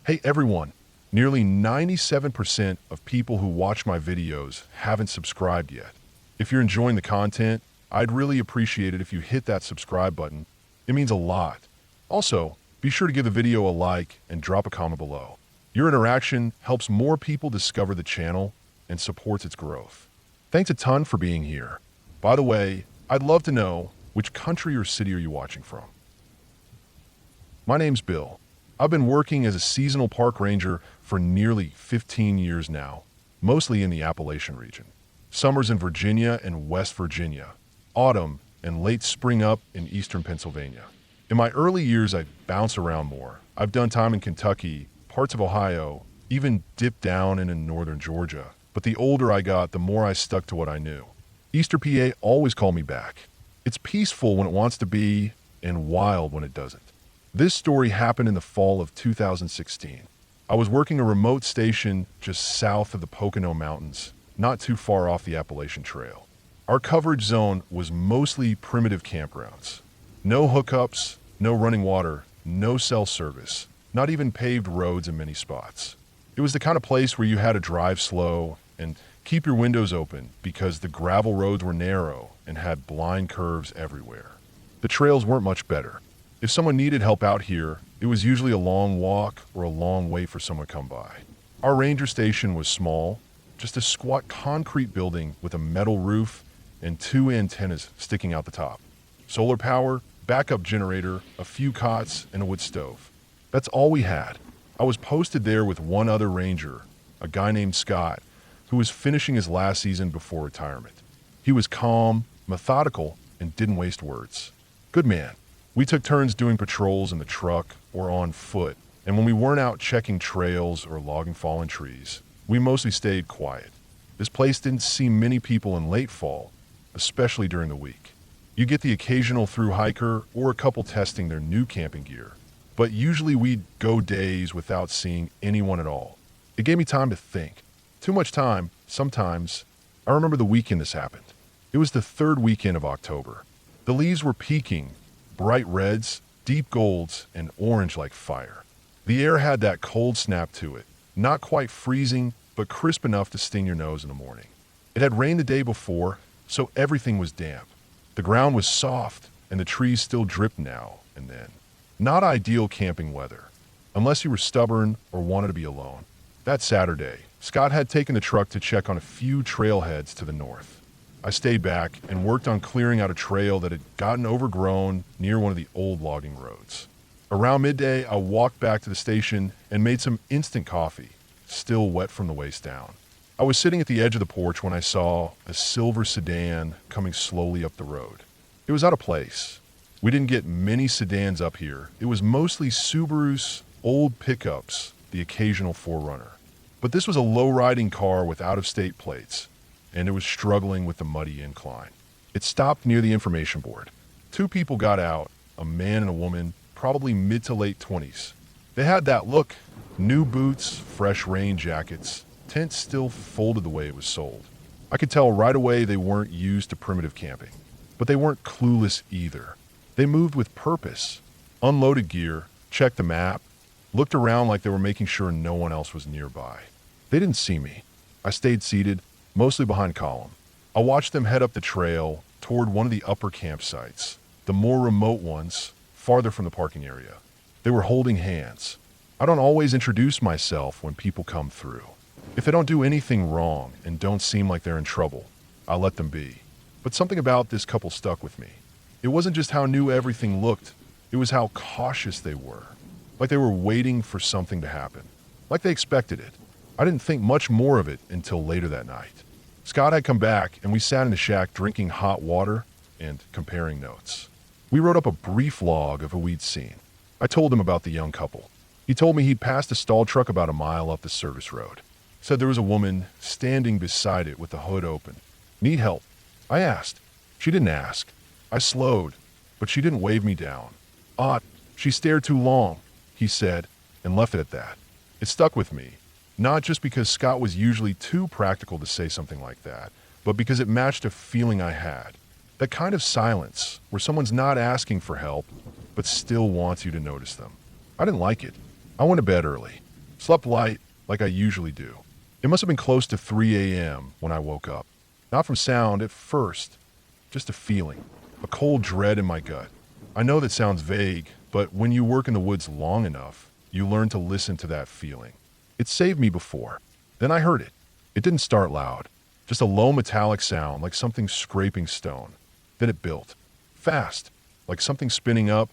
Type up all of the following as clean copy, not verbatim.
Hey everyone, nearly 97% of people who watch my videos haven't subscribed yet. If you're enjoying the content, I'd really appreciate it if you hit that subscribe button. It means a lot. Also, be sure to give the video a like and drop a comment below. Your interaction helps more people discover the channel and supports its growth. Thanks a ton for being here. By the way, I'd love to know which country or city are you watching from? My name's Bill. I've been working as a seasonal park ranger for nearly 15 years now, mostly in the Appalachian region. Summers in Virginia and West Virginia, autumn and late spring up in eastern Pennsylvania. In my early years, I bounced around more. I've done time in Kentucky, parts of Ohio, even dipped down into northern Georgia. But the older I got, the more I stuck to what I knew. Eastern PA always called me back. It's peaceful when it wants to be and wild when it doesn't. This story happened in the fall of 2016. I was working a remote station just south of the Pocono Mountains, not too far off the Appalachian Trail. Our coverage zone was mostly primitive campgrounds. No hookups, no running water, no cell service, not even paved roads in many spots. It was the kind of place where you had to drive slow and keep your windows open because the gravel roads were narrow and had blind curves everywhere. The trails weren't much better. If someone needed help out here, it was usually a long walk or a long wait for someone to come by. Our ranger station was small, just a squat concrete building with a metal roof and 2 antennas sticking out the top. Solar power, backup generator, a few cots, and a wood stove. That's all we had. I was posted there with one other ranger, a guy named Scott, who was finishing his last season before retirement. He was calm, methodical, and didn't waste words. Good man. We took turns doing patrols in the truck or on foot, and when we weren't out checking trails or logging fallen trees, we mostly stayed quiet. This place didn't see many people in late fall, especially during the week. You get the occasional through hiker or a couple testing their new camping gear, but usually we'd go days without seeing anyone at all. It gave me time to think. Too much time, sometimes. I remember the weekend this happened. It was the third weekend of October. The leaves were peaking, bright reds, deep golds, and orange like fire. The air had that cold snap to it, not quite freezing, but crisp enough to sting your nose in the morning. It had rained the day before, so everything was damp. The ground was soft, and the trees still dripped now and then. Not ideal camping weather, unless you were stubborn or wanted to be alone. That Saturday, Scott had taken the truck to check on a few trailheads to the north. I stayed back and worked on clearing out a trail that had gotten overgrown near one of the old logging roads. Around midday, I walked back to the station and made some instant coffee, still wet from the waist down. I was sitting at the edge of the porch when I saw a silver sedan coming slowly up the road. It was out of place. We didn't get many sedans up here. It was mostly Subarus, old pickups, the occasional 4Runner. But this was a low-riding car with out-of-state plates, and it was struggling with the muddy incline. It stopped near the information board. 2 people got out, a man and a woman, probably mid to late 20s. They had that look, new boots, fresh rain jackets, tent still folded the way it was sold. I could tell right away they weren't used to primitive camping, but they weren't clueless either. They moved with purpose, unloaded gear, checked the map, looked around like they were making sure no one else was nearby. They didn't see me. I stayed seated, mostly behind column. I watched them head up the trail toward one of the upper campsites, the more remote ones, farther from the parking area. They were holding hands. I don't always introduce myself when people come through. If they don't do anything wrong and don't seem like they're in trouble, I let them be. But something about this couple stuck with me. It wasn't just how new everything looked, it was how cautious they were. Like they were waiting for something to happen. Like they expected it. I didn't think much more of it until later that night. Scott had come back and we sat in the shack drinking hot water and comparing notes. We wrote up a brief log of what we'd seen. I told him about the young couple. He told me he'd passed a stall truck about a mile up the service road. Said there was a woman standing beside it with the hood open. Need help? I asked. She didn't ask. I slowed, but she didn't wave me down. Odd, she stared too long, he said, and left it at that. It stuck with me. Not just because Scott was usually too practical to say something like that, but because it matched a feeling I had. That kind of silence, where someone's not asking for help, but still wants you to notice them. I didn't like it. I went to bed early. Slept light, like I usually do. It must have been close to 3 a.m. when I woke up. Not from sound at first, just a feeling, a cold dread in my gut. I know that sounds vague, but when you work in the woods long enough, you learn to listen to that feeling. It saved me before. Then I heard it. It didn't start loud, just a low metallic sound like something scraping stone. Then it built, fast, like something spinning up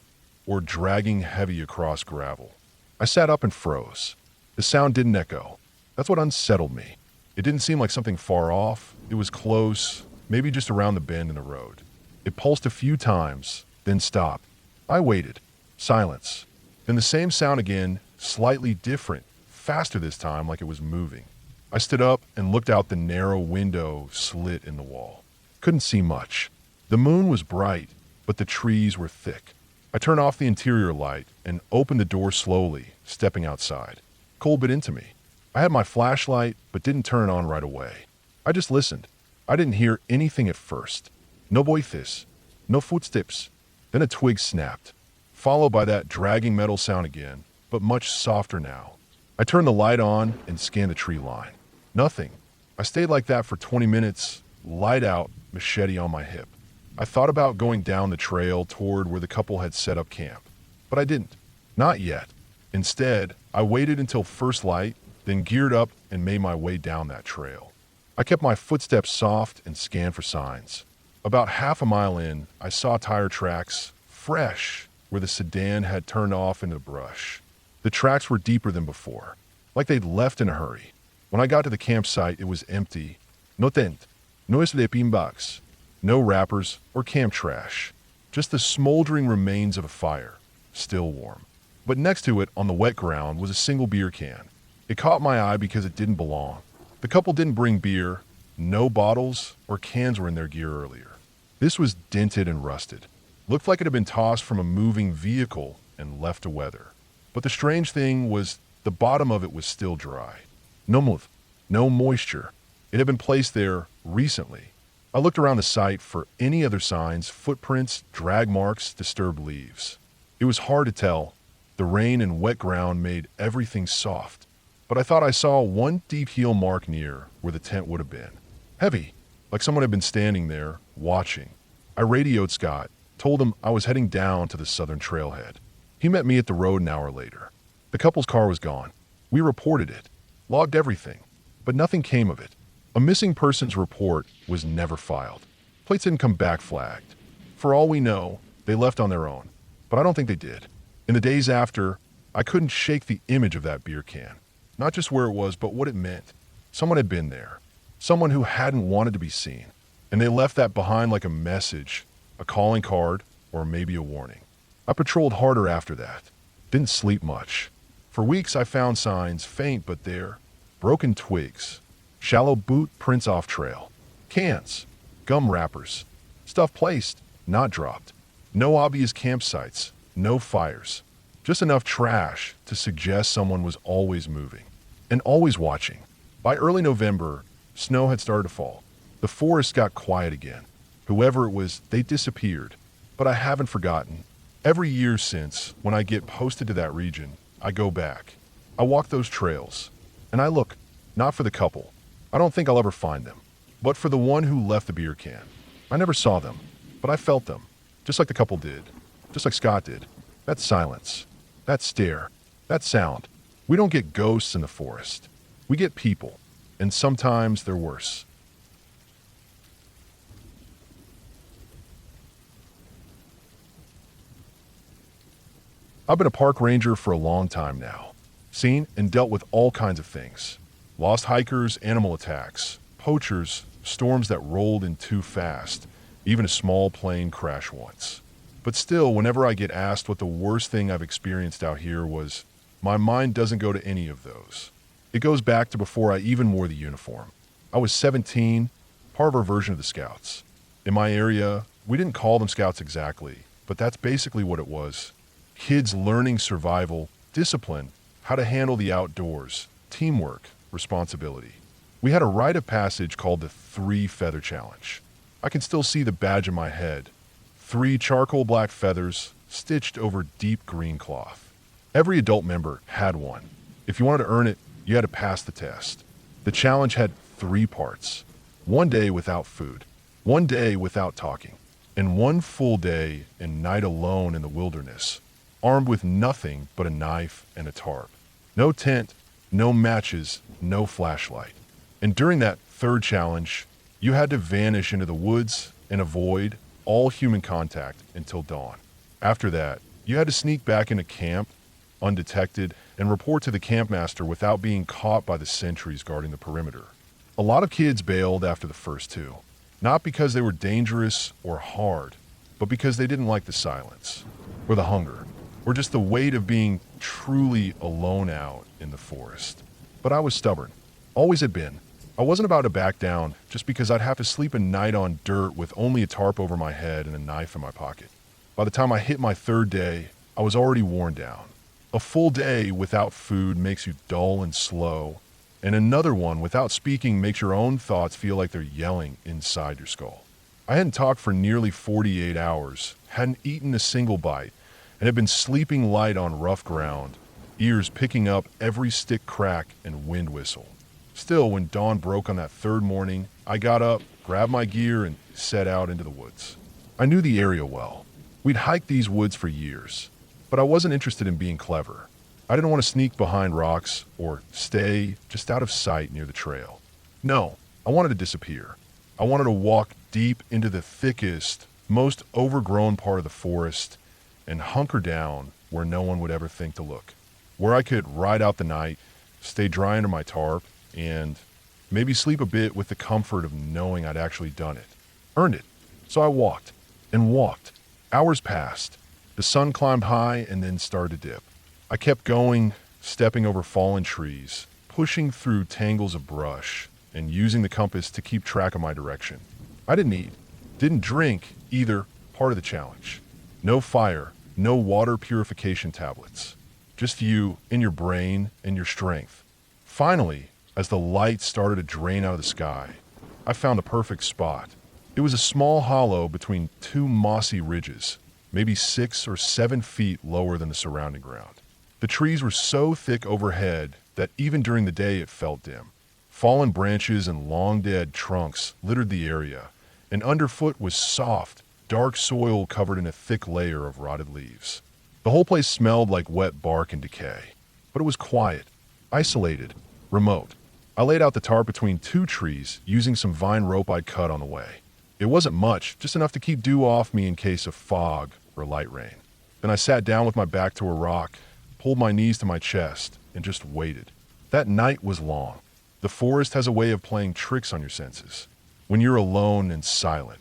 or dragging heavy across gravel. I sat up and froze. The sound didn't echo. That's what unsettled me. It didn't seem like something far off. It was close, maybe just around the bend in the road. It pulsed a few times, then stopped. I waited. Silence. Then the same sound again, slightly different, faster this time, like it was moving. I stood up and looked out the narrow window slit in the wall. Couldn't see much. The moon was bright, but the trees were thick. I turned off the interior light and opened the door slowly, stepping outside. Cold bit into me. I had my flashlight, but didn't turn it on right away. I just listened. I didn't hear anything at first. No voices. No footsteps. Then a twig snapped, followed by that dragging metal sound again, but much softer now. I turned the light on and scanned the tree line. Nothing. I stayed like that for 20 minutes, light out, machete on my hip. I thought about going down the trail toward where the couple had set up camp, but I didn't. Not yet. Instead, I waited until first light, then geared up and made my way down that trail. I kept my footsteps soft and scanned for signs. About half a mile in, I saw tire tracks, fresh, where the sedan had turned off into the brush. The tracks were deeper than before, like they'd left in a hurry. When I got to the campsite, it was empty. No tent, no sleeping bags, no wrappers or camp trash, just the smoldering remains of a fire, still warm. But next to it, on the wet ground, was a single beer can. It caught my eye because it didn't belong. The couple didn't bring beer. No bottles or cans were in their gear earlier. This was dented and rusted. Looked like it had been tossed from a moving vehicle and left to weather. But the strange thing was the bottom of it was still dry. No mud, no moisture. It had been placed there recently. I looked around the site for any other signs, footprints, drag marks, disturbed leaves. It was hard to tell. The rain and wet ground made everything soft. But I thought I saw one deep heel mark near where the tent would have been. Heavy, like someone had been standing there, watching. I radioed Scott, told him I was heading down to the southern trailhead. He met me at the road an hour later. The couple's car was gone. We reported it, logged everything, but nothing came of it. A missing persons report was never filed. Plates didn't come back flagged. For all we know, they left on their own, but I don't think they did. In the days after, I couldn't shake the image of that beer can. Not just where it was, but what it meant. Someone had been there. Someone who hadn't wanted to be seen. And they left that behind like a message, a calling card, or maybe a warning. I patrolled harder after that. Didn't sleep much. For weeks I found signs, faint but there. Broken twigs. Shallow boot prints off trail. Cans. Gum wrappers. Stuff placed, not dropped. No obvious campsites. No fires. Just enough trash to suggest someone was always moving. And always watching. By early November, snow had started to fall. The forest got quiet again. Whoever it was, they disappeared. But I haven't forgotten. Every year since, when I get posted to that region, I go back. I walk those trails. And I look, not for the couple. I don't think I'll ever find them. But for the one who left the beer can. I never saw them, but I felt them. Just like the couple did. Just like Scott did. That silence. That stare. That sound. We don't get ghosts in the forest. We get people. And sometimes they're worse. I've been a park ranger for a long time now. Seen and dealt with all kinds of things. Lost hikers, animal attacks, poachers, storms that rolled in too fast, even a small plane crash once. But still, whenever I get asked what the worst thing I've experienced out here was, my mind doesn't go to any of those. It goes back to before I even wore the uniform. I was 17, part of our version of the Scouts. In my area, we didn't call them Scouts exactly, but that's basically what it was. Kids learning survival, discipline, how to handle the outdoors, teamwork, responsibility. We had a rite of passage called the 3 Feather Challenge. I can still see the badge in my head. 3 charcoal black feathers stitched over deep green cloth. Every adult member had one. If you wanted to earn it, you had to pass the test. The challenge had 3 parts: 1 day without food, 1 day without talking, and 1 full day and night alone in the wilderness, armed with nothing but a knife and a tarp. No tent, no matches, no flashlight. And during that 3rd challenge, you had to vanish into the woods and avoid all human contact until dawn. After that, you had to sneak back into camp undetected and report to the campmaster without being caught by the sentries guarding the perimeter. A lot of kids bailed after the first 2, not because they were dangerous or hard, but because they didn't like the silence, or the hunger, or just the weight of being truly alone out in the forest. But I was stubborn, always had been. I wasn't about to back down just because I'd have to sleep a night on dirt with only a tarp over my head and a knife in my pocket. By the time I hit my 3rd day, I was already worn down. A full day without food makes you dull and slow, and another one without speaking makes your own thoughts feel like they're yelling inside your skull. I hadn't talked for nearly 48 hours, hadn't eaten a single bite, and had been sleeping light on rough ground, ears picking up every stick crack and wind whistle. Still, when dawn broke on that 3rd morning, I got up, grabbed my gear, and set out into the woods. I knew the area well. We'd hiked these woods for years, but I wasn't interested in being clever. I didn't want to sneak behind rocks or stay just out of sight near the trail. No, I wanted to disappear. I wanted to walk deep into the thickest, most overgrown part of the forest and hunker down where no one would ever think to look. Where I could ride out the night, stay dry under my tarp, and maybe sleep a bit with the comfort of knowing I'd actually done it. Earned it. So I walked and walked. Hours passed. The sun climbed high and then started to dip. I kept going, stepping over fallen trees, pushing through tangles of brush, and using the compass to keep track of my direction. I didn't eat, didn't drink either, part of the challenge. No fire, no water purification tablets. Just you and your brain and your strength. Finally, as the light started to drain out of the sky, I found a perfect spot. It was a small hollow between 2 mossy ridges, maybe 6 or 7 feet lower than the surrounding ground. The trees were so thick overhead that even during the day it felt dim. Fallen branches and long-dead trunks littered the area, and underfoot was soft, dark soil covered in a thick layer of rotted leaves. The whole place smelled like wet bark and decay, but it was quiet, isolated, remote. I laid out the tarp between 2 trees using some vine rope I'd cut on the way. It wasn't much, just enough to keep dew off me in case of fog or light rain. Then I sat down with my back to a rock, pulled my knees to my chest, and just waited. That night was long. The forest has a way of playing tricks on your senses. When you're alone and silent,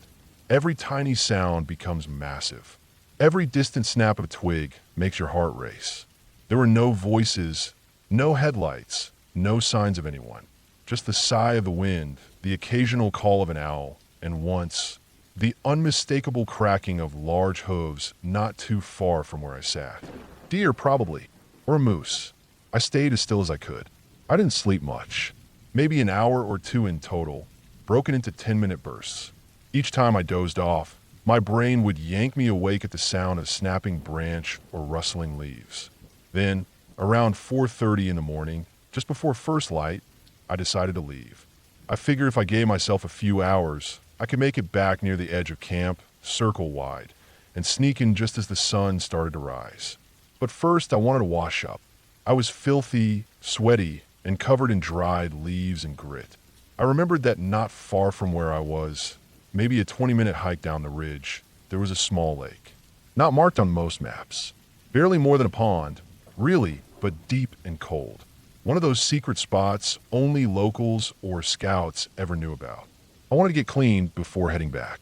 every tiny sound becomes massive. Every distant snap of a twig makes your heart race. There were no voices, no headlights, no signs of anyone. Just the sigh of the wind, the occasional call of an owl, and once, the unmistakable cracking of large hooves not too far from where I sat. Deer, probably, or a moose. I stayed as still as I could. I didn't sleep much, maybe an hour or 2 in total, broken into 10-minute bursts. Each time I dozed off, my brain would yank me awake at the sound of snapping branch or rustling leaves. Then, around 4:30 in the morning, just before first light, I decided to leave. I figured if I gave myself a few hours, I could make it back near the edge of camp, circle wide, and sneak in just as the sun started to rise. But first, I wanted to wash up. I was filthy, sweaty, and covered in dried leaves and grit. I remembered that not far from where I was, maybe a 20-minute hike down the ridge, there was a small lake. Not marked on most maps. Barely more than a pond, really, but deep and cold. One of those secret spots only locals or scouts ever knew about. I wanted to get clean before heading back.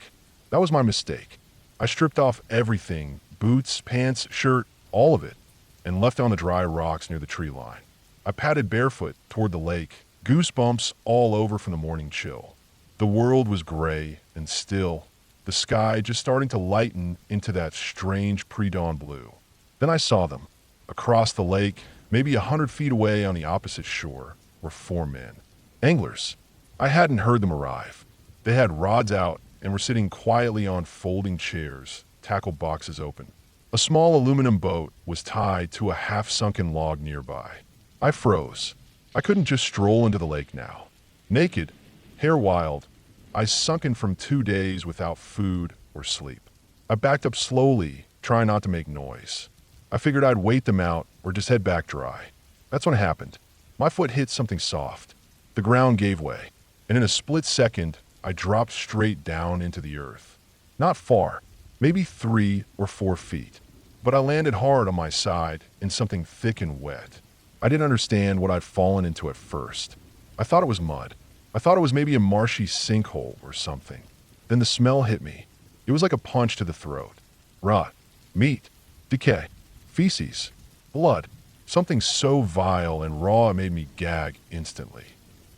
That was my mistake. I stripped off everything, boots, pants, shirt, all of it, and left on the dry rocks near the tree line. I padded barefoot toward the lake, goosebumps all over from the morning chill. The world was gray and still, the sky just starting to lighten into that strange pre-dawn blue. Then I saw them. Across the lake, maybe 100 feet away on the opposite shore, were 4 men. Anglers. I hadn't heard them arrive. They had rods out and were sitting quietly on folding chairs, tackle boxes open. A small aluminum boat was tied to a half-sunken log nearby. I froze. I couldn't just stroll into the lake now. Naked, hair wild, I sunken from 2 days without food or sleep. I backed up slowly, trying not to make noise. I figured I'd wait them out or just head back dry. That's when it happened. My foot hit something soft. The ground gave way, and in a split second, I dropped straight down into the earth. Not far, maybe 3 or 4 feet, but I landed hard on my side in something thick and wet. I didn't understand what I'd fallen into at first. I thought it was mud. I thought it was maybe a marshy sinkhole or something. Then the smell hit me. It was like a punch to the throat. Rot, meat, decay, feces, blood. Something so vile and raw it made me gag instantly.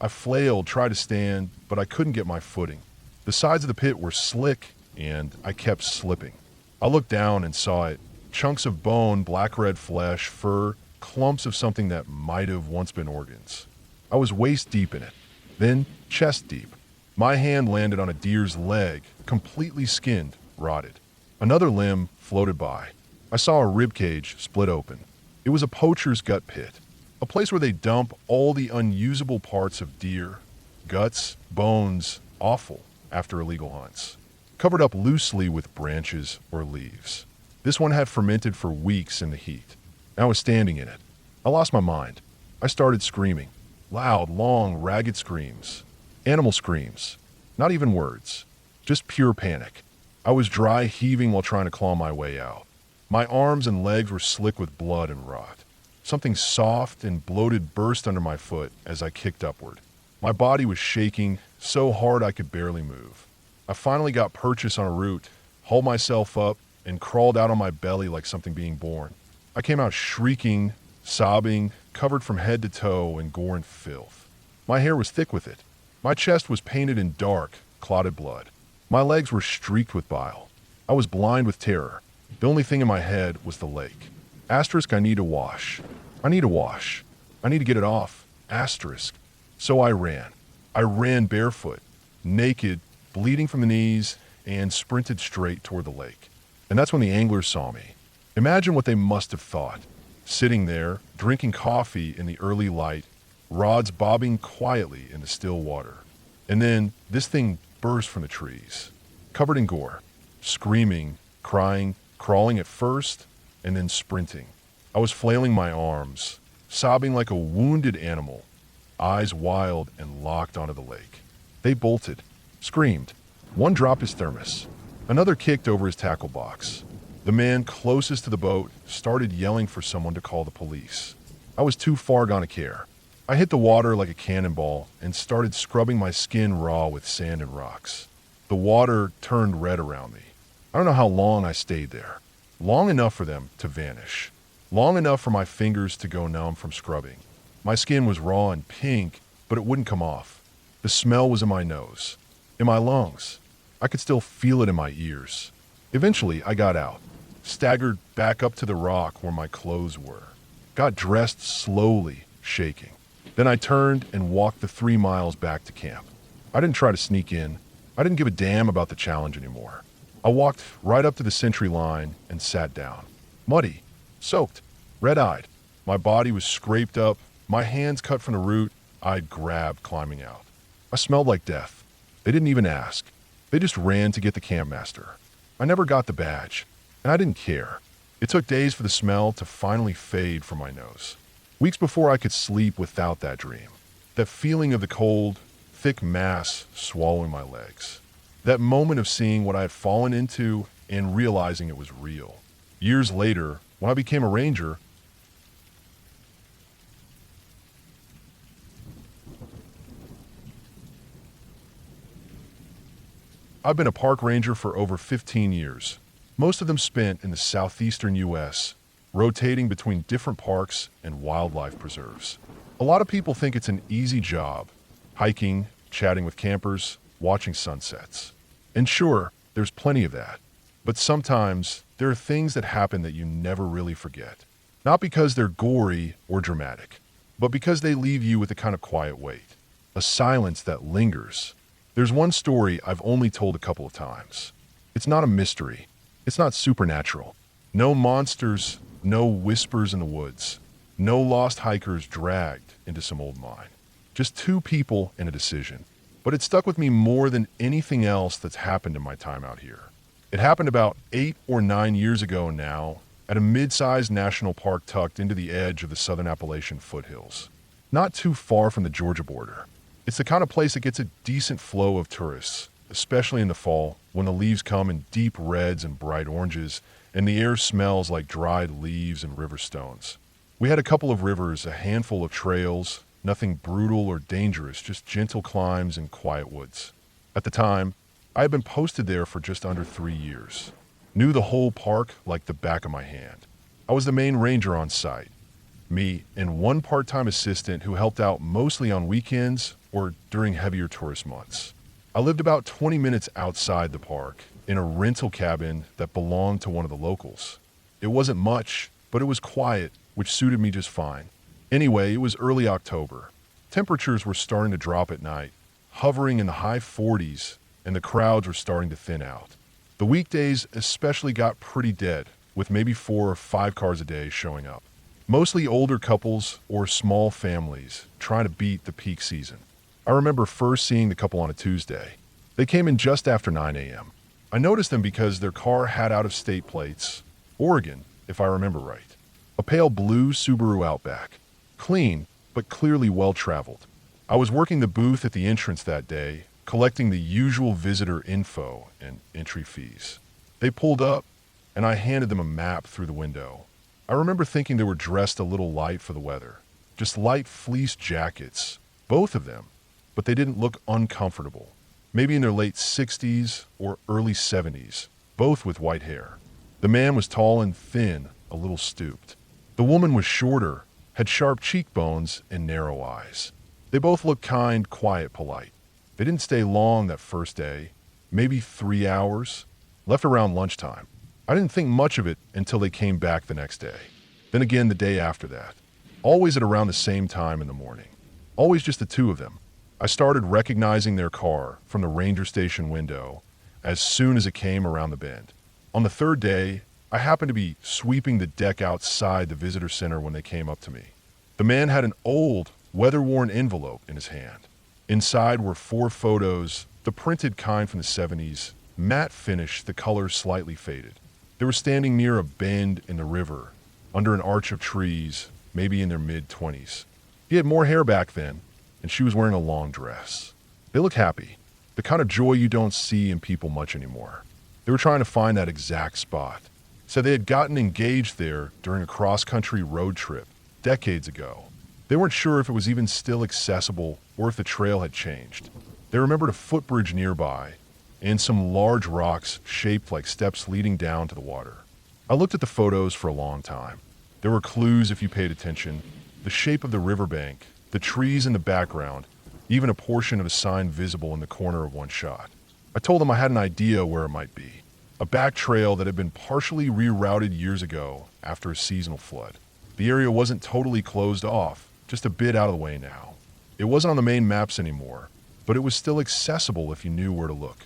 I flailed, tried to stand, but I couldn't get my footing. The sides of the pit were slick, and I kept slipping. I looked down and saw it. Chunks of bone, black-red flesh, fur, clumps of something that might have once been organs. I was waist deep in it, then chest deep. My hand landed on a deer's leg, completely skinned, rotted. Another limb floated by. I saw a rib cage split open. It was a poacher's gut pit, a place where they dump all the unusable parts of deer, guts, bones, offal, after illegal hunts, covered up loosely with branches or leaves. This one had fermented for weeks in the heat. I was standing in it. I lost my mind. I started screaming. Loud, long, ragged screams. Animal screams. Not even words. Just pure panic. I was dry heaving while trying to claw my way out. My arms and legs were slick with blood and rot. Something soft and bloated burst under my foot as I kicked upward. My body was shaking so hard I could barely move. I finally got purchase on a root, hauled myself up, and crawled out on my belly like something being born. I came out shrieking, sobbing, covered from head to toe in gore and filth. My hair was thick with it. My chest was painted in dark, clotted blood. My legs were streaked with bile. I was blind with terror. The only thing in my head was the lake. Asterisk, I need to wash. I need to wash. I need to get it off. Asterisk. So I ran. I ran barefoot, naked, bleeding from the knees, and sprinted straight toward the lake. And that's when the anglers saw me. Imagine what they must have thought. Sitting there, drinking coffee in the early light, rods bobbing quietly in the still water. And then this thing burst from the trees, covered in gore, screaming, crying, crawling at first, and then sprinting. I was flailing my arms, sobbing like a wounded animal, eyes wild and locked onto the lake. They bolted, screamed. One dropped his thermos. Another kicked over his tackle box. The man closest to the boat started yelling for someone to call the police. I was too far gone to care. I hit the water like a cannonball and started scrubbing my skin raw with sand and rocks. The water turned red around me. I don't know how long I stayed there. Long enough for them to vanish. Long enough for my fingers to go numb from scrubbing. My skin was raw and pink, but it wouldn't come off. The smell was in my nose, in my lungs. I could still feel it in my ears. Eventually, I got out, staggered back up to the rock where my clothes were, got dressed slowly, shaking. Then I turned and walked the 3 miles back to camp. I didn't try to sneak in. I didn't give a damn about the challenge anymore. I walked right up to the sentry line and sat down. Muddy, soaked, red-eyed. My body was scraped up, my hands cut from the root I'd grabbed climbing out. I smelled like death. They didn't even ask. They just ran to get the campmaster. I never got the badge, and I didn't care. It took days for the smell to finally fade from my nose. Weeks before I could sleep without that dream. That feeling of the cold, thick mass swallowing my legs. That moment of seeing what I had fallen into and realizing it was real. Years later, when I became a ranger, I've been a park ranger for over 15 years, most of them spent in the southeastern U.S., rotating between different parks and wildlife preserves. A lot of people think it's an easy job, hiking, chatting with campers, watching sunsets. And sure, there's plenty of that. But sometimes there are things that happen that you never really forget. Not because they're gory or dramatic, but because they leave you with a kind of quiet weight, a silence that lingers. There's one story I've only told a couple of times. It's not a mystery. It's not supernatural. No monsters, no whispers in the woods. No lost hikers dragged into some old mine. Just two people and a decision. But it stuck with me more than anything else that's happened in my time out here. It happened about 8 or 9 years ago now at a mid-sized national park tucked into the edge of the Southern Appalachian foothills. Not too far from the Georgia border. It's the kind of place that gets a decent flow of tourists, especially in the fall when the leaves come in deep reds and bright oranges and the air smells like dried leaves and river stones. We had a couple of rivers, a handful of trails, nothing brutal or dangerous, just gentle climbs and quiet woods. At the time, I had been posted there for just under 3 years. Knew the whole park like the back of my hand. I was the main ranger on site. Me and one part-time assistant who helped out mostly on weekends or during heavier tourist months. I lived about 20 minutes outside the park in a rental cabin that belonged to one of the locals. It wasn't much, but it was quiet, which suited me just fine. Anyway, it was early October. Temperatures were starting to drop at night, hovering in the high 40s, and the crowds were starting to thin out. The weekdays especially got pretty dead, with maybe 4 or 5 cars a day showing up. Mostly older couples or small families trying to beat the peak season. I remember first seeing the couple on a Tuesday. They came in just after 9 a.m. I noticed them because their car had out-of-state plates, Oregon, if I remember right. A pale blue Subaru Outback. Clean, but clearly well-traveled. I was working the booth at the entrance that day, collecting the usual visitor info and entry fees. They pulled up, and I handed them a map through the window. I remember thinking they were dressed a little light for the weather. Just light fleece jackets, both of them, but they didn't look uncomfortable. Maybe in their late 60s or early 70s, both with white hair. The man was tall and thin, a little stooped. The woman was shorter, had sharp cheekbones and narrow eyes. They both looked kind, quiet, polite. They didn't stay long that first day, maybe 3 hours, left around lunchtime. I didn't think much of it until they came back the next day. Then again the day after that. Always at around the same time in the morning. Always just the two of them. I started recognizing their car from the ranger station window as soon as it came around the bend. On the third day, I happened to be sweeping the deck outside the visitor center when they came up to me. The man had an old, weather-worn envelope in his hand. Inside were 4 photos, the printed kind from the 70s, matte finish, the colors slightly faded. They were standing near a bend in the river, under an arch of trees, maybe in their mid-20s. He had more hair back then, and she was wearing a long dress. They looked happy, the kind of joy you don't see in people much anymore. They were trying to find that exact spot. Said they had gotten engaged there during a cross-country road trip decades ago. They weren't sure if it was even still accessible or if the trail had changed. They remembered a footbridge nearby and some large rocks shaped like steps leading down to the water. I looked at the photos for a long time. There were clues if you paid attention. The shape of the riverbank, the trees in the background, even a portion of a sign visible in the corner of one shot. I told them I had an idea where it might be. A back trail that had been partially rerouted years ago after a seasonal flood. The area wasn't totally closed off, just a bit out of the way now. It wasn't on the main maps anymore, but it was still accessible if you knew where to look.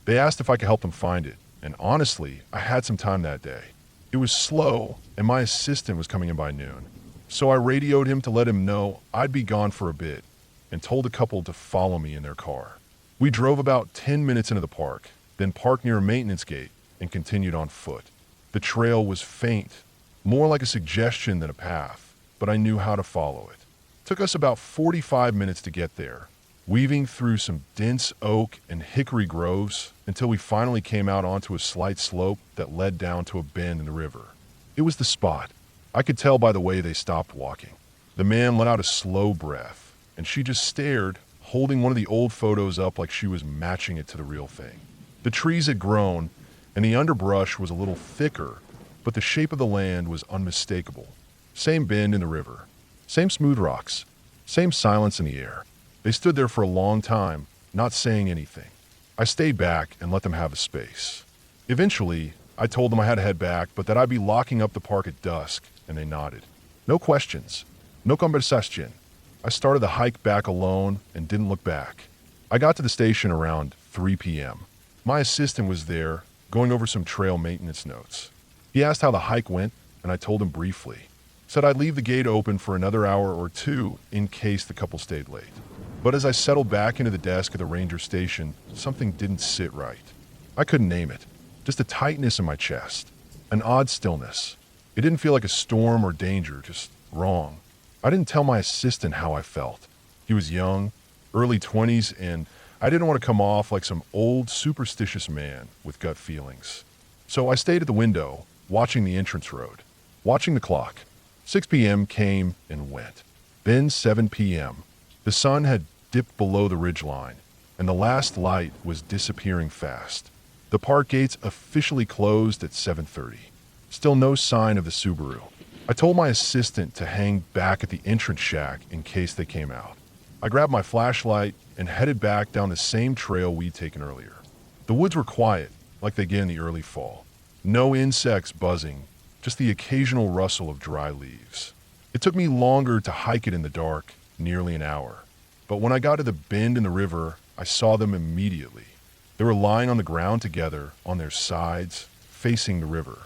They asked if I could help them find it, and honestly, I had some time that day. It was slow, and my assistant was coming in by noon. So I radioed him to let him know I'd be gone for a bit, and told the couple to follow me in their car. We drove about 10 minutes into the park, then parked near a maintenance gate, and continued on foot. The trail was faint, more like a suggestion than a path, but I knew how to follow it. Took us about 45 minutes to get there, weaving through some dense oak and hickory groves until we finally came out onto a slight slope that led down to a bend in the river. It was the spot. I could tell by the way they stopped walking. The man let out a slow breath, and she just stared, holding one of the old photos up like she was matching it to the real thing. The trees had grown, and the underbrush was a little thicker, but the shape of the land was unmistakable. Same bend in the river, same smooth rocks, same silence in the air. They stood there for a long time, not saying anything. I stayed back and let them have the space. Eventually, I told them I had to head back, but that I'd be locking up the park at dusk, and they nodded. No questions. No conversation. I started the hike back alone and didn't look back. I got to the station around 3 p.m. My assistant was there, going over some trail maintenance notes. He asked how the hike went, and I told him briefly. Said I'd leave the gate open for another hour or two in case the couple stayed late. But as I settled back into the desk at the ranger station, something didn't sit right. I couldn't name it. Just a tightness in my chest. An odd stillness. It didn't feel like a storm or danger, just wrong. I didn't tell my assistant how I felt. He was young, early 20s, and I didn't want to come off like some old, superstitious man with gut feelings. So I stayed at the window, watching the entrance road, watching the clock. 6 p.m. came and went. Then 7 p.m. The sun had dipped below the ridgeline, and the last light was disappearing fast. The park gates officially closed at 7:30. Still no sign of the Subaru. I told my assistant to hang back at the entrance shack in case they came out. I grabbed my flashlight and headed back down the same trail we'd taken earlier. The woods were quiet, like they get in the early fall. No insects buzzing, just the occasional rustle of dry leaves. It took me longer to hike it in the dark, nearly an hour. But when I got to the bend in the river, I saw them immediately. They were lying on the ground together, on their sides, facing the river.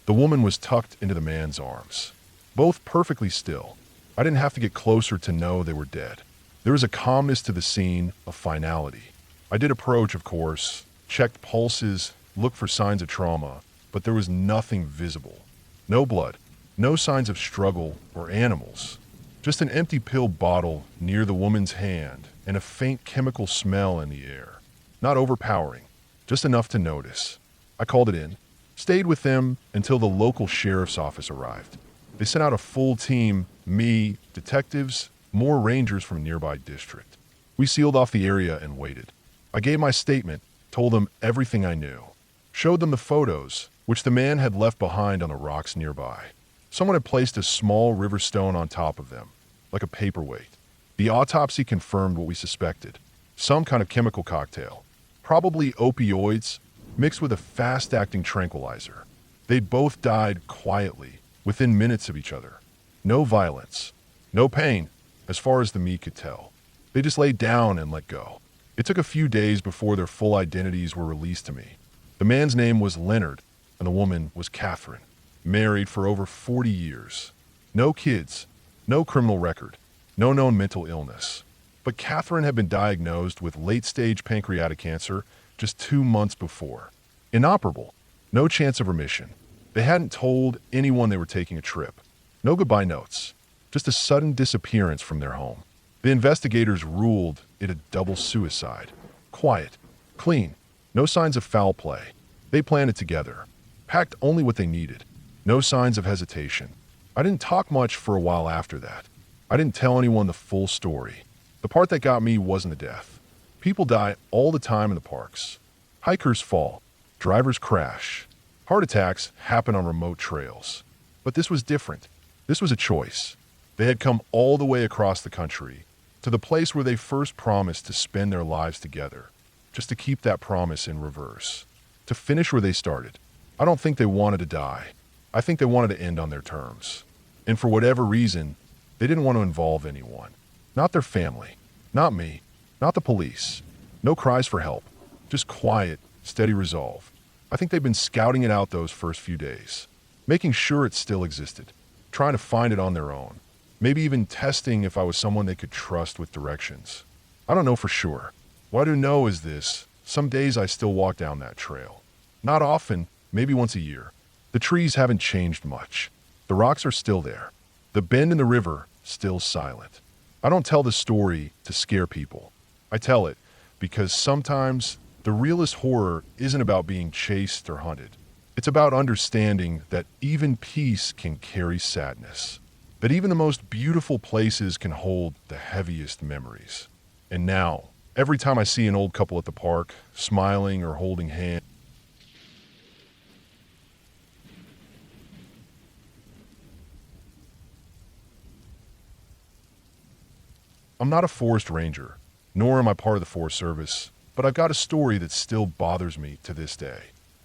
The woman was tucked into the man's arms. Both perfectly still. I didn't have to get closer to know they were dead. There was a calmness to the scene, a finality. I did approach, of course, checked pulses, looked for signs of trauma, but there was nothing visible. No blood, no signs of struggle or animals. Just an empty pill bottle near the woman's hand and a faint chemical smell in the air. Not overpowering, just enough to notice. I called it in, stayed with them until the local sheriff's office arrived. They sent out a full team, me, detectives, more rangers from a nearby district. We sealed off the area and waited. I gave my statement, told them everything I knew. Showed them the photos, which the man had left behind on the rocks nearby. Someone had placed a small river stone on top of them, like a paperweight. The autopsy confirmed what we suspected. Some kind of chemical cocktail. Probably opioids, mixed with a fast-acting tranquilizer. They'd both died quietly, within minutes of each other. No violence. No pain, as far as the me could tell. They just laid down and let go. It took a few days before their full identities were released to me. The man's name was Leonard, and the woman was Catherine. Married for over 40 years. No kids, no criminal record, no known mental illness. But Catherine had been diagnosed with late-stage pancreatic cancer just 2 months before. Inoperable. No chance of remission. They hadn't told anyone they were taking a trip. No goodbye notes. Just a sudden disappearance from their home. The investigators ruled it a double suicide. Quiet. Clean. No signs of foul play. They planned it together. Packed only what they needed. No signs of hesitation. I didn't talk much for a while after that. I didn't tell anyone the full story. The part that got me wasn't the death. People die all the time in the parks. Hikers fall. Drivers crash. Heart attacks happen on remote trails. But this was different. This was a choice. They had come all the way across the country, to the place where they first promised to spend their lives together, just to keep that promise in reverse. To finish where they started. I don't think they wanted to die. I think they wanted to end on their terms. And for whatever reason, they didn't want to involve anyone. Not their family. Not me. Not the police. No cries for help. Just quiet, steady resolve. I think they've been scouting it out those first few days. Making sure it still existed. Trying to find it on their own. Maybe even testing if I was someone they could trust with directions. I don't know for sure. What I do know is this. Some days I still walk down that trail. Not often, maybe once a year. The trees haven't changed much. The rocks are still there. The bend in the river, still silent. I don't tell the story to scare people. I tell it because sometimes the realest horror isn't about being chased or hunted. It's about understanding that even peace can carry sadness. That even the most beautiful places can hold the heaviest memories. And now, every time I see an old couple at the park, smiling or holding hands, I'm not a forest ranger, nor am I part of the Forest Service, but I've got a story that still bothers me to this day.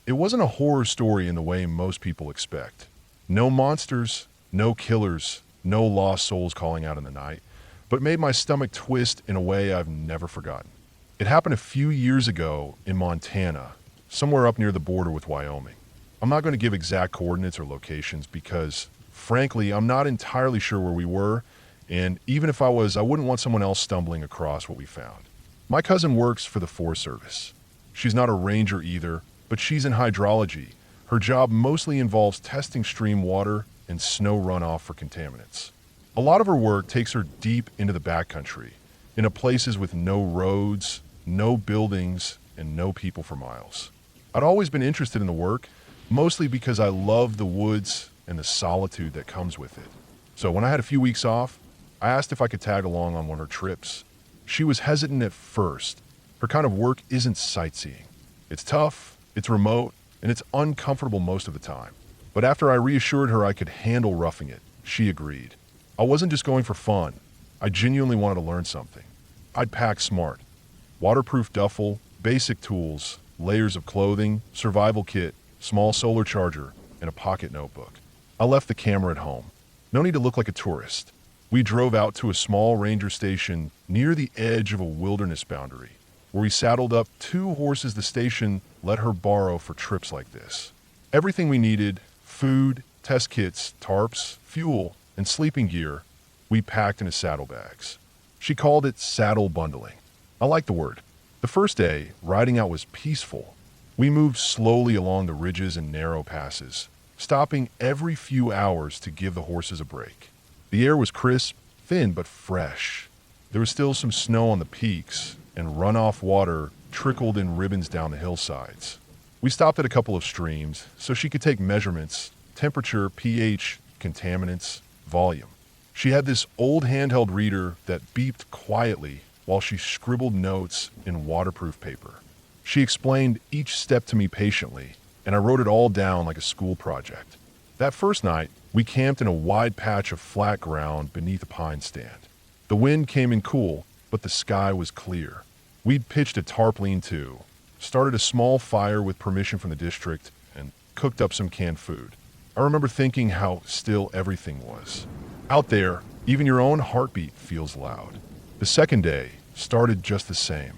It wasn't a horror story in the way most people expect. No monsters, no killers, no lost souls calling out in the night, but made my stomach twist in a way I've never forgotten. It happened a few years ago in Montana, somewhere up near the border with Wyoming. I'm not going to give exact coordinates or locations because, Frankly, I'm not entirely sure where we were, and even if I was, I wouldn't want someone else stumbling across what we found. My cousin works for the Forest Service. She's not a ranger either, but she's in hydrology. Her job mostly involves testing stream water and snow runoff for contaminants. A lot of her work takes her deep into the backcountry, into places with no roads, no buildings, and no people for miles. I'd always been interested in the work, mostly because I love the woods and the solitude that comes with it. So when I had a few weeks off, I asked if I could tag along on one of her trips. She was hesitant at first. Her kind of work isn't sightseeing. It's tough, it's remote, and it's uncomfortable most of the time. But after I reassured her I could handle roughing it, she agreed. I wasn't just going for fun. I genuinely wanted to learn something. I'd pack smart. Waterproof duffel, basic tools, layers of clothing, survival kit, small solar charger, and a pocket notebook. I left the camera at home. No need to look like a tourist. We drove out to a small ranger station near the edge of a wilderness boundary, where we saddled up 2 horses the station let her borrow for trips like this. Everything we needed, food, test kits, tarps, fuel, and sleeping gear, we packed into saddlebags. She called it saddle bundling. I like the word. The first day, riding out was peaceful. We moved slowly along the ridges and narrow passes, stopping every few hours to give the horses a break. The air was crisp, thin but fresh. There was still some snow on the peaks, and runoff water trickled in ribbons down the hillsides. We stopped at a couple of streams so she could take measurements: temperature, pH, contaminants, volume. She had this old handheld reader that beeped quietly while she scribbled notes in waterproof paper. She explained each step to me patiently, and I wrote it all down like a school project. That first night, we camped in a wide patch of flat ground beneath a pine stand. The wind came in cool, but the sky was clear. We'd pitched a tarp lean-to, started a small fire with permission from the district, and cooked up some canned food. I remember thinking how still everything was. Out there, even your own heartbeat feels loud. The second day started just the same.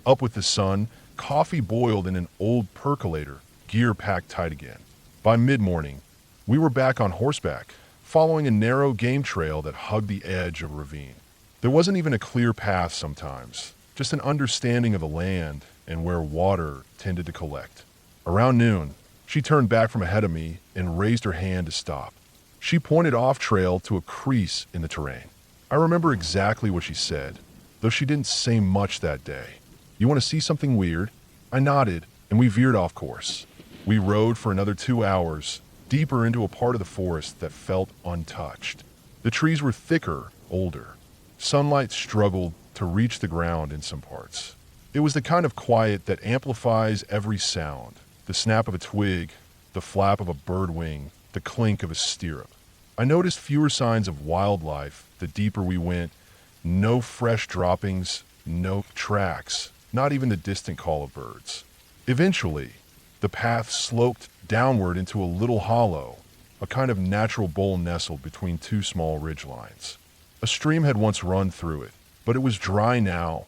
Up with the sun, coffee boiled in an old percolator, gear packed tight again. By mid-morning, we were back on horseback, following a narrow game trail that hugged the edge of a ravine. There wasn't even a clear path sometimes, just an understanding of the land and where water tended to collect. Around noon, she turned back from ahead of me and raised her hand to stop. She pointed off-trail to a crease in the terrain. I remember exactly what she said, though she didn't say much that day. "You want to see something weird?" I nodded, and we veered off course. We rode for another 2 hours, deeper into a part of the forest that felt untouched. The trees were thicker, older. Sunlight struggled to reach the ground in some parts. It was the kind of quiet that amplifies every sound: the snap of a twig, the flap of a bird wing, the clink of a stirrup. I noticed fewer signs of wildlife the deeper we went. No fresh droppings, no tracks, not even the distant call of birds. Eventually, the path sloped downward into a little hollow, a kind of natural bowl nestled between 2 small ridgelines. A stream had once run through it, but it was dry now,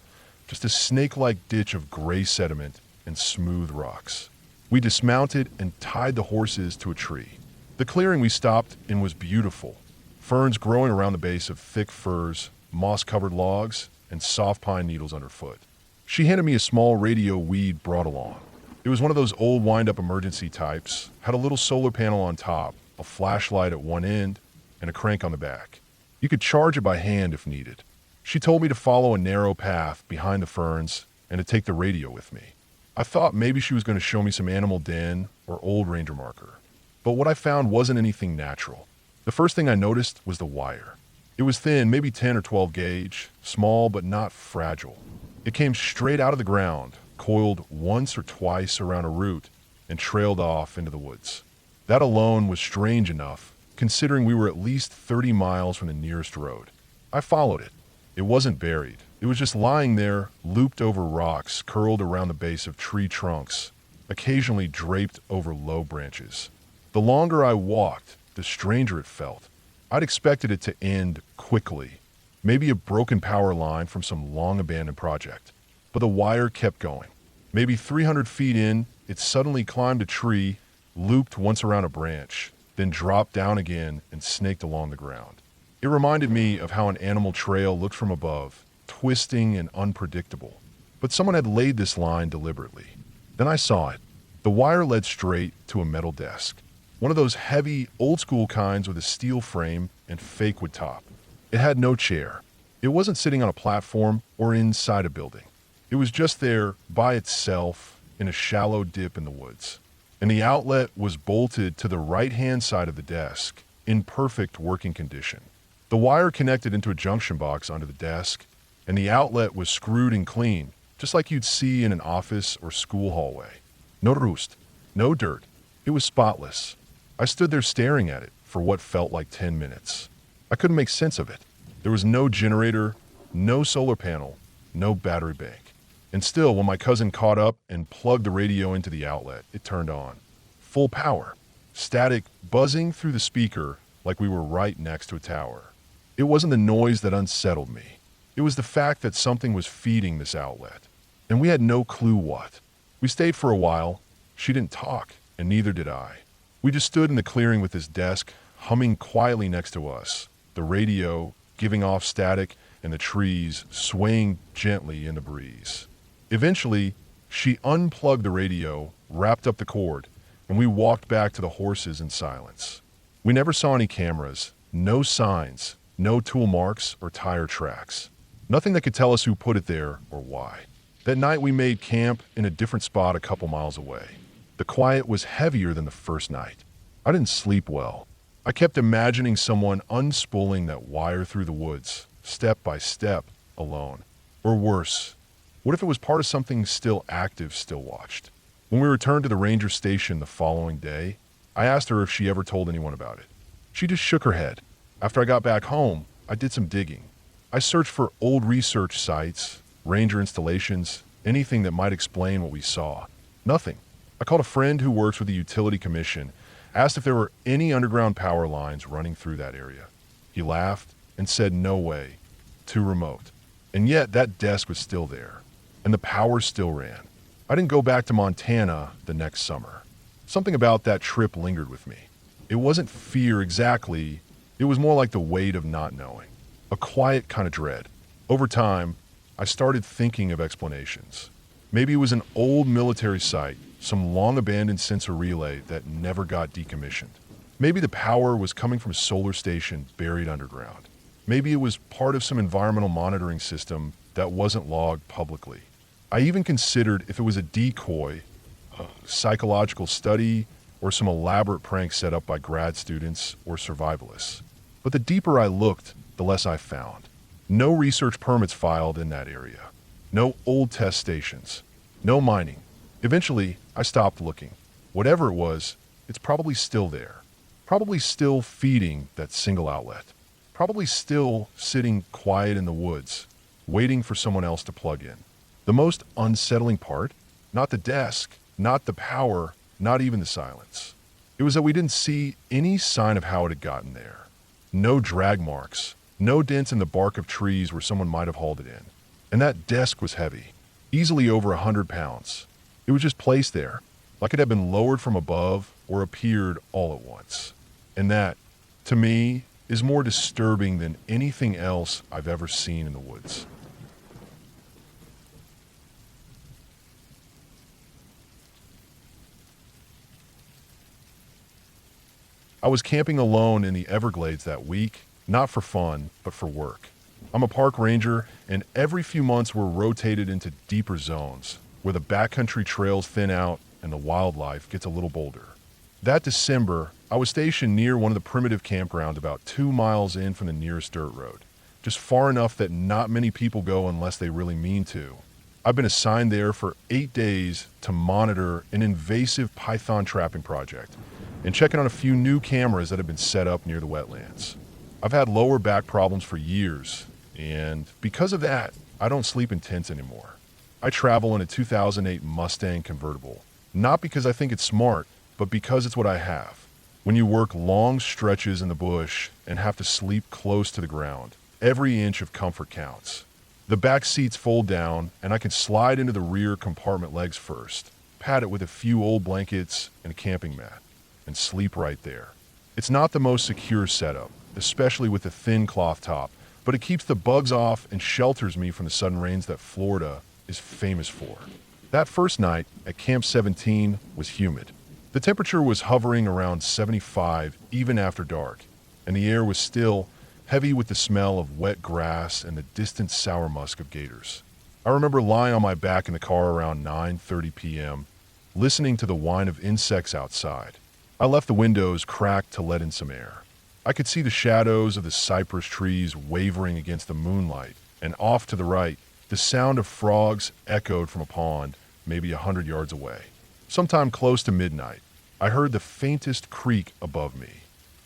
just a snake-like ditch of gray sediment and smooth rocks. We dismounted and tied the horses to a tree. The clearing we stopped in was beautiful. Ferns growing around the base of thick firs, moss-covered logs, and soft pine needles underfoot. She handed me a small radio we'd brought along. It was one of those old wind-up emergency types, had a little solar panel on top, a flashlight at one end, and a crank on the back. You could charge it by hand if needed. She told me to follow a narrow path behind the ferns and to take the radio with me. I thought maybe she was going to show me some animal den or old ranger marker. But what I found wasn't anything natural. The first thing I noticed was the wire. It was thin, maybe 10 or 12 gauge, small but not fragile. It came straight out of the ground, coiled once or twice around a root, and trailed off into the woods. That alone was strange enough, considering we were at least 30 miles from the nearest road. I followed it. It wasn't buried. It was just lying there, looped over rocks, curled around the base of tree trunks, occasionally draped over low branches. The longer I walked, the stranger it felt. I'd expected it to end quickly, maybe a broken power line from some long-abandoned project. But the wire kept going. Maybe 300 feet in, it suddenly climbed a tree, looped once around a branch, then dropped down again and snaked along the ground. It reminded me of how an animal trail looked from above, twisting and unpredictable. But someone had laid this line deliberately. Then I saw it. The wire led straight to a metal desk. One of those heavy, old-school kinds with a steel frame and fake wood top. It had no chair. It wasn't sitting on a platform or inside a building. It was just there by itself in a shallow dip in the woods. And the outlet was bolted to the right-hand side of the desk, in perfect working condition. The wire connected into a junction box under the desk, and the outlet was screwed and clean, just like you'd see in an office or school hallway. No rust, no dirt. It was spotless. I stood there staring at it for what felt like 10 minutes. I couldn't make sense of it. There was no generator, no solar panel, no battery bank. And still, when my cousin caught up and plugged the radio into the outlet, it turned on. Full power. Static buzzing through the speaker like we were right next to a tower. It wasn't the noise that unsettled me. It was the fact that something was feeding this outlet. And we had no clue what. We stayed for a while. She didn't talk, and neither did I. We just stood in the clearing with this desk, humming quietly next to us, the radio giving off static and the trees swaying gently in the breeze. Eventually, she unplugged the radio, wrapped up the cord, and we walked back to the horses in silence. We never saw any cameras, no signs, no tool marks or tire tracks. Nothing that could tell us who put it there or why. That night we made camp in a different spot a couple miles away. The quiet was heavier than the first night. I didn't sleep well. I kept imagining someone unspooling that wire through the woods, step by step, alone. Or worse, what if it was part of something still active, still watched? When we returned to the ranger station the following day, I asked her if she ever told anyone about it. She just shook her head. After I got back home, I did some digging. I searched for old research sites, ranger installations, anything that might explain what we saw. Nothing. I called a friend who works with the Utility Commission, asked if there were any underground power lines running through that area. He laughed and said no way. Too remote. And yet that desk was still there, and the power still ran. I didn't go back to Montana the next summer. Something about that trip lingered with me. It wasn't fear exactly, it was more like the weight of not knowing. A quiet kind of dread. Over time, I started thinking of explanations. Maybe it was an old military site, some long-abandoned sensor relay that never got decommissioned. Maybe the power was coming from a solar station buried underground. Maybe it was part of some environmental monitoring system that wasn't logged publicly. I even considered if it was a decoy, a psychological study, or some elaborate prank set up by grad students or survivalists. But the deeper I looked, the less I found. No research permits filed in that area. No old test stations. No mining. Eventually, I stopped looking. Whatever it was, it's probably still there. Probably still feeding that single outlet. Probably still sitting quiet in the woods, waiting for someone else to plug in. The most unsettling part, not the desk, not the power, not even the silence. It was that we didn't see any sign of how it had gotten there. No drag marks, no dents in the bark of trees where someone might have hauled it in. And that desk was heavy, easily over 100 pounds. It was just placed there, like it had been lowered from above or appeared all at once. And that, to me, is more disturbing than anything else I've ever seen in the woods. I was camping alone in the Everglades that week, not for fun, but for work. I'm a park ranger, and every few months we're rotated into deeper zones, where the backcountry trails thin out and the wildlife gets a little bolder. That December, I was stationed near one of the primitive campgrounds about 2 miles in from the nearest dirt road, just far enough that not many people go unless they really mean to. I've been assigned there for 8 days to monitor an invasive python trapping project and checking on a few new cameras that have been set up near the wetlands. I've had lower back problems for years, and because of that, I don't sleep in tents anymore. I travel in a 2008 Mustang convertible, not because I think it's smart, but because it's what I have. When you work long stretches in the bush and have to sleep close to the ground, every inch of comfort counts. The back seats fold down, and I can slide into the rear compartment legs first, pad it with a few old blankets and a camping mat, and sleep right there. It's not the most secure setup, especially with the thin cloth top, but it keeps the bugs off and shelters me from the sudden rains that Florida is famous for. That first night at Camp 17 was humid. The temperature was hovering around 75 even after dark, and the air was still heavy with the smell of wet grass and the distant sour musk of gators. I remember lying on my back in the car around 9:30 p.m., listening to the whine of insects outside. I left the windows cracked to let in some air. I could see the shadows of the cypress trees wavering against the moonlight, and off to the right, the sound of frogs echoed from a pond maybe 100 yards away. Sometime close to midnight, I heard the faintest creak above me.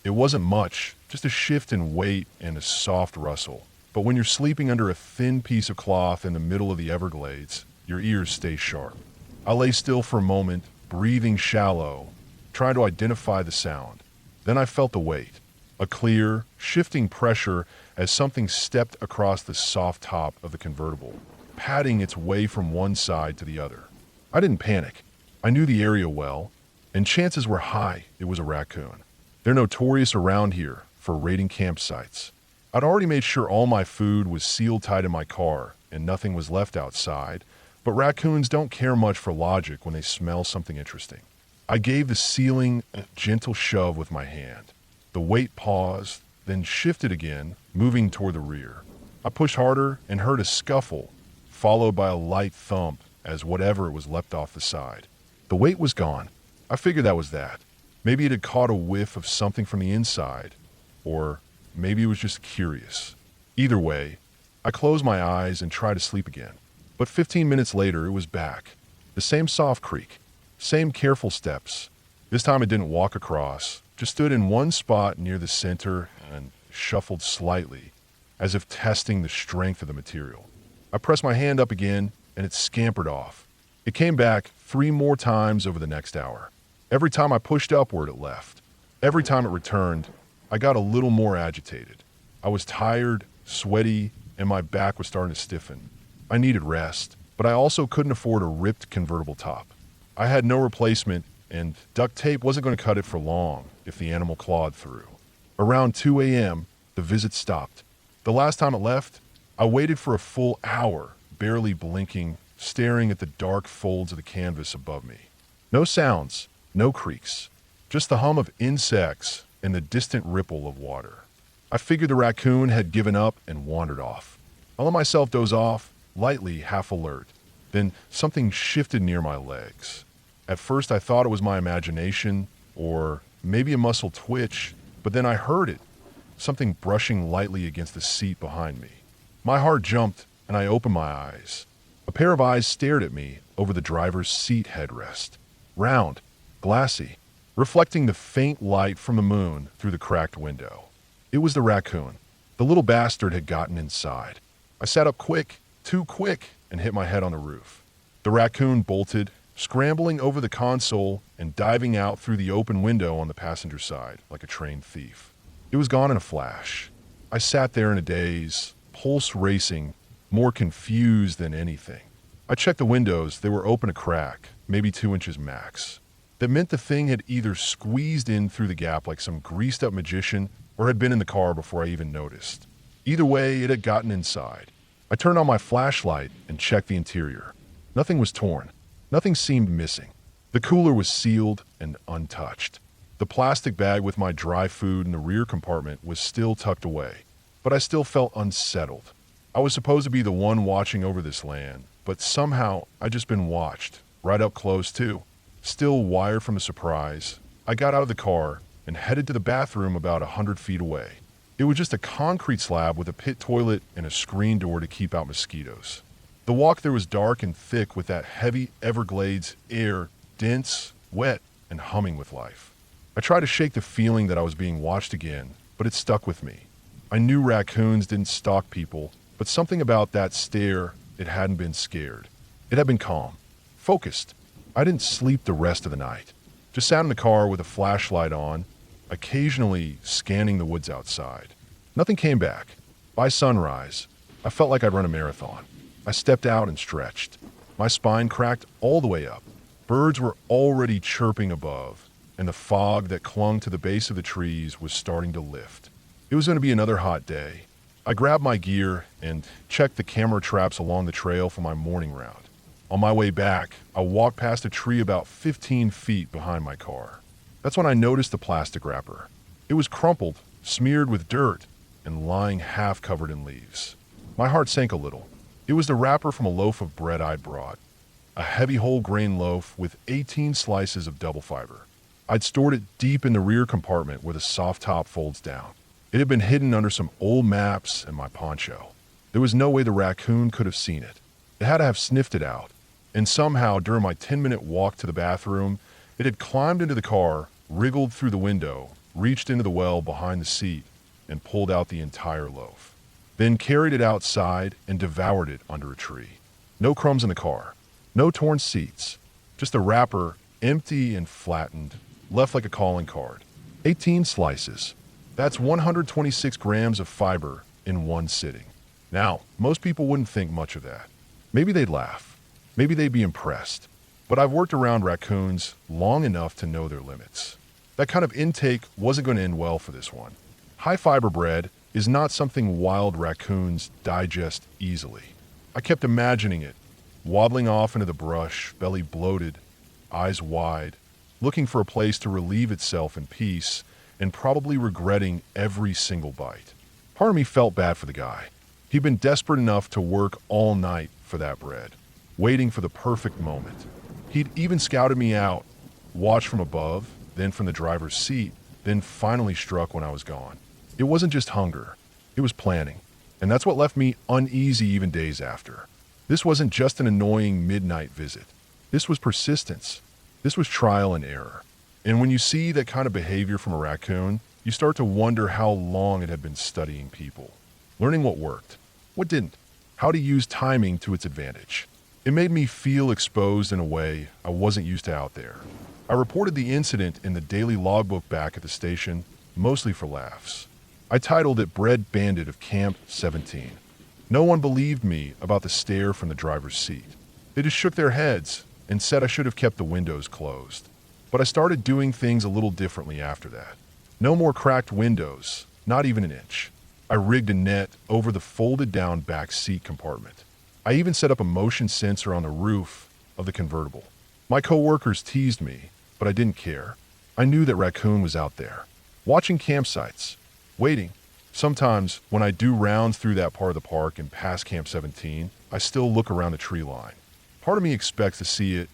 It wasn't much, just a shift in weight and a soft rustle. But when you're sleeping under a thin piece of cloth in the middle of the Everglades, your ears stay sharp. I lay still for a moment, breathing shallow, trying to identify the sound. Then I felt the weight, a clear, shifting pressure as something stepped across the soft top of the convertible, patting its way from one side to the other. I didn't panic. I knew the area well, and chances were high it was a raccoon. They're notorious around here for raiding campsites. I'd already made sure all my food was sealed tight in my car and nothing was left outside, but raccoons don't care much for logic when they smell something interesting. I gave the ceiling a gentle shove with my hand. The weight paused, then shifted again, moving toward the rear. I pushed harder and heard a scuffle, followed by a light thump as whatever was leapt off the side. The weight was gone. I figured that was that. Maybe it had caught a whiff of something from the inside, or maybe it was just curious. Either way, I closed my eyes and tried to sleep again. But 15 minutes later, it was back. The same soft creak, same careful steps. This time it didn't walk across, just stood in one spot near the center and shuffled slightly, as if testing the strength of the material. I pressed my hand up again, and it scampered off. It came back 3 more times over the next hour. Every time I pushed upward, it left. Every time it returned, I got a little more agitated. I was tired, sweaty, and my back was starting to stiffen. I needed rest, but I also couldn't afford a ripped convertible top. I had no replacement, and duct tape wasn't going to cut it for long if the animal clawed through. Around 2 a.m., the visit stopped. The last time it left, I waited for a full hour, barely blinking, staring at the dark folds of the canvas above me. No sounds, no creaks, just the hum of insects and the distant ripple of water. I figured the raccoon had given up and wandered off. I let myself doze off, lightly half alert. Then something shifted near my legs. At first I thought it was my imagination, or maybe a muscle twitch, but then I heard it, something brushing lightly against the seat behind me. My heart jumped and I opened my eyes. A pair of eyes stared at me over the driver's seat headrest. Round, glassy, reflecting the faint light from the moon through the cracked window. It was the raccoon. The little bastard had gotten inside. I sat up quick, too quick, and hit my head on the roof. The raccoon bolted, scrambling over the console and diving out through the open window on the passenger side like a trained thief. It was gone in a flash. I sat there in a daze, pulse racing, more confused than anything. I checked the windows. They were open a crack, maybe 2 inches max. That meant the thing had either squeezed in through the gap like some greased-up magician or had been in the car before I even noticed. Either way, it had gotten inside. I turned on my flashlight and checked the interior. Nothing was torn. Nothing seemed missing. The cooler was sealed and untouched. The plastic bag with my dry food in the rear compartment was still tucked away, but I still felt unsettled. I was supposed to be the one watching over this land, but somehow I'd just been watched, right up close too. Still wired from the surprise, I got out of the car and headed to the bathroom about 100 feet away. It was just a concrete slab with a pit toilet and a screen door to keep out mosquitoes. The walk there was dark and thick with that heavy Everglades air, dense, wet, and humming with life. I tried to shake the feeling that I was being watched again, but it stuck with me. I knew raccoons didn't stalk people, but something about that stare, it hadn't been scared. It had been calm, focused. I didn't sleep the rest of the night. Just sat in the car with a flashlight on, occasionally scanning the woods outside. Nothing came back. By sunrise, I felt like I'd run a marathon. I stepped out and stretched. My spine cracked all the way up. Birds were already chirping above, and the fog that clung to the base of the trees was starting to lift. It was going to be another hot day. I grabbed my gear and checked the camera traps along the trail for my morning round. On my way back, I walked past a tree about 15 feet behind my car. That's when I noticed the plastic wrapper. It was crumpled, smeared with dirt, and lying half covered in leaves. My heart sank a little. It was the wrapper from a loaf of bread I'd brought. A heavy whole grain loaf with 18 slices of double fiber. I'd stored it deep in the rear compartment where the soft top folds down. It had been hidden under some old maps and my poncho. There was no way the raccoon could have seen it. It had to have sniffed it out. And somehow, during my 10-minute walk to the bathroom, it had climbed into the car, wriggled through the window, reached into the well behind the seat, and pulled out the entire loaf. Then carried it outside and devoured it under a tree. No crumbs in the car. No torn seats. Just a wrapper, empty and flattened, left like a calling card. 18 slices. That's 126 grams of fiber in one sitting. Now, most people wouldn't think much of that. Maybe they'd laugh. Maybe they'd be impressed. But I've worked around raccoons long enough to know their limits. That kind of intake wasn't going to end well for this one. High fiber bread is not something wild raccoons digest easily. I kept imagining it, waddling off into the brush, belly bloated, eyes wide, looking for a place to relieve itself in peace, and probably regretting every single bite. Part of me felt bad for the guy. He'd been desperate enough to work all night for that bread, waiting for the perfect moment. He'd even scouted me out, watched from above, then from the driver's seat, then finally struck when I was gone. It wasn't just hunger, it was planning. And that's what left me uneasy even days after. This wasn't just an annoying midnight visit. This was persistence. This was trial and error. And when you see that kind of behavior from a raccoon, you start to wonder how long it had been studying people, learning what worked, what didn't, how to use timing to its advantage. It made me feel exposed in a way I wasn't used to out there. I reported the incident in the daily logbook back at the station, mostly for laughs. I titled it Bread Bandit of Camp 17. No one believed me about the stare from the driver's seat. They just shook their heads and said I should have kept the windows closed. But I started doing things a little differently after that. No more cracked windows, not even an inch. I rigged a net over the folded down back seat compartment. I even set up a motion sensor on the roof of the convertible. My coworkers teased me, but I didn't care. I knew that raccoon was out there, watching campsites, waiting. Sometimes when I do rounds through that part of the park and past Camp 17, I still look around the tree line. Part of me expects to see it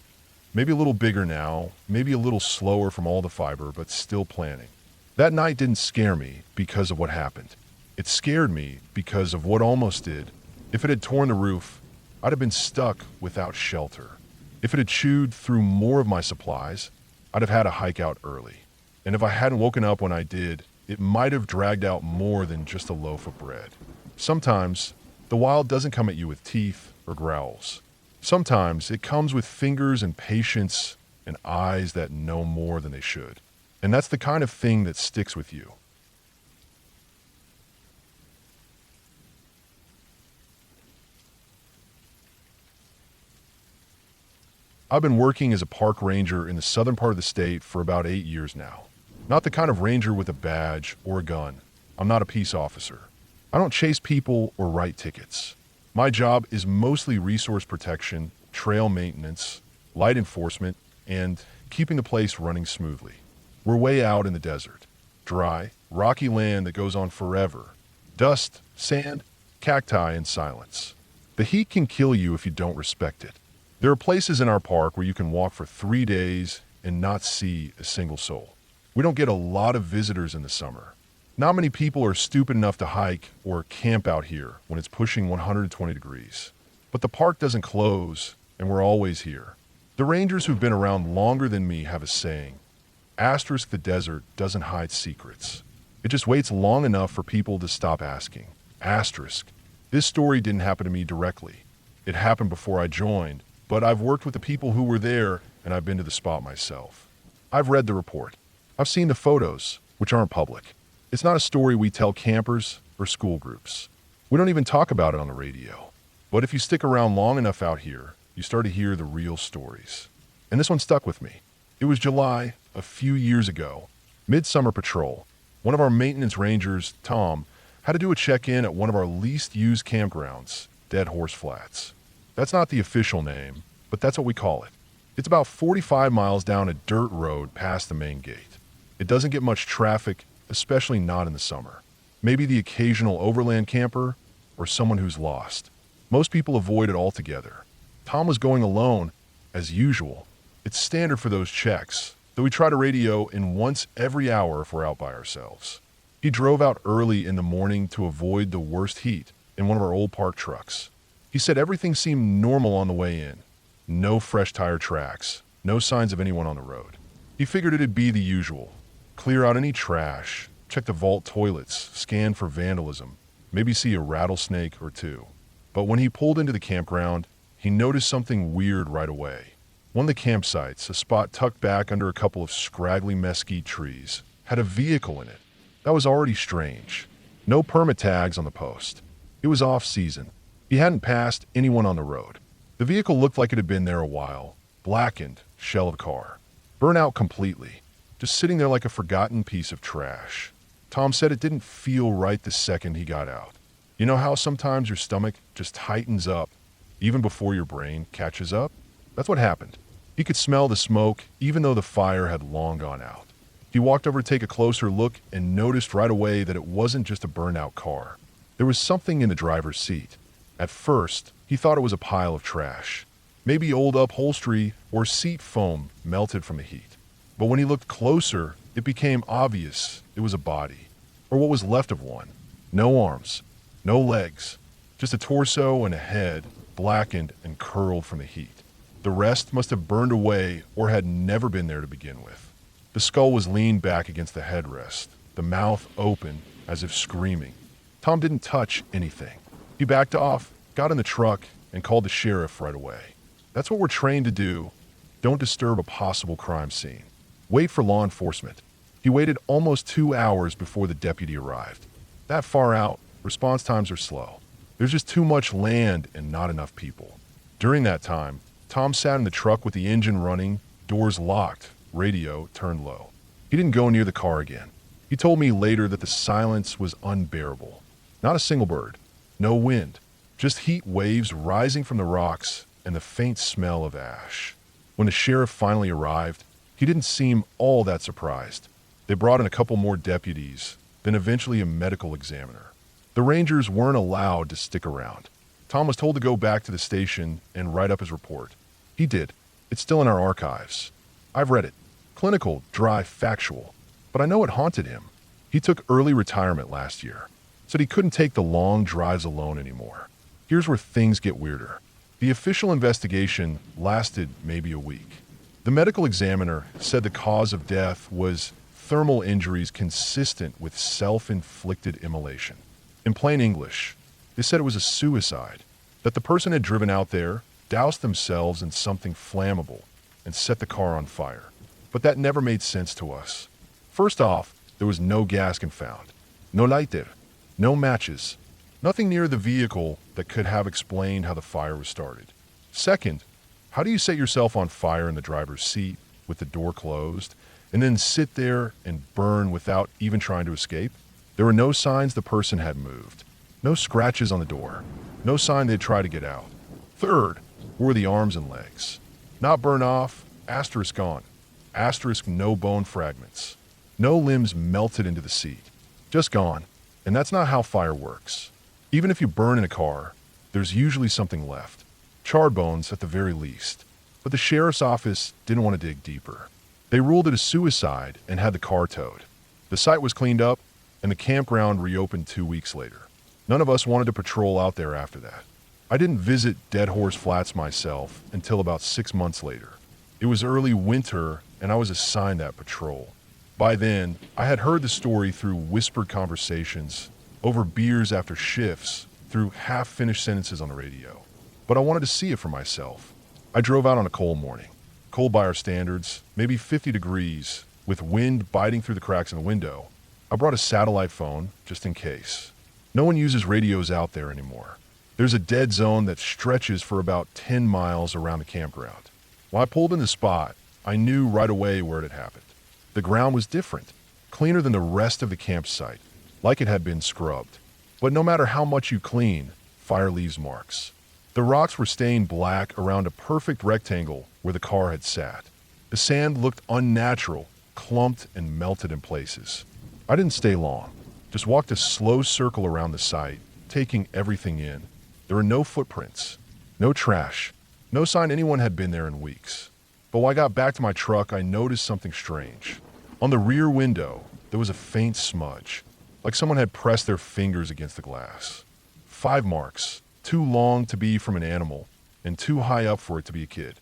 maybe a little bigger now, maybe a little slower from all the fiber, but still planning. That night didn't scare me because of what happened. It scared me because of what almost did. If it had torn the roof, I'd have been stuck without shelter. If it had chewed through more of my supplies, I'd have had to hike out early. And if I hadn't woken up when I did, it might have dragged out more than just a loaf of bread. Sometimes, the wild doesn't come at you with teeth or growls. Sometimes it comes with fingers and patience and eyes that know more than they should. And that's the kind of thing that sticks with you. I've been working as a park ranger in the southern part of the state for about 8 years now. Not the kind of ranger with a badge or a gun. I'm not a peace officer. I don't chase people or write tickets. My job is mostly resource protection, trail maintenance, light enforcement, and keeping the place running smoothly. We're way out in the desert. Dry, rocky land that goes on forever. Dust, sand, cacti, and silence. The heat can kill you if you don't respect it. There are places in our park where you can walk for 3 days and not see a single soul. We don't get a lot of visitors in the summer. Not many people are stupid enough to hike or camp out here when it's pushing 120 degrees. But the park doesn't close, and we're always here. The rangers who've been around longer than me have a saying, asterisk the desert doesn't hide secrets. It just waits long enough for people to stop asking. Asterisk. This story didn't happen to me directly. It happened before I joined, but I've worked with the people who were there, and I've been to the spot myself. I've read the report. I've seen the photos, which aren't public. It's not a story we tell campers or school groups. We don't even talk about it on the radio. But if you stick around long enough out here, you start to hear the real stories. And this one stuck with me. It was July a few years ago. Midsummer patrol. One of our maintenance rangers, Tom, had to do a check-in at one of our least used campgrounds, Dead Horse Flats. That's not the official name, but that's what we call it. It's about 45 miles down a dirt road past the main gate. It doesn't get much traffic, especially not in the summer. Maybe the occasional overland camper or someone who's lost. Most people avoid it altogether. Tom was going alone, as usual. It's standard for those checks, though we try to radio in once every hour if we're out by ourselves. He drove out early in the morning to avoid the worst heat in one of our old park trucks. He said everything seemed normal on the way in. No fresh tire tracks, no signs of anyone on the road. He figured it'd be the usual. Clear out any trash, check the vault toilets, scan for vandalism, maybe see a rattlesnake or two. But when he pulled into the campground, he noticed something weird right away. One of the campsites, a spot tucked back under a couple of scraggly mesquite trees, had a vehicle in it. That was already strange. No permit tags on the post. It was off-season. He hadn't passed anyone on the road. The vehicle looked like it had been there a while. Blackened, shell of car. Burnt out completely. Just sitting there like a forgotten piece of trash. Tom said it didn't feel right the second he got out. You know how sometimes your stomach just tightens up even before your brain catches up? That's what happened. He could smell the smoke even though the fire had long gone out. He walked over to take a closer look and noticed right away that it wasn't just a burnt-out car. There was something in the driver's seat. At first, he thought it was a pile of trash. Maybe old upholstery or seat foam melted from the heat. But when he looked closer, it became obvious it was a body, or what was left of one. No arms, no legs, just a torso and a head, blackened and curled from the heat. The rest must have burned away or had never been there to begin with. The skull was leaned back against the headrest, the mouth open as if screaming. Tom didn't touch anything. He backed off, got in the truck, and called the sheriff right away. That's what we're trained to do. Don't disturb a possible crime scene. Wait for law enforcement. He waited almost 2 hours before the deputy arrived. That far out, response times are slow. There's just too much land and not enough people. During that time, Tom sat in the truck with the engine running, doors locked, radio turned low. He didn't go near the car again. He told me later that the silence was unbearable. Not a single bird. No wind. Just heat waves rising from the rocks and the faint smell of ash. When the sheriff finally arrived, he didn't seem all that surprised. They brought in a couple more deputies, then eventually a medical examiner. The Rangers weren't allowed to stick around. Tom was told to go back to the station and write up his report. He did. It's still in our archives. I've read it. Clinical, dry, factual. But I know it haunted him. He took early retirement last year. Said he couldn't take the long drives alone anymore. Here's where things get weirder. The official investigation lasted maybe a week. The medical examiner said the cause of death was thermal injuries consistent with self-inflicted immolation. In plain English, they said it was a suicide, that the person had driven out there, doused themselves in something flammable, and set the car on fire. But that never made sense to us. First off, there was no gasket found, no lighter, no matches, nothing near the vehicle that could have explained how the fire was started. Second, how do you set yourself on fire in the driver's seat with the door closed and then sit there and burn without even trying to escape? There were no signs the person had moved, no scratches on the door, no sign they'd try to get out. Third, were the arms and legs. Not burned off, asterisk gone. Asterisk no bone fragments. No limbs melted into the seat. Just gone. And that's not how fire works. Even if you burn in a car, there's usually something left. Charred bones at the very least. But the sheriff's office didn't want to dig deeper. They ruled it a suicide and had the car towed. The site was cleaned up, and the campground reopened 2 weeks later. None of us wanted to patrol out there after that. I didn't visit Dead Horse Flats myself until about 6 months later. It was early winter, and I was assigned that patrol. By then, I had heard the story through whispered conversations, over beers after shifts, through half-finished sentences on the radio. But I wanted to see it for myself. I drove out on a cold morning. Cold by our standards, maybe 50 degrees, with wind biting through the cracks in the window. I brought a satellite phone, just in case. No one uses radios out there anymore. There's a dead zone that stretches for about 10 miles around the campground. When I pulled in the spot, I knew right away where it had happened. The ground was different, cleaner than the rest of the campsite, like it had been scrubbed. But no matter how much you clean, fire leaves marks. The rocks were stained black around a perfect rectangle where the car had sat. The sand looked unnatural, clumped and melted in places. I didn't stay long, just walked a slow circle around the site, taking everything in. There were no footprints, no trash, no sign anyone had been there in weeks. But when I got back to my truck, I noticed something strange. On the rear window, there was a faint smudge, like someone had pressed their fingers against the glass. 5 marks, too long to be from an animal, and too high up for it to be a kid.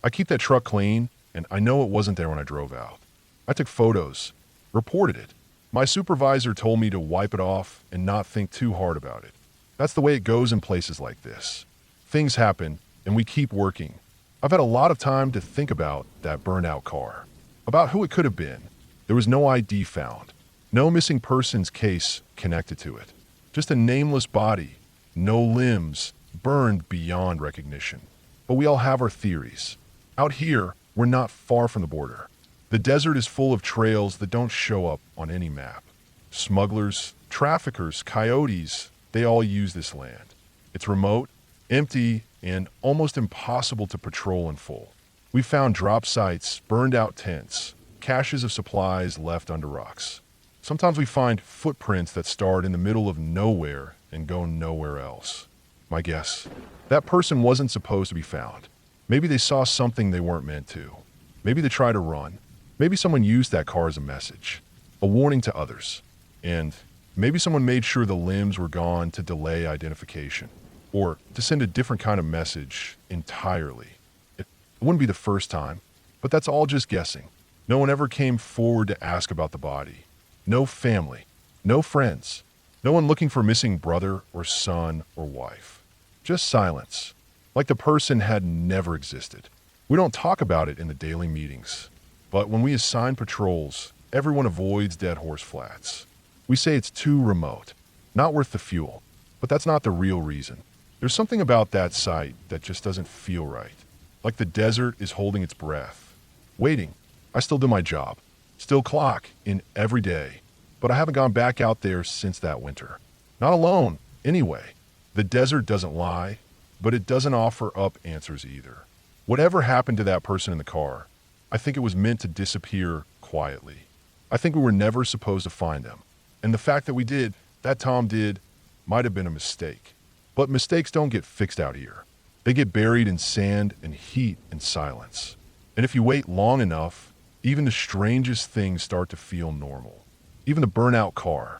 I keep that truck clean, and I know it wasn't there when I drove out. I took photos, reported it. My supervisor told me to wipe it off and not think too hard about it. That's the way it goes in places like this. Things happen, and we keep working. I've had a lot of time to think about that burned-out car, about who it could have been. There was no ID found, no missing persons case connected to it. Just a nameless body, no limbs, burned beyond recognition. But we all have our theories. Out here, we're not far from the border. The desert is full of trails that don't show up on any map. Smugglers, traffickers, coyotes, they all use this land. It's remote, empty, and almost impossible to patrol in full. We found drop sites, burned out tents, caches of supplies left under rocks. Sometimes we find footprints that start in the middle of nowhere and go nowhere else. My guess, that person wasn't supposed to be found. Maybe they saw something they weren't meant to. Maybe they tried to run. Maybe someone used that car as a message, a warning to others. And maybe someone made sure the limbs were gone to delay identification, or to send a different kind of message entirely. It wouldn't be the first time, but that's all just guessing. No one ever came forward to ask about the body. No family, no friends, no one looking for missing brother or son or wife. Just silence, like the person had never existed. We don't talk about it in the daily meetings, but when we assign patrols, everyone avoids Dead Horse Flats. We say it's too remote, not worth the fuel, but that's not the real reason. There's something about that site that just doesn't feel right, like the desert is holding its breath, waiting. I still do my job, still clock in every day, but I haven't gone back out there since that winter. Not alone, anyway. The desert doesn't lie, but it doesn't offer up answers either. Whatever happened to that person in the car, I think it was meant to disappear quietly. I think we were never supposed to find them. And the fact that we did, that Tom did, might have been a mistake. But mistakes don't get fixed out here. They get buried in sand and heat and silence. And if you wait long enough, even the strangest things start to feel normal. Even the burnout car.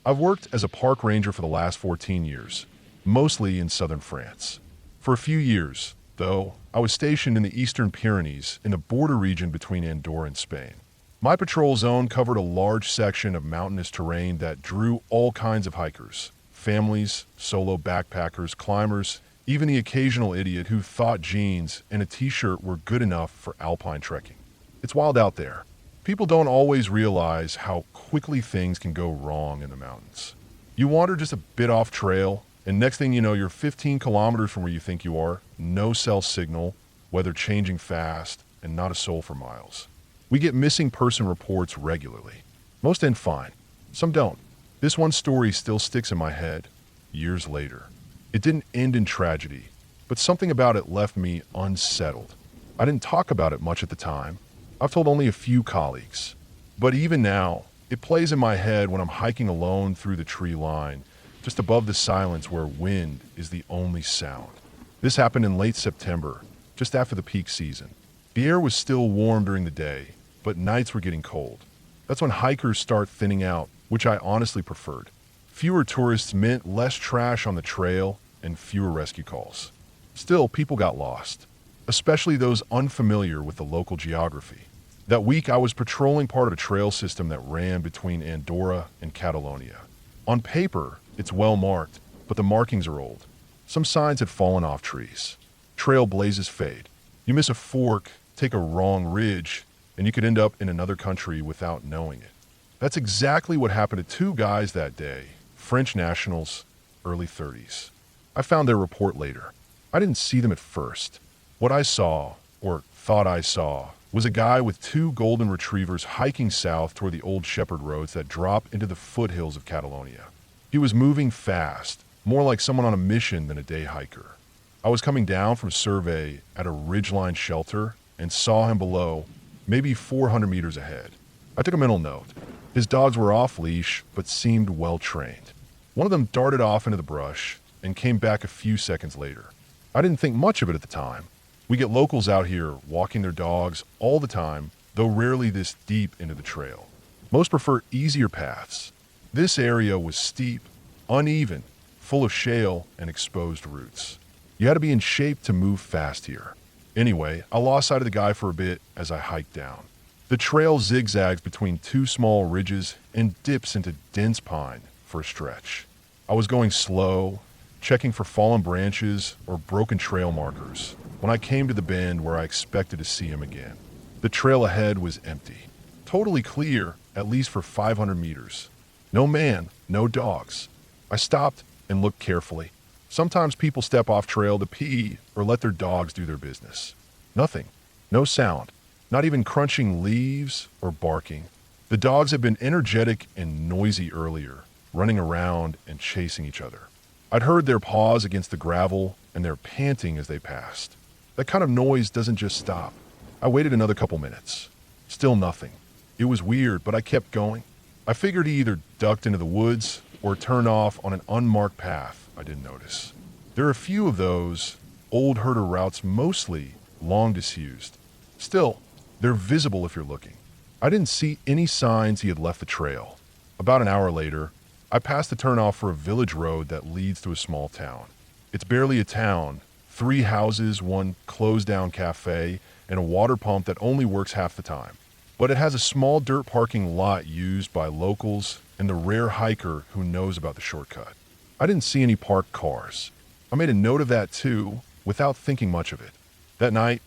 I've worked as a park ranger for the last 14 years, mostly in southern France. For a few years, though, I was stationed in the Eastern Pyrenees in the border region between Andorra and Spain. My patrol zone covered a large section of mountainous terrain that drew all kinds of hikers, families, solo backpackers, climbers, even the occasional idiot who thought jeans and a t-shirt were good enough for alpine trekking. It's wild out there. People don't always realize how quickly things can go wrong in the mountains. You wander just a bit off trail, and next thing you know, you're 15 kilometers from where you think you are, no cell signal, weather changing fast, and not a soul for miles. We get missing person reports regularly. Most end fine. Some don't. This one story still sticks in my head, years later. It didn't end in tragedy, but something about it left me unsettled. I didn't talk about it much at the time. I've told only a few colleagues. But even now, it plays in my head when I'm hiking alone through the tree line, just above the silence where wind is the only sound. This happened in late September, just after the peak season. The air was still warm during the day, but nights were getting cold. That's when hikers start thinning out, which I honestly preferred. Fewer tourists meant less trash on the trail and fewer rescue calls. Still, people got lost, especially those unfamiliar with the local geography. That week, I was patrolling part of a trail system that ran between Andorra and Catalonia. On paper, it's well marked, but the markings are old. Some signs had fallen off trees. Trail blazes fade. You miss a fork, take a wrong ridge, and you could end up in another country without knowing it. That's exactly what happened to 2 guys that day, French nationals, early 30s. I found their report later. I didn't see them at first. What I saw, or thought I saw, was a guy with two golden retrievers hiking south toward the old shepherd roads that drop into the foothills of Catalonia. He was moving fast, more like someone on a mission than a day hiker. I was coming down from survey at a ridgeline shelter and saw him below, maybe 400 meters ahead. I took a mental note. His dogs were off leash, but seemed well trained. One of them darted off into the brush and came back a few seconds later. I didn't think much of it at the time. We get locals out here walking their dogs all the time, though rarely this deep into the trail. Most prefer easier paths. This area was steep, uneven, full of shale and exposed roots. You had to be in shape to move fast here. Anyway, I lost sight of the guy for a bit as I hiked down. The trail zigzags between two small ridges and dips into dense pine for a stretch. I was going slow, checking for fallen branches or broken trail markers, when I came to the bend where I expected to see him again. The trail ahead was empty. Totally clear, at least for 500 meters. No man, no dogs. I stopped and looked carefully. Sometimes people step off trail to pee or let their dogs do their business. Nothing. No sound. Not even crunching leaves or barking. The dogs had been energetic and noisy earlier, running around and chasing each other. I'd heard their paws against the gravel and their panting as they passed. That kind of noise doesn't just stop. I waited another couple minutes. Still nothing. It was weird, but I kept going. I figured he either ducked into the woods or turned off on an unmarked path I didn't notice. There are a few of those old herder routes, mostly long disused. Still, they're visible if you're looking. I didn't see any signs he had left the trail. About an hour later, I passed the turnoff for a village road that leads to a small town. It's barely a town. 3 houses, one closed-down cafe, and a water pump that only works half the time. But it has a small dirt parking lot used by locals and the rare hiker who knows about the shortcut. I didn't see any parked cars. I made a note of that too, without thinking much of it. That night,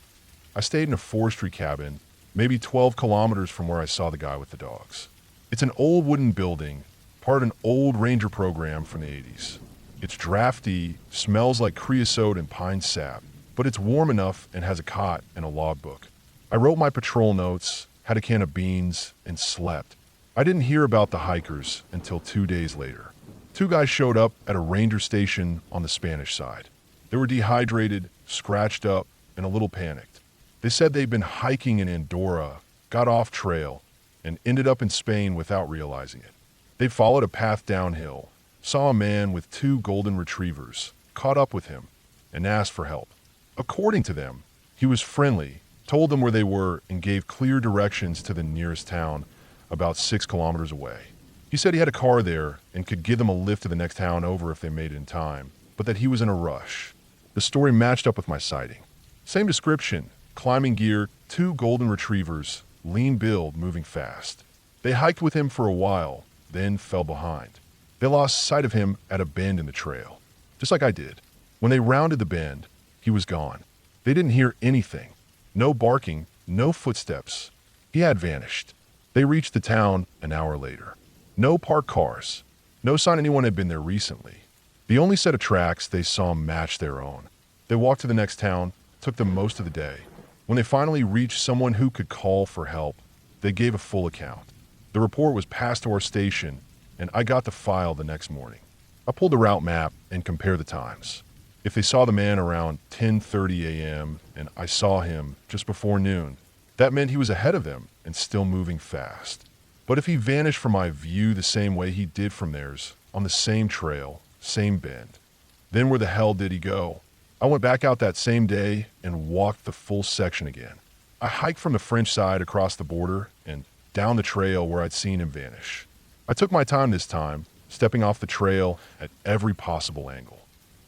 I stayed in a forestry cabin, maybe 12 kilometers from where I saw the guy with the dogs. It's an old wooden building, part of an old ranger program from the 80s. It's drafty, smells like creosote and pine sap, but it's warm enough and has a cot and a logbook. I wrote my patrol notes, had a can of beans, and slept. I didn't hear about the hikers until 2 days later. 2 guys showed up at a ranger station on the Spanish side. They were dehydrated, scratched up, and a little panicked. They said they'd been hiking in Andorra, got off trail, and ended up in Spain without realizing it. They followed a path downhill, saw a man with 2 golden retrievers, caught up with him, and asked for help. According to them, he was friendly, told them where they were, and gave clear directions to the nearest town, about 6 kilometers away. He said he had a car there and could give them a lift to the next town over if they made it in time, but that he was in a rush. The story matched up with my sighting. Same description, climbing gear, 2 golden retrievers, lean build, moving fast. They hiked with him for a while, then fell behind. They lost sight of him at a bend in the trail, just like I did. When they rounded the bend, he was gone. They didn't hear anything. No barking, no footsteps. He had vanished. They reached the town an hour later. No parked cars. No sign anyone had been there recently. The only set of tracks they saw matched their own. They walked to the next town, took them most of the day. When they finally reached someone who could call for help, they gave a full account. The report was passed to our station, and I got the file the next morning. I pulled the route map and compared the times. If they saw the man around 10:30 a.m. and I saw him just before noon, that meant he was ahead of them and still moving fast. But if he vanished from my view the same way he did from theirs, on the same trail, same bend, then where the hell did he go? I went back out that same day and walked the full section again. I hiked from the French side across the border and down the trail where I'd seen him vanish. I took my time this time, stepping off the trail at every possible angle.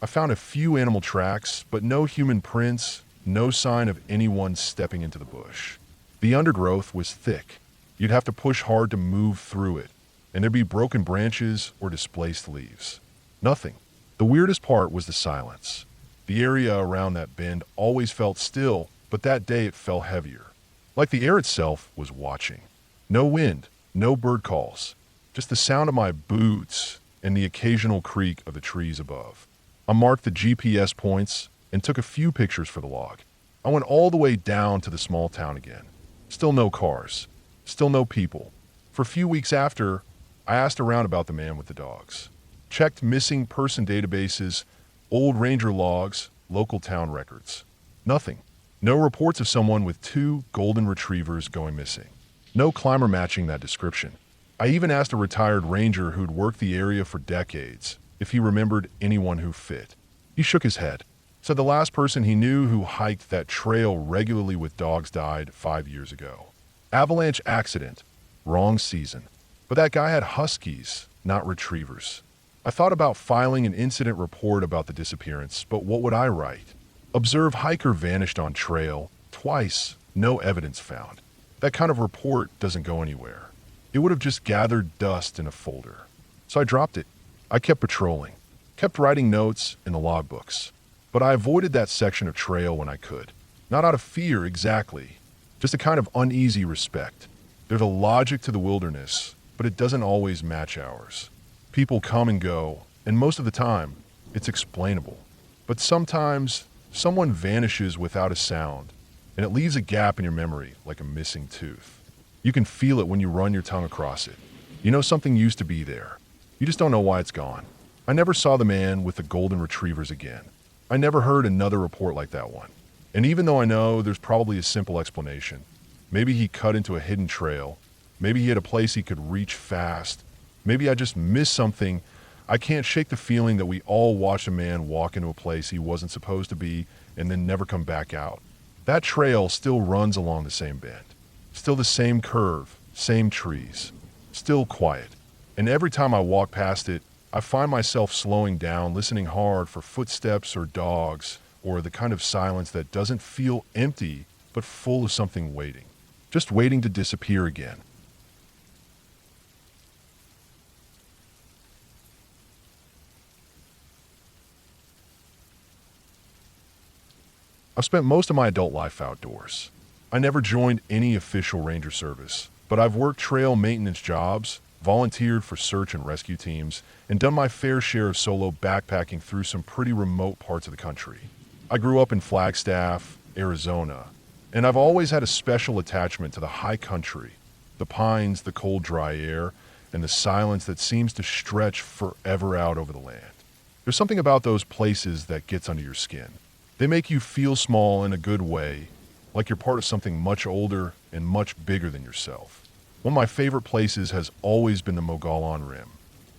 I found a few animal tracks, but no human prints, no sign of anyone stepping into the bush. The undergrowth was thick. You'd have to push hard to move through it, and there'd be broken branches or displaced leaves. Nothing. The weirdest part was the silence. The area around that bend always felt still, but that day it felt heavier. Like the air itself was watching. No wind, no bird calls, just the sound of my boots and the occasional creak of the trees above. I marked the GPS points and took a few pictures for the log. I went all the way down to the small town again. Still no cars. Still no people. For a few weeks after, I asked around about the man with the dogs. Checked missing person databases, old ranger logs, local town records. Nothing. No reports of someone with 2 golden retrievers going missing. No climber matching that description. I even asked a retired ranger who'd worked the area for decades if he remembered anyone who fit. He shook his head. Said the last person he knew who hiked that trail regularly with dogs died 5 years ago. Avalanche accident. Wrong season. But that guy had huskies, not retrievers. I thought about filing an incident report about the disappearance, but what would I write? Observe hiker vanished on trail. Twice. No evidence found. That kind of report doesn't go anywhere. It would have just gathered dust in a folder. So I dropped it. I kept patrolling. Kept writing notes in the logbooks. But I avoided that section of trail when I could. Not out of fear exactly, just a kind of uneasy respect. There's a logic to the wilderness, but it doesn't always match ours. People come and go, and most of the time, it's explainable. But sometimes, someone vanishes without a sound, and it leaves a gap in your memory like a missing tooth. You can feel it when you run your tongue across it. You know something used to be there. You just don't know why it's gone. I never saw the man with the golden retrievers again. I never heard another report like that one. And even though I know there's probably a simple explanation, maybe he cut into a hidden trail, maybe he had a place he could reach fast, maybe I just missed something, I can't shake the feeling that we all watched a man walk into a place he wasn't supposed to be and then never come back out. That trail still runs along the same bend, still the same curve, same trees, still quiet. And every time I walk past it, I find myself slowing down, listening hard for footsteps or dogs, or the kind of silence that doesn't feel empty, but full of something waiting. Just waiting to disappear again. I've spent most of my adult life outdoors. I never joined any official ranger service, but I've worked trail maintenance jobs, volunteered for search and rescue teams, and done my fair share of solo backpacking through some pretty remote parts of the country. I grew up in Flagstaff, Arizona, and I've always had a special attachment to the high country, the pines, the cold, dry air, and the silence that seems to stretch forever out over the land. There's something about those places that gets under your skin. They make you feel small in a good way, like you're part of something much older and much bigger than yourself. One of my favorite places has always been the Mogollon Rim.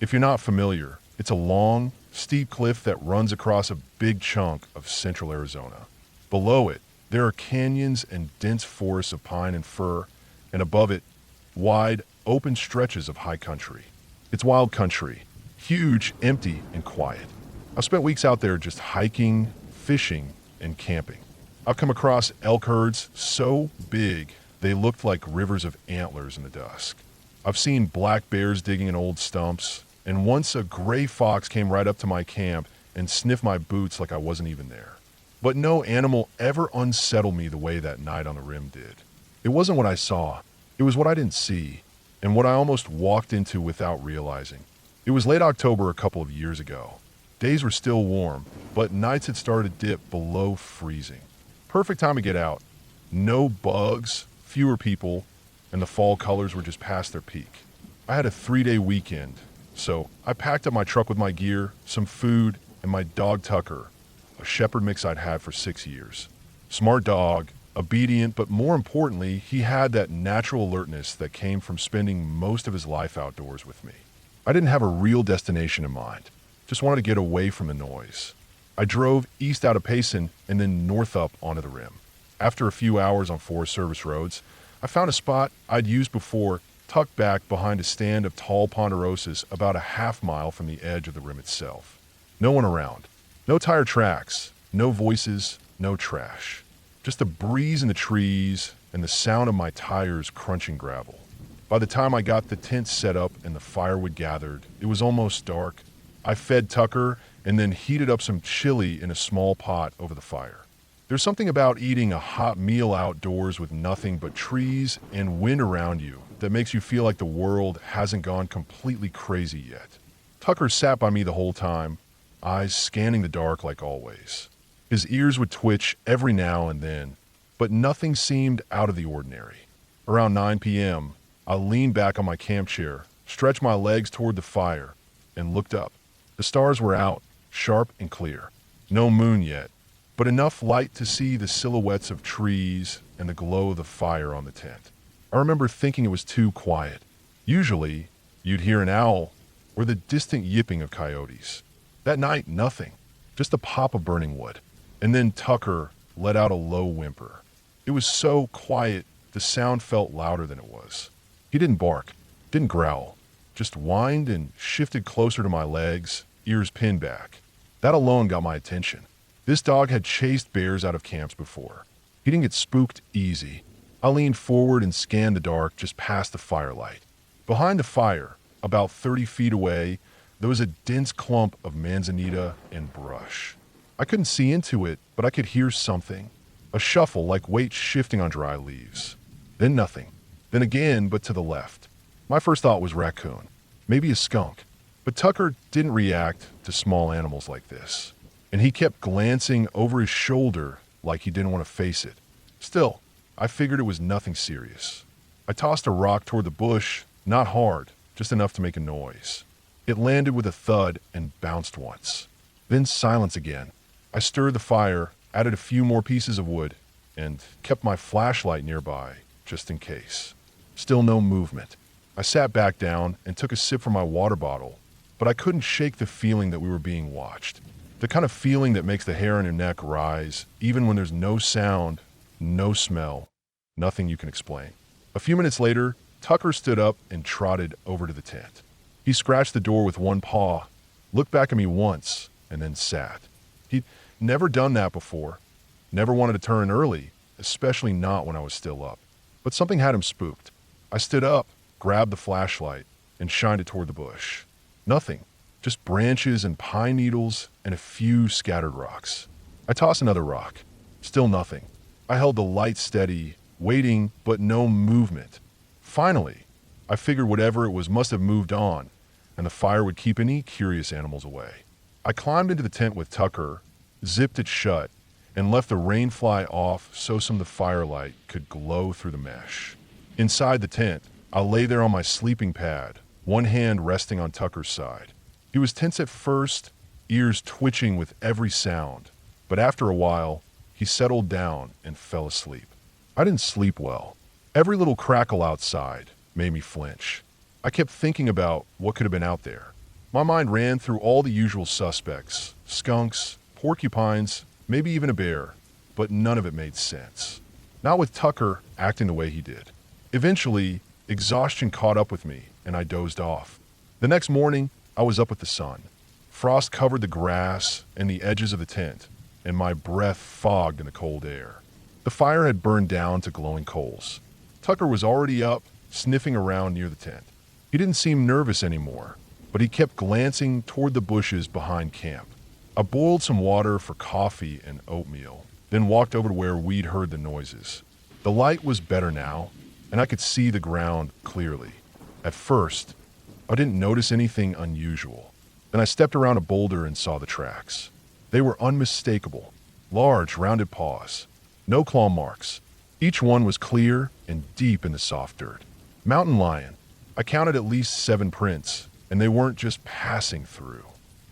If you're not familiar, it's a long, steep cliff that runs across a big chunk of central Arizona. Below it, there are canyons and dense forests of pine and fir, and above it, wide, open stretches of high country. It's wild country, huge, empty, and quiet. I've spent weeks out there just hiking, fishing, and camping. I've come across elk herds so big they looked like rivers of antlers in the dusk. I've seen black bears digging in old stumps, and once a gray fox came right up to my camp and sniffed my boots like I wasn't even there. But no animal ever unsettled me the way that night on the rim did. It wasn't what I saw, it was what I didn't see, and what I almost walked into without realizing. It was late October a couple of years ago. Days were still warm, but nights had started to dip below freezing. Perfect time to get out. No bugs, fewer people, and the fall colors were just past their peak. I had a 3-day weekend, so I packed up my truck with my gear, some food, and my dog Tucker, a shepherd mix I'd had for 6 years. Smart dog, obedient, but more importantly, he had that natural alertness that came from spending most of his life outdoors with me. I didn't have a real destination in mind, just wanted to get away from the noise. I drove east out of Payson and then north up onto the rim. After a few hours on Forest Service roads, I found a spot I'd used before, tucked back behind a stand of tall ponderosas about a half-mile from the edge of the rim itself. No one around. No tire tracks. No voices. No trash. Just a breeze in the trees and the sound of my tires crunching gravel. By the time I got the tent set up and the firewood gathered, it was almost dark. I fed Tucker and then heated up some chili in a small pot over the fire. There's something about eating a hot meal outdoors with nothing but trees and wind around you that makes you feel like the world hasn't gone completely crazy yet. Tucker sat by me the whole time, eyes scanning the dark like always. His ears would twitch every now and then, but nothing seemed out of the ordinary. Around 9 p.m., I leaned back on my camp chair, stretched my legs toward the fire, and looked up. The stars were out, sharp and clear. No moon yet, but enough light to see the silhouettes of trees and the glow of the fire on the tent. I remember thinking it was too quiet. Usually, you'd hear an owl or the distant yipping of coyotes. That night, nothing, just the pop of burning wood. And then Tucker let out a low whimper. It was so quiet, the sound felt louder than it was. He didn't bark, didn't growl, just whined and shifted closer to my legs, ears pinned back. That alone got my attention. This dog had chased bears out of camps before. He didn't get spooked easy. I leaned forward and scanned the dark just past the firelight. Behind the fire, about 30 feet away, there was a dense clump of manzanita and brush. I couldn't see into it, but I could hear something. A shuffle like weight shifting on dry leaves. Then nothing. Then again, but to the left. My first thought was raccoon. Maybe a skunk. But Tucker didn't react to small animals like this. And he kept glancing over his shoulder like he didn't want to face it. Still, I figured it was nothing serious. I tossed a rock toward the bush, not hard, just enough to make a noise. It landed with a thud and bounced once. Then silence again. I stirred the fire, added a few more pieces of wood, and kept my flashlight nearby, just in case. Still no movement. I sat back down and took a sip from my water bottle, but I couldn't shake the feeling that we were being watched. The kind of feeling that makes the hair on your neck rise, even when there's no sound, no smell, nothing you can explain. A few minutes later, Tucker stood up and trotted over to the tent. He scratched the door with one paw, looked back at me once, and then sat. He'd never done that before. Never wanted to turn early, especially not when I was still up. But something had him spooked. I stood up, grabbed the flashlight, and shined it toward the bush. Nothing. Just branches and pine needles and a few scattered rocks. I tossed another rock. Still nothing. I held the light steady, waiting, but no movement. Finally, I figured whatever it was must have moved on, and the fire would keep any curious animals away. I climbed into the tent with Tucker, zipped it shut, and left the rain fly off so some of the firelight could glow through the mesh. Inside the tent, I lay there on my sleeping pad, one hand resting on Tucker's side. He was tense at first, ears twitching with every sound, but after a while, he settled down and fell asleep. I didn't sleep well. Every little crackle outside made me flinch. I kept thinking about what could have been out there. My mind ran through all the usual suspects, skunks, porcupines, maybe even a bear, but none of it made sense. Not with Tucker acting the way he did. Eventually, exhaustion caught up with me and I dozed off. The next morning, I was up with the sun. Frost covered the grass and the edges of the tent, and my breath fogged in the cold air. The fire had burned down to glowing coals. Tucker was already up, sniffing around near the tent. He didn't seem nervous anymore, but he kept glancing toward the bushes behind camp. I boiled some water for coffee and oatmeal, then walked over to where we'd heard the noises. The light was better now, and I could see the ground clearly. At first, I didn't notice anything unusual. Then I stepped around a boulder and saw the tracks. They were unmistakable, large, rounded paws. No claw marks. Each one was clear and deep in the soft dirt. Mountain lion. I counted at least 7 prints, and they weren't just passing through.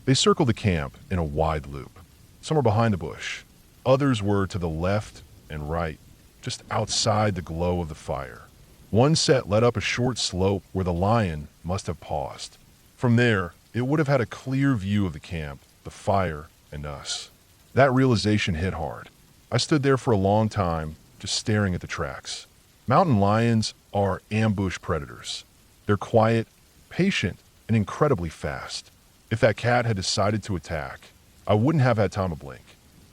They circled the camp in a wide loop. Some were behind the bush. Others were to the left and right, just outside the glow of the fire. One set led up a short slope where the lion must have paused. From there, it would have had a clear view of the camp, the fire, and us. That realization hit hard. I stood there for a long time, just staring at the tracks. Mountain lions are ambush predators. They're quiet, patient, and incredibly fast. If that cat had decided to attack, I wouldn't have had time to blink.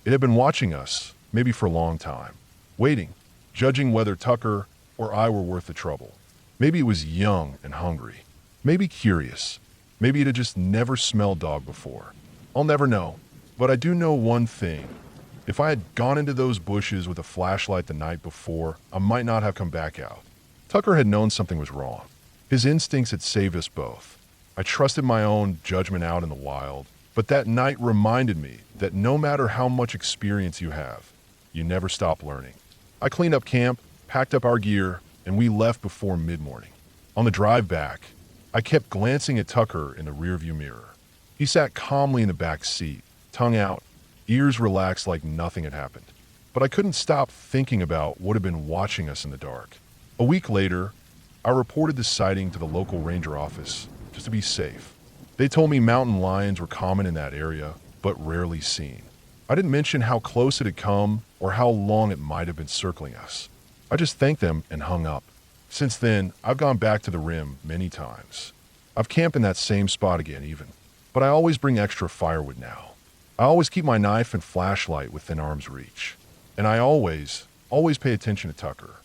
It had been watching us, maybe for a long time, waiting, judging whether Tucker or I were worth the trouble. Maybe it was young and hungry. Maybe curious. Maybe it had just never smelled dog before. I'll never know. But I do know one thing. If I had gone into those bushes with a flashlight the night before, I might not have come back out. Tucker had known something was wrong. His instincts had saved us both. I trusted my own judgment out in the wild, But that night reminded me that no matter how much experience you have, you never stop learning. I cleaned up camp, packed up our gear, and we left before mid-morning. On the drive back, I kept glancing at Tucker in the rearview mirror. He sat calmly in the back seat, tongue out, ears relaxed like nothing had happened. But I couldn't stop thinking about what had been watching us in the dark. A week later, I reported the sighting to the local ranger office, just to be safe. They told me mountain lions were common in that area, but rarely seen. I didn't mention how close it had come or how long it might have been circling us. I just thanked them and hung up. Since then, I've gone back to the rim many times. I've camped in that same spot again even. But I always bring extra firewood now. I always keep my knife and flashlight within arm's reach. And I always pay attention to Tucker.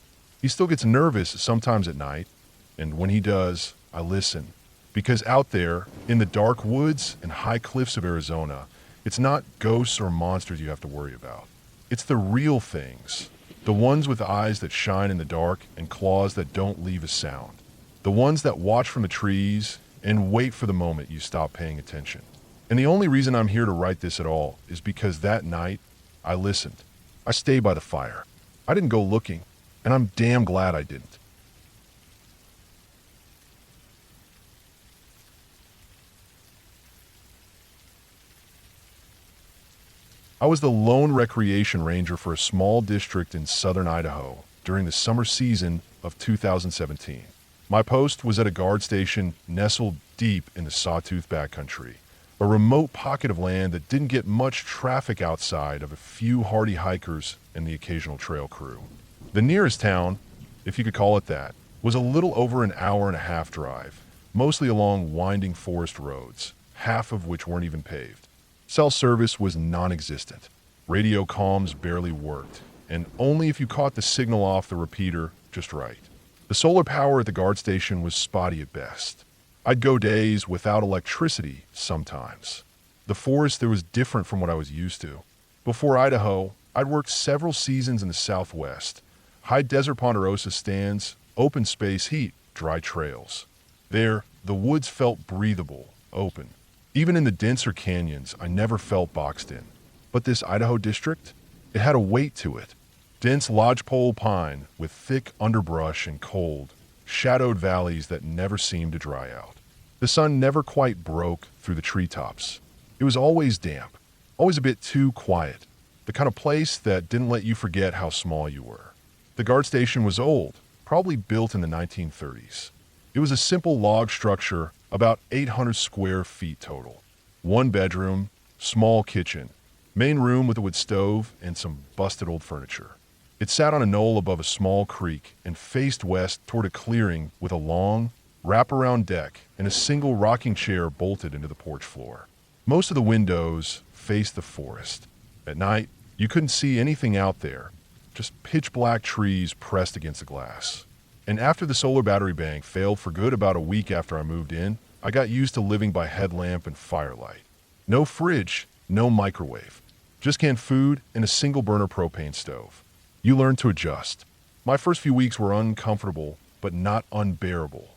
He still gets nervous sometimes at night, and when he does, I listen. Because out there, in the dark woods and high cliffs of Arizona, it's not ghosts or monsters you have to worry about. It's the real things. The ones with eyes that shine in the dark and claws that don't leave a sound. The ones that watch from the trees and wait for the moment you stop paying attention. And the only reason I'm here to write this at all is because that night, I listened. I stayed by the fire. I didn't go looking, and I'm damn glad I didn't. I was the lone recreation ranger for a small district in southern Idaho during the summer season of 2017. My post was at a guard station nestled deep in the Sawtooth Backcountry, a remote pocket of land that didn't get much traffic outside of a few hardy hikers and the occasional trail crew. The nearest town, if you could call it that, was a little over an hour and a half drive, mostly along winding forest roads, half of which weren't even paved. Cell service was non-existent. Radio comms barely worked, and only if you caught the signal off the repeater just right. The solar power at the guard station was spotty at best. I'd go days without electricity sometimes. The forest there was different from what I was used to. Before Idaho, I'd worked several seasons in the Southwest. High desert ponderosa stands, open space heat, dry trails. There, the woods felt breathable, open. Even in the denser canyons, I never felt boxed in. But this Idaho district, it had a weight to it. Dense lodgepole pine with thick underbrush and cold, shadowed valleys that never seemed to dry out. The sun never quite broke through the treetops. It was always damp, always a bit too quiet, the kind of place that didn't let you forget how small you were. The guard station was old, probably built in the 1930s. It was a simple log structure, about 800 square feet total. One bedroom, small kitchen, main room with a wood stove and some busted old furniture. It sat on a knoll above a small creek and faced west toward a clearing with a long, wraparound deck and a single rocking chair bolted into the porch floor. Most of the windows faced the forest. At night, you couldn't see anything out there, just pitch black trees pressed against the glass. And after the solar battery bank failed for good about a week after I moved in, I got used to living by headlamp and firelight. No fridge, no microwave, just canned food and a single burner propane stove. You learn to adjust. My first few weeks were uncomfortable, but not unbearable.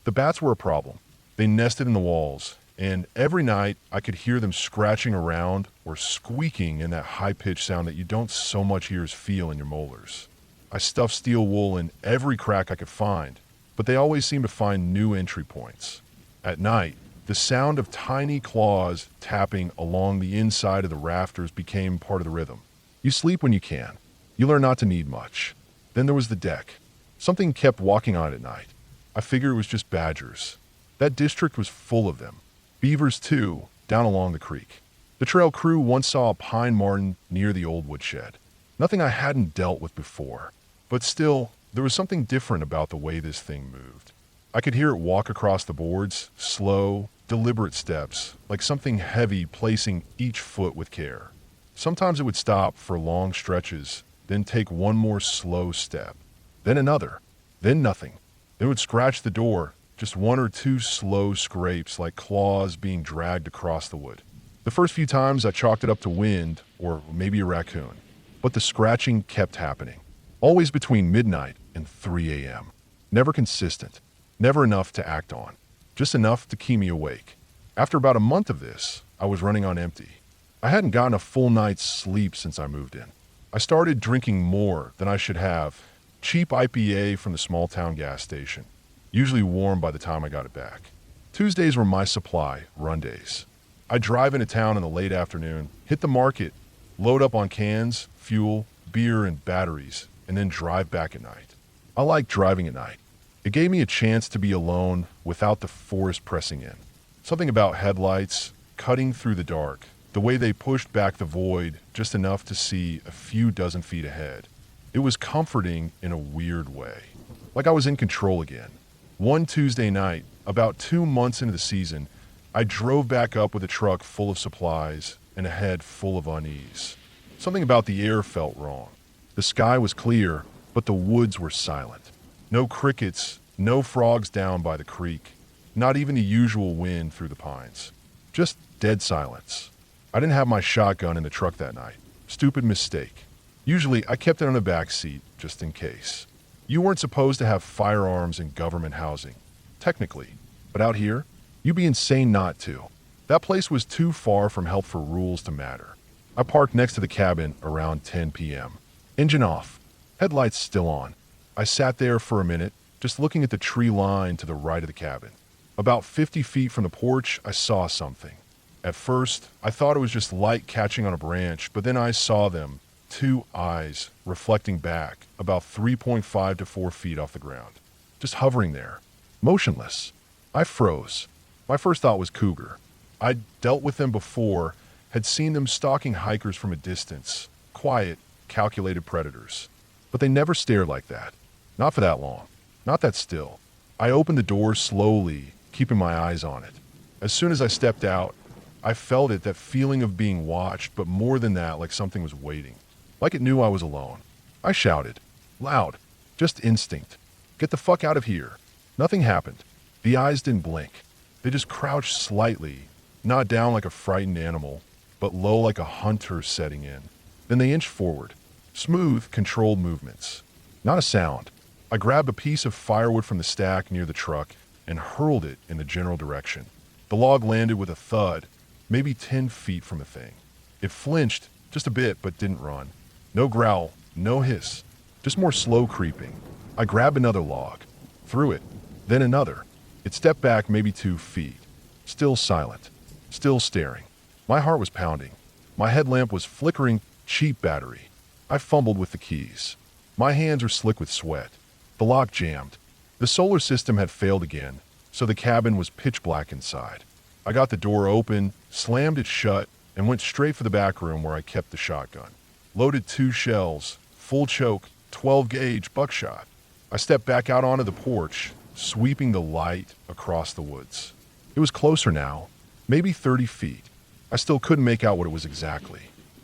The bats were a problem. They nested in the walls, and every night I could hear them scratching around or squeaking in that high-pitched sound that you don't so much hear as feel in your molars. I stuffed steel wool in every crack I could find, but they always seemed to find new entry points. At night, the sound of tiny claws tapping along the inside of the rafters became part of the rhythm. You sleep when you can. You learn not to need much. Then there was the deck. Something kept walking on it at night. I figured it was just badgers. That district was full of them. Beavers, too, down along the creek. The trail crew once saw a pine marten near the old woodshed. Nothing I hadn't dealt with before. But still, there was something different about the way this thing moved. I could hear it walk across the boards, slow, deliberate steps, like something heavy placing each foot with care. Sometimes it would stop for long stretches, then take one more slow step, then another, then nothing. Then it would scratch the door, just one or two slow scrapes like claws being dragged across the wood. The first few times I chalked it up to wind or maybe a raccoon, but the scratching kept happening, always between midnight and 3 a.m. Never consistent, never enough to act on, just enough to keep me awake. After about a month of this, I was running on empty. I hadn't gotten a full night's sleep since I moved in. I started drinking more than I should have. Cheap IPA from the small town gas station, usually warm by the time I got it back. Tuesdays were my supply run days. I'd drive into town in the late afternoon, hit the market, load up on cans, fuel, beer, and batteries, and then drive back at night. I liked driving at night. It gave me a chance to be alone without the forest pressing in. Something about headlights cutting through the dark, the way they pushed back the void just enough to see a few dozen feet ahead. It was comforting in a weird way, like I was in control again. One Tuesday night, about 2 months into the season, I drove back up with a truck full of supplies and a head full of unease. Something about the air felt wrong. The sky was clear, but the woods were silent. No crickets, no frogs down by the creek, not even the usual wind through the pines. Just dead silence. I didn't have my shotgun in the truck that night. Stupid mistake. Usually, I kept it on the back seat, just in case. You weren't supposed to have firearms in government housing, technically. But out here, you'd be insane not to. That place was too far from helpful rules to matter. I parked next to the cabin around 10 p.m. Engine off, headlights still on. I sat there for a minute, just looking at the tree line to the right of the cabin. About 50 feet from the porch, I saw something. At first, I thought it was just light catching on a branch, but then I saw them. 2 eyes reflecting back about 3.5 to 4 feet off the ground, just hovering there, motionless. I froze. My first thought was cougar. I'd dealt with them before, had seen them stalking hikers from a distance, quiet, calculated predators. But they never stared like that. Not for that long. Not that still. I opened the door slowly, keeping my eyes on it. As soon as I stepped out, I felt it, that feeling of being watched, but more than that, like something was waiting. Like it knew I was alone. I shouted. Loud. Just instinct. Get the fuck out of here. Nothing happened. The eyes didn't blink. They just crouched slightly, not down like a frightened animal, but low like a hunter setting in. Then they inched forward. Smooth, controlled movements. Not a sound. I grabbed a piece of firewood from the stack near the truck and hurled it in the general direction. The log landed with a thud, maybe 10 feet from the thing. It flinched just a bit, but didn't run. No growl, no hiss, just more slow creeping. I grabbed another log, threw it, then another. It stepped back maybe 2 feet. Still silent, still staring. My heart was pounding. My headlamp was flickering, cheap battery. I fumbled with the keys. My hands were slick with sweat. The lock jammed. The solar system had failed again, so the cabin was pitch black inside. I got the door open, slammed it shut, and went straight for the back room where I kept the shotgun. Loaded 2 shells, full choke, 12-gauge buckshot. I stepped back out onto the porch, sweeping the light across the woods. It was closer now, maybe 30 feet. I still couldn't make out what it was exactly.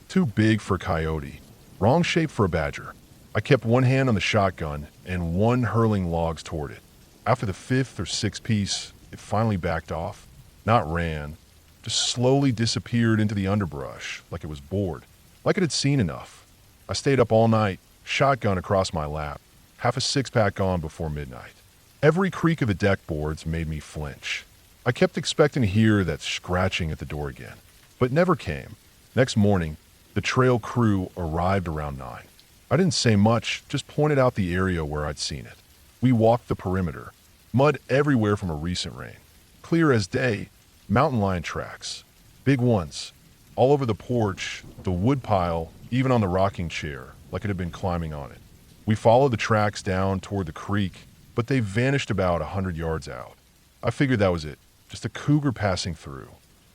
Too big for a coyote, wrong shape for a badger. I kept one hand on the shotgun and one hurling logs toward it. After the 5th or 6th piece, it finally backed off. Not ran, just slowly disappeared into the underbrush like it was bored, like it had seen enough. I stayed up all night, shotgun across my lap, half a 6-pack gone before midnight. Every creak of the deck boards made me flinch. I kept expecting to hear that scratching at the door again, but it never came. Next morning, the trail crew arrived around 9. I didn't say much, just pointed out the area where I'd seen it. We walked the perimeter. Mud everywhere from a recent rain. Clear as day, mountain lion tracks. Big ones. All over the porch, the wood pile, even on the rocking chair, like it had been climbing on it. We followed the tracks down toward the creek, but they vanished about 100 yards out. I figured that was it. Just a cougar passing through.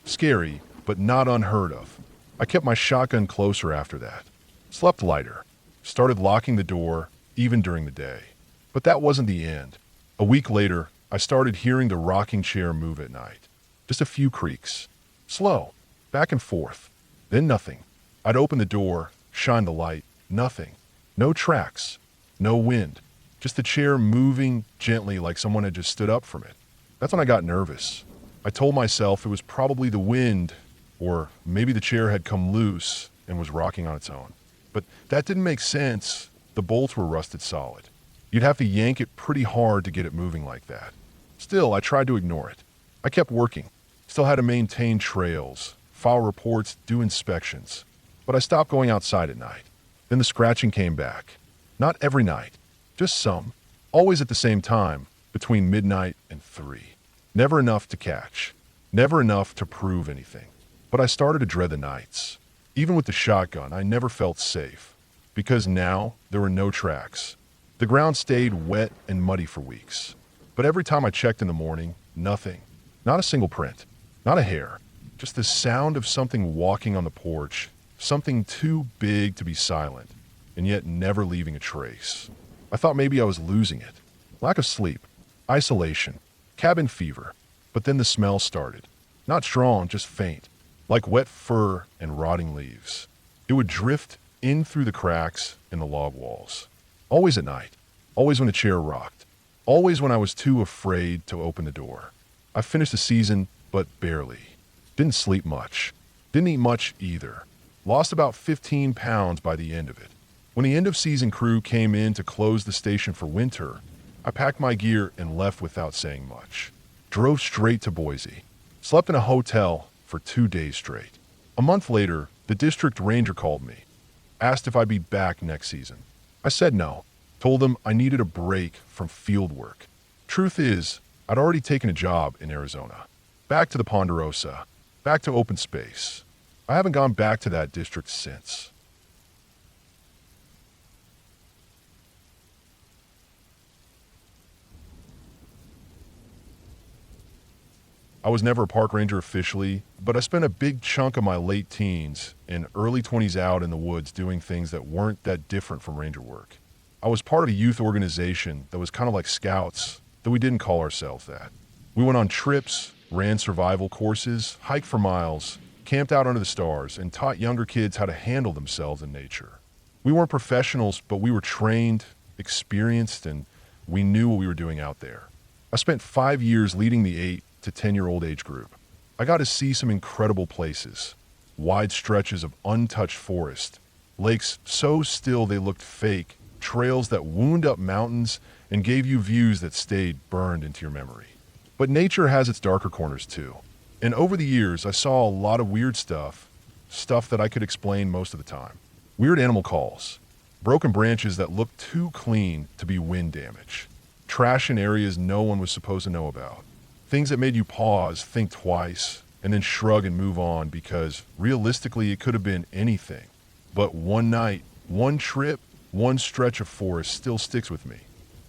Scary, but not unheard of. I kept my shotgun closer after that. Slept lighter. Started locking the door, even during the day. But that wasn't the end. A week later, I started hearing the rocking chair move at night. Just a few creaks. Slow. Back and forth. Then nothing. I'd open the door, shine the light. Nothing. No tracks. No wind. Just the chair moving gently like someone had just stood up from it. That's when I got nervous. I told myself it was probably the wind, or maybe the chair had come loose and was rocking on its own. But that didn't make sense. The bolts were rusted solid. You'd have to yank it pretty hard to get it moving like that. Still, I tried to ignore it. I kept working. Still had to maintain trails, file reports, do inspections. But I stopped going outside at night. Then the scratching came back. Not every night, just some. Always at the same time, between midnight and 3. Never enough to catch. Never enough to prove anything. But I started to dread the nights. Even with the shotgun, I never felt safe. Because now, there were no tracks. The ground stayed wet and muddy for weeks. But every time I checked in the morning, nothing. Not a single print. Not a hair. Just the sound of something walking on the porch. Something too big to be silent, and yet never leaving a trace. I thought maybe I was losing it. Lack of sleep. Isolation. Cabin fever. But then the smell started. Not strong, just faint. Like wet fur and rotting leaves. It would drift in through the cracks in the log walls. Always at night. Always when the chair rocked. Always when I was too afraid to open the door. I finished the season, but barely. Didn't sleep much. Didn't eat much either. Lost about 15 pounds by the end of it. When the end-of-season crew came in to close the station for winter, I packed my gear and left without saying much. Drove straight to Boise. Slept in a hotel for 2 days straight. A month later, the district ranger called me. Asked if I'd be back next season. I said no. Told them I needed a break from field work. Truth is, I'd already taken a job in Arizona. Back to the Ponderosa. Back to open space. I haven't gone back to that district since. I was never a park ranger officially, but I spent a big chunk of my late teens and early 20s out in the woods doing things that weren't that different from ranger work. I was part of a youth organization that was kind of like scouts, though we didn't call ourselves that. We went on trips, ran survival courses, hiked for miles, camped out under the stars, and taught younger kids how to handle themselves in nature. We weren't professionals, but we were trained, experienced, and we knew what we were doing out there. I spent 5 years leading the 8 to 10-year-old age group. I got to see some incredible places. Wide stretches of untouched forest, lakes so still they looked fake, trails that wound up mountains and gave you views that stayed burned into your memory. But nature has its darker corners too. And over the years, I saw a lot of weird stuff that I could explain most of the time. Weird animal calls, broken branches that looked too clean to be wind damage, trash in areas no one was supposed to know about, things that made you pause, think twice, and then shrug and move on because realistically it could have been anything. But one night, one trip, one stretch of forest still sticks with me.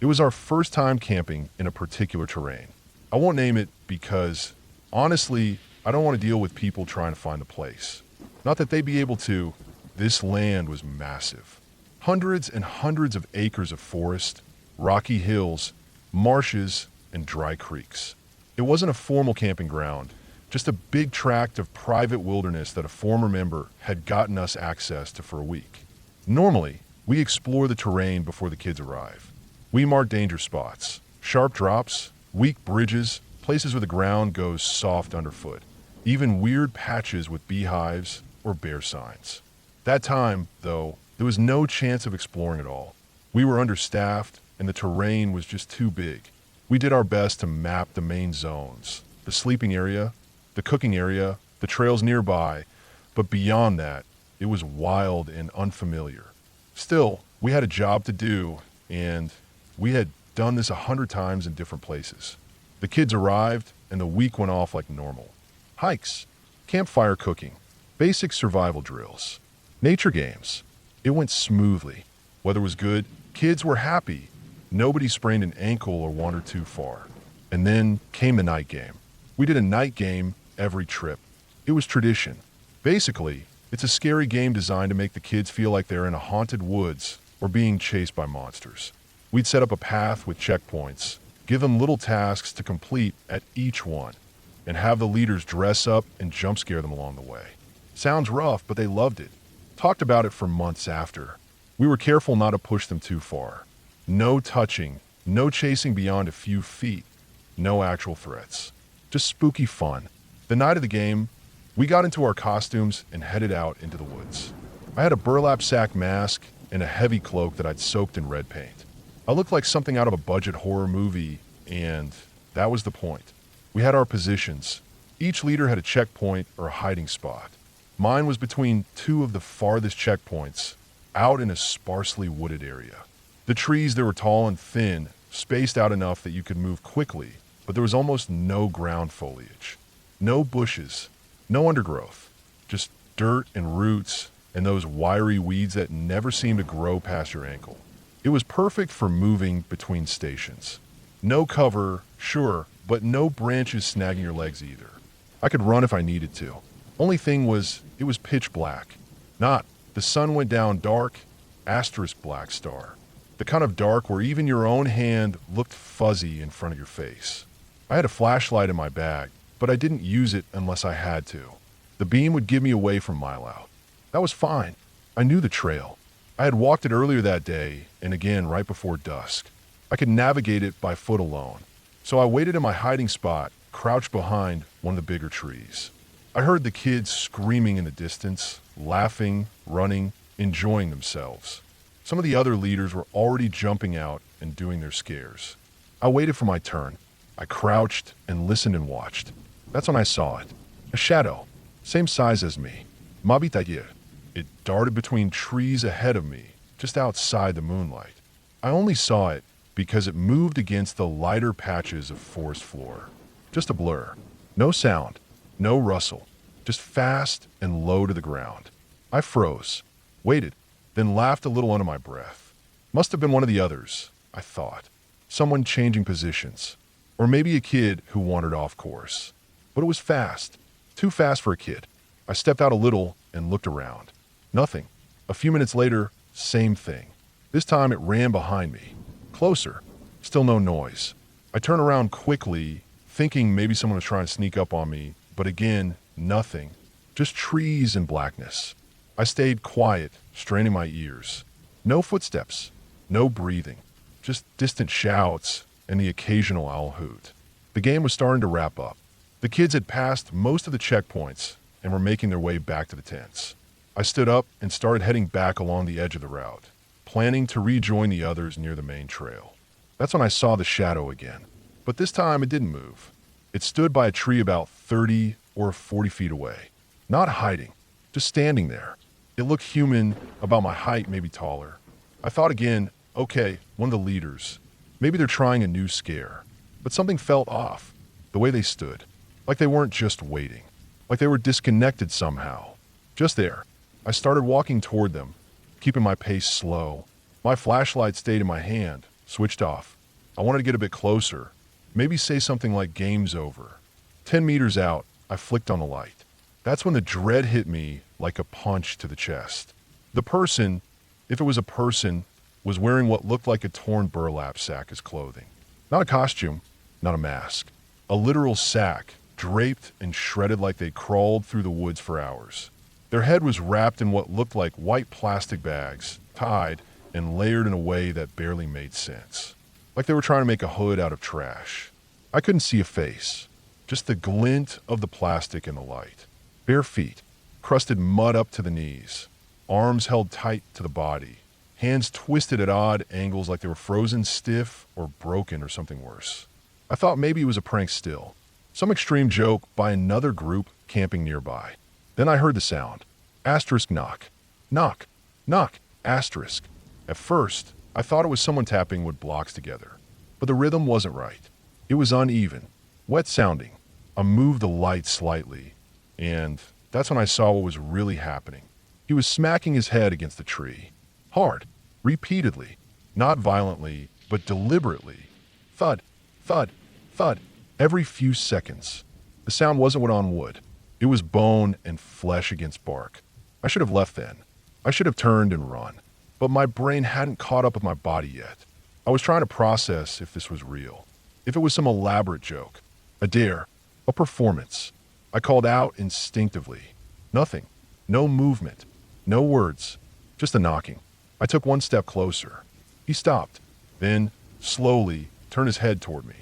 It was our first time camping in a particular terrain. I won't name it because, honestly, I don't want to deal with people trying to find the place. Not that they'd be able to. This land was massive. Hundreds and hundreds of acres of forest, rocky hills, marshes, and dry creeks. It wasn't a formal camping ground, just a big tract of private wilderness that a former member had gotten us access to for a week. Normally, we explore the terrain before the kids arrive. We mark danger spots, sharp drops, weak bridges, places where the ground goes soft underfoot, even weird patches with beehives or bear signs. That time, though, there was no chance of exploring it all. We were understaffed, and the terrain was just too big. We did our best to map the main zones, the sleeping area, the cooking area, the trails nearby, but beyond that, it was wild and unfamiliar. Still, we had a job to do, and we had done this 100 times in different places. The kids arrived, and the week went off like normal. Hikes, campfire cooking, basic survival drills, nature games. It went smoothly. Weather was good, kids were happy, nobody sprained an ankle or wandered too far. And then came the night game. We did a night game every trip. It was tradition. Basically, it's a scary game designed to make the kids feel like they're in a haunted woods or being chased by monsters. We'd set up a path with checkpoints, give them little tasks to complete at each one, and have the leaders dress up and jump scare them along the way. Sounds rough, but they loved it. Talked about it for months after. We were careful not to push them too far. No touching, no chasing beyond a few feet, no actual threats. Just spooky fun. The night of the game, we got into our costumes and headed out into the woods. I had a burlap sack mask and a heavy cloak that I'd soaked in red paint. I looked like something out of a budget horror movie, and that was the point. We had our positions, Each leader had a checkpoint or a hiding spot. Mine was between two of the farthest checkpoints, out in a sparsely wooded area. The trees there were tall and thin, spaced out enough that you could move quickly, but there was almost no ground foliage. No bushes, no undergrowth, just dirt and roots and those wiry weeds that never seemed to grow past your ankle. It was perfect for moving between stations. No cover, sure, but no branches snagging your legs either. I could run if I needed to. Only thing was, it was pitch black. Not, the sun went down dark, asterisk black star. The kind of dark where even your own hand looked fuzzy in front of your face. I had a flashlight in my bag, but I didn't use it unless I had to. The beam would give me away from Mile Out. That was fine. I knew the trail. I had walked it earlier that day, and again right before dusk. I could navigate it by foot alone. So I waited in my hiding spot, crouched behind one of the bigger trees. I heard the kids screaming in the distance, laughing, running, enjoying themselves. Some of the other leaders were already jumping out and doing their scares. I waited for my turn. I crouched and listened and watched. That's when I saw it. A shadow, same size as me. Mabitayir. It darted between trees ahead of me, just outside the moonlight. I only saw it because it moved against the lighter patches of forest floor. Just a blur. No sound, no rustle, just fast and low to the ground. I froze, waited, then laughed a little under my breath. Must have been one of the others, I thought. Someone changing positions. Or maybe a kid who wandered off course. But it was fast. Too fast for a kid. I stepped out a little and looked around. Nothing. A few minutes later, same thing. This time it ran behind me. Closer. Still no noise. I turned around quickly, thinking maybe someone was trying to sneak up on me, but again, nothing. Just trees and blackness. I stayed quiet, straining my ears. No footsteps. No breathing. Just distant shouts and the occasional owl hoot. The game was starting to wrap up. The kids had passed most of the checkpoints and were making their way back to the tents. I stood up and started heading back along the edge of the route, planning to rejoin the others near the main trail. That's when I saw the shadow again. But this time it didn't move. It stood by a tree about 30 or 40 feet away. Not hiding, just standing there. It looked human, about my height, maybe taller. I thought again, okay, one of the leaders. Maybe they're trying a new scare. But something felt off, the way they stood. Like they weren't just waiting. Like they were disconnected somehow. Just there. I started walking toward them, keeping my pace slow. My flashlight stayed in my hand, switched off. I wanted to get a bit closer, maybe say something like game's over. 10 meters out, I flicked on the light. That's when the dread hit me like a punch to the chest. The person, if it was a person, was wearing what looked like a torn burlap sack as clothing. Not a costume, not a mask. A literal sack, draped and shredded like they'd crawled through the woods for hours. Their head was wrapped in what looked like white plastic bags, tied and layered in a way that barely made sense. Like they were trying to make a hood out of trash. I couldn't see a face, just the glint of the plastic in the light. Bare feet, crusted mud up to the knees, arms held tight to the body, hands twisted at odd angles like they were frozen stiff or broken or something worse. I thought maybe it was a prank still, some extreme joke by another group camping nearby. Then I heard the sound. Asterisk knock. Knock. Knock. Asterisk. At first, I thought it was someone tapping wood blocks together. But the rhythm wasn't right. It was uneven, wet sounding. I moved the light slightly, and that's when I saw what was really happening. He was smacking his head against the tree. Hard. Repeatedly. Not violently, but deliberately. Thud. Thud. Thud. Every few seconds. The sound wasn't what on wood. It was bone and flesh against bark. I should have left then. I should have turned and run. But my brain hadn't caught up with my body yet. I was trying to process if this was real. If it was some elaborate joke. A dare. A performance. I called out instinctively. Nothing. No movement. No words. Just a knocking. I took one step closer. He stopped. Then, slowly, turned his head toward me.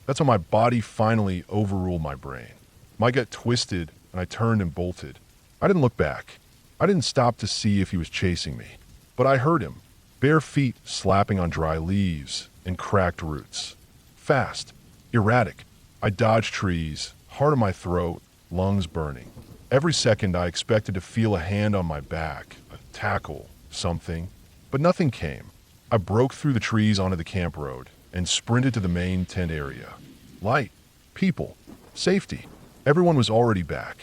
That's when my body finally overruled my brain. My gut twisted, and I turned and bolted. I didn't look back. I didn't stop to see if he was chasing me. But I heard him, bare feet slapping on dry leaves and cracked roots. Fast, erratic. I dodged trees, hard in my throat, lungs burning. Every second I expected to feel a hand on my back, a tackle, something, but nothing came. I broke through the trees onto the camp road and sprinted to the main tent area. Light, people, safety. Everyone was already back.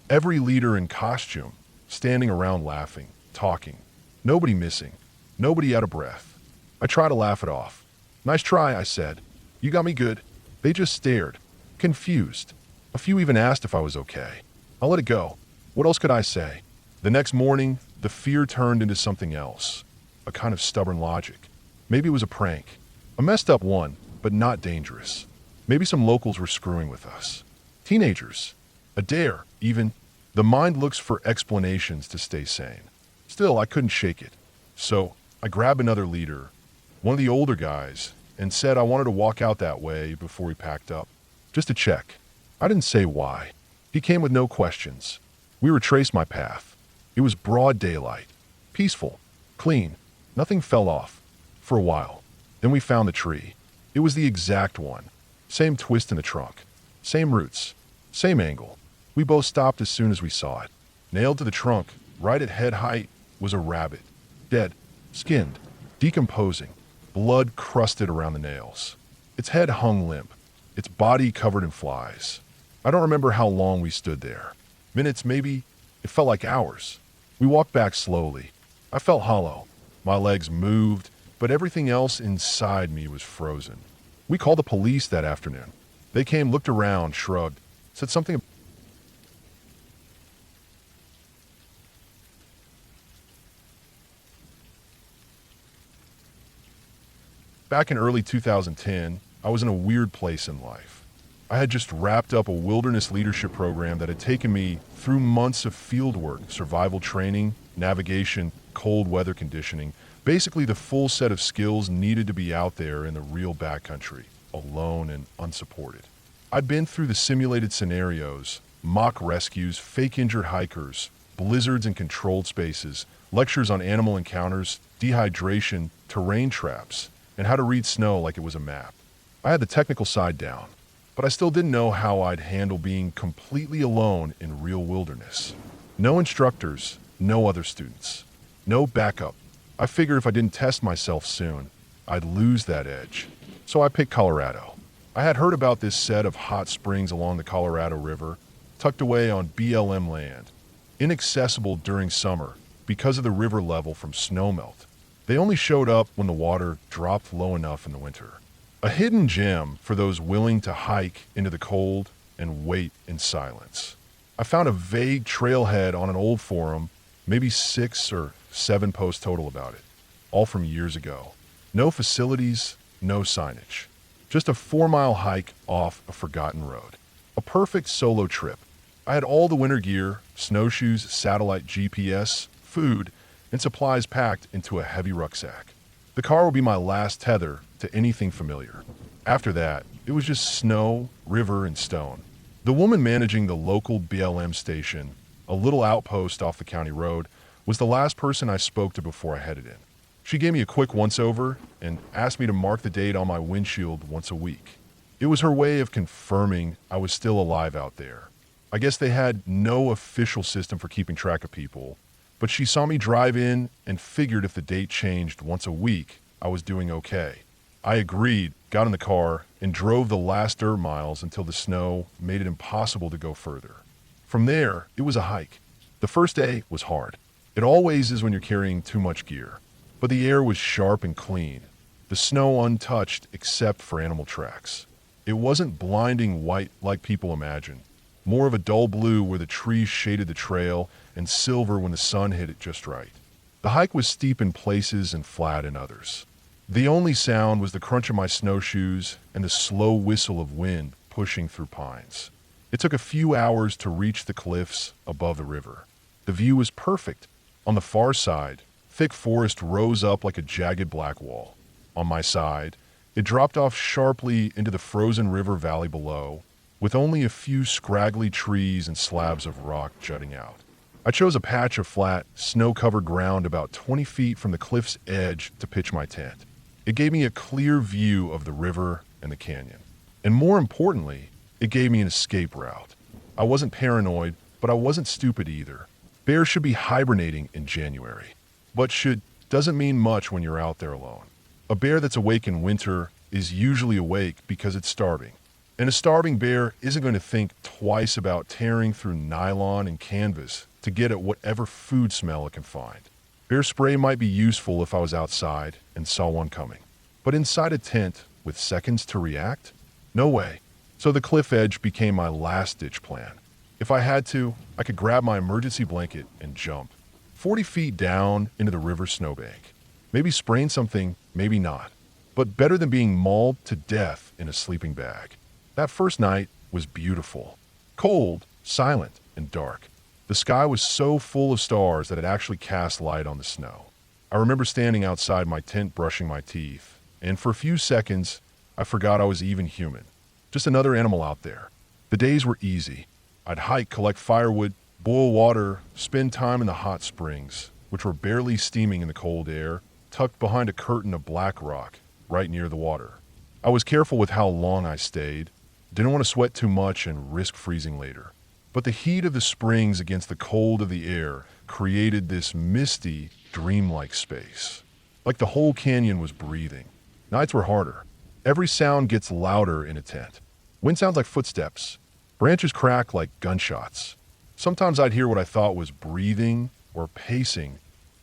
Every leader in costume, standing around laughing, talking. Nobody missing. Nobody out of breath. I tried to laugh it off. "Nice try," I said. "You got me good." They just stared, confused. A few even asked if I was okay. I let it go. What else could I say? The next morning, the fear turned into something else. A kind of stubborn logic. Maybe it was a prank. A messed up one, but not dangerous. Maybe some locals were screwing with us. Teenagers. A dare, even. The mind looks for explanations to stay sane. Still, I couldn't shake it. So, I grabbed another leader, one of the older guys, and said I wanted to walk out that way before we packed up. Just to check. I didn't say why. He came with no questions. We retraced my path. It was broad daylight. Peaceful. Clean. Nothing fell off. For a while. Then we found the tree. It was the exact one. Same twist in the trunk. Same roots. Same angle. We both stopped as soon as we saw it. Nailed to the trunk, right at head height, was a rabbit. Dead. Skinned. Decomposing. Blood crusted around the nails. Its head hung limp. Its body covered in flies. I don't remember how long we stood there. Minutes, maybe. It felt like hours. We walked back slowly. I felt hollow. My legs moved, but everything else inside me was frozen. We called the police that afternoon. They came, looked around, shrugged, said something. Back in early 2010, I was in a weird place in life. I had just wrapped up a wilderness leadership program that had taken me through months of field work, survival training, navigation, cold weather conditioning, basically the full set of skills needed to be out there in the real backcountry, alone and unsupported. I'd been through the simulated scenarios, mock rescues, fake injured hikers, blizzards in controlled spaces, lectures on animal encounters, dehydration, terrain traps, and how to read snow like it was a map. I had the technical side down, but I still didn't know how I'd handle being completely alone in real wilderness. No instructors, no other students, no backup. I figured if I didn't test myself soon, I'd lose that edge. So I picked Colorado. I had heard about this set of hot springs along the Colorado River, tucked away on BLM land, inaccessible during summer because of the river level from snowmelt. They only showed up when the water dropped low enough in the winter. A hidden gem for those willing to hike into the cold and wait in silence. I found a vague trailhead on an old forum, maybe 6 or 7 posts total about it, all from years ago. No facilities, no signage. Just a 4-mile hike off a forgotten road. A perfect solo trip. I had all the winter gear, snowshoes, satellite GPS, food, and supplies packed into a heavy rucksack. The car would be my last tether to anything familiar. After that, it was just snow, river, and stone. The woman managing the local BLM station, a little outpost off the county road, was the last person I spoke to before I headed in. She gave me a quick once-over and asked me to mark the date on my windshield once a week. It was her way of confirming I was still alive out there. I guess they had no official system for keeping track of people, but she saw me drive in and figured if the date changed once a week, I was doing okay. I agreed, got in the car, and drove the last dirt miles until the snow made it impossible to go further. From there, it was a hike. The first day was hard. It always is when you're carrying too much gear. But the air was sharp and clean, the snow untouched except for animal tracks. It wasn't blinding white like people imagine, more of a dull blue where the trees shaded the trail and silver when the sun hit it just right. The hike was steep in places and flat in others. The only sound was the crunch of my snowshoes and the slow whistle of wind pushing through pines. It took a few hours to reach the cliffs above the river. The view was perfect. On the far side, thick forest rose up like a jagged black wall. On my side, it dropped off sharply into the frozen river valley below, with only a few scraggly trees and slabs of rock jutting out. I chose a patch of flat, snow-covered ground about 20 feet from the cliff's edge to pitch my tent. It gave me a clear view of the river and the canyon. And more importantly, it gave me an escape route. I wasn't paranoid, but I wasn't stupid either. Bears should be hibernating in January. But should doesn't mean much when you're out there alone. A bear that's awake in winter is usually awake because it's starving. And a starving bear isn't going to think twice about tearing through nylon and canvas to get at whatever food smell it can find. Bear spray might be useful if I was outside and saw one coming. But inside a tent with seconds to react? No way. So the cliff edge became my last-ditch plan. If I had to, I could grab my emergency blanket and jump. 40 feet down into the river snowbank. Maybe sprain something, maybe not. But better than being mauled to death in a sleeping bag. That first night was beautiful. Cold, silent, and dark. The sky was so full of stars that it actually cast light on the snow. I remember standing outside my tent brushing my teeth, and for a few seconds, I forgot I was even human. Just another animal out there. The days were easy. I'd hike, collect firewood, boil water, spend time in the hot springs, which were barely steaming in the cold air, tucked behind a curtain of black rock, right near the water. I was careful with how long I stayed. Didn't want to sweat too much and risk freezing later. But the heat of the springs against the cold of the air created this misty, dreamlike space. Like the whole canyon was breathing. Nights were harder. Every sound gets louder in a tent. Wind sounds like footsteps. Branches crack like gunshots. Sometimes I'd hear what I thought was breathing or pacing,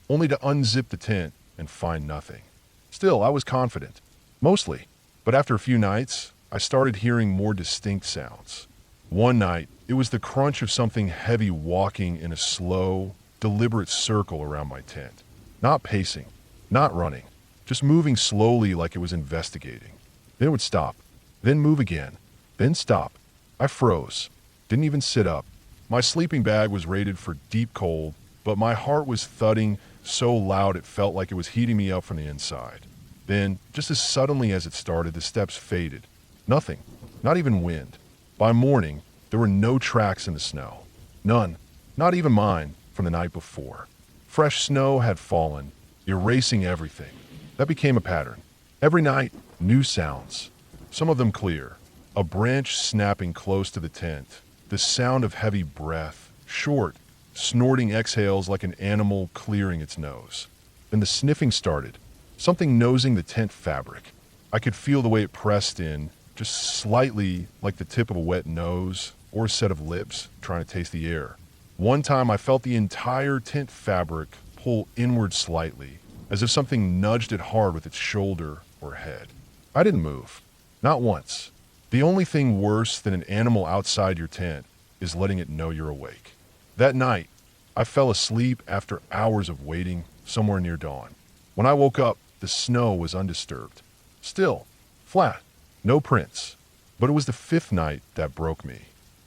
only to unzip the tent and find nothing. Still, I was confident. Mostly. But after a few nights, I started hearing more distinct sounds. One night, it was the crunch of something heavy walking in a slow, deliberate circle around my tent. Not pacing, not running, just moving slowly like it was investigating. Then it would stop, then move again, then stop. I froze, didn't even sit up. My sleeping bag was rated for deep cold, but my heart was thudding so loud it felt like it was heating me up from the inside. Then, just as suddenly as it started, the steps faded. Nothing, not even wind. By morning, there were no tracks in the snow. None, not even mine, from the night before. Fresh snow had fallen, erasing everything. That became a pattern. Every night, new sounds. Some of them clear. A branch snapping close to the tent. The sound of heavy breath. Short, snorting exhales like an animal clearing its nose. Then the sniffing started. Something nosing the tent fabric. I could feel the way it pressed in, just slightly like the tip of a wet nose or a set of lips trying to taste the air. One time I felt the entire tent fabric pull inward slightly, as if something nudged it hard with its shoulder or head. I didn't move. Not once. The only thing worse than an animal outside your tent is letting it know you're awake. That night, I fell asleep after hours of waiting somewhere near dawn. When I woke up, the snow was undisturbed. Still, flat, no prints. But it was the fifth night that broke me.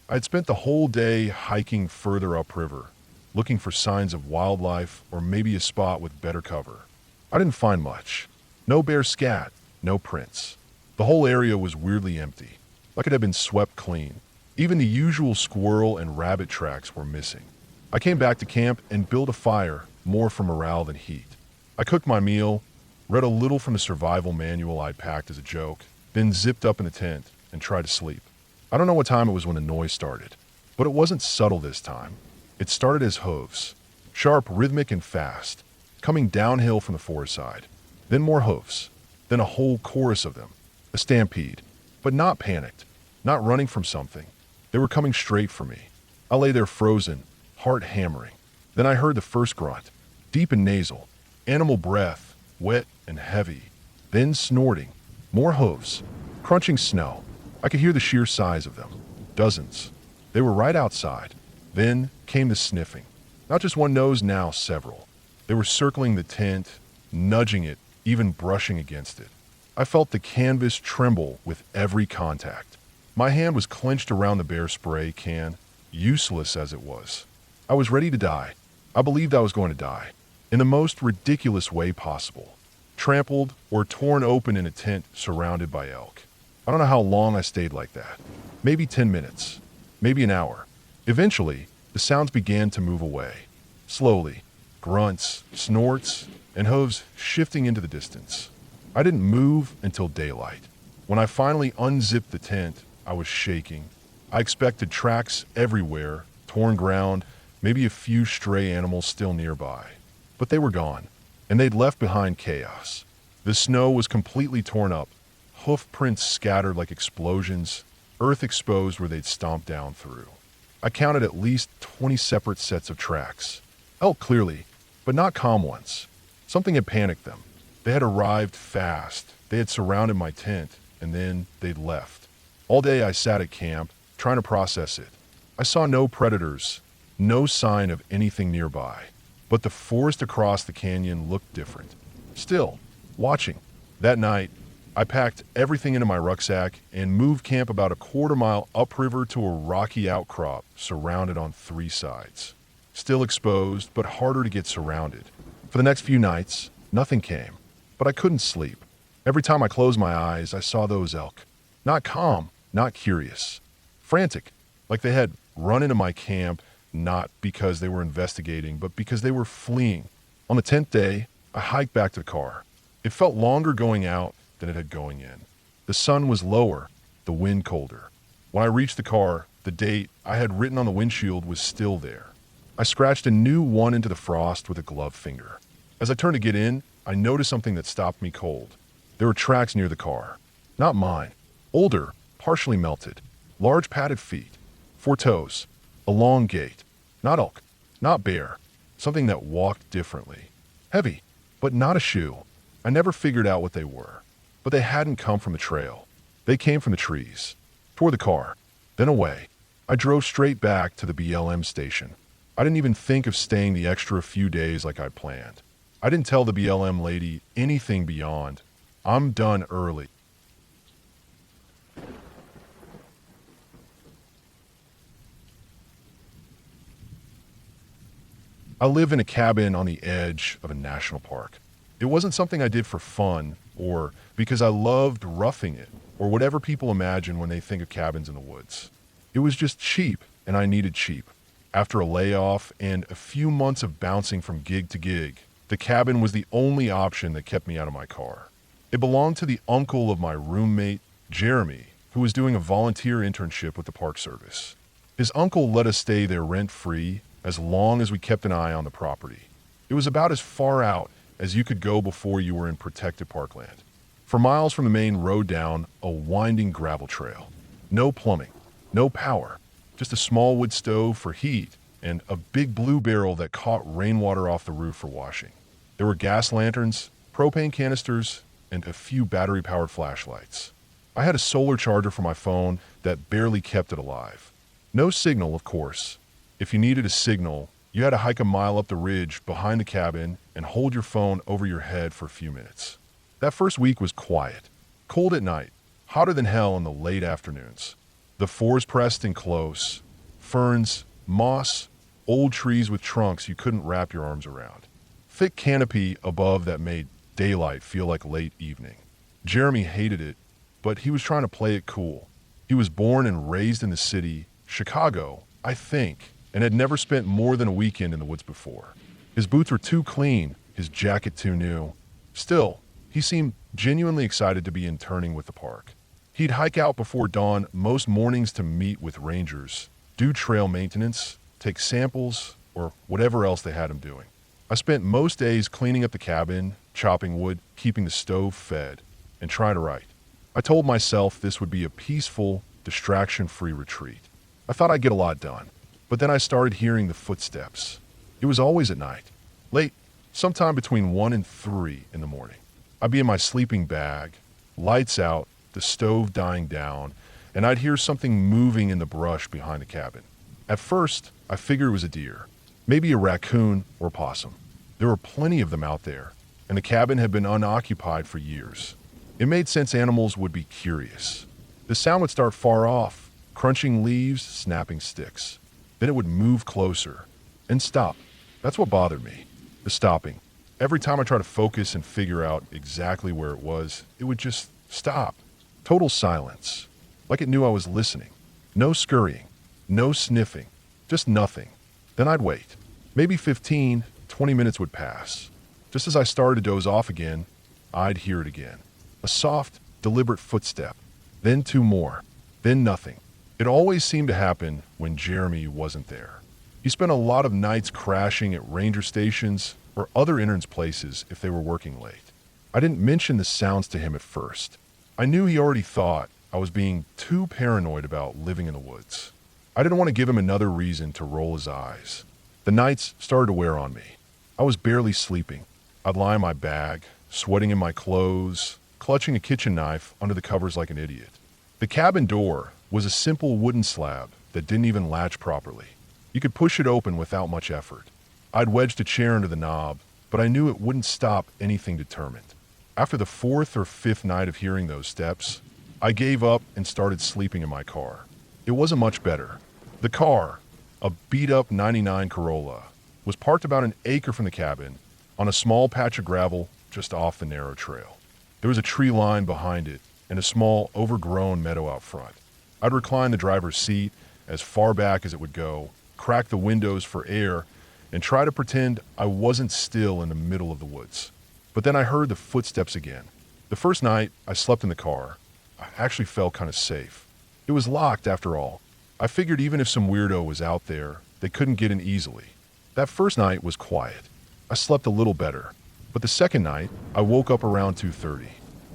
I had spent the whole day hiking further upriver, looking for signs of wildlife or maybe a spot with better cover. I didn't find much. No bear scat, no prints. The whole area was weirdly empty, like it had been swept clean. Even the usual squirrel and rabbit tracks were missing. I came back to camp and built a fire, more for morale than heat. I cooked my meal, read a little from the survival manual I'd packed as a joke, then zipped up in the tent and tried to sleep. I don't know what time it was when the noise started, but it wasn't subtle this time. It started as hooves, sharp, rhythmic, and fast, coming downhill from the forest side. Then more hooves, then a whole chorus of them, a stampede, but not panicked, not running from something. They were coming straight for me. I lay there frozen, heart hammering. Then I heard the first grunt, deep and nasal, animal breath, wet and heavy. Then snorting, more hooves, crunching snow. I could hear the sheer size of them. Dozens. They were right outside. Then came the sniffing. Not just one nose, now several. They were circling the tent, nudging it, even brushing against it. I felt the canvas tremble with every contact. My hand was clenched around the bear spray can, useless as it was. I was ready to die. I believed I was going to die. In the most ridiculous way possible. Trampled or torn open in a tent surrounded by elk. I don't know how long I stayed like that. Maybe 10 minutes. Maybe an hour. Eventually, the sounds began to move away. Slowly. Grunts, snorts, and hooves shifting into the distance. I didn't move until daylight. When I finally unzipped the tent, I was shaking. I expected tracks everywhere, torn ground, maybe a few stray animals still nearby. But they were gone, and they'd left behind chaos. The snow was completely torn up, hoof prints scattered like explosions, earth exposed where they'd stomped down through. I counted at least 20 separate sets of tracks. Elk clearly, but not calm ones. Something had panicked them. They had arrived fast. They had surrounded my tent, and then they'd left. All day I sat at camp, trying to process it. I saw no predators, no sign of anything nearby. But the forest across the canyon looked different. Still, watching. That night, I packed everything into my rucksack and moved camp about a quarter-mile upriver to a rocky outcrop surrounded on 3 sides. Still exposed, but harder to get surrounded. For the next few nights, nothing came, but I couldn't sleep. Every time I closed my eyes, I saw those elk. Not calm, not curious. Frantic, like they had run into my camp, not because they were investigating, but because they were fleeing. On the 10th day, I hiked back to the car. It felt longer going out than it had going in. The sun was lower, the wind colder. When I reached the car, the date I had written on the windshield was still there. I scratched a new one into the frost with a gloved finger. As I turned to get in, I noticed something that stopped me cold. There were tracks near the car. Not mine. Older, partially melted. Large padded feet. 4 toes. A long gait. Not elk. Not bear. Something that walked differently. Heavy, but not a shoe. I never figured out what they were. But they hadn't come from the trail. They came from the trees. Toward the car. Then away. I drove straight back to the BLM station. I didn't even think of staying the extra few days like I'd planned. I didn't tell the BLM lady anything beyond, "I'm done early." I live in a cabin on the edge of a national park. It wasn't something I did for fun or because I loved roughing it or whatever people imagine when they think of cabins in the woods. It was just cheap, and I needed cheap. After a layoff and a few months of bouncing from gig to gig, the cabin was the only option that kept me out of my car. It belonged to the uncle of my roommate, Jeremy, who was doing a volunteer internship with the Park Service. His uncle let us stay there rent-free as long as we kept an eye on the property. It was about as far out as you could go before you were in protected parkland. For miles from the main road down, a winding gravel trail. No plumbing, no power, just a small wood stove for heat and a big blue barrel that caught rainwater off the roof for washing. There were gas lanterns, propane canisters, and a few battery-powered flashlights. I had a solar charger for my phone that barely kept it alive. No signal, of course. If you needed a signal, you had to hike a mile up the ridge behind the cabin and hold your phone over your head for a few minutes. That first week was quiet. Cold at night, hotter than hell in the late afternoons. The forest pressed in close. Ferns, moss, old trees with trunks you couldn't wrap your arms around. Thick canopy above that made daylight feel like late evening. Jeremy hated it, but he was trying to play it cool. He was born and raised in the city, Chicago, I think, and had never spent more than a weekend in the woods before. His boots were too clean, his jacket too new. Still, he seemed genuinely excited to be interning with the park. He'd hike out before dawn most mornings to meet with rangers, do trail maintenance, take samples, or whatever else they had him doing. I spent most days cleaning up the cabin, chopping wood, keeping the stove fed, and trying to write. I told myself this would be a peaceful, distraction-free retreat. I thought I'd get a lot done, but then I started hearing the footsteps. It was always at night, late, sometime between 1 and 3 in the morning. I'd be in my sleeping bag, lights out, the stove dying down, and I'd hear something moving in the brush behind the cabin. At first, I figured it was a deer, maybe a raccoon or a possum. There were plenty of them out there, and the cabin had been unoccupied for years. It made sense animals would be curious. The sound would start far off, crunching leaves, snapping sticks. Then it would move closer and stop. That's what bothered me, the stopping. Every time I tried to focus and figure out exactly where it was, it would just stop. Total silence, like it knew I was listening. No scurrying, no sniffing, just nothing. Then I'd wait. Maybe 15, 20 minutes would pass. Just as I started to doze off again, I'd hear it again. A soft, deliberate footstep. Then 2 more. Then nothing. It always seemed to happen when Jeremy wasn't there. He spent a lot of nights crashing at ranger stations or other interns' places if they were working late. I didn't mention the sounds to him at first. I knew he already thought I was being too paranoid about living in the woods. I didn't want to give him another reason to roll his eyes. The nights started to wear on me. I was barely sleeping. I'd lie in my bag, sweating in my clothes, clutching a kitchen knife under the covers like an idiot. The cabin door was a simple wooden slab that didn't even latch properly. You could push it open without much effort. I'd wedged a chair under the knob, but I knew it wouldn't stop anything determined. After the fourth or fifth night of hearing those steps, I gave up and started sleeping in my car. It wasn't much better. The car, a beat-up '99 Corolla, was parked about an acre from the cabin on a small patch of gravel just off the narrow trail. There was a tree line behind it and a small, overgrown meadow out front. I'd recline the driver's seat as far back as it would go, crack the windows for air, and try to pretend I wasn't still in the middle of the woods. But then I heard the footsteps again. The first night I slept in the car, I actually felt kind of safe. It was locked after all. I figured even if some weirdo was out there, they couldn't get in easily. That first night was quiet. I slept a little better. But the second night, I woke up around 2:30.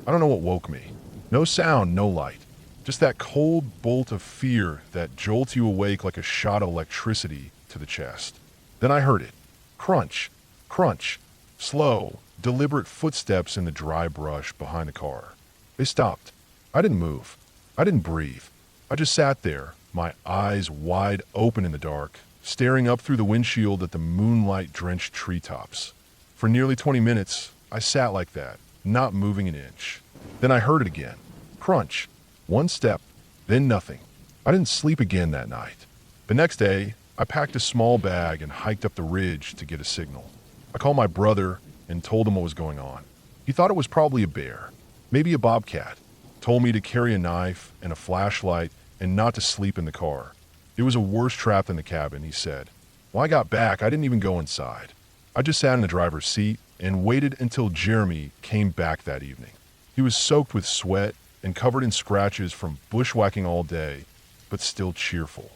I don't know what woke me. No sound, no light. Just that cold bolt of fear that jolts you awake like a shot of electricity to the chest. Then I heard it. Crunch, crunch, slow, deliberate footsteps in the dry brush behind the car. They stopped. I didn't move. I didn't breathe. I just sat there, my eyes wide open in the dark, staring up through the windshield at the moonlight-drenched treetops. For nearly 20 minutes, I sat like that, not moving an inch. Then I heard it again. Crunch. One step, then nothing. I didn't sleep again that night. The next day, I packed a small bag and hiked up the ridge to get a signal. I called my brother and told him what was going on. He thought it was probably a bear, maybe a bobcat. Told me to carry a knife and a flashlight and not to sleep in the car. It was a worse trap than the cabin, he said. When I got back, I didn't even go inside. I just sat in the driver's seat and waited until Jeremy came back that evening. He was soaked with sweat and covered in scratches from bushwhacking all day, but still cheerful.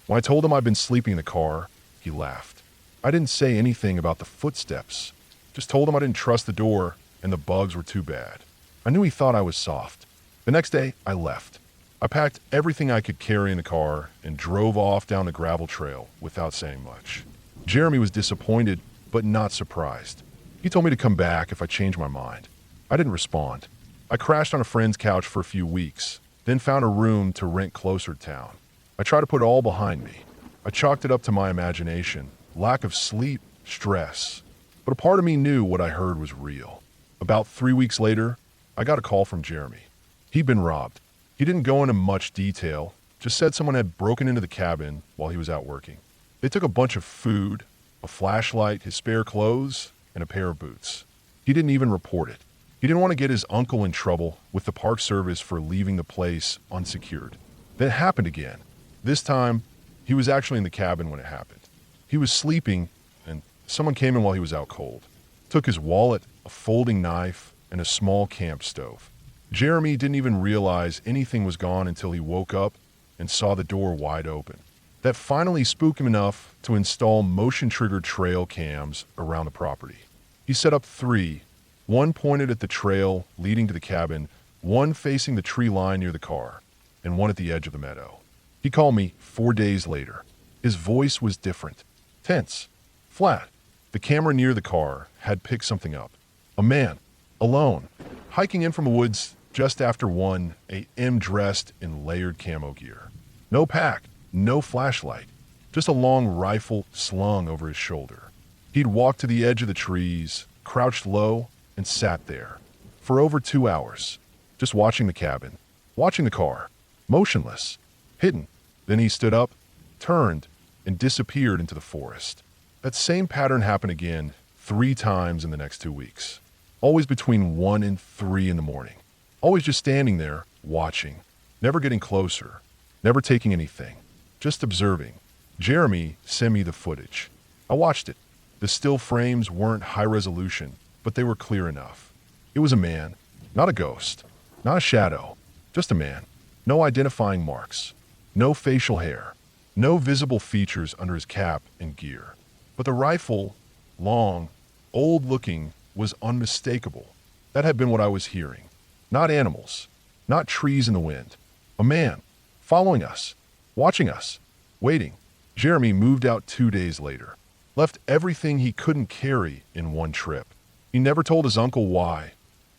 When I told him I'd been sleeping in the car, he laughed. I didn't say anything about the footsteps, just told him I didn't trust the door and the bugs were too bad. I knew he thought I was soft. The next day, I left. I packed everything I could carry in the car and drove off down the gravel trail without saying much. Jeremy was disappointed, but not surprised. He told me to come back if I changed my mind. I didn't respond. I crashed on a friend's couch for a few weeks, then found a room to rent closer to town. I tried to put it all behind me. I chalked it up to my imagination, lack of sleep, stress. But a part of me knew what I heard was real. About 3 weeks later, I got a call from Jeremy. He'd been robbed. He didn't go into much detail, just said someone had broken into the cabin while he was out working. They took a bunch of food, a flashlight, his spare clothes, and a pair of boots. He didn't even report it. He didn't want to get his uncle in trouble with the Park Service for leaving the place unsecured. Then it happened again. This time, he was actually in the cabin when it happened. He was sleeping, and someone came in while he was out cold. Took his wallet, a folding knife, and a small camp stove. Jeremy didn't even realize anything was gone until he woke up and saw the door wide open. That finally spooked him enough to install motion-triggered trail cams around the property. He set up 3, one pointed at the trail leading to the cabin, one facing the tree line near the car, and one at the edge of the meadow. He called me 4 days later. His voice was different, tense, flat. The camera near the car had picked something up. A man, alone, hiking in from the woods just after 1 a.m. dressed in layered camo gear. No pack, no flashlight, just a long rifle slung over his shoulder. He'd walked to the edge of the trees, crouched low, and sat there for over 2 hours, just watching the cabin, watching the car, motionless, hidden. Then he stood up, turned, and disappeared into the forest. That same pattern happened again 3 times in the next 2 weeks. Always between 1 and 3 in the morning. Always just standing there, watching, never getting closer, never taking anything, just observing. Jeremy sent me the footage. I watched it. The still frames weren't high resolution, but they were clear enough. It was a man, not a ghost, not a shadow, just a man. No identifying marks, No facial hair. No visible features under his cap and gear. But the rifle, long, old-looking, was unmistakable. That had been what I was hearing. Not animals. Not trees in the wind. A man. Following us. Watching us. Waiting. Jeremy moved out 2 days later. Left everything he couldn't carry in one trip. He never told his uncle why,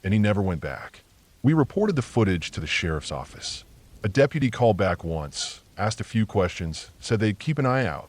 and he never went back. We reported the footage to the sheriff's office. A deputy called back once, asked a few questions, said they'd keep an eye out.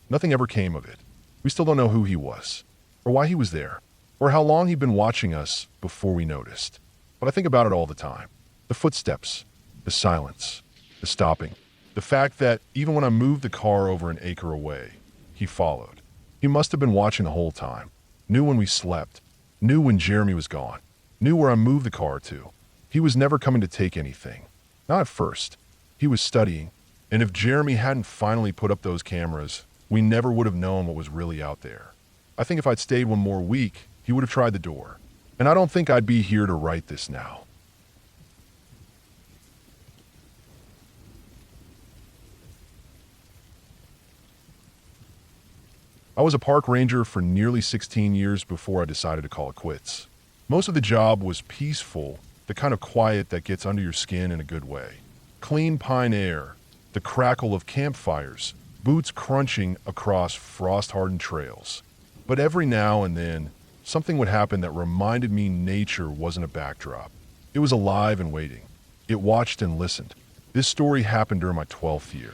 Nothing ever came of it. We still don't know who he was, or why he was there, or how long he'd been watching us before we noticed. But I think about it all the time. The footsteps, the silence, the stopping. The fact that even when I moved the car over an acre away, he followed. He must have been watching the whole time. Knew when we slept. Knew when Jeremy was gone. Knew where I moved the car to. He was never coming to take anything. Not at first. He was studying. And if Jeremy hadn't finally put up those cameras, we never would have known what was really out there. I think if I'd stayed one more week, he would have tried the door. And I don't think I'd be here to write this now. I was a park ranger for nearly 16 years before I decided to call it quits. Most of the job was peaceful, the kind of quiet that gets under your skin in a good way. Clean pine air, the crackle of campfires, boots crunching across frost-hardened trails. But every now and then, something would happen that reminded me nature wasn't a backdrop. It was alive and waiting. It watched and listened. This story happened during my 12th year.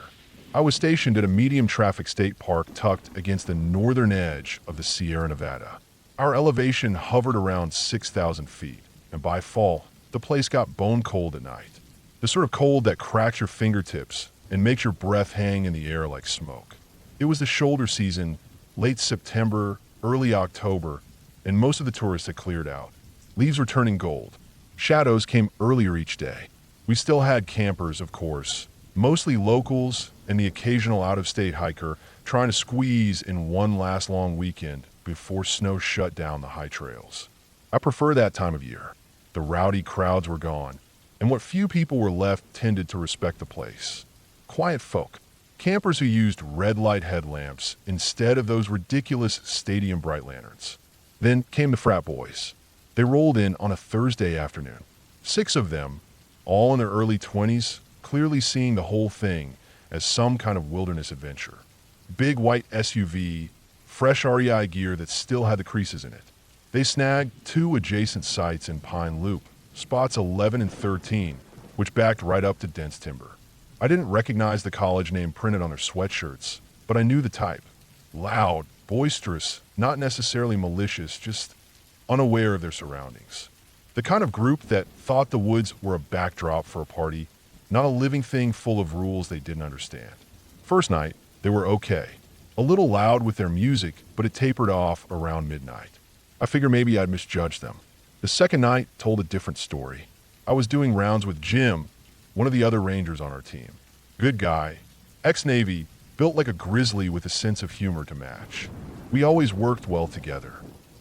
I was stationed at a medium-traffic state park tucked against the northern edge of the Sierra Nevada. Our elevation hovered around 6,000 feet, and by fall, the place got bone cold at night. The sort of cold that cracks your fingertips and makes your breath hang in the air like smoke. It was the shoulder season, late September, early October, and most of the tourists had cleared out. Leaves were turning gold. Shadows came earlier each day. We still had campers, of course, mostly locals and the occasional out-of-state hiker trying to squeeze in one last long weekend before snow shut down the high trails. I prefer that time of year. The rowdy crowds were gone, and what few people were left tended to respect the place. Quiet folk. Campers who used red light headlamps instead of those ridiculous stadium bright lanterns. Then came the frat boys. They rolled in on a Thursday afternoon. 6 of them, all in their early 20s, clearly seeing the whole thing as some kind of wilderness adventure. Big white SUV, fresh REI gear that still had the creases in it. They snagged 2 adjacent sites in Pine Loop, spots 11 and 13, which backed right up to dense timber. I didn't recognize the college name printed on their sweatshirts, but I knew the type. Loud, boisterous, not necessarily malicious, just unaware of their surroundings. The kind of group that thought the woods were a backdrop for a party, not a living thing full of rules they didn't understand. First night, they were okay. A little loud with their music, but it tapered off around midnight. I figured maybe I'd misjudged them. The second night told a different story. I was doing rounds with Jim, one of the other rangers on our team. Good guy, ex-Navy, built like a grizzly with a sense of humor to match. We always worked well together.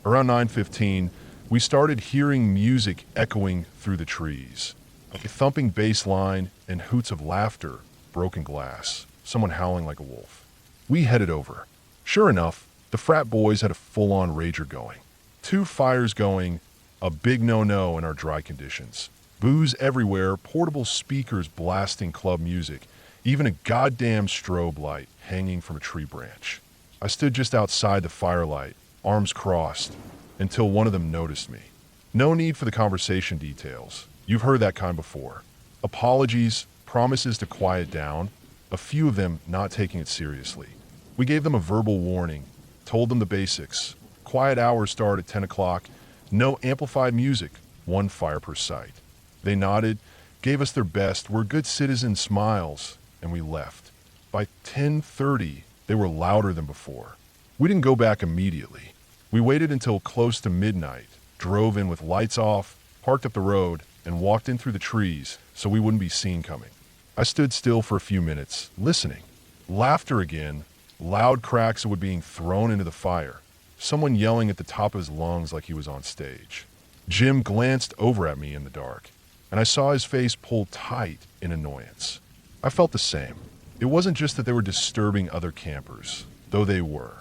Around 9:15, we started hearing music echoing through the trees. A thumping bass line and hoots of laughter, broken glass, someone howling like a wolf. We headed over. Sure enough, the frat boys had a full-on rager going. 2 fires going, a big no-no in our dry conditions. Booze everywhere, portable speakers blasting club music, even a goddamn strobe light hanging from a tree branch. I stood just outside the firelight, arms crossed, until one of them noticed me. No need for the conversation details. You've heard that kind before. Apologies, promises to quiet down, a few of them not taking it seriously. We gave them a verbal warning, told them the basics. Quiet hours start at 10 o'clock, no amplified music, 1 fire per site. They nodded, gave us their best, we're good citizen smiles, and we left. By 10:30, they were louder than before. We didn't go back immediately. We waited until close to midnight, drove in with lights off, parked up the road, and walked in through the trees so we wouldn't be seen coming. I stood still for a few minutes, listening. Laughter again, loud cracks of wood being thrown into the fire, someone yelling at the top of his lungs like he was on stage. Jim glanced over at me in the dark, and I saw his face pull tight in annoyance. I felt the same. It wasn't just that they were disturbing other campers, though they were.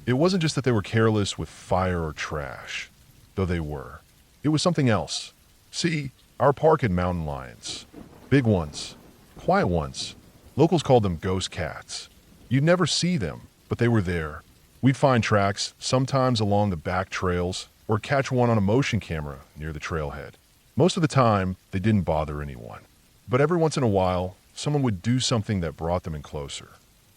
It wasn't just that they were careless with fire or trash, though they were. It was something else. See, our park had mountain lions. Big ones. Quiet ones. Locals called them ghost cats. You'd never see them, but they were there. We'd find tracks, sometimes along the back trails, or catch one on a motion camera near the trailhead. Most of the time, they didn't bother anyone. But every once in a while, someone would do something that brought them in closer.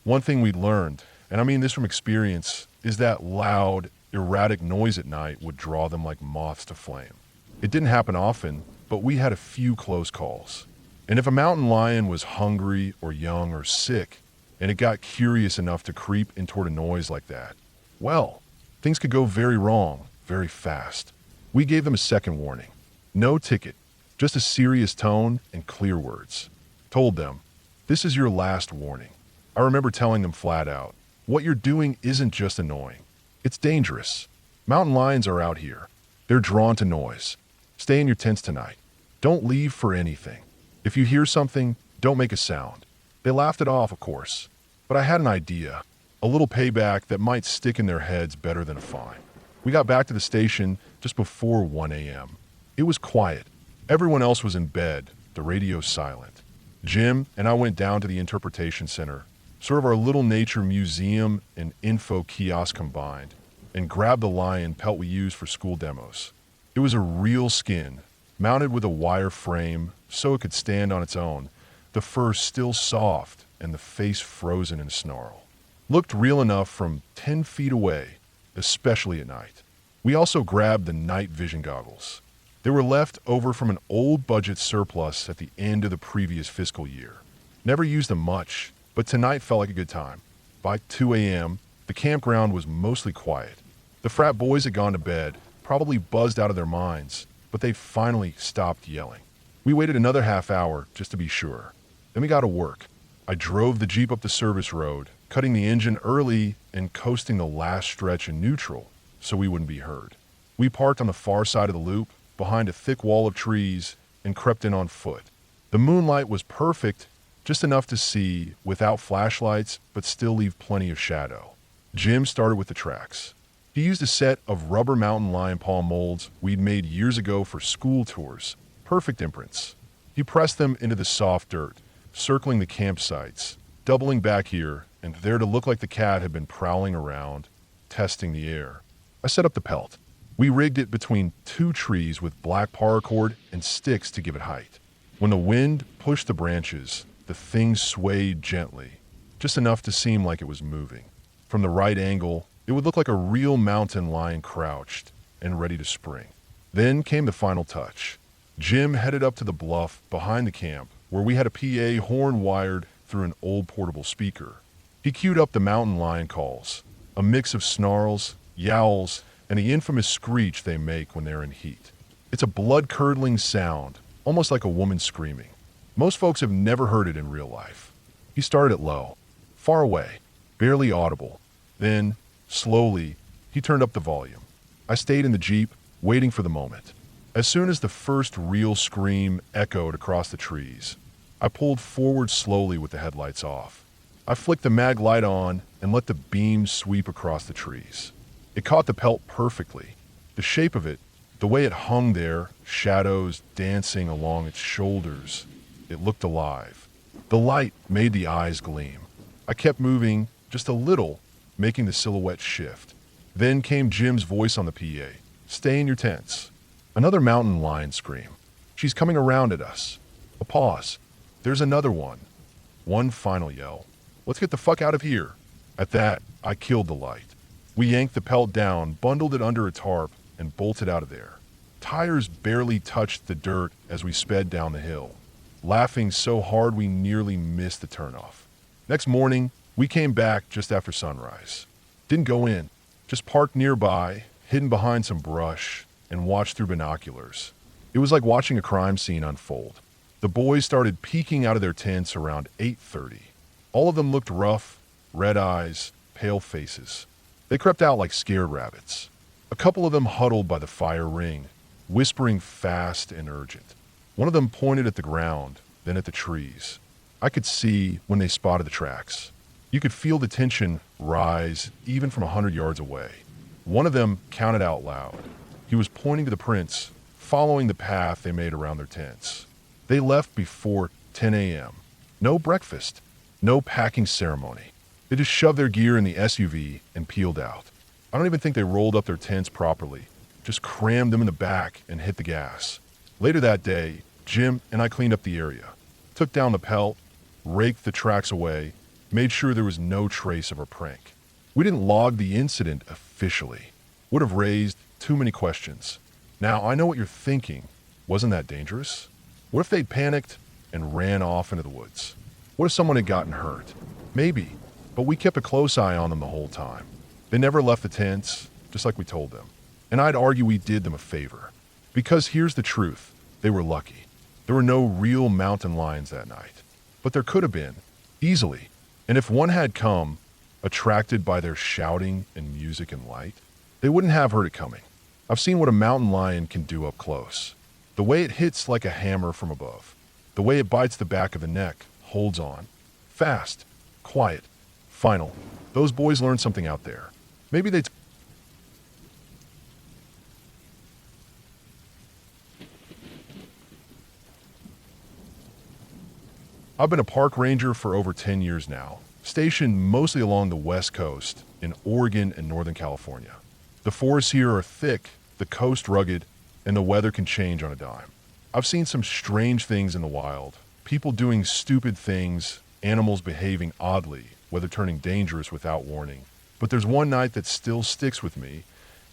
One thing we'd learned, and I mean this from experience, is that loud, erratic noise at night would draw them like moths to flame. It didn't happen often, but we had a few close calls. And if a mountain lion was hungry or young or sick, and it got curious enough to creep in toward a noise like that, well, things could go very wrong, very fast. We gave them a second warning. No ticket, just a serious tone and clear words. Told them, this is your last warning. I remember telling them flat out, what you're doing isn't just annoying. It's dangerous. Mountain lions are out here. They're drawn to noise. Stay in your tents tonight. Don't leave for anything. If you hear something, don't make a sound. They laughed it off, of course. But I had an idea. A little payback that might stick in their heads better than a fine. We got back to the station just before 1 a.m. It was quiet. Everyone else was in bed, the radio silent. Jim and I went down to the interpretation center, sort of our little nature museum and info kiosk combined, and grabbed the lion pelt we used for school demos. It was a real skin, mounted with a wire frame so it could stand on its own, the fur still soft and the face frozen in a snarl. Looked real enough from 10 feet away, especially at night. We also grabbed the night vision goggles. They were left over from an old budget surplus at the end of the previous fiscal year. Never used them much, but tonight felt like a good time. By 2 a.m., the campground was mostly quiet. The frat boys had gone to bed, probably buzzed out of their minds, but they finally stopped yelling. We waited another half hour just to be sure. Then we got to work. I drove the Jeep up the service road, cutting the engine early and coasting the last stretch in neutral so we wouldn't be heard. We parked on the far side of the loop, behind a thick wall of trees, and crept in on foot. The moonlight was perfect, just enough to see without flashlights, but still leave plenty of shadow. Jim started with the tracks. He used a set of rubber mountain lion paw molds we'd made years ago for school tours. Perfect imprints. He pressed them into the soft dirt, circling the campsites, doubling back here and there to look like the cat had been prowling around, testing the air. I set up the pelt. We rigged it between 2 trees with black paracord and sticks to give it height. When the wind pushed the branches, the thing swayed gently, just enough to seem like it was moving. From the right angle, it would look like a real mountain lion crouched and ready to spring. Then came the final touch. Jim headed up to the bluff behind the camp, where we had a PA horn wired through an old portable speaker. He queued up the mountain lion calls, a mix of snarls, yowls, and the infamous screech they make when they're in heat. It's a blood-curdling sound, almost like a woman screaming. Most folks have never heard it in real life. He started it low, far away, barely audible. Then, slowly, he turned up the volume. I stayed in the Jeep, waiting for the moment. As soon as the first real scream echoed across the trees, I pulled forward slowly with the headlights off. I flicked the mag light on and let the beam sweep across the trees. It caught the pelt perfectly. The shape of it, the way it hung there, shadows dancing along its shoulders, it looked alive. The light made the eyes gleam. I kept moving just a little, making the silhouette shift. Then came Jim's voice on the PA. Stay in your tents. Another mountain lion scream. She's coming around at us. A pause. There's another one. One final yell. Let's get the fuck out of here. At that, I killed the light. We yanked the pelt down, bundled it under a tarp, and bolted out of there. Tires barely touched the dirt as we sped down the hill, laughing so hard we nearly missed the turnoff. Next morning, we came back just after sunrise. Didn't go in, just parked nearby, hidden behind some brush, and watched through binoculars. It was like watching a crime scene unfold. The boys started peeking out of their tents around 8:30. All of them looked rough, red eyes, pale faces. They crept out like scared rabbits. A couple of them huddled by the fire ring, whispering fast and urgent. One of them pointed at the ground, then at the trees. I could see when they spotted the tracks. You could feel the tension rise even from 100 yards away. One of them counted out loud. He was pointing to the prints, following the path they made around their tents. They left before 10 a.m. No breakfast, no packing ceremony. They just shoved their gear in the SUV and peeled out. I don't even think they rolled up their tents properly, just crammed them in the back and hit the gas. Later that day, Jim and I cleaned up the area, took down the pelt, raked the tracks away, made sure there was no trace of our prank. We didn't log the incident officially. Would have raised too many questions. Now, I know what you're thinking. Wasn't that dangerous? What if they'd panicked and ran off into the woods? What if someone had gotten hurt? Maybe, but we kept a close eye on them the whole time. They never left the tents, just like we told them. And I'd argue we did them a favor. Because here's the truth. They were lucky. There were no real mountain lions that night. But there could have been, easily. And if one had come, attracted by their shouting and music and light, they wouldn't have heard it coming. I've seen what a mountain lion can do up close. The way it hits like a hammer from above. The way it bites the back of the neck, holds on. Fast, quiet, final. Those boys learned something out there. Maybe they'd... I've been a park ranger for over 10 years now, stationed mostly along the West Coast in Oregon and Northern California. The forests here are thick, the coast rugged, and the weather can change on a dime. I've seen some strange things in the wild. People doing stupid things, animals behaving oddly, weather turning dangerous without warning. But there's one night that still sticks with me,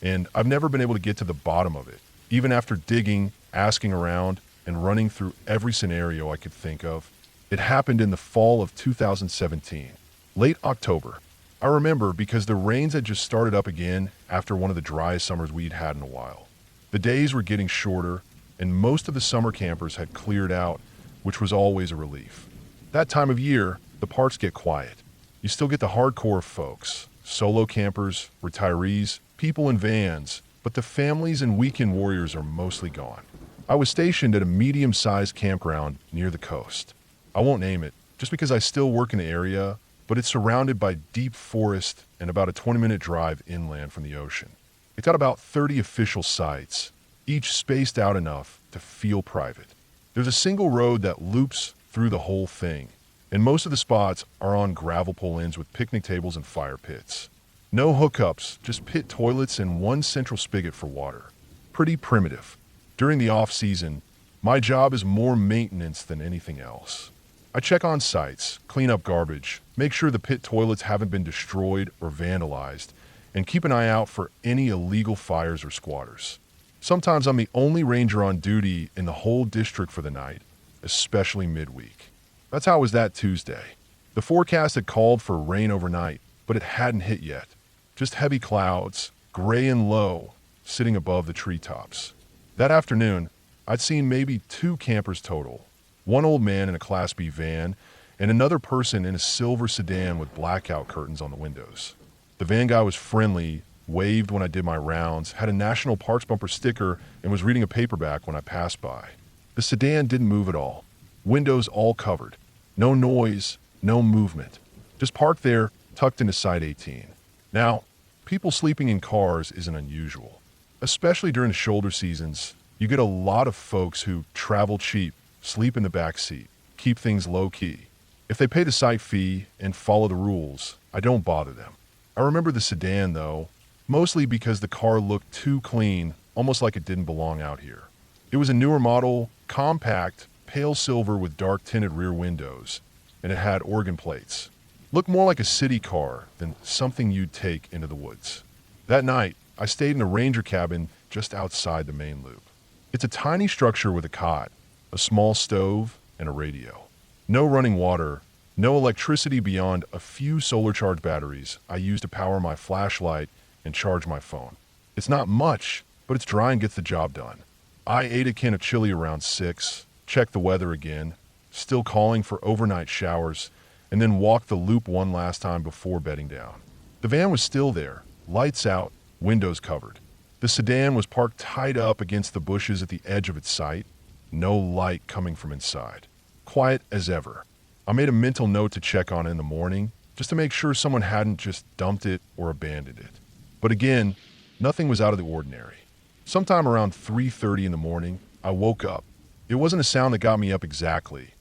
and I've never been able to get to the bottom of it, even after digging, asking around, and running through every scenario I could think of. It happened in the fall of 2017, late October. I remember because the rains had just started up again after one of the driest summers we'd had in a while. The days were getting shorter, and most of the summer campers had cleared out, which was always a relief. That time of year, the parks get quiet. You still get the hardcore folks, solo campers, retirees, people in vans, but the families and weekend warriors are mostly gone. I was stationed at a medium-sized campground near the coast. I won't name it, just because I still work in the area, but it's surrounded by deep forest and about a 20-minute drive inland from the ocean. It's got about 30 official sites, each spaced out enough to feel private. There's a single road that loops through the whole thing, and most of the spots are on gravel pull-ins with picnic tables and fire pits. No hookups, just pit toilets and one central spigot for water. Pretty primitive. During the off-season, my job is more maintenance than anything else. I check on sites, clean up garbage, make sure the pit toilets haven't been destroyed or vandalized, and keep an eye out for any illegal fires or squatters. Sometimes I'm the only ranger on duty in the whole district for the night, especially midweek. That's how it was that Tuesday. The forecast had called for rain overnight, but it hadn't hit yet. Just heavy clouds, gray and low, sitting above the treetops. That afternoon, I'd seen maybe 2 campers total. One old man in a Class B van, and another person in a silver sedan with blackout curtains on the windows. The van guy was friendly, waved when I did my rounds, had a National Parks bumper sticker, and was reading a paperback when I passed by. The sedan didn't move at all. Windows all covered. No noise, no movement. Just parked there, tucked into Site 18. Now, people sleeping in cars isn't unusual. Especially during the shoulder seasons, you get a lot of folks who travel cheap, sleep in the back seat, keep things low-key. If they pay the site fee and follow the rules, I don't bother them. I remember the sedan, though, mostly because the car looked too clean, almost like it didn't belong out here. It was a newer model, compact, pale silver with dark tinted rear windows, and it had organ plates. Looked more like a city car than something you'd take into the woods. That night, I stayed in a ranger cabin just outside the main loop. It's a tiny structure with a cot, a small stove, and a radio. No running water, no electricity beyond a few solar-charged batteries I use to power my flashlight and charge my phone. It's not much, but it's dry and gets the job done. I ate a can of chili around 6, checked the weather again, still calling for overnight showers, and then walked the loop one last time before bedding down. The van was still there, lights out, windows covered. The sedan was parked tied up against the bushes at the edge of its site, no light coming from inside. Quiet as ever. I made a mental note to check on it in the morning, just to make sure someone hadn't just dumped it or abandoned it. But again, nothing was out of the ordinary. Sometime around 3:30 in the morning, I woke up. It wasn't a sound that got me up exactly.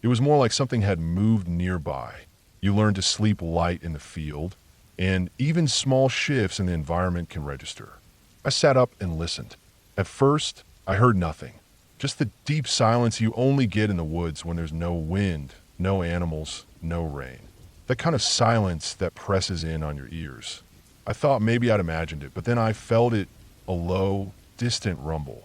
It was more like something had moved nearby. You learn to sleep light in the field, and even small shifts in the environment can register. I sat up and listened. At first, I heard nothing. Just the deep silence you only get in the woods when there's no wind, no animals, no rain. That kind of silence that presses in on your ears. I thought maybe I'd imagined it, but then I felt it, a low, distant rumble.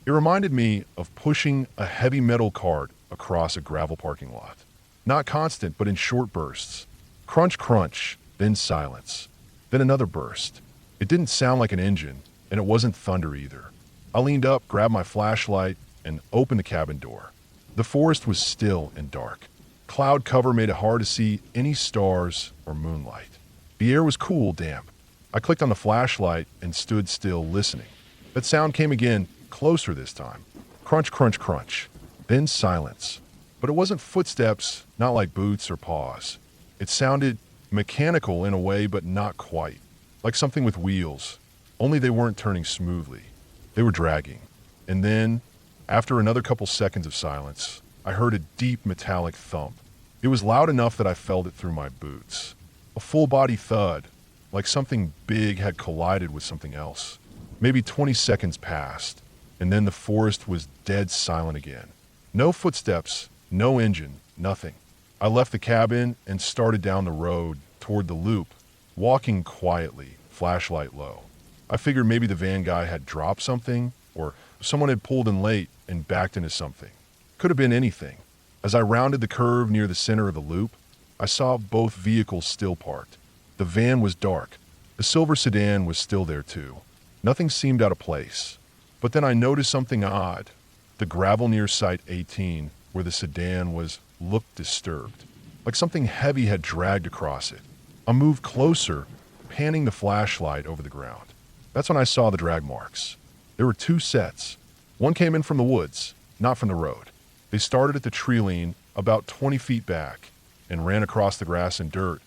It reminded me of pushing a heavy metal cart across a gravel parking lot. Not constant, but in short bursts. Crunch, crunch, then silence. Then another burst. It didn't sound like an engine, and it wasn't thunder either. I leaned up, grabbed my flashlight, and opened the cabin door. The forest was still and dark. Cloud cover made it hard to see any stars or moonlight. The air was cool, damp. I clicked on the flashlight and stood still, listening. That sound came again, closer this time. Crunch, crunch, crunch. Then silence. But it wasn't footsteps, not like boots or paws. It sounded mechanical in a way, but not quite. Like something with wheels. Only they weren't turning smoothly. They were dragging. And then, after another couple seconds of silence, I heard a deep metallic thump. It was loud enough that I felt it through my boots. A full-body thud, like something big had collided with something else. Maybe 20 seconds passed, and then the forest was dead silent again. No footsteps, no engine, nothing. I left the cabin and started down the road toward the loop, walking quietly, flashlight low. I figured maybe the van guy had dropped something, or someone had pulled in late and backed into something. Could have been anything. As I rounded the curve near the center of the loop, I saw both vehicles still parked. The van was dark. The silver sedan was still there too. Nothing seemed out of place. But then I noticed something odd. The gravel near Site 18, where the sedan was, looked disturbed. Like something heavy had dragged across it. I moved closer, panning the flashlight over the ground. That's when I saw the drag marks. There were two sets. One came in from the woods, not from the road. They started at the tree line about 20 feet back and ran across the grass and dirt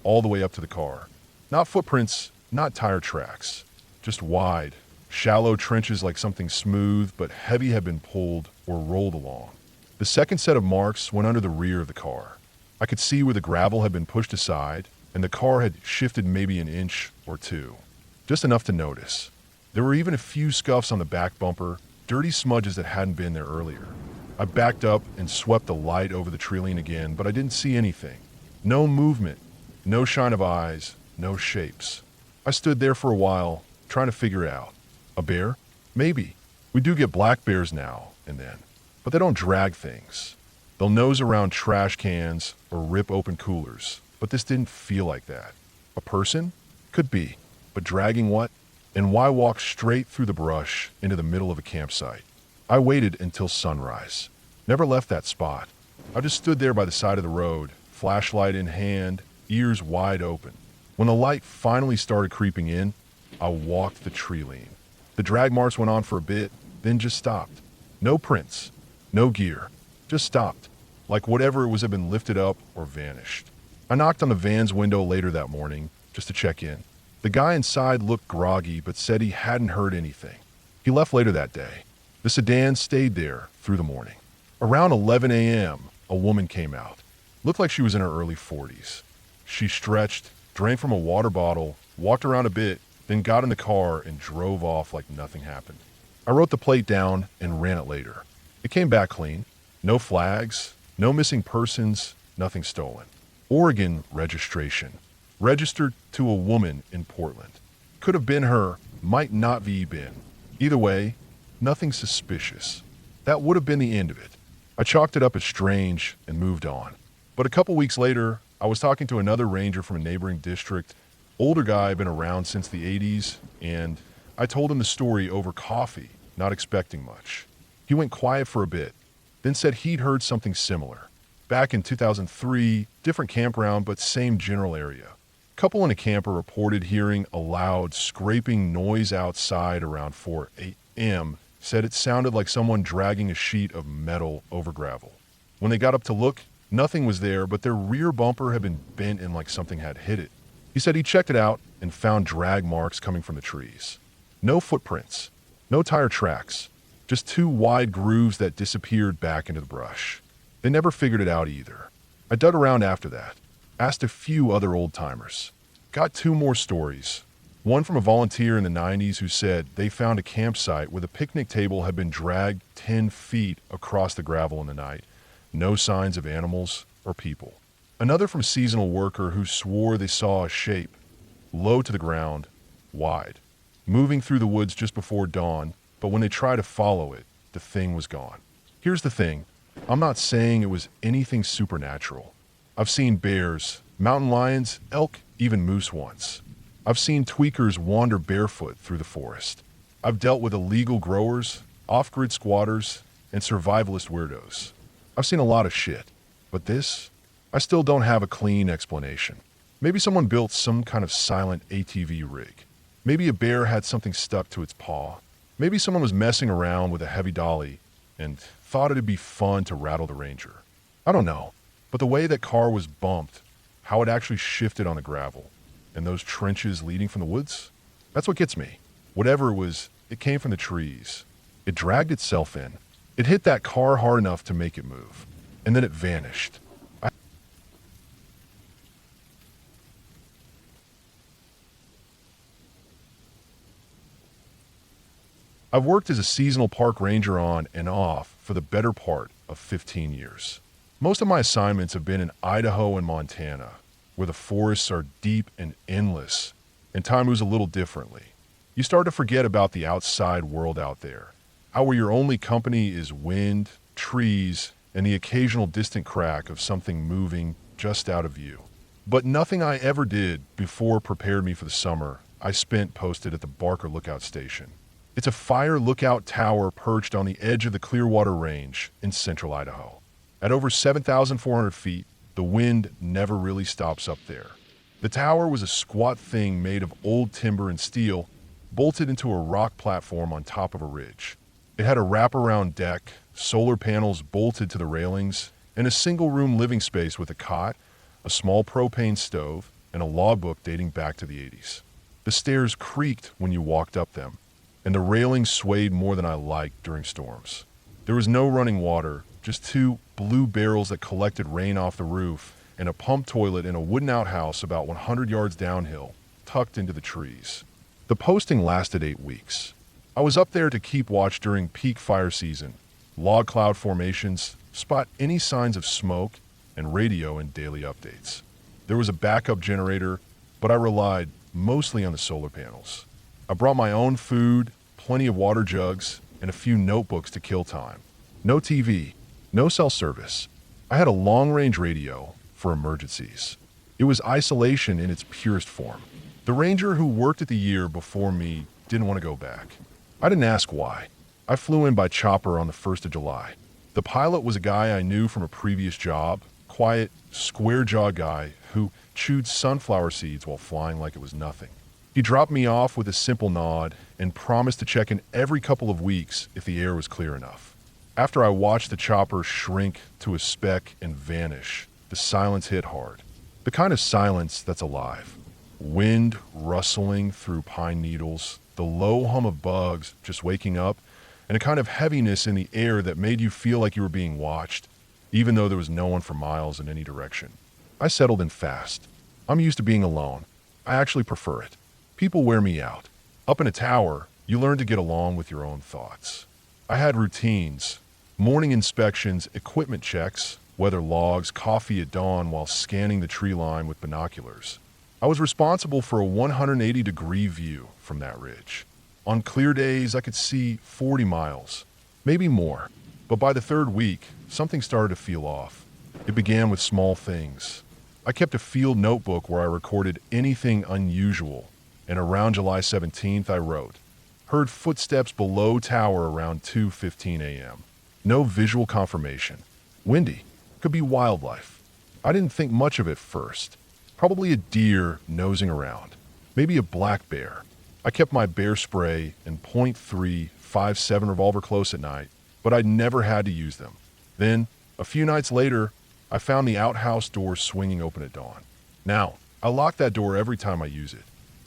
all the way up to the car. Not footprints, not tire tracks. Just wide, shallow trenches like something smooth but heavy had been pulled or rolled along. The second set of marks went under the rear of the car. I could see where the gravel had been pushed aside and the car had shifted maybe an inch or two. Just enough to notice. There were even a few scuffs on the back bumper, dirty smudges that hadn't been there earlier. I backed up and swept the light over the tree line again, but I didn't see anything. No movement, no shine of eyes, no shapes. I stood there for a while, trying to figure it out. A bear? Maybe. We do get black bears now and then, but they don't drag things. They'll nose around trash cans or rip open coolers, but this didn't feel like that. A person? Could be. But dragging what? And why walk straight through the brush into the middle of a campsite? I waited until sunrise. Never left that spot. I just stood there by the side of the road, flashlight in hand, ears wide open. When the light finally started creeping in, I walked the tree line. The drag marks went on for a bit, then just stopped. No prints, no gear, just stopped, like whatever it was had been lifted up or vanished. I knocked on the van's window later that morning, just to check in. The guy inside looked groggy, but said he hadn't heard anything. He left later that day. The sedan stayed there through the morning. Around 11 a.m., a woman came out. Looked like she was in her early 40s. She stretched, drank from a water bottle, walked around a bit, then got in the car and drove off like nothing happened. I wrote the plate down and ran it later. It came back clean. No flags, no missing persons, nothing stolen. Oregon registration. Registered to a woman in Portland. Could have been her, might not be been. Either way, nothing suspicious. That would have been the end of it. I chalked it up as strange and moved on. But a couple weeks later, I was talking to another ranger from a neighboring district. Older guy, been around since the 80s, and I told him the story over coffee, not expecting much. He went quiet for a bit, then said he'd heard something similar. Back in 2003, different campground, but same general area. Couple in a camper reported hearing a loud scraping noise outside around 4 a.m., said it sounded like someone dragging a sheet of metal over gravel. When they got up to look, Nothing was there, but their rear bumper had been bent in like something had hit it. He said he checked it out and found drag marks coming from the trees. No footprints, no tire tracks, just two wide grooves that disappeared back into the brush. They never figured it out either. I dug around after that, asked a few other old-timers. Got two more stories. One from a volunteer in the 90s who said they found a campsite where the picnic table had been dragged 10 feet across the gravel in the night. No signs of animals or people. Another from a seasonal worker who swore they saw a shape, low to the ground, wide, moving through the woods just before dawn, but when they tried to follow it, the thing was gone. Here's the thing. I'm not saying it was anything supernatural. I've seen bears, mountain lions, elk, even moose once. I've seen tweakers wander barefoot through the forest. I've dealt with illegal growers, off-grid squatters, and survivalist weirdos. I've seen a lot of shit. But this, I still don't have a clean explanation. Maybe someone built some kind of silent ATV rig. Maybe a bear had something stuck to its paw. Maybe someone was messing around with a heavy dolly and thought it'd be fun to rattle the Ranger. I don't know, but the way that car was bumped, how it actually shifted on the gravel, and those trenches leading from the woods, that's what gets me. Whatever it was, it came from the trees. It dragged itself in. It hit that car hard enough to make it move, and then it vanished. I've worked as a seasonal park ranger on and off for the better part of 15 years. Most of my assignments have been in Idaho and Montana, where the forests are deep and endless, and time moves a little differently. You start to forget about the outside world out there, how where your only company is wind, trees, and the occasional distant crack of something moving just out of view. But nothing I ever did before prepared me for the summer I spent posted at the Barker Lookout Station. It's a fire lookout tower perched on the edge of the Clearwater Range in central Idaho. At over 7,400 feet, the wind never really stops up there. The tower was a squat thing made of old timber and steel, bolted into a rock platform on top of a ridge. It had a wraparound deck, solar panels bolted to the railings, and a single-room living space with a cot, a small propane stove, and a logbook dating back to the 80s. The stairs creaked when you walked up them, and the railings swayed more than I liked during storms. There was no running water, just two blue barrels that collected rain off the roof, and a pump toilet in a wooden outhouse about 100 yards downhill, tucked into the trees. The posting lasted 8 weeks. I was up there to keep watch during peak fire season, log cloud formations, spot any signs of smoke, and radio and daily updates. There was a backup generator, but I relied mostly on the solar panels. I brought my own food, plenty of water jugs, and a few notebooks to kill time. No TV, no cell service. I had a long-range radio for emergencies. It was isolation in its purest form. The ranger who worked at the year before me didn't want to go back. I didn't ask why. I flew in by chopper on the 1st of July. The pilot was a guy I knew from a previous job, quiet, square-jawed guy who chewed sunflower seeds while flying like it was nothing. He dropped me off with a simple nod and promised to check in every couple of weeks if the air was clear enough. After I watched the chopper shrink to a speck and vanish, the silence hit hard. The kind of silence that's alive. Wind rustling through pine needles, the low hum of bugs just waking up, and a kind of heaviness in the air that made you feel like you were being watched, even though there was no one for miles in any direction. I settled in fast. I'm used to being alone. I actually prefer it. People wear me out. Up in a tower, you learn to get along with your own thoughts. I had routines, morning inspections, equipment checks, weather logs, coffee at dawn while scanning the tree line with binoculars. I was responsible for a 180-degree view from that ridge. On clear days, I could see 40 miles, maybe more. But by the 3rd week, something started to feel off. It began with small things. I kept a field notebook where I recorded anything unusual, and around July 17th, I wrote, "Heard footsteps below tower around 2:15 a.m. No visual confirmation. Windy. Could be wildlife. I didn't think much of it first. Probably a deer nosing around. Maybe a black bear. I kept my bear spray and .357 revolver close at night, but I'd never had to use them. Then, a few nights later, I found the outhouse door swinging open at dawn. Now, I lock that door every time I use it.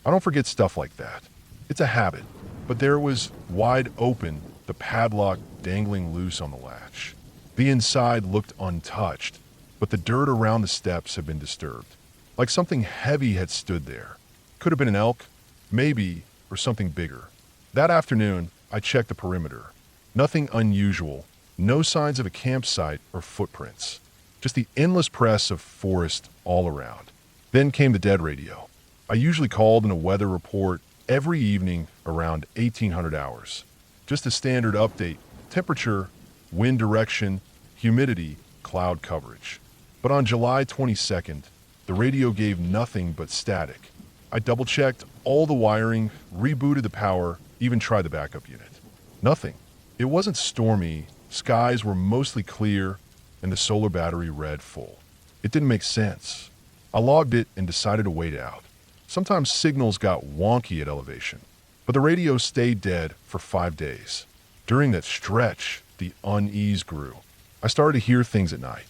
I don't forget stuff like that. It's a habit. But there it was, wide open, the padlock dangling loose on the latch. The inside looked untouched, but the dirt around the steps had been disturbed. Like something heavy had stood there. Could have been an elk, maybe, or something bigger. That afternoon, I checked the perimeter. Nothing unusual, no signs of a campsite or footprints. Just the endless press of forest all around. Then came the dead radio. I usually called in a weather report every evening around 1800 hours. Just a standard update, temperature, wind direction, humidity, cloud coverage. But on July 22nd, the radio gave nothing but static. I double-checked all the wiring, rebooted the power, even tried the backup unit. Nothing. It wasn't stormy, skies were mostly clear, and the solar battery read full. It didn't make sense. I logged it and decided to wait out. Sometimes signals got wonky at elevation, but the radio stayed dead for 5 days. During that stretch, the unease grew. I started to hear things at night.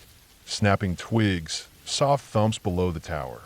Snapping twigs, soft thumps below the tower.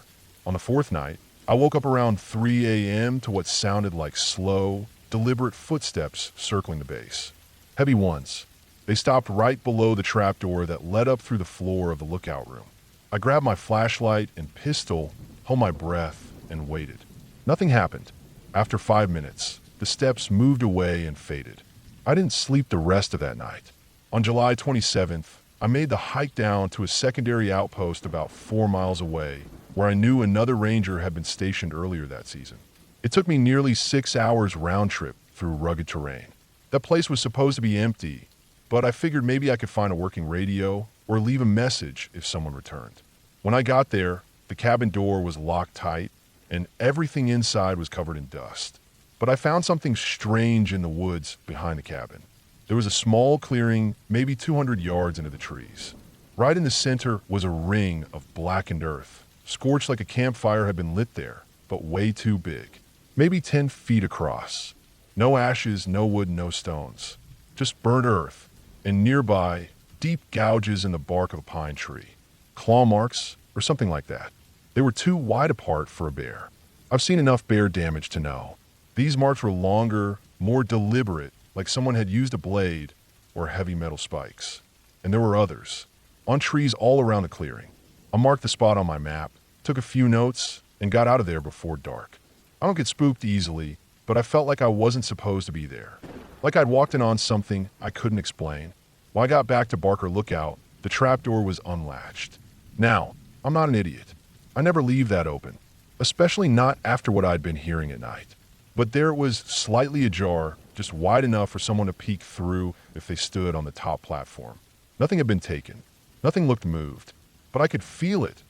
On the fourth night, I woke up around 3 a.m. to what sounded like slow, deliberate footsteps circling the base. Heavy ones. They stopped right below the trapdoor that led up through the floor of the lookout room. I grabbed my flashlight and pistol, held my breath, and waited. Nothing happened. After 5 minutes, the steps moved away and faded. I didn't sleep the rest of that night. On July 27th, I made the hike down to a secondary outpost about 4 miles away, where I knew another ranger had been stationed earlier that season. It took me nearly 6 hours round trip through rugged terrain. That place was supposed to be empty, but I figured maybe I could find a working radio or leave a message if someone returned. When I got there, the cabin door was locked tight, and everything inside was covered in dust. But I found something strange in the woods behind the cabin. There was a small clearing, maybe 200 yards into the trees. Right in the center was a ring of blackened earth, scorched like a campfire had been lit there, but way too big. Maybe 10 feet across. No ashes, no wood, no stones. Just burnt earth, and nearby, deep gouges in the bark of a pine tree. Claw marks, or something like that. They were too wide apart for a bear. I've seen enough bear damage to know. These marks were longer, more deliberate, like someone had used a blade or heavy metal spikes. And there were others, on trees all around the clearing. I marked the spot on my map, took a few notes, and got out of there before dark. I don't get spooked easily, but I felt like I wasn't supposed to be there. Like I'd walked in on something I couldn't explain. When I got back to Barker Lookout, the trapdoor was unlatched. Now, I'm not an idiot. I never leave that open, especially not after what I'd been hearing at night. But there it was, slightly ajar, just wide enough for someone to peek through if they stood on the top platform. Nothing had been taken. Nothing looked moved. But I could feel it,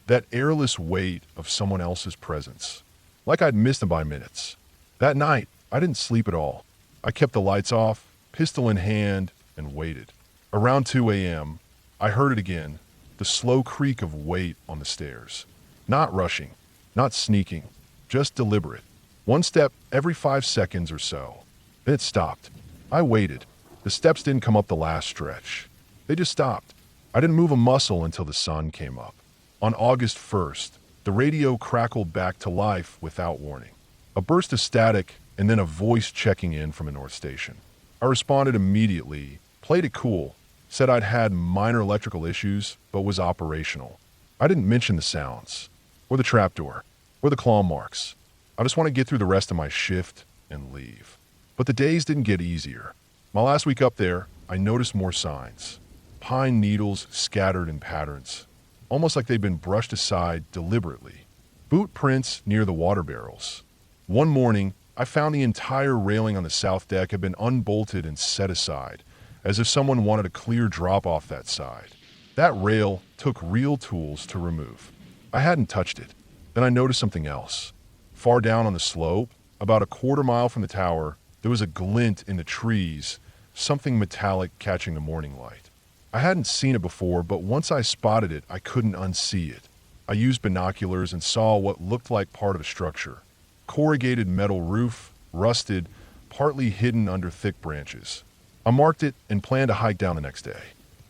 that airless weight of someone else's presence. Like I'd missed them by minutes. That night, I didn't sleep at all. I kept the lights off, pistol in hand, and waited. Around 2 a.m., I heard it again, the slow creak of weight on the stairs. Not rushing, not sneaking, just deliberate. One step every 5 seconds or so. Then it stopped. I waited. The steps didn't come up the last stretch. They just stopped. I didn't move a muscle until the sun came up. On August 1st, the radio crackled back to life without warning. A burst of static and then a voice checking in from a North Station. I responded immediately, played it cool, said I'd had minor electrical issues, but was operational. I didn't mention the sounds, or the trapdoor, or the claw marks. I just want to get through the rest of my shift and leave. But the days didn't get easier. My last week up there, I noticed more signs. Pine needles scattered in patterns, almost like they'd been brushed aside deliberately. Boot prints near the water barrels. One morning, I found the entire railing on the south deck had been unbolted and set aside, as if someone wanted a clear drop off that side. That rail took real tools to remove. I hadn't touched it. Then I noticed something else. Far down on the slope, about a quarter mile from the tower, there was a glint in the trees, something metallic catching the morning light. I hadn't seen it before, but once I spotted it, I couldn't unsee it. I used binoculars and saw what looked like part of a structure. Corrugated metal roof, rusted, partly hidden under thick branches. I marked it and planned to hike down the next day.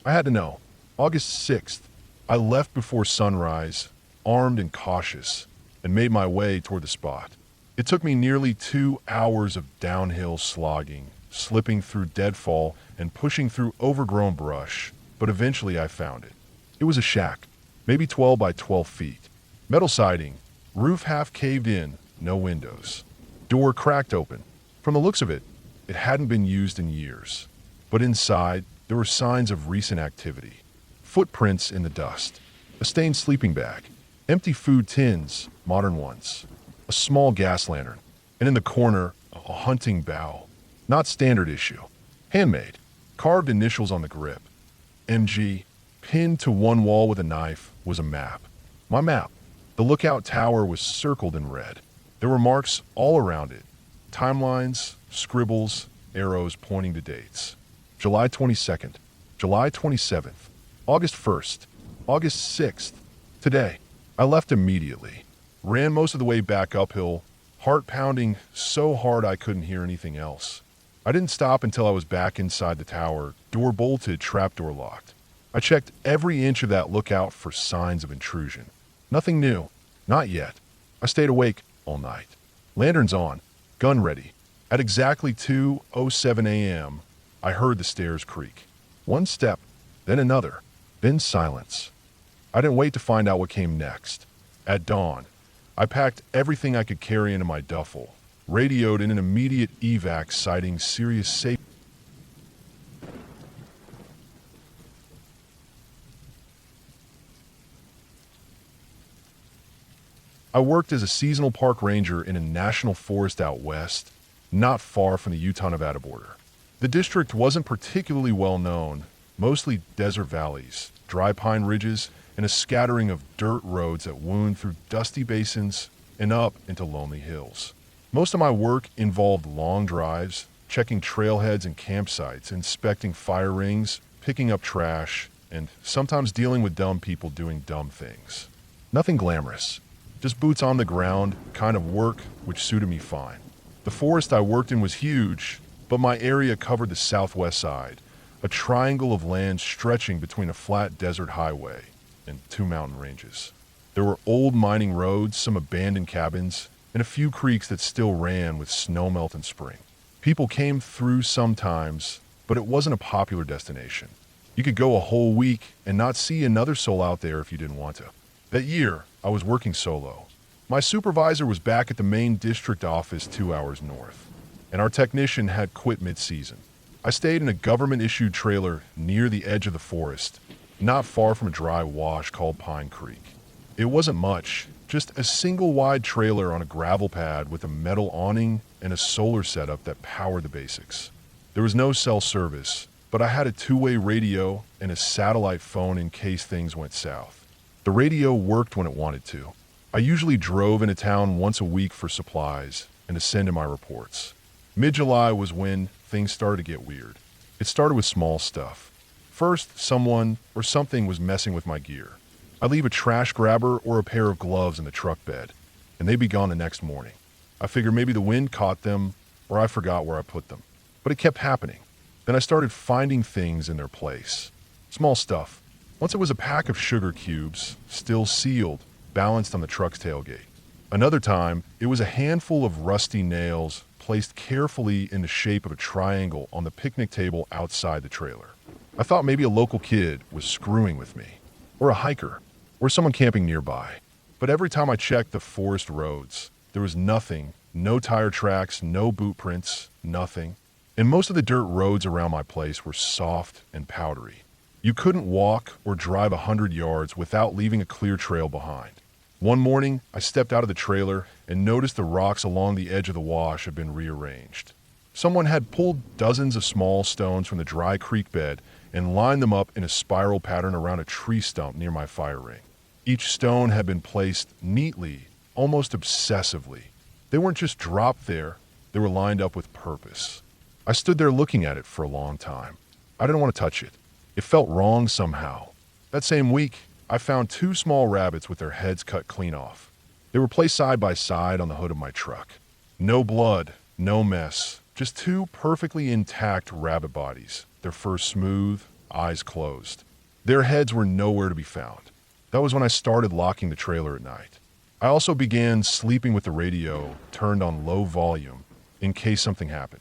I had to know. August 6th. I left before sunrise, armed and cautious, and made my way toward the spot. It took me nearly 2 hours of downhill slogging, slipping through deadfall and pushing through overgrown brush, but eventually I found it. It was a shack, maybe 12 by 12 feet. Metal siding, roof half caved in, no windows. Door cracked open. From the looks of it, it hadn't been used in years. But inside, there were signs of recent activity. Footprints in the dust, a stained sleeping bag, empty food tins, modern ones, a small gas lantern, and in the corner, a hunting bow. Not standard issue. Handmade. Carved initials on the grip. MG, pinned to one wall with a knife, was a map. My map. The lookout tower was circled in red. There were marks all around it. Timelines, scribbles, arrows pointing to dates. July 22nd, July 27th, August 1st, August 6th. Today. I left immediately. Ran most of the way back uphill, heart pounding so hard I couldn't hear anything else. I didn't stop until I was back inside the tower, door bolted, trapdoor locked. I checked every inch of that lookout for signs of intrusion. Nothing new. Not yet. I stayed awake all night. Lanterns on, gun ready. At exactly 2:07 a.m., I heard the stairs creak. One step, then another, then silence. I didn't wait to find out what came next. At dawn, I packed everything I could carry into my duffel, radioed in an immediate evac citing serious safety. I worked as a seasonal park ranger in a national forest out west, not far from the Utah-Nevada border. The district wasn't particularly well known, mostly desert valleys, dry pine ridges, and a scattering of dirt roads that wound through dusty basins and up into lonely hills. Most of my work involved long drives, checking trailheads and campsites, inspecting fire rings, picking up trash, and sometimes dealing with dumb people doing dumb things. Nothing glamorous, just boots on the ground kind of work which suited me fine. The forest I worked in was huge, but my area covered the southwest side, a triangle of land stretching between a flat desert highway and two mountain ranges. There were old mining roads, some abandoned cabins, and a few creeks that still ran with snowmelt in spring. People came through sometimes, but it wasn't a popular destination. You could go a whole week and not see another soul out there if you didn't want to. That year, I was working solo. My supervisor was back at the main district office 2 hours north, and our technician had quit mid-season. I stayed in a government-issued trailer near the edge of the forest, not far from a dry wash called Pine Creek. It wasn't much, just a single wide trailer on a gravel pad with a metal awning and a solar setup that powered the basics. There was no cell service, but I had a two-way radio and a satellite phone in case things went south. The radio worked when it wanted to. I usually drove into town once a week for supplies and to send in my reports. Mid-July was when things started to get weird. It started with small stuff. First, someone or something was messing with my gear. I'd leave a trash grabber or a pair of gloves in the truck bed, and they'd be gone the next morning. I figured maybe the wind caught them or I forgot where I put them. But it kept happening. Then I started finding things in their place. Small stuff. Once it was a pack of sugar cubes, still sealed, balanced on the truck's tailgate. Another time, it was a handful of rusty nails placed carefully in the shape of a triangle on the picnic table outside the trailer. I thought maybe a local kid was screwing with me, or a hiker, or someone camping nearby. But every time I checked the forest roads, there was nothing, no tire tracks, no boot prints, nothing. And most of the dirt roads around my place were soft and powdery. You couldn't walk or drive 100 yards without leaving a clear trail behind. One morning, I stepped out of the trailer and noticed the rocks along the edge of the wash had been rearranged. Someone had pulled dozens of small stones from the dry creek bed and lined them up in a spiral pattern around a tree stump near my fire ring. Each stone had been placed neatly, almost obsessively. They weren't just dropped there, they were lined up with purpose. I stood there looking at it for a long time. I didn't want to touch it. It felt wrong somehow. That same week, I found 2 small rabbits with their heads cut clean off. They were placed side by side on the hood of my truck. No blood, no mess, just 2 perfectly intact rabbit bodies, their fur smooth, eyes closed. Their heads were nowhere to be found. That was when I started locking the trailer at night. I also began sleeping with the radio turned on low volume in case something happened.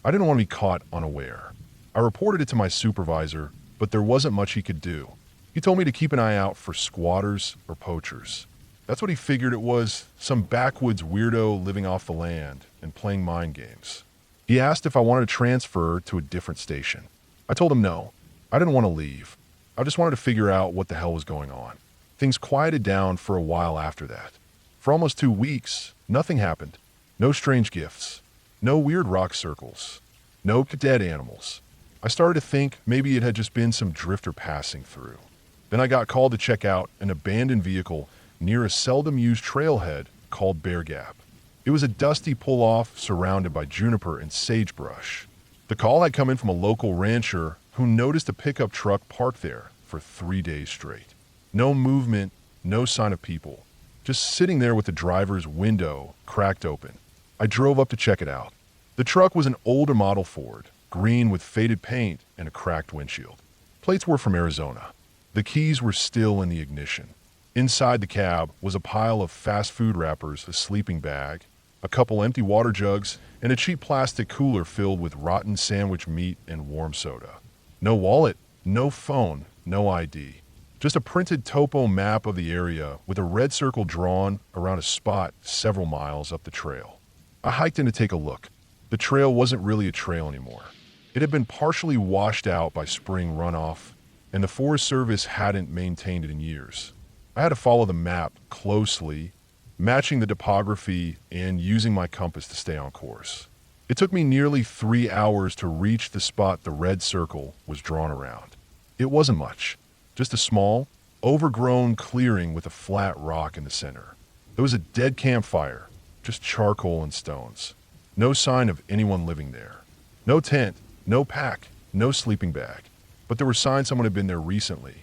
I didn't want to be caught unaware. I reported it to my supervisor, but there wasn't much he could do. He told me to keep an eye out for squatters or poachers. That's what he figured it was, some backwoods weirdo living off the land and playing mind games. He asked if I wanted to transfer to a different station. I told him no. I didn't want to leave. I just wanted to figure out what the hell was going on. Things quieted down for a while after that. For almost 2 weeks, nothing happened. No strange gifts. No weird rock circles. No dead animals. I started to think maybe it had just been some drifter passing through. Then I got called to check out an abandoned vehicle near a seldom used trailhead called Bear Gap. It was a dusty pull-off surrounded by juniper and sagebrush. The call had come in from a local rancher who noticed a pickup truck parked there for 3 days straight. No movement, no sign of people. Just sitting there with the driver's window cracked open. I drove up to check it out. The truck was an older model Ford, green with faded paint and a cracked windshield. Plates were from Arizona. The keys were still in the ignition. Inside the cab was a pile of fast food wrappers, a sleeping bag, a couple empty water jugs, and a cheap plastic cooler filled with rotten sandwich meat and warm soda. No wallet, no phone, no ID. Just a printed topo map of the area with a red circle drawn around a spot several miles up the trail. I hiked in to take a look. The trail wasn't really a trail anymore. It had been partially washed out by spring runoff, and the Forest Service hadn't maintained it in years. I had to follow the map closely, matching the topography and using my compass to stay on course. It took me nearly 3 hours to reach the spot the red circle was drawn around. It wasn't much, just a small, overgrown clearing with a flat rock in the center. There was a dead campfire, just charcoal and stones. No sign of anyone living there. No tent, no pack, no sleeping bag. But there were signs someone had been there recently.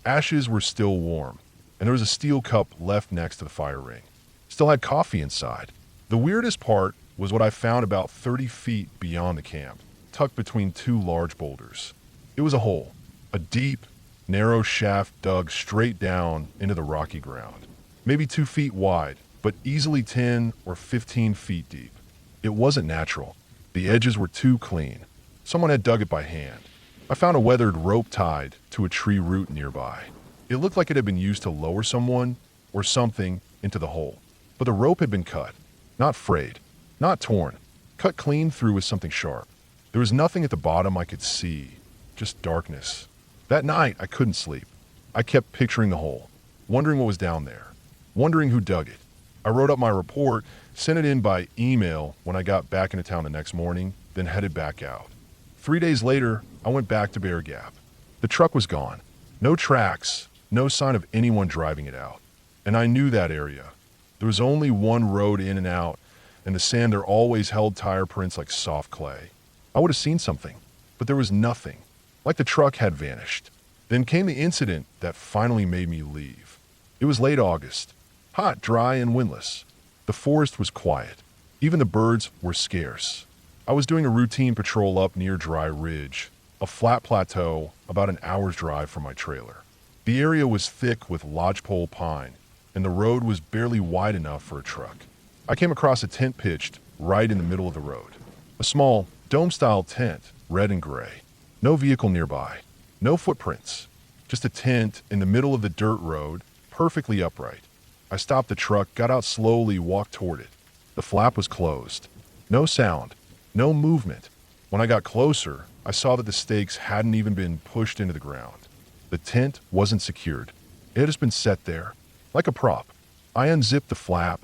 Ashes were still warm, and there was a steel cup left next to the fire ring. Still had coffee inside. The weirdest part was what I found about 30 feet beyond the camp, tucked between 2 large boulders. It was a hole, a deep, narrow shaft dug straight down into the rocky ground. Maybe 2 feet wide, but easily 10 or 15 feet deep. It wasn't natural. The edges were too clean. Someone had dug it by hand. I found a weathered rope tied to a tree root nearby. It looked like it had been used to lower someone or something into the hole. But the rope had been cut, not frayed, not torn, cut clean through with something sharp. There was nothing at the bottom I could see, just darkness. That night, I couldn't sleep. I kept picturing the hole, wondering what was down there, wondering who dug it. I wrote up my report, sent it in by email when I got back into town the next morning, then headed back out. 3 days later, I went back to Bear Gap. The truck was gone. No tracks, no sign of anyone driving it out. And I knew that area. There was only one road in and out, and the sand there always held tire prints like soft clay. I would have seen something, but there was nothing, like the truck had vanished. Then came the incident that finally made me leave. It was late August, hot, dry, and windless. The forest was quiet. Even the birds were scarce. I was doing a routine patrol up near Dry Ridge, a flat plateau about an hour's drive from my trailer. The area was thick with lodgepole pine, and the road was barely wide enough for a truck. I came across a tent pitched right in the middle of the road. A small, dome-style tent, red and gray. No vehicle nearby. No footprints. Just a tent in the middle of the dirt road, perfectly upright. I stopped the truck, got out slowly, walked toward it. The flap was closed. No sound. No movement. When I got closer, I saw that the stakes hadn't even been pushed into the ground. The tent wasn't secured. It had just been set there, like a prop. I unzipped the flap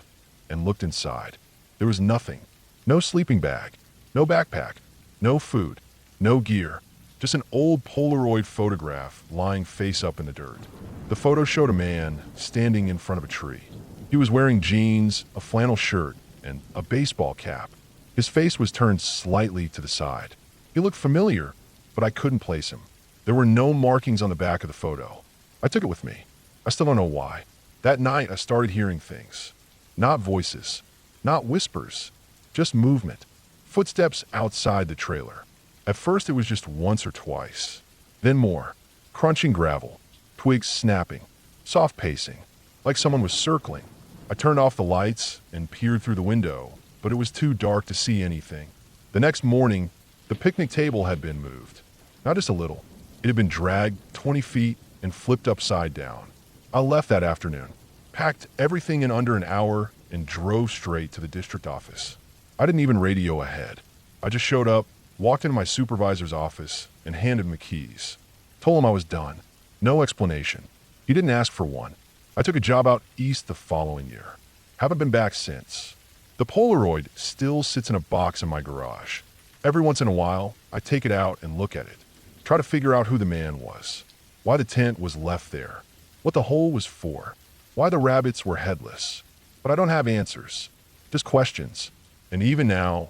and looked inside. There was nothing. No sleeping bag. No backpack. No food. No gear. Just an old Polaroid photograph lying face up in the dirt. The photo showed a man standing in front of a tree. He was wearing jeans, a flannel shirt, and a baseball cap. His face was turned slightly to the side. He looked familiar, but I couldn't place him. There were no markings on the back of the photo. I took it with me. I still don't know why. That night, I started hearing things. Not voices, not whispers, just movement. Footsteps outside the trailer. At first, it was just once or twice. Then more. Crunching gravel, twigs snapping, soft pacing, like someone was circling. I turned off the lights and peered through the window, but it was too dark to see anything. The next morning, the picnic table had been moved. Not just a little. It had been dragged 20 feet and flipped upside down. I left that afternoon, packed everything in under an hour, and drove straight to the district office. I didn't even radio ahead. I just showed up, walked into my supervisor's office, and handed him the keys. Told him I was done. No explanation. He didn't ask for one. I took a job out east the following year. Haven't been back since. The Polaroid still sits in a box in my garage. Every once in a while, I take it out and look at it. Try to figure out who the man was. Why the tent was left there. What the hole was for. Why the rabbits were headless. But I don't have answers. Just questions. And even now,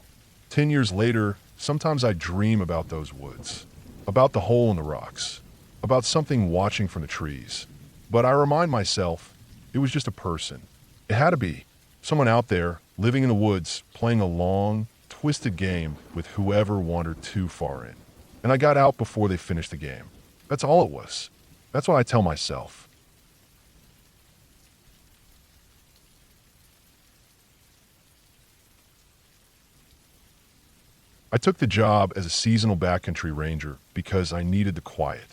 10 years later, sometimes I dream about those woods. About the hole in the rocks. About something watching from the trees. But I remind myself, it was just a person. It had to be. Someone out there, living in the woods, playing a long, twisted game with whoever wandered too far in. And I got out before they finished the game. That's all it was. That's what I tell myself. I took the job as a seasonal backcountry ranger because I needed the quiet.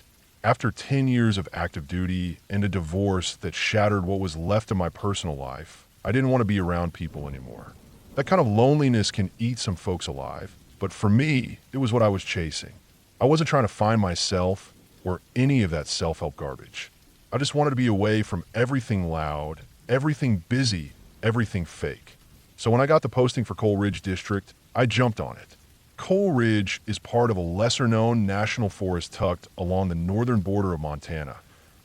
After 10 years of active duty and a divorce that shattered what was left of my personal life, I didn't want to be around people anymore. That kind of loneliness can eat some folks alive, but for me, it was what I was chasing. I wasn't trying to find myself or any of that self-help garbage. I just wanted to be away from everything loud, everything busy, everything fake. So when I got the posting for Coal Ridge District, I jumped on it. Coal Ridge is part of a lesser-known national forest tucked along the northern border of Montana,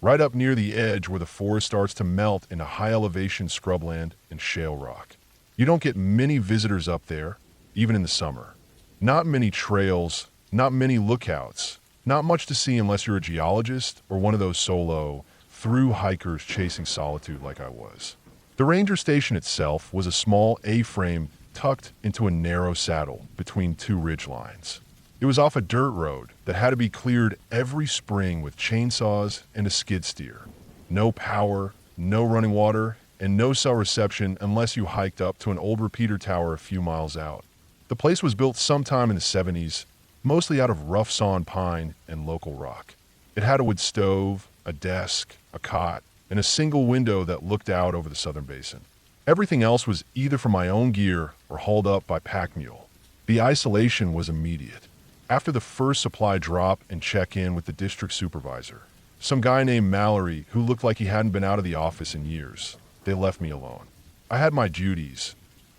right up near the edge where the forest starts to melt into high-elevation scrubland and shale rock. You don't get many visitors up there, even in the summer. Not many trails, not many lookouts, not much to see unless you're a geologist or one of those solo, through hikers chasing solitude like I was. The ranger station itself was a small A-frame tucked into a narrow saddle between two ridge lines. It was off a dirt road that had to be cleared every spring with chainsaws and a skid steer. No power, no running water, and no cell reception unless you hiked up to an old repeater tower a few miles out. The place was built sometime in the 70s, mostly out of rough sawn pine and local rock. It had a wood stove, a desk, a cot, and a single window that looked out over the southern basin. Everything else was either from my own gear or hauled up by pack mule. The isolation was immediate. After the first supply drop and check-in with the district supervisor, some guy named Mallory who looked like he hadn't been out of the office in years, they left me alone. I had my duties: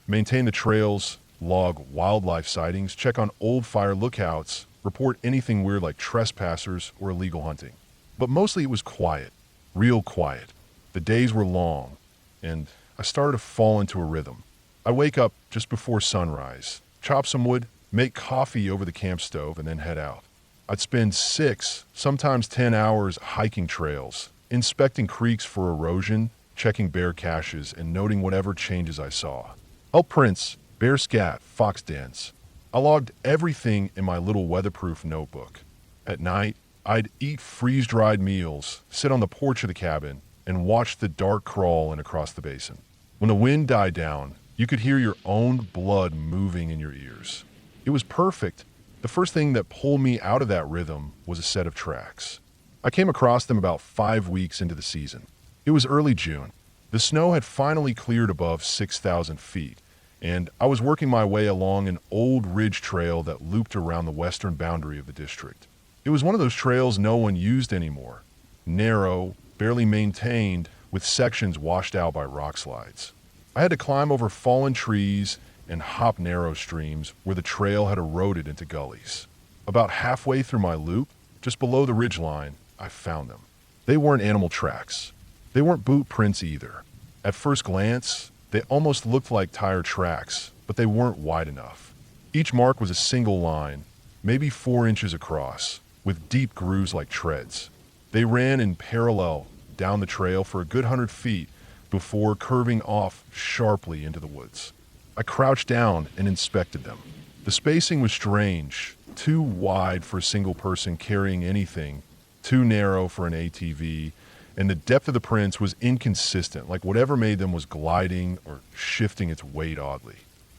maintain the trails, log wildlife sightings, check on old fire lookouts, report anything weird like trespassers or illegal hunting. But mostly it was quiet, real quiet. The days were long, and I started to fall into a rhythm. I'd wake up just before sunrise, chop some wood, make coffee over the camp stove, and then head out. I'd spend 6, sometimes 10 hours hiking trails, inspecting creeks for erosion, checking bear caches, and noting whatever changes I saw. Elk prints, bear scat, fox dens. I logged everything in my little weatherproof notebook. At night, I'd eat freeze-dried meals, sit on the porch of the cabin, and watch the dark crawl in across the basin. When the wind died down, you could hear your own blood moving in your ears. It was perfect. The first thing that pulled me out of that rhythm was a set of tracks. I came across them about 5 weeks into the season. It was early June. The snow had finally cleared above 6,000 feet, and I was working my way along an old ridge trail that looped around the western boundary of the district. It was one of those trails no one used anymore. Narrow, barely maintained, with sections washed out by rock slides. I had to climb over fallen trees and hop narrow streams where the trail had eroded into gullies. About halfway through my loop, just below the ridgeline, I found them. They weren't animal tracks. They weren't boot prints either. At first glance, they almost looked like tire tracks, but they weren't wide enough. Each mark was a single line, maybe 4 inches across, with deep grooves like treads. They ran in parallel down the trail for a good 100 feet before curving off sharply into the woods. I crouched down and inspected them. The spacing was strange, too wide for a single person carrying anything, too narrow for an ATV, and the depth of the prints was inconsistent, like whatever made them was gliding or shifting its weight oddly.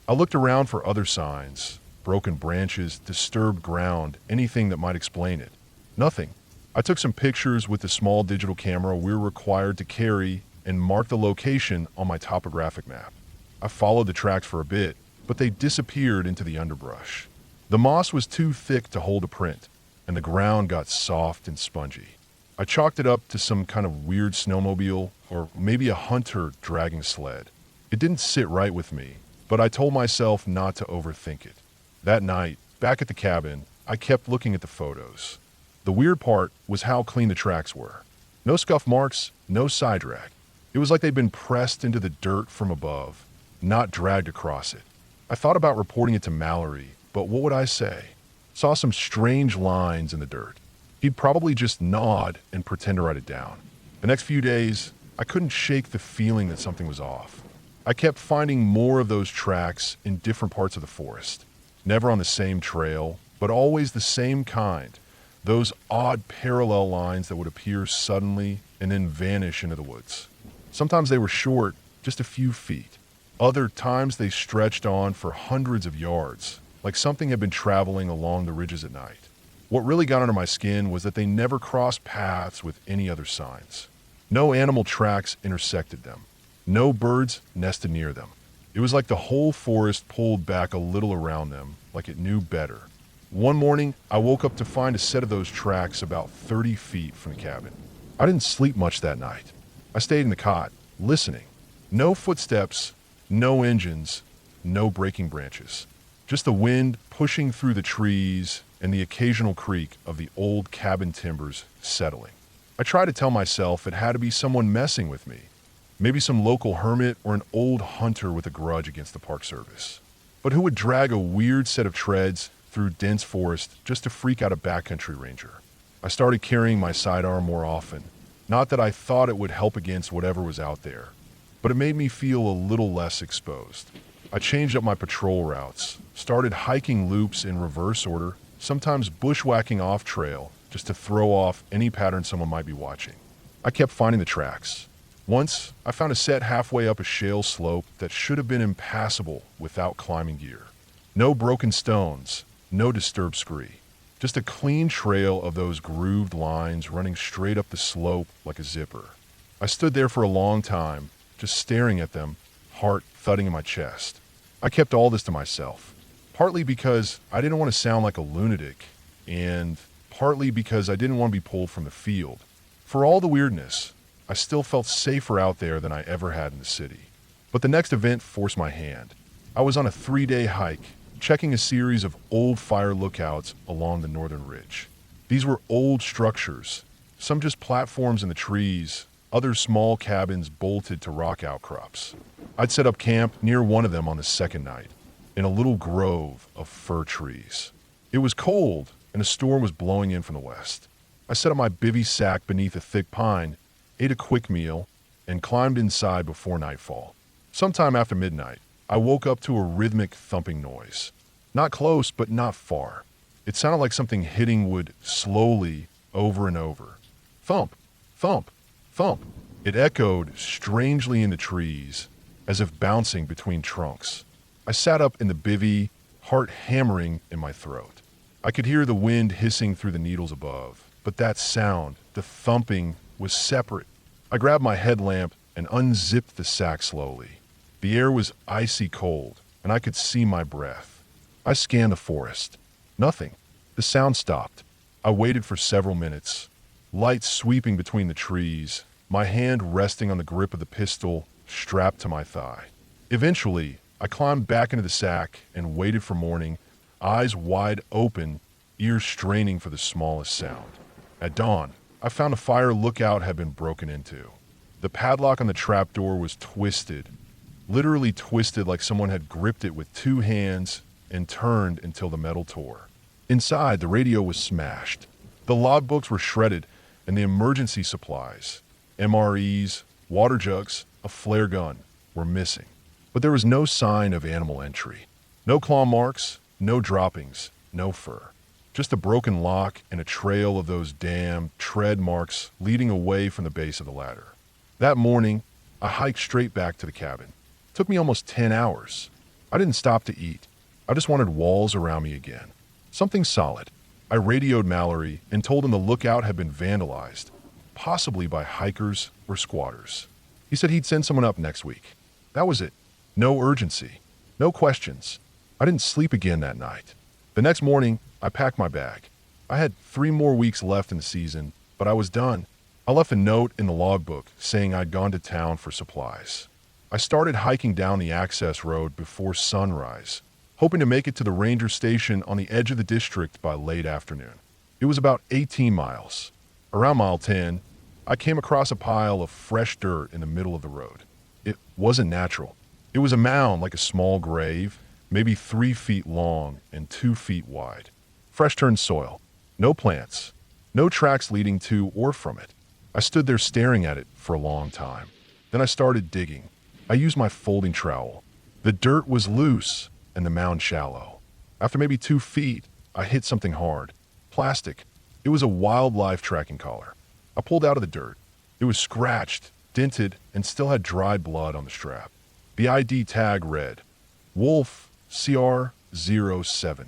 I looked around for other signs, broken branches, disturbed ground, anything that might explain it. Nothing. I took some pictures with the small digital camera we were required to carry and marked the location on my topographic map. I followed the tracks for a bit, but they disappeared into the underbrush. The moss was too thick to hold a print, and the ground got soft and spongy. I chalked it up to some kind of weird snowmobile or maybe a hunter dragging a sled. It didn't sit right with me, but I told myself not to overthink it. That night, back at the cabin, I kept looking at the photos. The weird part was how clean the tracks were. No scuff marks, no side drag. It was like they'd been pressed into the dirt from above, not dragged across it. I thought about reporting it to Mallory, but what would I say? Saw some strange lines in the dirt. He'd probably just nod and pretend to write it down. The next few days, I couldn't shake the feeling that something was off. I kept finding more of those tracks in different parts of the forest. Never on the same trail, but always the same kind. Those odd parallel lines that would appear suddenly and then vanish into the woods. Sometimes they were short, just a few feet. Other times they stretched on for hundreds of yards, like something had been traveling along the ridges at night. What really got under my skin was that they never crossed paths with any other signs. No animal tracks intersected them. No birds nested near them. It was like the whole forest pulled back a little around them, like it knew better. One morning, I woke up to find a set of those tracks about 30 feet from the cabin. I didn't sleep much that night. I stayed in the cot, listening. No footsteps, no engines, no breaking branches. Just the wind pushing through the trees and the occasional creak of the old cabin timbers settling. I tried to tell myself it had to be someone messing with me. Maybe some local hermit or an old hunter with a grudge against the Park Service. But who would drag a weird set of treads through dense forest just to freak out a backcountry ranger? I started carrying my sidearm more often. Not that I thought it would help against whatever was out there, but it made me feel a little less exposed. I changed up my patrol routes, started hiking loops in reverse order, sometimes bushwhacking off trail just to throw off any pattern someone might be watching. I kept finding the tracks. Once, I found a set halfway up a shale slope that should have been impassable without climbing gear. No broken stones, no disturbed scree. Just a clean trail of those grooved lines running straight up the slope like a zipper. I stood there for a long time, just staring at them, heart thudding in my chest. I kept all this to myself, partly because I didn't want to sound like a lunatic, and partly because I didn't want to be pulled from the field. For all the weirdness, I still felt safer out there than I ever had in the city. But the next event forced my hand. I was on a 3-day hike, checking a series of old fire lookouts along the northern ridge. These were old structures, some just platforms in the trees, others small cabins bolted to rock outcrops. I'd set up camp near one of them on the second night, in a little grove of fir trees. It was cold, and a storm was blowing in from the west. I set up my bivy sack beneath a thick pine, ate a quick meal, and climbed inside before nightfall. Sometime after midnight, I woke up to a rhythmic thumping noise. Not close, but not far. It sounded like something hitting wood slowly over and over. Thump, thump, thump. It echoed strangely in the trees, as if bouncing between trunks. I sat up in the bivvy, heart hammering in my throat. I could hear the wind hissing through the needles above, but that sound, the thumping, was separate. I grabbed my headlamp and unzipped the sack slowly. The air was icy cold, and I could see my breath. I scanned the forest. Nothing. The sound stopped. I waited for several minutes, light sweeping between the trees, my hand resting on the grip of the pistol strapped to my thigh. Eventually, I climbed back into the sack and waited for morning, eyes wide open, ears straining for the smallest sound. At dawn, I found a fire lookout had been broken into. The padlock on the trapdoor was twisted, literally twisted like someone had gripped it with two hands and turned until the metal tore. Inside, the radio was smashed. The logbooks were shredded, and the emergency supplies, MREs, water jugs, a flare gun, were missing. But there was no sign of animal entry. No claw marks, no droppings, no fur. Just a broken lock and a trail of those damn tread marks leading away from the base of the ladder. That morning, I hiked straight back to the cabin. It took me almost 10 hours. I didn't stop to eat. I just wanted walls around me again. Something solid. I radioed Mallory and told him the lookout had been vandalized, possibly by hikers or squatters. He said he'd send someone up next week. That was it. No urgency. No questions. I didn't sleep again that night. The next morning, I packed my bag. I had 3 more weeks left in the season, but I was done. I left a note in the logbook saying I'd gone to town for supplies. I started hiking down the access road before sunrise, hoping to make it to the ranger station on the edge of the district by late afternoon. It was about 18 miles. Around mile 10, I came across a pile of fresh dirt in the middle of the road. It wasn't natural. It was a mound like a small grave, maybe 3 feet long and 2 feet wide. Fresh-turned soil. No plants. No tracks leading to or from it. I stood there staring at it for a long time. Then I started digging. I used my folding trowel. The dirt was loose and the mound shallow. After maybe 2 feet, I hit something hard. Plastic. It was a wildlife tracking collar. I pulled out of the dirt. It was scratched, dented, and still had dried blood on the strap. The ID tag read, Wolf CR07.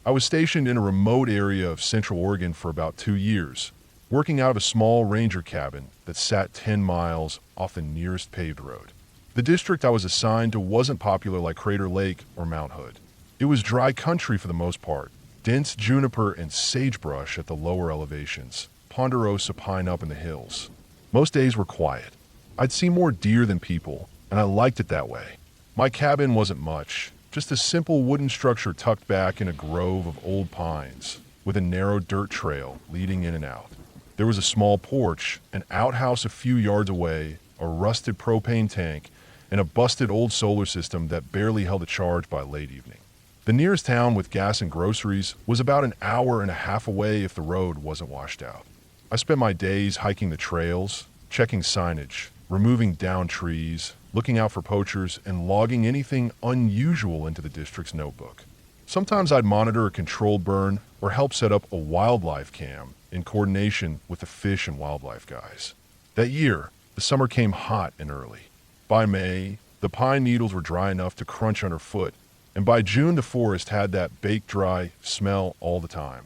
I was stationed in a remote area of Central Oregon for about 2 years, working out of a small ranger cabin that sat 10 miles off the nearest paved road. The district I was assigned to wasn't popular like Crater Lake or Mount Hood. It was dry country for the most part, dense juniper and sagebrush at the lower elevations, ponderosa pine up in the hills. Most days were quiet. I'd see more deer than people, and I liked it that way. My cabin wasn't much, just a simple wooden structure tucked back in a grove of old pines, with a narrow dirt trail leading in and out. There was a small porch, an outhouse a few yards away, a rusted propane tank, and a busted old solar system that barely held a charge by late evening. The nearest town with gas and groceries was about an hour and a half away if the road wasn't washed out. I spent my days hiking the trails, checking signage, removing downed trees, looking out for poachers, and logging anything unusual into the district's notebook. Sometimes I'd monitor a controlled burn or help set up a wildlife cam in coordination with the fish and wildlife guys. That year, the summer came hot and early. By May, the pine needles were dry enough to crunch underfoot, and by June the forest had that baked dry smell all the time,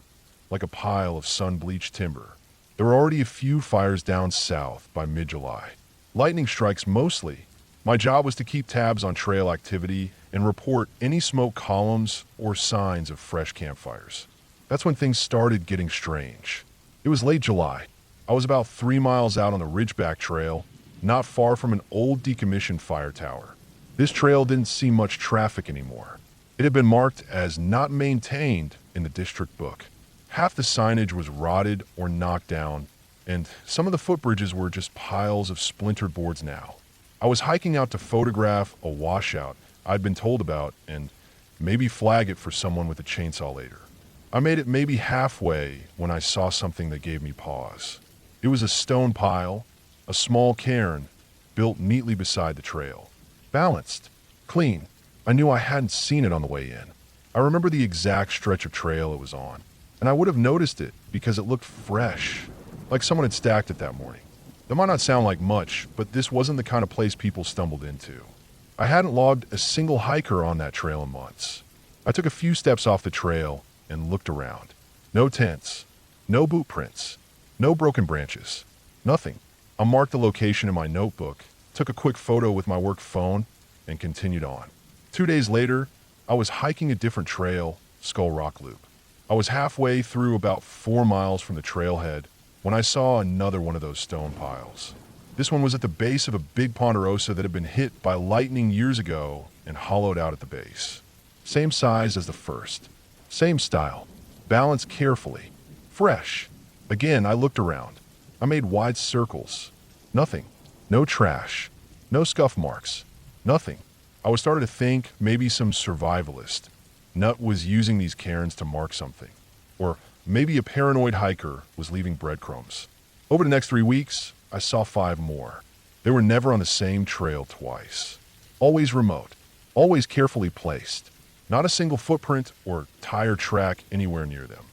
like a pile of sun-bleached timber. There were already a few fires down south by mid-July. Lightning strikes mostly. My job was to keep tabs on trail activity and report any smoke columns or signs of fresh campfires. That's when things started getting strange. It was late July. I was about 3 miles out on the Ridgeback Trail, not far from an old decommissioned fire tower. This trail didn't see much traffic anymore. It had been marked as not maintained in the district book. Half the signage was rotted or knocked down, and some of the footbridges were just piles of splintered boards now. I was hiking out to photograph a washout I'd been told about and maybe flag it for someone with a chainsaw later. I made it maybe halfway when I saw something that gave me pause. It was a stone pile, a small cairn, built neatly beside the trail. Balanced, clean. I knew I hadn't seen it on the way in. I remember the exact stretch of trail it was on, and I would have noticed it because it looked fresh, like someone had stacked it that morning. That might not sound like much, but this wasn't the kind of place people stumbled into. I hadn't logged a single hiker on that trail in months. I took a few steps off the trail and looked around. No tents, no boot prints, no broken branches, nothing. I marked the location in my notebook, took a quick photo with my work phone, and continued on. 2 days later, I was hiking a different trail, Skull Rock Loop. I was halfway through about 4 miles from the trailhead when I saw another one of those stone piles. This one was at the base of a big ponderosa that had been hit by lightning years ago and hollowed out at the base. Same size as the first. Same style. Balanced carefully. Fresh. Again, I looked around. I made wide circles. Nothing. No trash. No scuff marks. Nothing. I was starting to think maybe some survivalist nut was using these cairns to mark something. Or maybe a paranoid hiker was leaving breadcrumbs. Over the next 3 weeks, I saw 5 more. They were never on the same trail twice. Always remote, always carefully placed. Not a single footprint or tire track anywhere near them.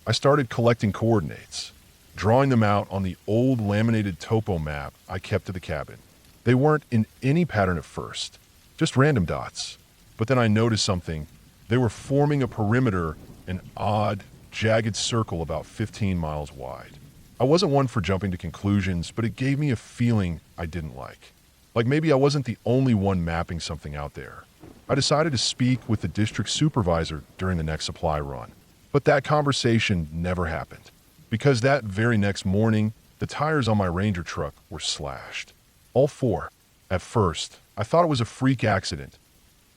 I started collecting coordinates, drawing them out on the old laminated topo map I kept at the cabin. They weren't in any pattern at first, just random dots. But then I noticed something. They were forming a perimeter, an odd, jagged circle about 15 miles wide. I wasn't one for jumping to conclusions, but it gave me a feeling I didn't like. Like maybe I wasn't the only one mapping something out there. I decided to speak with the district supervisor during the next supply run. But that conversation never happened. Because that very next morning, the tires on my Ranger truck were slashed. All four. At first, I thought it was a freak accident.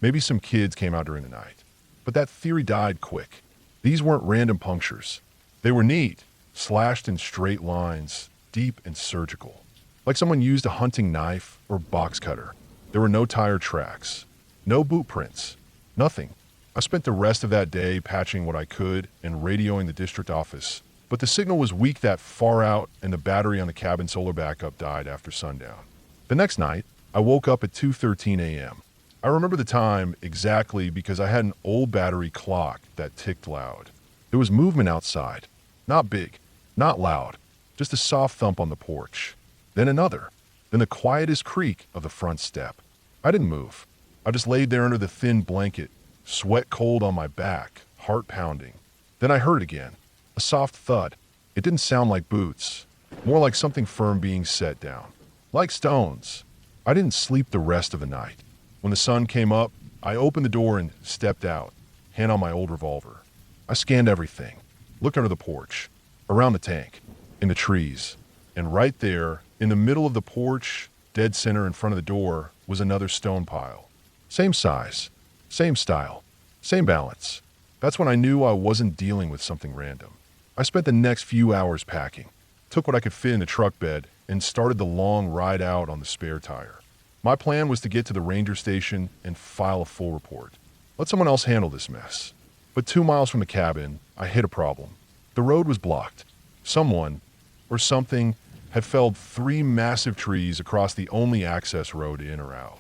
Maybe some kids came out during the night. But that theory died quick. These weren't random punctures. They were neat, slashed in straight lines, deep and surgical. Like someone used a hunting knife or box cutter. There were no tire tracks, no boot prints, nothing. I spent the rest of that day patching what I could and radioing the district office. But the signal was weak that far out, and the battery on the cabin solar backup died after sundown. The next night, I woke up at 2:13 a.m. I remember the time exactly because I had an old battery clock that ticked loud. There was movement outside. Not big, not loud, just a soft thump on the porch. Then another. Then the quietest creak of the front step. I didn't move. I just laid there under the thin blanket, sweat cold on my back, heart pounding. Then I heard it again. A soft thud. It didn't sound like boots. More like something firm being set down. Like stones. I didn't sleep the rest of the night. When the sun came up, I opened the door and stepped out, hand on my old revolver. I scanned everything. Looked under the porch, around the tank, in the trees. And right there, in the middle of the porch, dead center in front of the door, was another stone pile. Same size, same style, same balance. That's when I knew I wasn't dealing with something random. I spent the next few hours packing, took what I could fit in the truck bed, and started the long ride out on the spare tire. My plan was to get to the ranger station and file a full report. Let someone else handle this mess. But 2 miles from the cabin, I hit a problem. The road was blocked. Someone, or something, had felled 3 massive trees across the only access road in or out.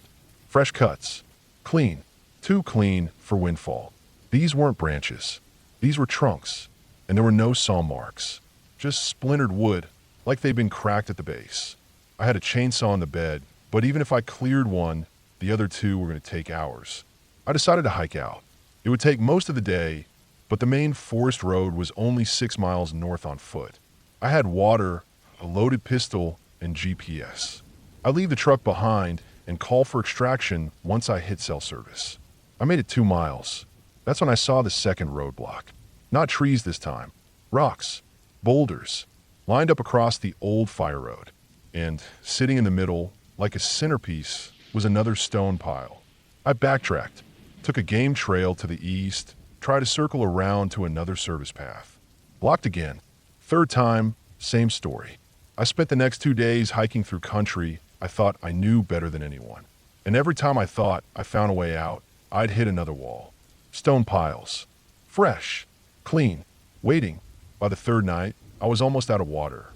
Fresh cuts. Clean. Too clean for windfall. These weren't branches. These were trunks. And there were no saw marks. Just splintered wood, like they'd been cracked at the base. I had a chainsaw in the bed, but even if I cleared one, the other 2 were going to take hours. I decided to hike out. It would take most of the day, but the main forest road was only 6 miles north on foot. I had water, a loaded pistol, and GPS. I'd leave the truck behind and call for extraction once I hit cell service. I made it 2 miles. That's when I saw the second roadblock. Not trees this time. Rocks. Boulders. Lined up across the old fire road. And sitting in the middle, like a centerpiece, was another stone pile. I backtracked, took a game trail to the east, tried to circle around to another service path. Blocked again. Third time, same story. I spent the next 2 days hiking through country I thought I knew better than anyone. And every time I thought I found a way out, I'd hit another wall. Stone piles. Fresh. Clean. Waiting. By the third night, I was almost out of water.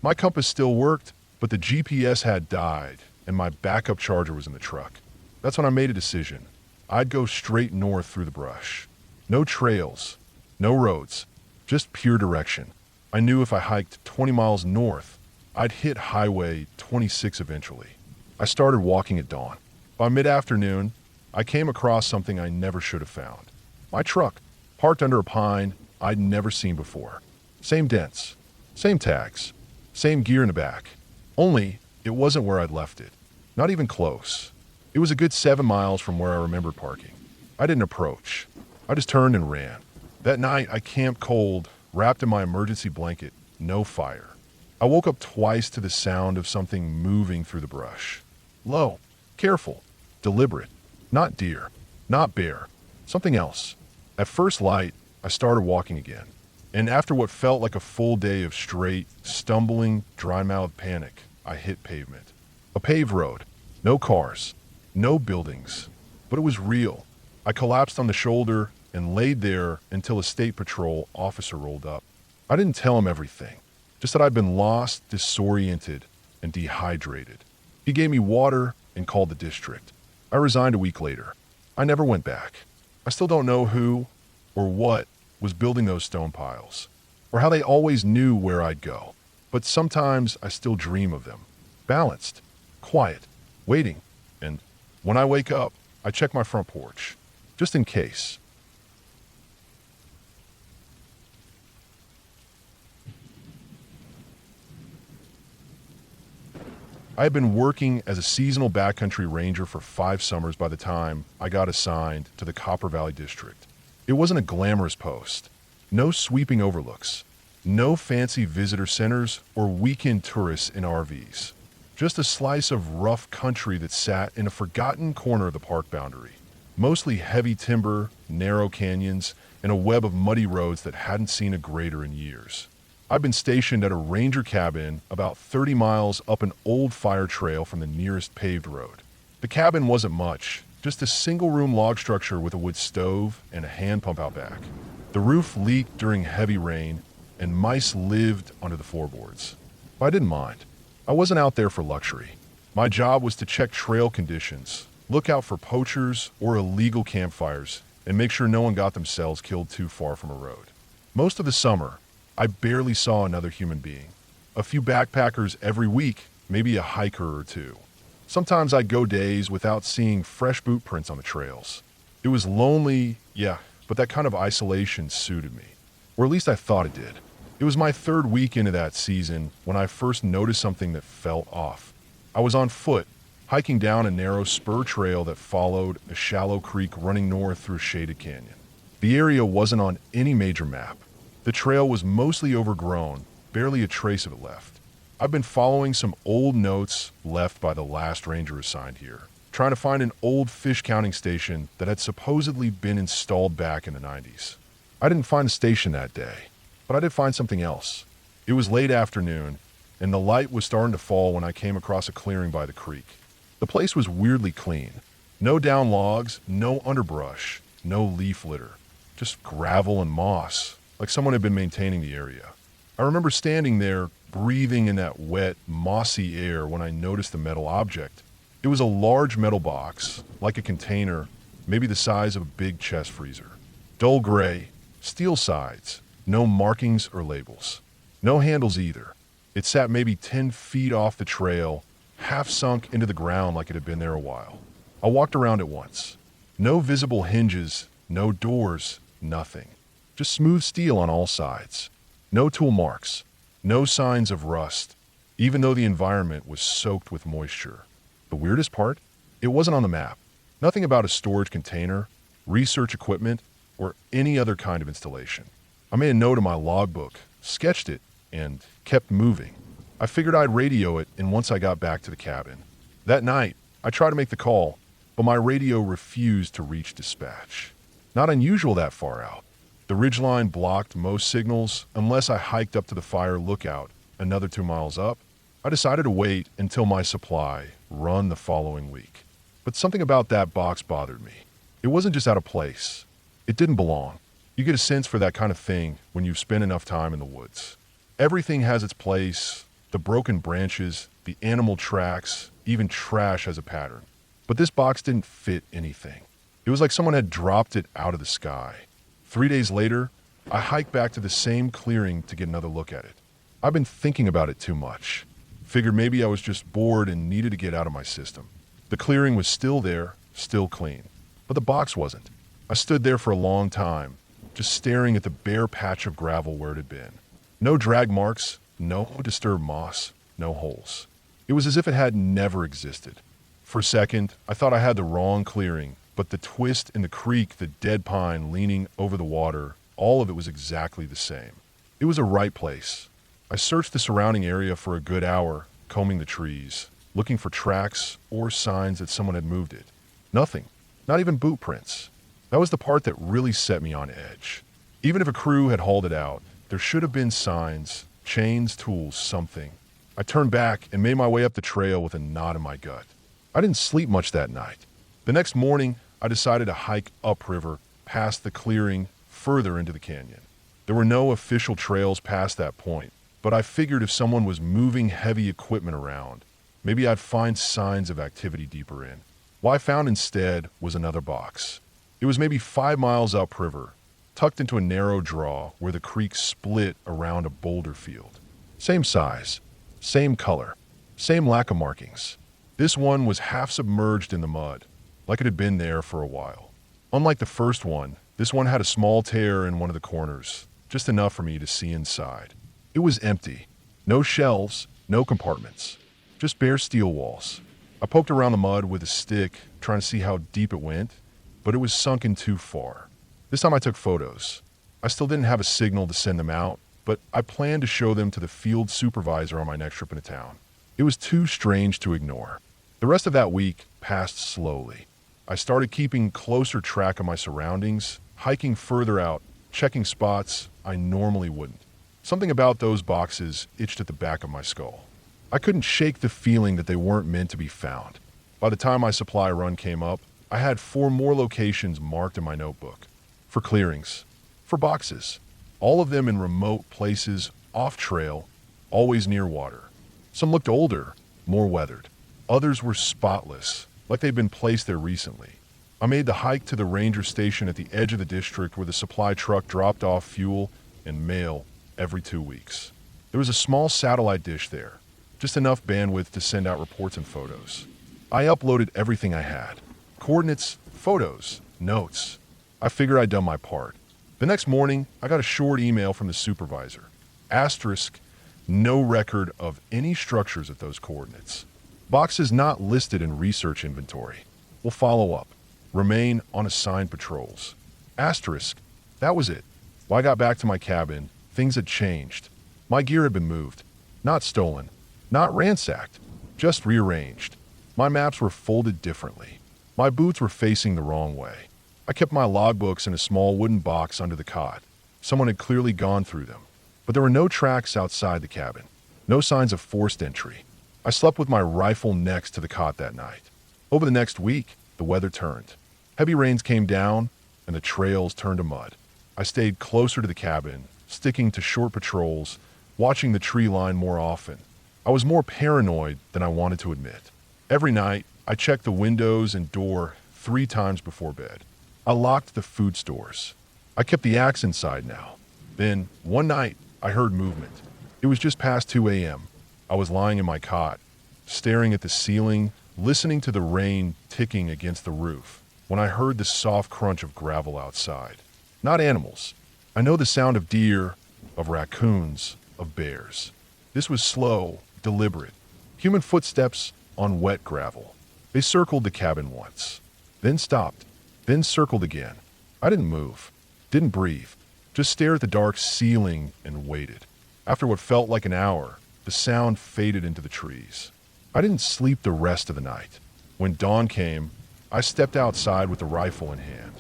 My compass still worked, but the GPS had died, and my backup charger was in the truck. That's when I made a decision. I'd go straight north through the brush. No trails, no roads, just pure direction. I knew if I hiked 20 miles north, I'd hit Highway 26 eventually. I started walking at dawn. By mid-afternoon, I came across something I never should have found. My truck, parked under a pine I'd never seen before. Same dents, same tags, same gear in the back. Only, it wasn't where I'd left it. Not even close. It was a good 7 miles from where I remembered parking. I didn't approach. I just turned and ran. That night, I camped cold, wrapped in my emergency blanket, no fire. I woke up twice to the sound of something moving through the brush. Low, careful, deliberate. Not deer, not bear, something else. At first light, I started walking again. And after what felt like a full day of straight, stumbling, dry-mouthed panic, I hit pavement. A paved road. No cars. No buildings. But it was real. I collapsed on the shoulder and laid there until a state patrol officer rolled up. I didn't tell him everything, just that I'd been lost, disoriented, and dehydrated. He gave me water and called the district. I resigned a week later. I never went back. I still don't know who or what was building those stone piles, or how they always knew where I'd go. But sometimes I still dream of them. Balanced, quiet, waiting, and when I wake up, I check my front porch, just in case. I had been working as a seasonal backcountry ranger for 5 summers by the time I got assigned to the Copper Valley District. It wasn't a glamorous post. No sweeping overlooks. No fancy visitor centers or weekend tourists in RVs. Just a slice of rough country that sat in a forgotten corner of the park boundary. Mostly heavy timber, narrow canyons, and a web of muddy roads that hadn't seen a grader in years. I'd been stationed at a ranger cabin about 30 miles up an old fire trail from the nearest paved road. The cabin wasn't much, just a single-room log structure with a wood stove and a hand pump out back. The roof leaked during heavy rain, and mice lived under the floorboards. But I didn't mind. I wasn't out there for luxury. My job was to check trail conditions, look out for poachers or illegal campfires, and make sure no one got themselves killed too far from a road. Most of the summer, I barely saw another human being. A few backpackers every week, maybe a hiker or two. Sometimes I'd go days without seeing fresh boot prints on the trails. It was lonely, yeah, but that kind of isolation suited me. Or at least I thought it did. It was my 3rd week into that season when I first noticed something that felt off. I was on foot, hiking down a narrow spur trail that followed a shallow creek running north through a shaded canyon. The area wasn't on any major map. The trail was mostly overgrown, barely a trace of it left. I've been following some old notes left by the last ranger assigned here, trying to find an old fish counting station that had supposedly been installed back in the 90s. I didn't find a station that day, but I did find something else. It was late afternoon, and the light was starting to fall when I came across a clearing by the creek. The place was weirdly clean. No down logs, no underbrush, no leaf litter, just gravel and moss, like someone had been maintaining the area. I remember standing there, breathing in that wet, mossy air when I noticed a metal object. It was a large metal box, like a container, maybe the size of a big chest freezer. Dull gray, steel sides, no markings or labels. No handles either. It sat maybe 10 feet off the trail, half sunk into the ground like it had been there a while. I walked around it once. No visible hinges, no doors, nothing. Just smooth steel on all sides. No tool marks. No signs of rust, even though the environment was soaked with moisture. The weirdest part? It wasn't on the map. Nothing about a storage container, research equipment, or any other kind of installation. I made a note in my logbook, sketched it, and kept moving. I figured I'd radio it, and once I got back to the cabin. That night, I tried to make the call, but my radio refused to reach dispatch. Not unusual that far out. The ridgeline blocked most signals unless I hiked up to the fire lookout, another 2 miles up. I decided to wait until my supply run the following week. But something about that box bothered me. It wasn't just out of place. It didn't belong. You get a sense for that kind of thing when you've spent enough time in the woods. Everything has its place. The broken branches, the animal tracks, even trash has a pattern. But this box didn't fit anything. It was like someone had dropped it out of the sky. 3 days later, I hiked back to the same clearing to get another look at it. I've been thinking about it too much. Figured maybe I was just bored and needed to get out of my system. The clearing was still there, still clean. But the box wasn't. I stood there for a long time, just staring at the bare patch of gravel where it had been. No drag marks, no disturbed moss, no holes. It was as if it had never existed. For a second, I thought I had the wrong clearing, but the twist in the creek, the dead pine leaning over the water, all of it was exactly the same. It was a right place. I searched the surrounding area for a good hour, combing the trees, looking for tracks or signs that someone had moved it. Nothing. Not even boot prints. That was the part that really set me on edge. Even if a crew had hauled it out, there should have been signs, chains, tools, something. I turned back and made my way up the trail with a knot in my gut. I didn't sleep much that night. The next morning, I decided to hike upriver, past the clearing, further into the canyon. There were no official trails past that point, but I figured if someone was moving heavy equipment around, Maybe I'd find signs of activity deeper in. What I found instead was another box. It was maybe 5 miles upriver, tucked into a narrow draw where the creek split around a boulder field. Same size, same color, same lack of markings. This one was half submerged in the mud, like it had been there for a while. Unlike the first one, this one had a small tear in one of the corners, just enough for me to see inside. It was empty. No shelves, no compartments, just bare steel walls. I poked around the mud with a stick, trying to see how deep it went, but it was sunken too far. This time I took photos. I still didn't have a signal to send them out, but I planned to show them to the field supervisor on my next trip into town. It was too strange to ignore. The rest of that week passed slowly. I started keeping closer track of my surroundings, hiking further out, checking spots I normally wouldn't. Something about those boxes itched at the back of my skull. I couldn't shake the feeling that they weren't meant to be found. By the time my supply run came up, I had 4 more locations marked in my notebook. For clearings, for boxes, all of them in remote places, off trail, always near water. Some looked older, more weathered. Others were spotless, like they'd been placed there recently. I made the hike to the ranger station at the edge of the district where the supply truck dropped off fuel and mail every 2 weeks. There was a small satellite dish there, just enough bandwidth to send out reports and photos. I uploaded everything I had. Coordinates, photos, notes. I figured I'd done my part. The next morning, I got a short email from the supervisor. Asterisk, no record of any structures at those coordinates. Boxes not listed in research inventory. Will follow up. Remain on assigned patrols. Asterisk, that was it. When I got back to my cabin, things had changed. My gear had been moved. Not stolen. Not ransacked. Just rearranged. My maps were folded differently. My boots were facing the wrong way. I kept my logbooks in a small wooden box under the cot. Someone had clearly gone through them. But there were no tracks outside the cabin. No signs of forced entry. I slept with my rifle next to the cot that night. Over the next week, the weather turned. Heavy rains came down, and the trails turned to mud. I stayed closer to the cabin, sticking to short patrols, watching the tree line more often. I was more paranoid than I wanted to admit. Every night, I checked the windows and door 3 times before bed. I locked the food stores. I kept the axe inside now. Then, one night, I heard movement. It was just past 2 a.m. I was lying in my cot, staring at the ceiling, listening to the rain ticking against the roof, when I heard the soft crunch of gravel outside. Not animals. I know the sound of deer, of raccoons, of bears. This was slow, deliberate. Human footsteps on wet gravel. They circled the cabin once, then stopped, then circled again. I didn't move, didn't breathe, just stared at the dark ceiling and waited. After what felt like an hour, the sound faded into the trees. I didn't sleep the rest of the night. When dawn came, I stepped outside with the rifle in hand.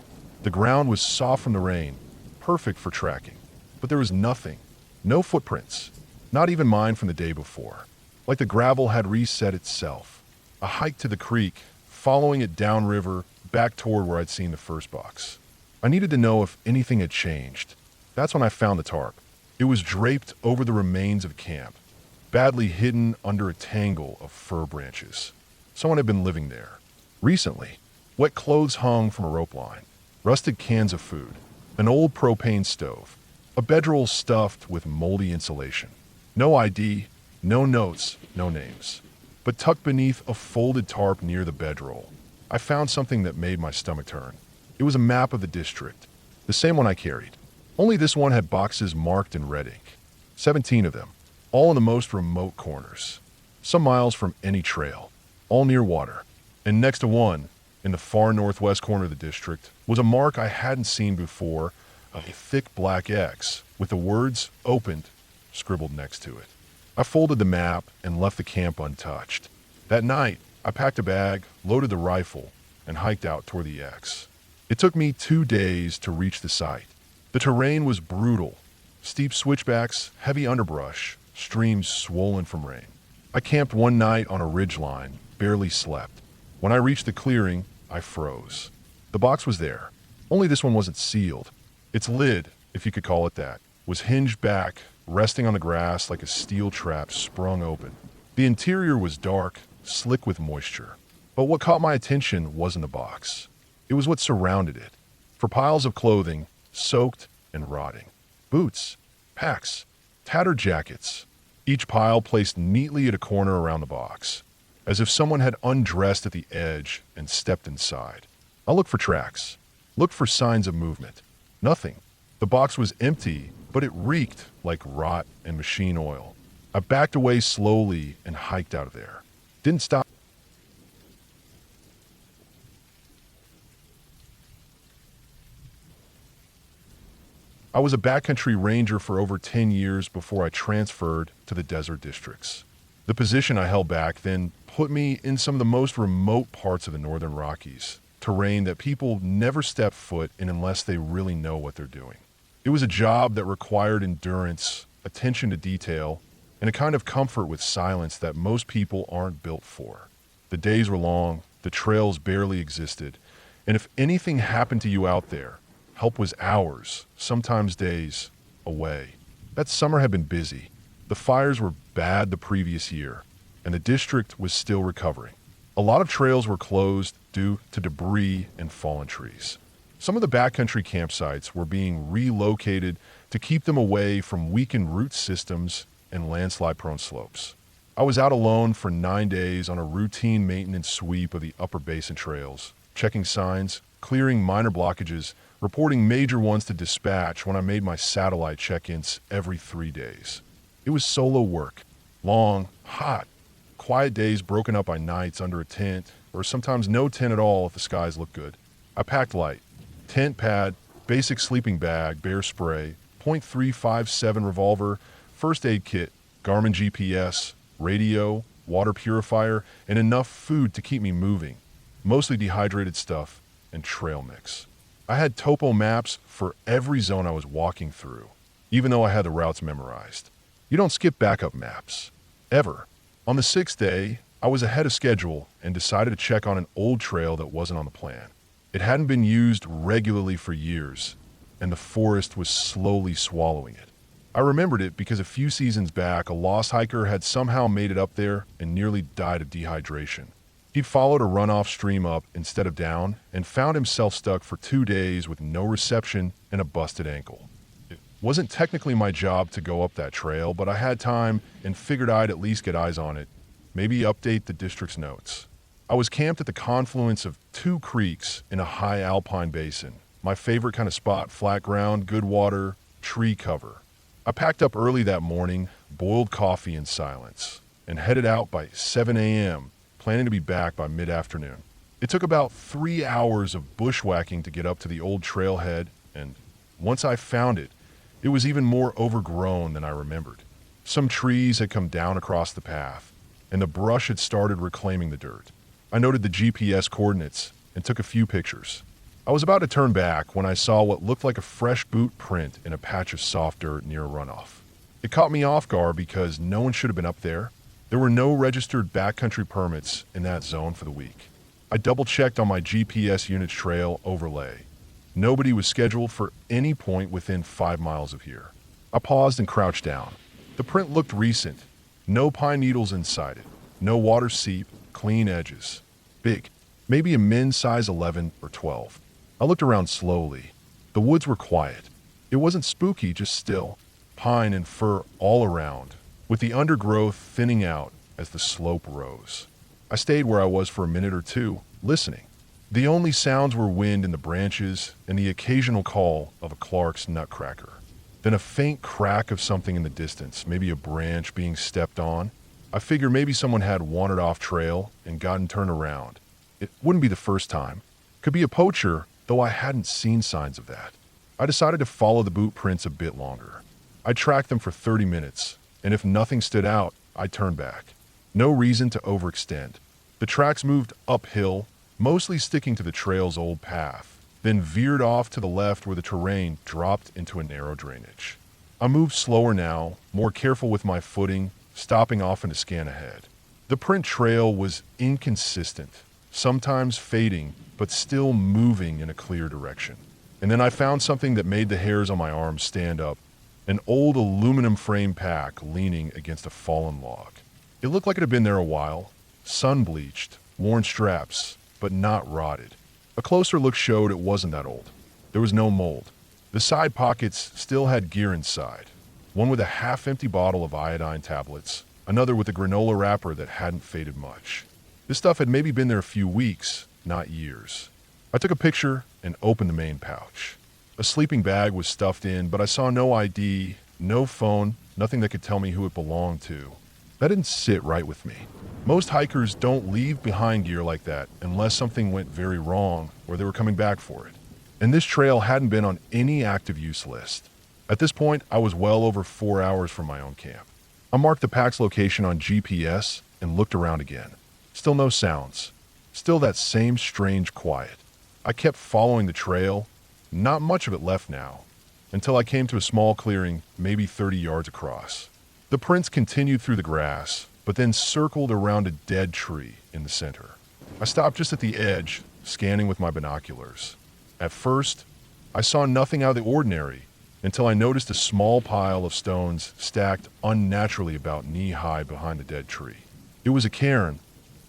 The ground was soft from the rain, perfect for tracking. But there was nothing. No footprints. Not even mine from the day before. Like the gravel had reset itself. A hike to the creek, following it downriver, back toward where I'd seen the first box. I needed to know if anything had changed. That's when I found the tarp. It was draped over the remains of camp, badly hidden under a tangle of fir branches. Someone had been living there. Recently, wet clothes hung from a rope line, rusted cans of food, an old propane stove, a bedroll stuffed with moldy insulation. No ID, no notes, no names. But tucked beneath a folded tarp near the bedroll, I found something that made my stomach turn. It was a map of the district, the same one I carried. Only this one had boxes marked in red ink. 17 of them, all in the most remote corners. Some miles from any trail, all near water. And next to one, in the far northwest corner of the district, was a mark I hadn't seen before, a thick black X with the words "opened" scribbled next to it. I folded the map and left the camp untouched. That night, I packed a bag, loaded the rifle, and hiked out toward the X. It took me 2 days to reach the site. The terrain was brutal. Steep switchbacks, heavy underbrush, streams swollen from rain. I camped one night on a ridgeline, barely slept. When I reached the clearing, I froze. The box was there. Only this one wasn't sealed. Its lid, if you could call it that, was hinged back, resting on the grass like a steel trap sprung open. The interior was dark, slick with moisture. But what caught my attention wasn't the box. It was what surrounded it. For piles of clothing, soaked and rotting. Boots, packs, tattered jackets. Each pile placed neatly at a corner around the box, as if someone had undressed at the edge and stepped inside. I looked for tracks, looked for signs of movement. Nothing. The box was empty, but it reeked like rot and machine oil. I backed away slowly and hiked out of there. Didn't stop. I was a backcountry ranger for over 10 years before I transferred to the desert districts. The position I held back then put me in some of the most remote parts of the Northern Rockies, terrain that people never step foot in unless they really know what they're doing. It was a job that required endurance, attention to detail, and a kind of comfort with silence that most people aren't built for. The days were long, the trails barely existed, and if anything happened to you out there, help was hours, sometimes days, away. That summer had been busy. The fires were bad the previous year, and the district was still recovering. A lot of trails were closed due to debris and fallen trees. Some of the backcountry campsites were being relocated to keep them away from weakened root systems and landslide-prone slopes. I was out alone for 9 days on a routine maintenance sweep of the upper basin trails, checking signs, clearing minor blockages, reporting major ones to dispatch when I made my satellite check-ins every 3 days. It was solo work. Long, hot, quiet days broken up by nights under a tent, or sometimes no tent at all if the skies looked good. I packed light. Tent pad, basic sleeping bag, bear spray, .357 revolver, first aid kit, Garmin GPS, radio, water purifier, and enough food to keep me moving. Mostly dehydrated stuff and trail mix. I had topo maps for every zone I was walking through, even though I had the routes memorized. You don't skip backup maps. Ever. On the 6th day, I was ahead of schedule and decided to check on an old trail that wasn't on the plan. It hadn't been used regularly for years, and the forest was slowly swallowing it. I remembered it because a few seasons back, a lost hiker had somehow made it up there and nearly died of dehydration. He'd followed a runoff stream up instead of down and found himself stuck for 2 days with no reception and a busted ankle. It wasn't technically my job to go up that trail, but I had time and figured I'd at least get eyes on it, maybe update the district's notes. I was camped at the confluence of 2 creeks in a high alpine basin. My favorite kind of spot, flat ground, good water, tree cover. I packed up early that morning, boiled coffee in silence, and headed out by 7 a.m., planning to be back by mid-afternoon. It took about 3 hours of bushwhacking to get up to the old trailhead, and once I found it, it was even more overgrown than I remembered. Some trees had come down across the path, and the brush had started reclaiming the dirt. I noted the GPS coordinates and took a few pictures. I was about to turn back when I saw what looked like a fresh boot print in a patch of soft dirt near a runoff. It caught me off guard because no one should have been up there. There were no registered backcountry permits in that zone for the week. I double-checked on my GPS unit's trail overlay. Nobody was scheduled for any point within 5 miles of here. I paused and crouched down. The print looked recent. No pine needles inside it. No water seep, clean edges. Big. Maybe a men's size 11 or 12. I looked around slowly. The woods were quiet. It wasn't spooky, just still. Pine and fir all around, with the undergrowth thinning out as the slope rose. I stayed where I was for a minute or two, listening. The only sounds were wind in the branches and the occasional call of a Clark's nutcracker. Then a faint crack of something in the distance, maybe a branch being stepped on. I figured maybe someone had wandered off trail and gotten turned around. It wouldn't be the first time. Could be a poacher, though I hadn't seen signs of that. I decided to follow the boot prints a bit longer. I tracked them for 30 minutes, and if nothing stood out, I turned back. No reason to overextend. The tracks moved uphill, mostly sticking to the trail's old path, then veered off to the left where the terrain dropped into a narrow drainage. I moved slower now, more careful with my footing, stopping often to scan ahead. The print trail was inconsistent, sometimes fading, but still moving in a clear direction. And then I found something that made the hairs on my arms stand up, an old aluminum frame pack leaning against a fallen log. It looked like it had been there a while, sun-bleached, worn straps, but not rotted. A closer look showed it wasn't that old. There was no mold. The side pockets still had gear inside. One with a half-empty bottle of iodine tablets, another with a granola wrapper that hadn't faded much. This stuff had maybe been there a few weeks, not years. I took a picture and opened the main pouch. A sleeping bag was stuffed in, but I saw no ID, no phone, nothing that could tell me who it belonged to. That didn't sit right with me. Most hikers don't leave behind gear like that unless something went very wrong or they were coming back for it. And this trail hadn't been on any active use list. At this point, I was well over 4 hours from my own camp. I marked the pack's location on GPS and looked around again. Still no sounds. Still that same strange quiet. I kept following the trail, not much of it left now, until I came to a small clearing, maybe 30 yards across. The prints continued through the grass, but then circled around a dead tree in the center. I stopped just at the edge, scanning with my binoculars. At first, I saw nothing out of the ordinary until I noticed a small pile of stones stacked unnaturally about knee-high behind the dead tree. It was a cairn,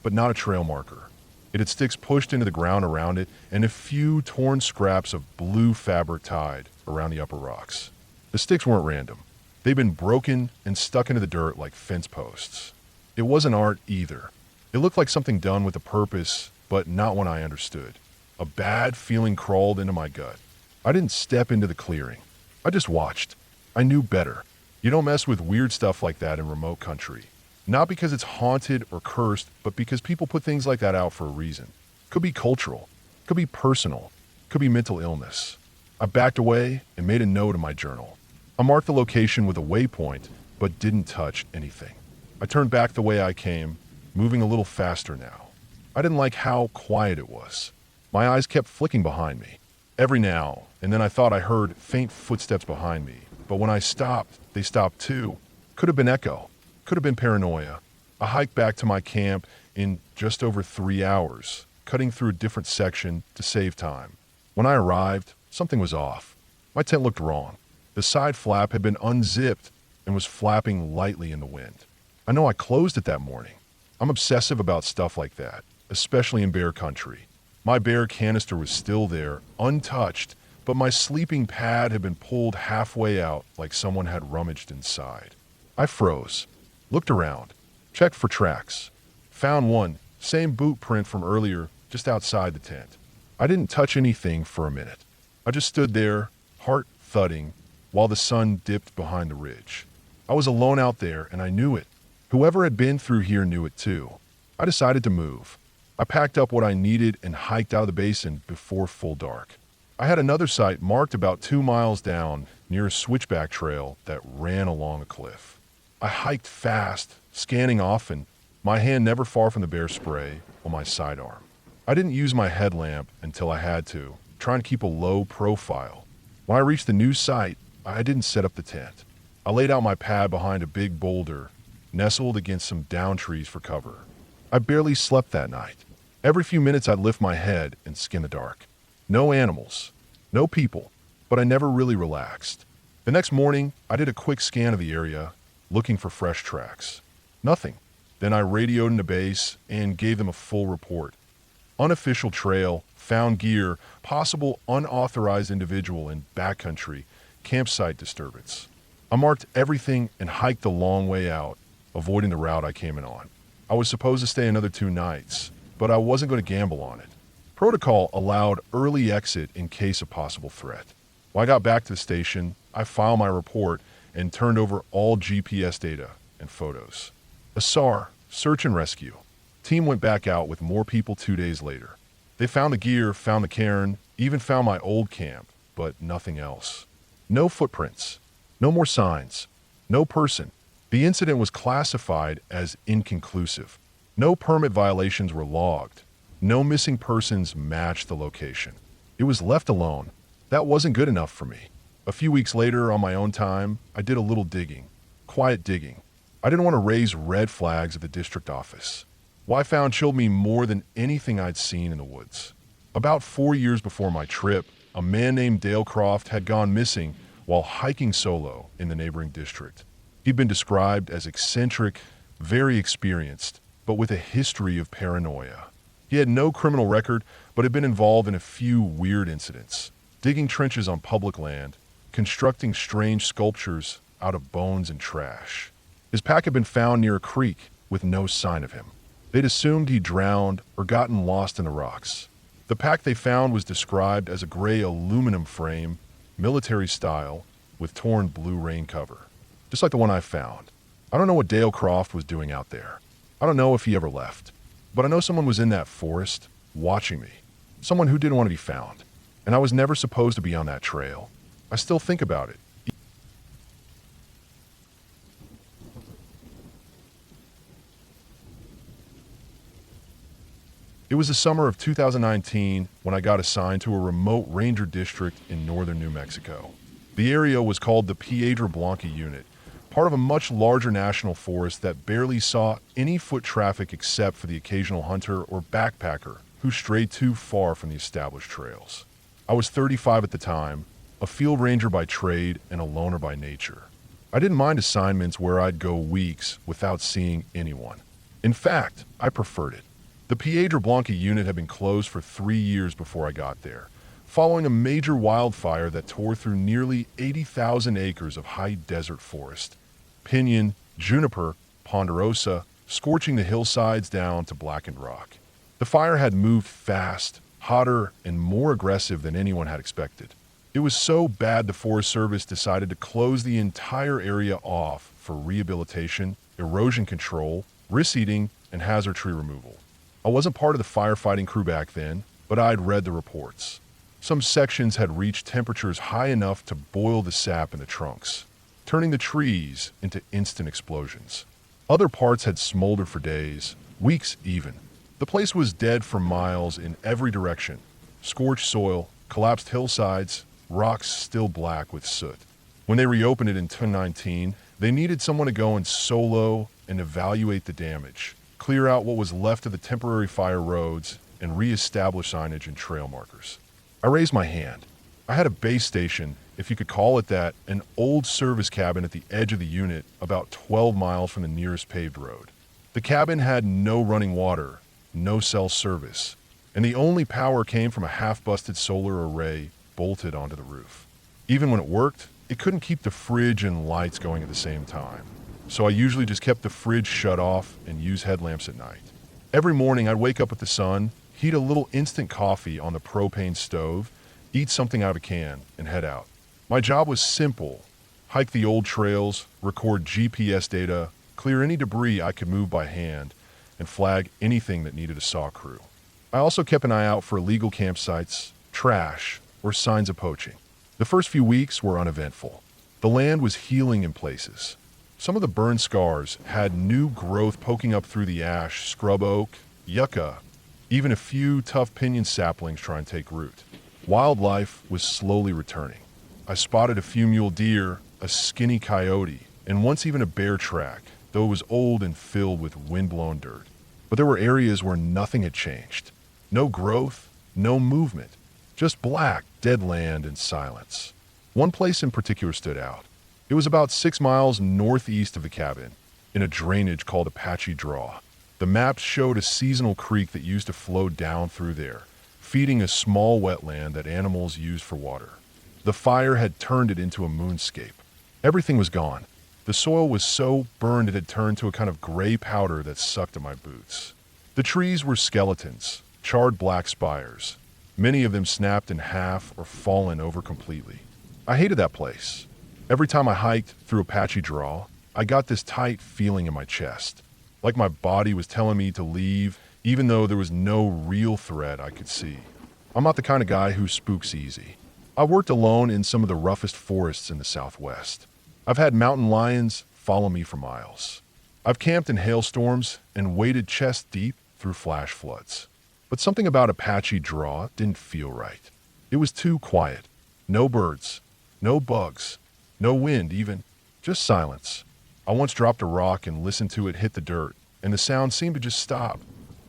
but not a trail marker. It had sticks pushed into the ground around it and a few torn scraps of blue fabric tied around the upper rocks. The sticks weren't random. They'd been broken and stuck into the dirt like fence posts. It wasn't art either. It looked like something done with a purpose, but not one I understood. A bad feeling crawled into my gut. I didn't step into the clearing. I just watched. I knew better. You don't mess with weird stuff like that in remote country. Not because it's haunted or cursed, but because people put things like that out for a reason. Could be cultural. Could be personal. Could be mental illness. I backed away and made a note in my journal. I marked the location with a waypoint, but didn't touch anything. I turned back the way I came, moving a little faster now. I didn't like how quiet it was. My eyes kept flicking behind me. Every now and then I thought I heard faint footsteps behind me, but when I stopped, they stopped too. Could have been echo. Could have been paranoia. I hiked back to my camp in just over 3 hours, cutting through a different section to save time. When I arrived, something was off. My tent looked wrong. The side flap had been unzipped and was flapping lightly in the wind. I know I closed it that morning. I'm obsessive about stuff like that, especially in bear country. My bear canister was still there, untouched, but my sleeping pad had been pulled halfway out like someone had rummaged inside. I froze, looked around, checked for tracks. Found one, same boot print from earlier, just outside the tent. I didn't touch anything for a minute. I just stood there, heart thudding, while the sun dipped behind the ridge. I was alone out there, and I knew it. Whoever had been through here knew it too. I decided to move. I packed up what I needed and hiked out of the basin before full dark. I had another site marked about 2 miles down near a switchback trail that ran along a cliff. I hiked fast, scanning often, my hand never far from the bear spray on my sidearm. I didn't use my headlamp until I had to, trying to keep a low profile. When I reached the new site, I didn't set up the tent. I laid out my pad behind a big boulder, nestled against some down trees for cover. I barely slept that night. Every few minutes I'd lift my head and skin the dark. No animals, no people, but I never really relaxed. The next morning, I did a quick scan of the area, looking for fresh tracks. Nothing. Then I radioed into base and gave them a full report. Unofficial trail, found gear, possible unauthorized individual in backcountry, campsite disturbance. I marked everything and hiked the long way out, avoiding the route I came in on. I was supposed to stay another 2 nights, but I wasn't going to gamble on it. Protocol allowed early exit in case of possible threat. When I got back to the station, I filed my report and turned over all GPS data and photos. A SAR, search and rescue. Team went back out with more people 2 days later. They found the gear, found the cairn, even found my old camp, but nothing else. No footprints. No more signs. No person. The incident was classified as inconclusive. No permit violations were logged. No missing persons matched the location. It was left alone. That wasn't good enough for me. A few weeks later, on my own time, I did a little digging. Quiet digging. I didn't want to raise red flags at the district office. What I found chilled me more than anything I'd seen in the woods. About 4 years before my trip, a man named Dale Croft had gone missing while hiking solo in the neighboring district. He'd been described as eccentric, very experienced, but with a history of paranoia. He had no criminal record, but had been involved in a few weird incidents, digging trenches on public land, constructing strange sculptures out of bones and trash. His pack had been found near a creek with no sign of him. They'd assumed he drowned or gotten lost in the rocks. The pack they found was described as a gray aluminum frame, military style, with torn blue rain cover, just like the one I found. I don't know what Dale Croft was doing out there. I don't know if he ever left. But I know someone was in that forest, watching me. Someone who didn't want to be found. And I was never supposed to be on that trail. I still think about it. It was the summer of 2019 when I got assigned to a remote ranger district in northern New Mexico. The area was called the Piedra Blanca Unit, part of a much larger national forest that barely saw any foot traffic except for the occasional hunter or backpacker who strayed too far from the established trails. I was 35 at the time, a field ranger by trade and a loner by nature. I didn't mind assignments where I'd go weeks without seeing anyone. In fact, I preferred it. The Piedra Blanca unit had been closed for 3 years before I got there, following a major wildfire that tore through nearly 80,000 acres of high desert forest. Pinyon, juniper, ponderosa, scorching the hillsides down to blackened rock. The fire had moved fast, hotter, and more aggressive than anyone had expected. It was so bad the Forest Service decided to close the entire area off for rehabilitation, erosion control, reseeding, and hazard tree removal. I wasn't part of the firefighting crew back then, but I'd read the reports. Some sections had reached temperatures high enough to boil the sap in the trunks, turning the trees into instant explosions. Other parts had smoldered for days, weeks even. The place was dead for miles in every direction. Scorched soil, collapsed hillsides, rocks still black with soot. When they reopened it in 2019, they needed someone to go in solo and evaluate the damage, clear out what was left of the temporary fire roads, and re-establish signage and trail markers. I raised my hand. I had a base station, if you could call it that, an old service cabin at the edge of the unit about 12 miles from the nearest paved road. The cabin had no running water, no cell service, and the only power came from a half-busted solar array bolted onto the roof. Even when it worked, it couldn't keep the fridge and lights going at the same time, so I usually just kept the fridge shut off and used headlamps at night. Every morning I'd wake up with the sun, heat a little instant coffee on the propane stove, eat something out of a can, and head out. My job was simple: hike the old trails, record GPS data, clear any debris I could move by hand, and flag anything that needed a saw crew. I also kept an eye out for illegal campsites, trash, or signs of poaching. The first few weeks were uneventful. The land was healing in places. Some of the burn scars had new growth poking up through the ash, scrub oak, yucca, even a few tough pinyon saplings trying to take root. Wildlife was slowly returning. I spotted a few mule deer, a skinny coyote, and once even a bear track, though it was old and filled with wind-blown dirt. But there were areas where nothing had changed. No growth, no movement, just black, dead land and silence. One place in particular stood out. It was about 6 miles northeast of the cabin, in a drainage called Apache Draw. The maps showed a seasonal creek that used to flow down through there, feeding a small wetland that animals used for water. The fire had turned it into a moonscape. Everything was gone. The soil was so burned it had turned to a kind of gray powder that sucked at my boots. The trees were skeletons, charred black spires. Many of them snapped in half or fallen over completely. I hated that place. Every time I hiked through Apache Draw, I got this tight feeling in my chest, like my body was telling me to leave, even though there was no real threat I could see. I'm not the kind of guy who spooks easy. I worked alone in some of the roughest forests in the Southwest. I've had mountain lions follow me for miles. I've camped in hailstorms and waded chest deep through flash floods. But something about Apache Draw didn't feel right. It was too quiet. No birds, no bugs, no wind even, just silence. I once dropped a rock and listened to it hit the dirt, and the sound seemed to just stop.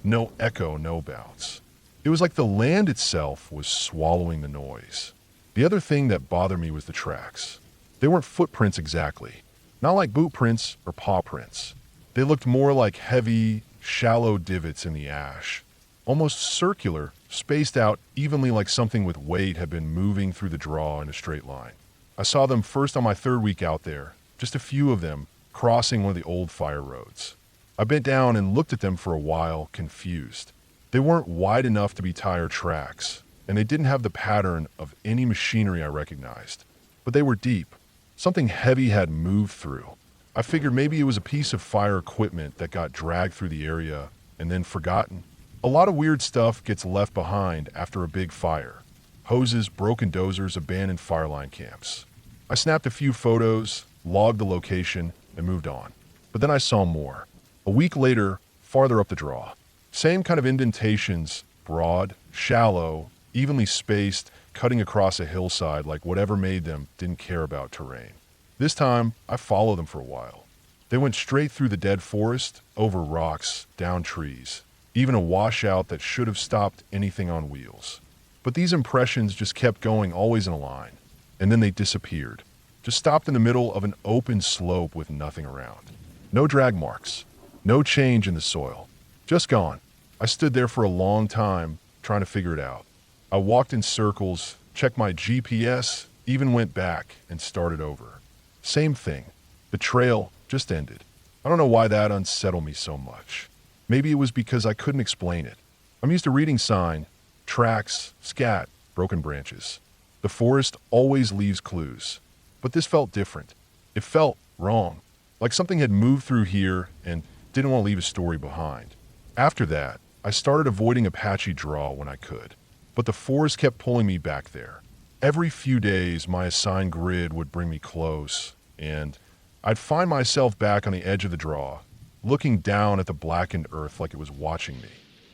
No echo, no bounce. It was like the land itself was swallowing the noise. The other thing that bothered me was the tracks. They weren't footprints exactly, not like boot prints or paw prints. They looked more like heavy, shallow divots in the ash, almost circular, spaced out evenly like something with weight had been moving through the draw in a straight line. I saw them first on my third week out there, just a few of them, crossing one of the old fire roads. I bent down and looked at them for a while, confused. They weren't wide enough to be tire tracks, and they didn't have the pattern of any machinery I recognized. But they were deep. Something heavy had moved through. I figured maybe it was a piece of fire equipment that got dragged through the area and then forgotten. A lot of weird stuff gets left behind after a big fire. Hoses, broken dozers, abandoned fireline camps. I snapped a few photos, logged the location, and moved on. But then I saw more. A week later, farther up the draw. Same kind of indentations, broad, shallow, evenly spaced, cutting across a hillside like whatever made them didn't care about terrain. This time, I followed them for a while. They went straight through the dead forest, over rocks, down trees, even a washout that should have stopped anything on wheels. But these impressions just kept going, always in a line. And then they disappeared. Just stopped in the middle of an open slope with nothing around. No drag marks. No change in the soil. Just gone. I stood there for a long time, trying to figure it out. I walked in circles, checked my GPS, even went back and started over. Same thing. The trail just ended. I don't know why that unsettled me so much. Maybe it was because I couldn't explain it. I'm used to reading sign, tracks, scat, broken branches. The forest always leaves clues. But this felt different. It felt wrong. Like something had moved through here and didn't want to leave a story behind. After that, I started avoiding Apache Draw when I could. But the forest kept pulling me back there. Every few days, my assigned grid would bring me close, and I'd find myself back on the edge of the draw, looking down at the blackened earth like it was watching me.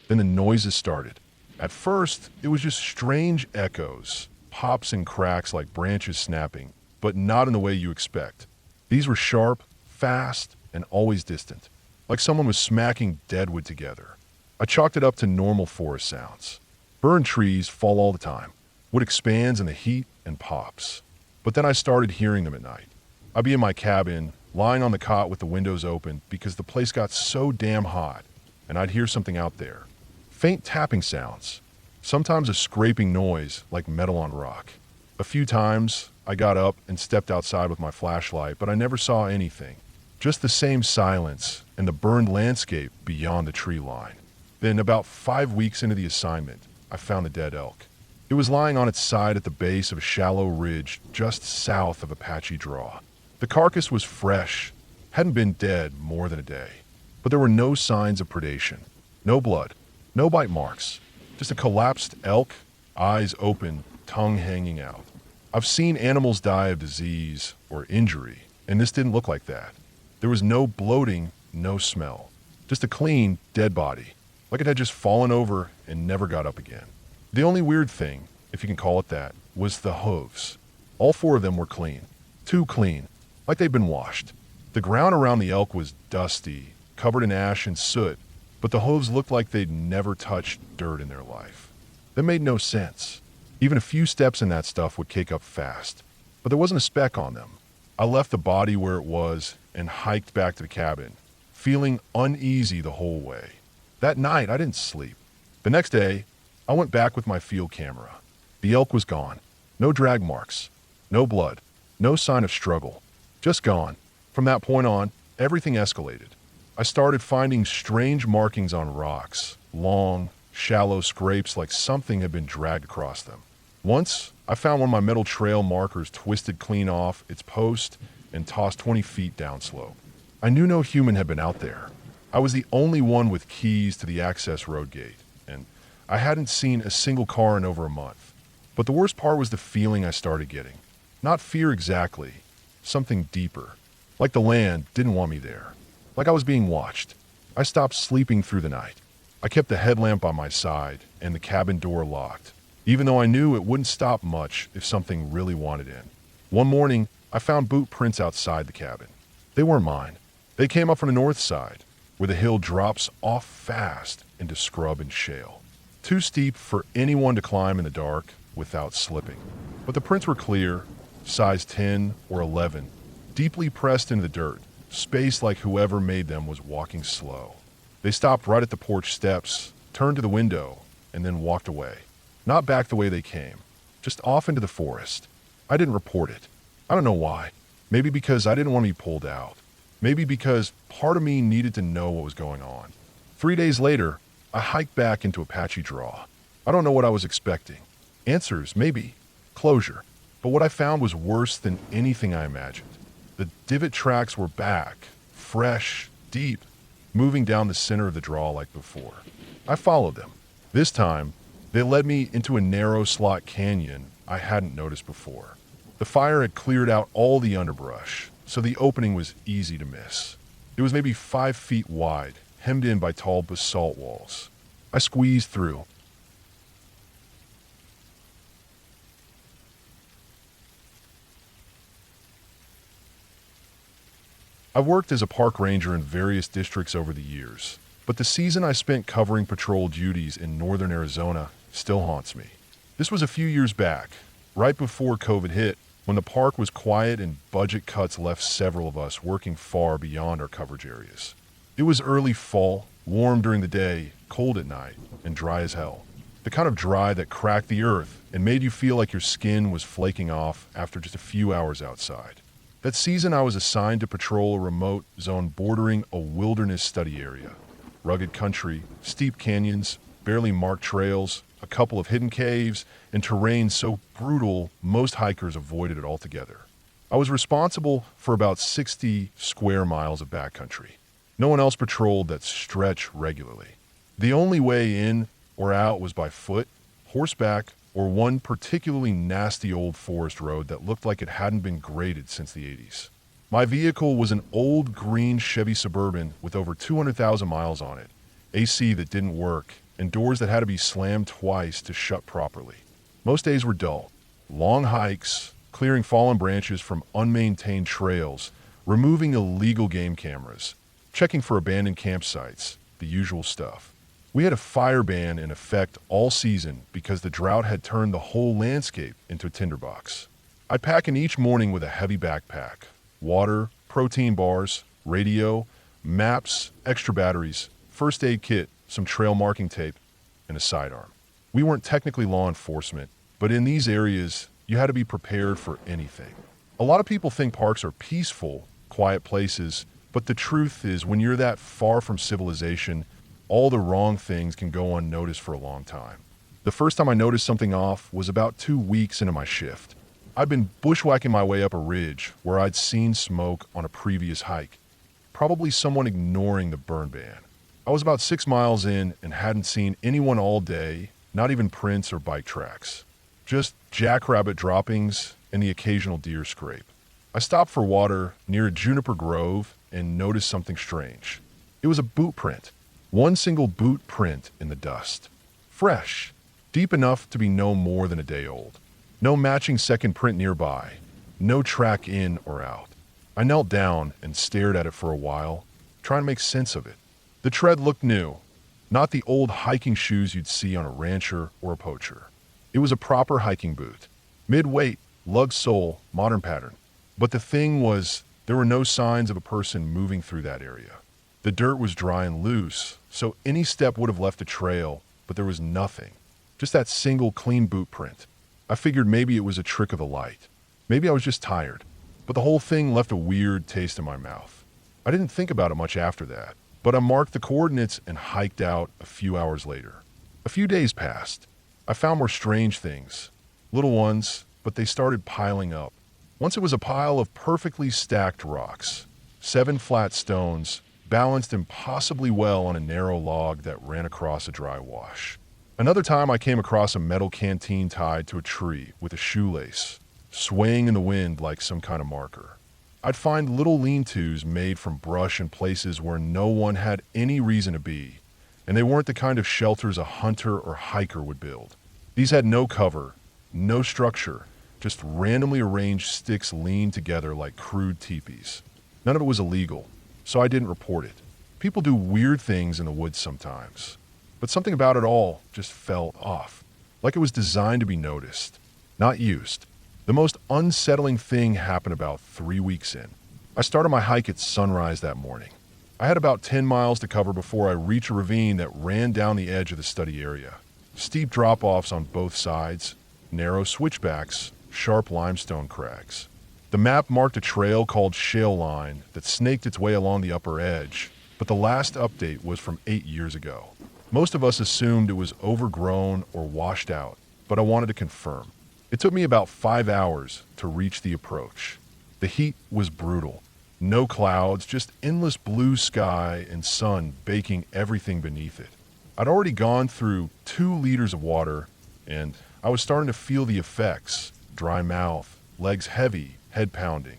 Then the noises started. At first, it was just strange echoes, pops and cracks like branches snapping, but not in the way you expect. These were sharp, fast, and always distant, like someone was smacking deadwood together. I chalked it up to normal forest sounds. Burned trees fall all the time. Wood expands in the heat and pops. But then I started hearing them at night. I'd be in my cabin, lying on the cot with the windows open because the place got so damn hot, and I'd hear something out there. Faint tapping sounds. Sometimes a scraping noise like metal on rock. A few times, I got up and stepped outside with my flashlight, but I never saw anything. Just the same silence and the burned landscape beyond the tree line. Then, about 5 weeks into the assignment, I found the dead elk. It was lying on its side at the base of a shallow ridge just south of Apache Draw. The carcass was fresh, hadn't been dead more than a day. But there were no signs of predation. No blood, no bite marks. Just a collapsed elk, eyes open, tongue hanging out. I've seen animals die of disease or injury, and this didn't look like that. There was no bloating, no smell. Just a clean, dead body, like it had just fallen over and never got up again. The only weird thing, if you can call it that, was the hooves. All 4 of them were clean. Too clean, like they'd been washed. The ground around the elk was dusty, covered in ash and soot, but the hooves looked like they'd never touched dirt in their life. That made no sense. Even a few steps in that stuff would cake up fast. But there wasn't a speck on them. I left the body where it was and hiked back to the cabin, feeling uneasy the whole way. That night, I didn't sleep. The next day, I went back with my field camera. The elk was gone. No drag marks. No blood. No sign of struggle. Just gone. From that point on, everything escalated. I started finding strange markings on rocks, long, shallow scrapes like something had been dragged across them. Once, I found one of my metal trail markers twisted clean off its post and tossed 20 feet downslope. I knew no human had been out there. I was the only one with keys to the access road gate, and I hadn't seen a single car in over a month. But the worst part was the feeling I started getting. Not fear exactly, something deeper. Like the land didn't want me there. Like I was being watched. I stopped sleeping through the night. I kept the headlamp on my side and the cabin door locked, even though I knew it wouldn't stop much if something really wanted in. One morning, I found boot prints outside the cabin. They weren't mine. They came up from the north side, where the hill drops off fast into scrub and shale. Too steep for anyone to climb in the dark without slipping. But the prints were clear, size 10 or 11, deeply pressed into the dirt, spaced like whoever made them was walking slow. They stopped right at the porch steps, turned to the window, and then walked away. Not back the way they came, just off into the forest. I didn't report it. I don't know why. Maybe because I didn't want to be pulled out. Maybe because part of me needed to know what was going on. 3 days later, I hiked back into Apache Draw. I don't know what I was expecting. Answers, maybe. Closure. But what I found was worse than anything I imagined. The divot tracks were back, fresh, deep, moving down the center of the draw like before. I followed them. This time, they led me into a narrow slot canyon I hadn't noticed before. The fire had cleared out all the underbrush, so the opening was easy to miss. It was maybe 5 feet wide, hemmed in by tall basalt walls. I squeezed through. I've worked as a park ranger in various districts over the years, but the season I spent covering patrol duties in northern Arizona still haunts me. This was a few years back, right before COVID hit, when the park was quiet and budget cuts left several of us working far beyond our coverage areas. It was early fall, warm during the day, cold at night, and dry as hell. The kind of dry that cracked the earth and made you feel like your skin was flaking off after just a few hours outside. That season, I was assigned to patrol a remote zone bordering a wilderness study area. Rugged country, steep canyons, barely marked trails, a couple of hidden caves, and terrain so brutal most hikers avoided it altogether. I was responsible for about 60 square miles of backcountry. No one else patrolled that stretch regularly. The only way in or out was by foot, horseback, or one particularly nasty old forest road that looked like it hadn't been graded since the 80s. My vehicle was an old green Chevy Suburban with over 200,000 miles on it, AC that didn't work, and doors that had to be slammed twice to shut properly. Most days were dull. Long hikes, clearing fallen branches from unmaintained trails, removing illegal game cameras, checking for abandoned campsites, the usual stuff. We had a fire ban in effect all season because the drought had turned the whole landscape into a tinderbox. I'd pack in each morning with a heavy backpack, water, protein bars, radio, maps, extra batteries, first aid kit, some trail marking tape, and a sidearm. We weren't technically law enforcement, but in these areas, you had to be prepared for anything. A lot of people think parks are peaceful, quiet places, but the truth is when you're that far from civilization, all the wrong things can go unnoticed for a long time. The first time I noticed something off was about 2 weeks into my shift. I'd been bushwhacking my way up a ridge where I'd seen smoke on a previous hike. Probably someone ignoring the burn ban. I was about 6 miles in and hadn't seen anyone all day, not even prints or bike tracks. Just jackrabbit droppings and the occasional deer scrape. I stopped for water near a juniper grove and noticed something strange. It was a boot print. One single boot print in the dust. Fresh, deep enough to be no more than a day old. No matching second print nearby. No track in or out. I knelt down and stared at it for a while, trying to make sense of it. The tread looked new, not the old hiking shoes you'd see on a rancher or a poacher. It was a proper hiking boot. Mid-weight, lug sole, modern pattern. But the thing was, there were no signs of a person moving through that area. The dirt was dry and loose, so any step would have left a trail, but there was nothing. Just that single clean boot print. I figured maybe it was a trick of the light. Maybe I was just tired. But the whole thing left a weird taste in my mouth. I didn't think about it much after that, but I marked the coordinates and hiked out a few hours later. A few days passed. I found more strange things. Little ones, but they started piling up. Once it was a pile of perfectly stacked rocks. 7 flat stones, balanced impossibly well on a narrow log that ran across a dry wash. Another time I came across a metal canteen tied to a tree with a shoelace, swaying in the wind like some kind of marker. I'd find little lean-tos made from brush in places where no one had any reason to be, and they weren't the kind of shelters a hunter or hiker would build. These had no cover, no structure, just randomly arranged sticks leaned together like crude teepees. None of it was illegal, so I didn't report it. People do weird things in the woods sometimes, but something about it all just felt off, like it was designed to be noticed, not used. The most unsettling thing happened about 3 weeks in. I started my hike at sunrise that morning. I had about 10 miles to cover before I reached a ravine that ran down the edge of the study area. Steep drop-offs on both sides, narrow switchbacks, sharp limestone crags. The map marked a trail called Shale Line that snaked its way along the upper edge, but the last update was from 8 years ago. Most of us assumed it was overgrown or washed out, but I wanted to confirm. It took me about 5 hours to reach the approach. The heat was brutal. No clouds, just endless blue sky and sun baking everything beneath it. I'd already gone through 2 liters of water, and I was starting to feel the effects. Dry mouth, legs heavy, head pounding.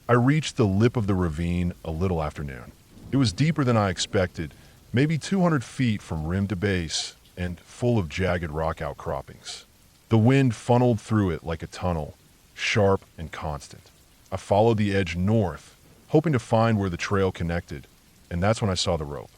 I reached the lip of the ravine a little after noon. It was deeper than I expected, maybe 200 feet from rim to base, and full of jagged rock outcroppings. The wind funneled through it like a tunnel, sharp and constant. I followed the edge north, hoping to find where the trail connected, and that's when I saw the rope.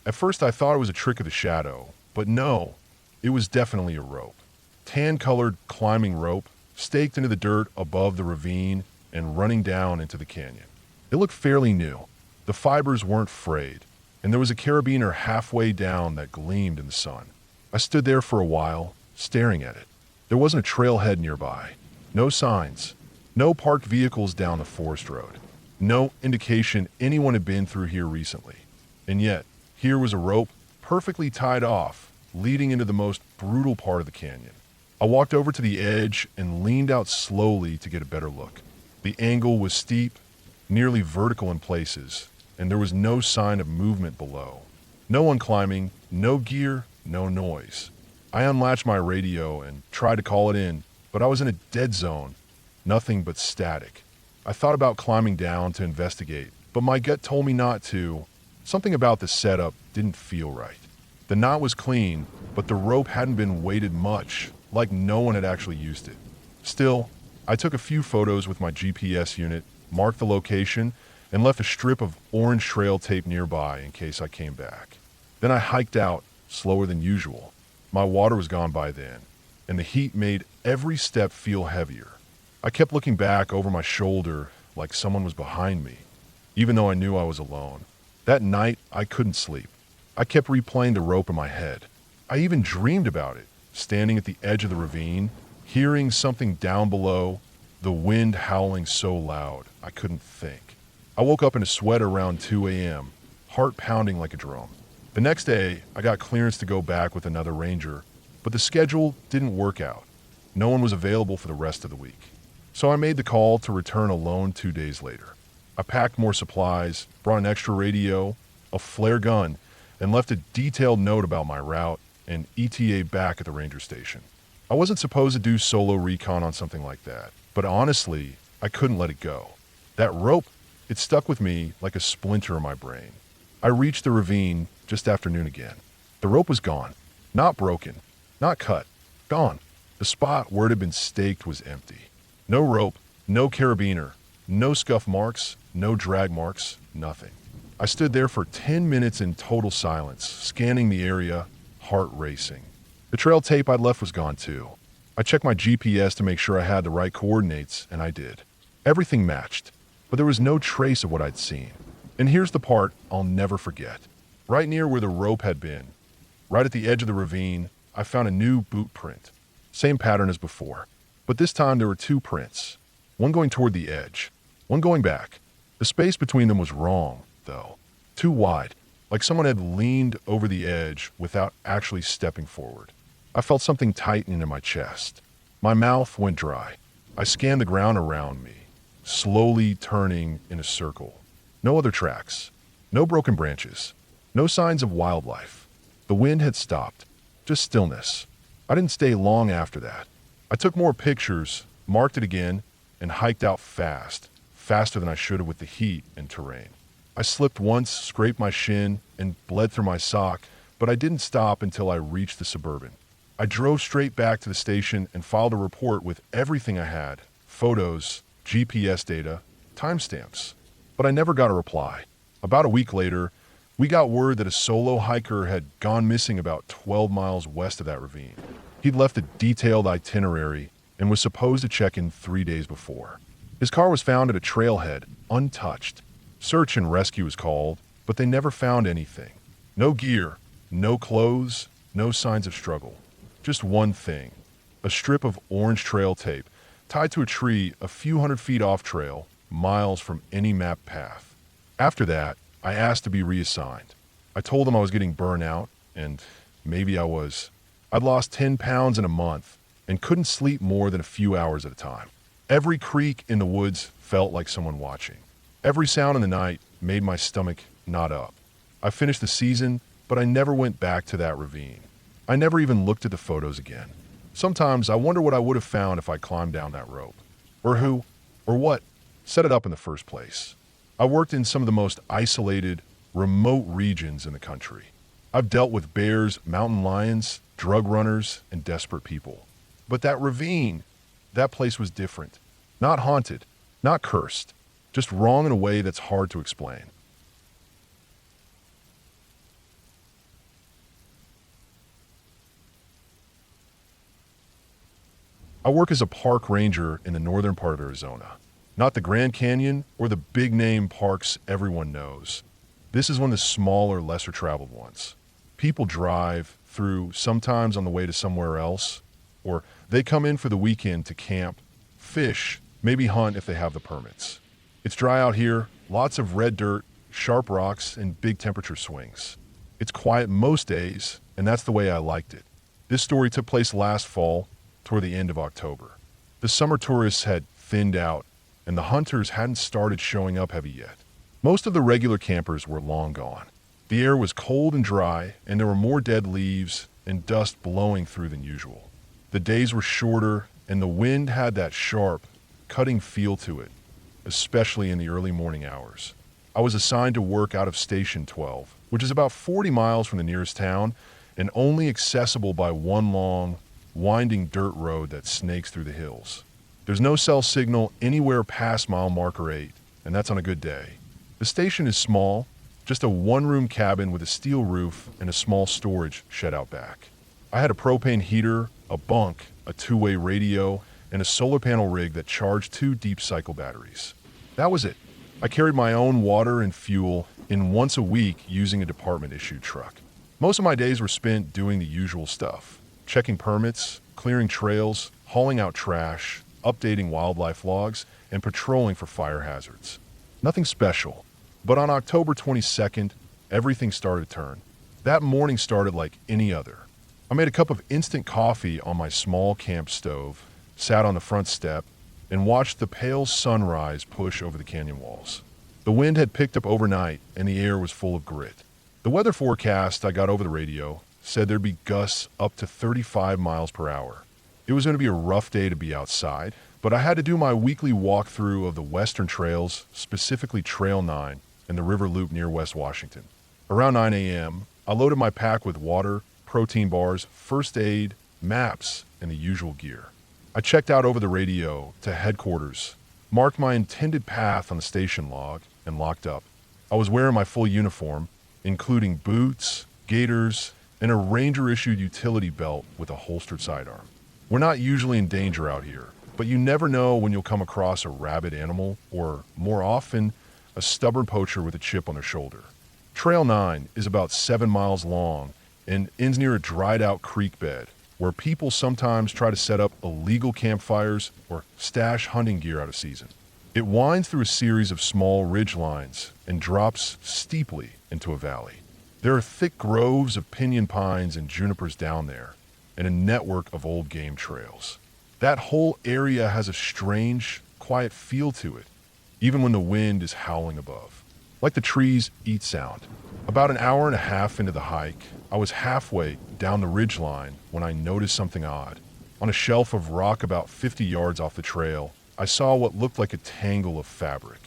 At first I thought it was a trick of the shadow, but no, it was definitely a rope. Tan-colored climbing rope, staked into the dirt above the ravine and running down into the canyon. It looked fairly new. The fibers weren't frayed, and there was a carabiner halfway down that gleamed in the sun. I stood there for a while, staring at it. There wasn't a trailhead nearby. No signs. No parked vehicles down the forest road. No indication anyone had been through here recently. And yet, here was a rope, perfectly tied off, leading into the most brutal part of the canyon. I walked over to the edge and leaned out slowly to get a better look. The angle was steep, nearly vertical in places, and there was no sign of movement below. No one climbing, no gear, no noise. I unlatched my radio and tried to call it in, but I was in a dead zone. Nothing but static. I thought about climbing down to investigate, but my gut told me not to. Something about the setup didn't feel right. The knot was clean, but the rope hadn't been weighted much, like no one had actually used it. Still, I took a few photos with my GPS unit, marked the location, and left a strip of orange trail tape nearby in case I came back. Then I hiked out, slower than usual. My water was gone by then, and the heat made every step feel heavier. I kept looking back over my shoulder like someone was behind me, even though I knew I was alone. That night, I couldn't sleep. I kept replaying the rope in my head. I even dreamed about it, standing at the edge of the ravine, hearing something down below, the wind howling so loud I couldn't think. I woke up in a sweat around 2 a.m., heart pounding like a drum. The next day, I got clearance to go back with another ranger, but the schedule didn't work out. No one was available for the rest of the week. So I made the call to return alone 2 days later. I packed more supplies, brought an extra radio, a flare gun, and left a detailed note about my route and ETA back at the ranger station. I wasn't supposed to do solo recon on something like that, but honestly, I couldn't let it go. That rope, it stuck with me like a splinter in my brain. I reached the ravine just after noon again. The rope was gone. Not broken. Not cut. Gone. The spot where it had been staked was empty. No rope, no carabiner, no scuff marks, no drag marks, nothing. I stood there for 10 minutes in total silence, scanning the area, heart racing. The trail tape I'd left was gone too. I checked my GPS to make sure I had the right coordinates, and I did. Everything matched, but there was no trace of what I'd seen. And here's the part I'll never forget. Right near where the rope had been, right at the edge of the ravine, I found a new boot print. Same pattern as before. But this time there were 2 prints, one going toward the edge, one going back. The space between them was wrong, though. Too wide, like someone had leaned over the edge without actually stepping forward. I felt something tightening in my chest. My mouth went dry. I scanned the ground around me, slowly turning in a circle. No other tracks, no broken branches, no signs of wildlife. The wind had stopped, just stillness. I didn't stay long after that. I took more pictures, marked it again, and hiked out fast, faster than I should have with the heat and terrain. I slipped once, scraped my shin, and bled through my sock, but I didn't stop until I reached the Suburban. I drove straight back to the station and filed a report with everything I had, photos, GPS data, timestamps. But I never got a reply. About a week later, we got word that a solo hiker had gone missing about 12 miles west of that ravine. He'd left a detailed itinerary and was supposed to check in 3 days before. His car was found at a trailhead, untouched. Search and rescue was called, but they never found anything. No gear, no clothes, no signs of struggle. Just one thing, a strip of orange trail tape tied to a tree a few hundred feet off trail, miles from any mapped path. After that, I asked to be reassigned. I told them I was getting burnt out, and maybe I was. I'd lost 10 pounds in a month and couldn't sleep more than a few hours at a time. Every creak in the woods felt like someone watching. Every sound in the night made my stomach knot up. I finished the season, but I never went back to that ravine. I never even looked at the photos again. Sometimes I wonder what I would have found if I climbed down that rope. Or who, or what, set it up in the first place. I worked in some of the most isolated, remote regions in the country. I've dealt with bears, mountain lions, drug runners, and desperate people. But that ravine, that place was different. Not haunted, not cursed, just wrong in a way that's hard to explain. I work as a park ranger in the northern part of Arizona. Not the Grand Canyon or the big-name parks everyone knows. This is one of the smaller, lesser-traveled ones. People drive through sometimes on the way to somewhere else, or they come in for the weekend to camp, fish, maybe hunt if they have the permits. It's dry out here, lots of red dirt, sharp rocks, and big temperature swings. It's quiet most days, and that's the way I liked it. This story took place last fall, toward the end of October. The summer tourists had thinned out, and the hunters hadn't started showing up heavy yet. Most of the regular campers were long gone. The air was cold and dry, and there were more dead leaves and dust blowing through than usual. The days were shorter, and the wind had that sharp, cutting feel to it, especially in the early morning hours. I was assigned to work out of Station 12, which is about 40 miles from the nearest town and only accessible by one long, winding dirt road that snakes through the hills. There's no cell signal anywhere past mile marker 8, and that's on a good day. The station is small, just a one-room cabin with a steel roof and a small storage shed out back. I had a propane heater, a bunk, a two-way radio, and a solar panel rig that charged 2 deep cycle batteries. That was it. I carried my own water and fuel in once a week using a department-issued truck. Most of my days were spent doing the usual stuff: checking permits, clearing trails, hauling out trash, updating wildlife logs, and patrolling for fire hazards. Nothing special, but on October 22nd, everything started to turn. That morning started like any other. I made a cup of instant coffee on my small camp stove, sat on the front step, and watched the pale sunrise push over the canyon walls. The wind had picked up overnight, and the air was full of grit. The weather forecast I got over the radio said there'd be gusts up to 35 miles per hour. It was going to be a rough day to be outside, but I had to do my weekly walkthrough of the western trails, specifically Trail 9 and the river loop near West Washington. Around 9 a.m., I loaded my pack with water, protein bars, first aid, maps, and the usual gear. I checked out over the radio to headquarters, marked my intended path on the station log, and locked up. I was wearing my full uniform, including boots, gaiters, and a ranger-issued utility belt with a holstered sidearm. We're not usually in danger out here, but you never know when you'll come across a rabid animal or, more often, a stubborn poacher with a chip on their shoulder. Trail 9 is about 7 miles long and ends near a dried-out creek bed where people sometimes try to set up illegal campfires or stash hunting gear out of season. It winds through a series of small ridge lines and drops steeply into a valley. There are thick groves of pinyon pines and junipers down there, and a network of old game trails. That whole area has a strange, quiet feel to it, even when the wind is howling above. Like the trees eat sound. About an hour and a half into the hike, I was halfway down the ridge line when I noticed something odd. On a shelf of rock about 50 yards off the trail, I saw what looked like a tangle of fabric.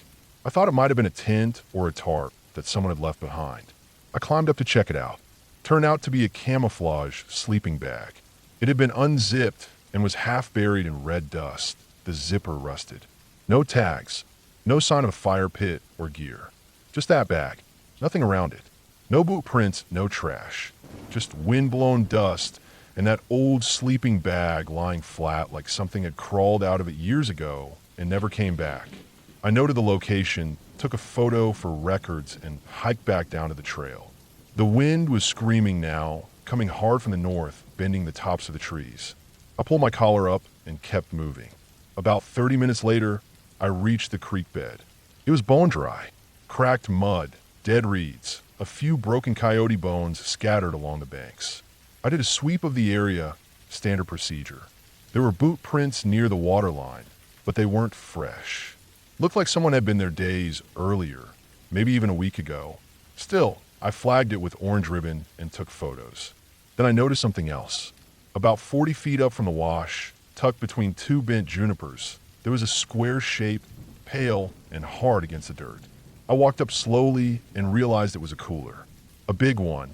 I thought it might have been a tent or a tarp that someone had left behind. I climbed up to check it out. Turned out to be a camouflage sleeping bag. It had been unzipped and was half buried in red dust, the zipper rusted. No tags, no sign of a fire pit or gear. Just that bag, nothing around it. No boot prints, no trash. Just wind-blown dust and that old sleeping bag lying flat like something had crawled out of it years ago and never came back. I noted the location, took a photo for records, and hiked back down to the trail. The wind was screaming now, coming hard from the north, bending the tops of the trees. I pulled my collar up and kept moving. About 30 minutes later, I reached the creek bed. It was bone dry, cracked mud, dead reeds, a few broken coyote bones scattered along the banks. I did a sweep of the area, standard procedure. There were boot prints near the waterline, but they weren't fresh. Looked like someone had been there days earlier, maybe even a week ago. Still, I flagged it with orange ribbon and took photos. Then I noticed something else. About 40 feet up from the wash, tucked between two bent junipers, there was a square shape, pale and hard against the dirt. I walked up slowly and realized it was a cooler. A big one.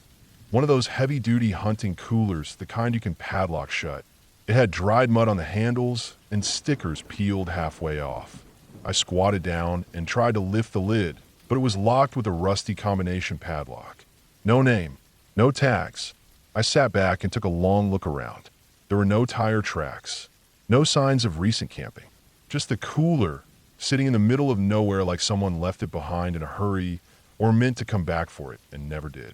One of those heavy-duty hunting coolers, the kind you can padlock shut. It had dried mud on the handles and stickers peeled halfway off. I squatted down and tried to lift the lid, but it was locked with a rusty combination padlock. No name, no tags. I sat back and took a long look around. There were no tire tracks, no signs of recent camping. Just the cooler sitting in the middle of nowhere like someone left it behind in a hurry or meant to come back for it and never did.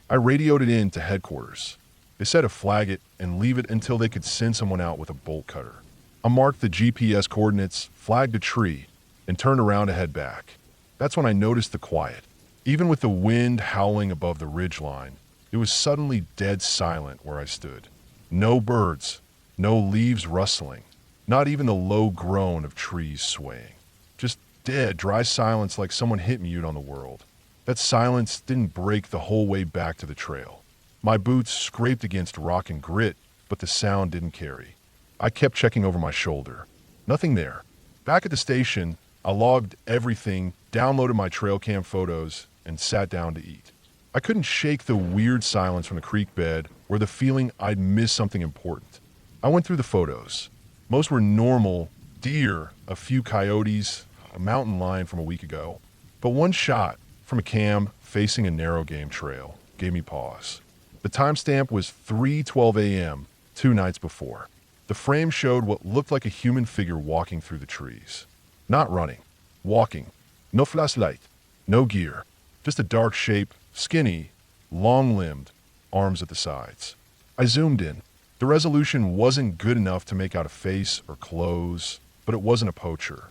I radioed it in to headquarters. They said to flag it and leave it until they could send someone out with a bolt cutter. I marked the GPS coordinates, flagged a tree, and turned around to head back. That's when I noticed the quiet. Even with the wind howling above the ridgeline, it was suddenly dead silent where I stood. No birds, no leaves rustling, not even the low groan of trees swaying. Just dead, dry silence like someone hit mute on the world. That silence didn't break the whole way back to the trail. My boots scraped against rock and grit, but the sound didn't carry. I kept checking over my shoulder. Nothing there. Back at the station, I logged everything, downloaded my trail cam photos, and sat down to eat. I couldn't shake the weird silence from the creek bed or the feeling I'd missed something important. I went through the photos. Most were normal, deer, a few coyotes, a mountain lion from a week ago. But one shot from a cam facing a narrow game trail gave me pause. The timestamp was 3:12 a.m., 2 nights before. The frame showed what looked like a human figure walking through the trees. Not running, walking. No flashlight, no gear. Just a dark shape, skinny, long-limbed, arms at the sides. I zoomed in. The resolution wasn't good enough to make out a face or clothes, but it wasn't a poacher.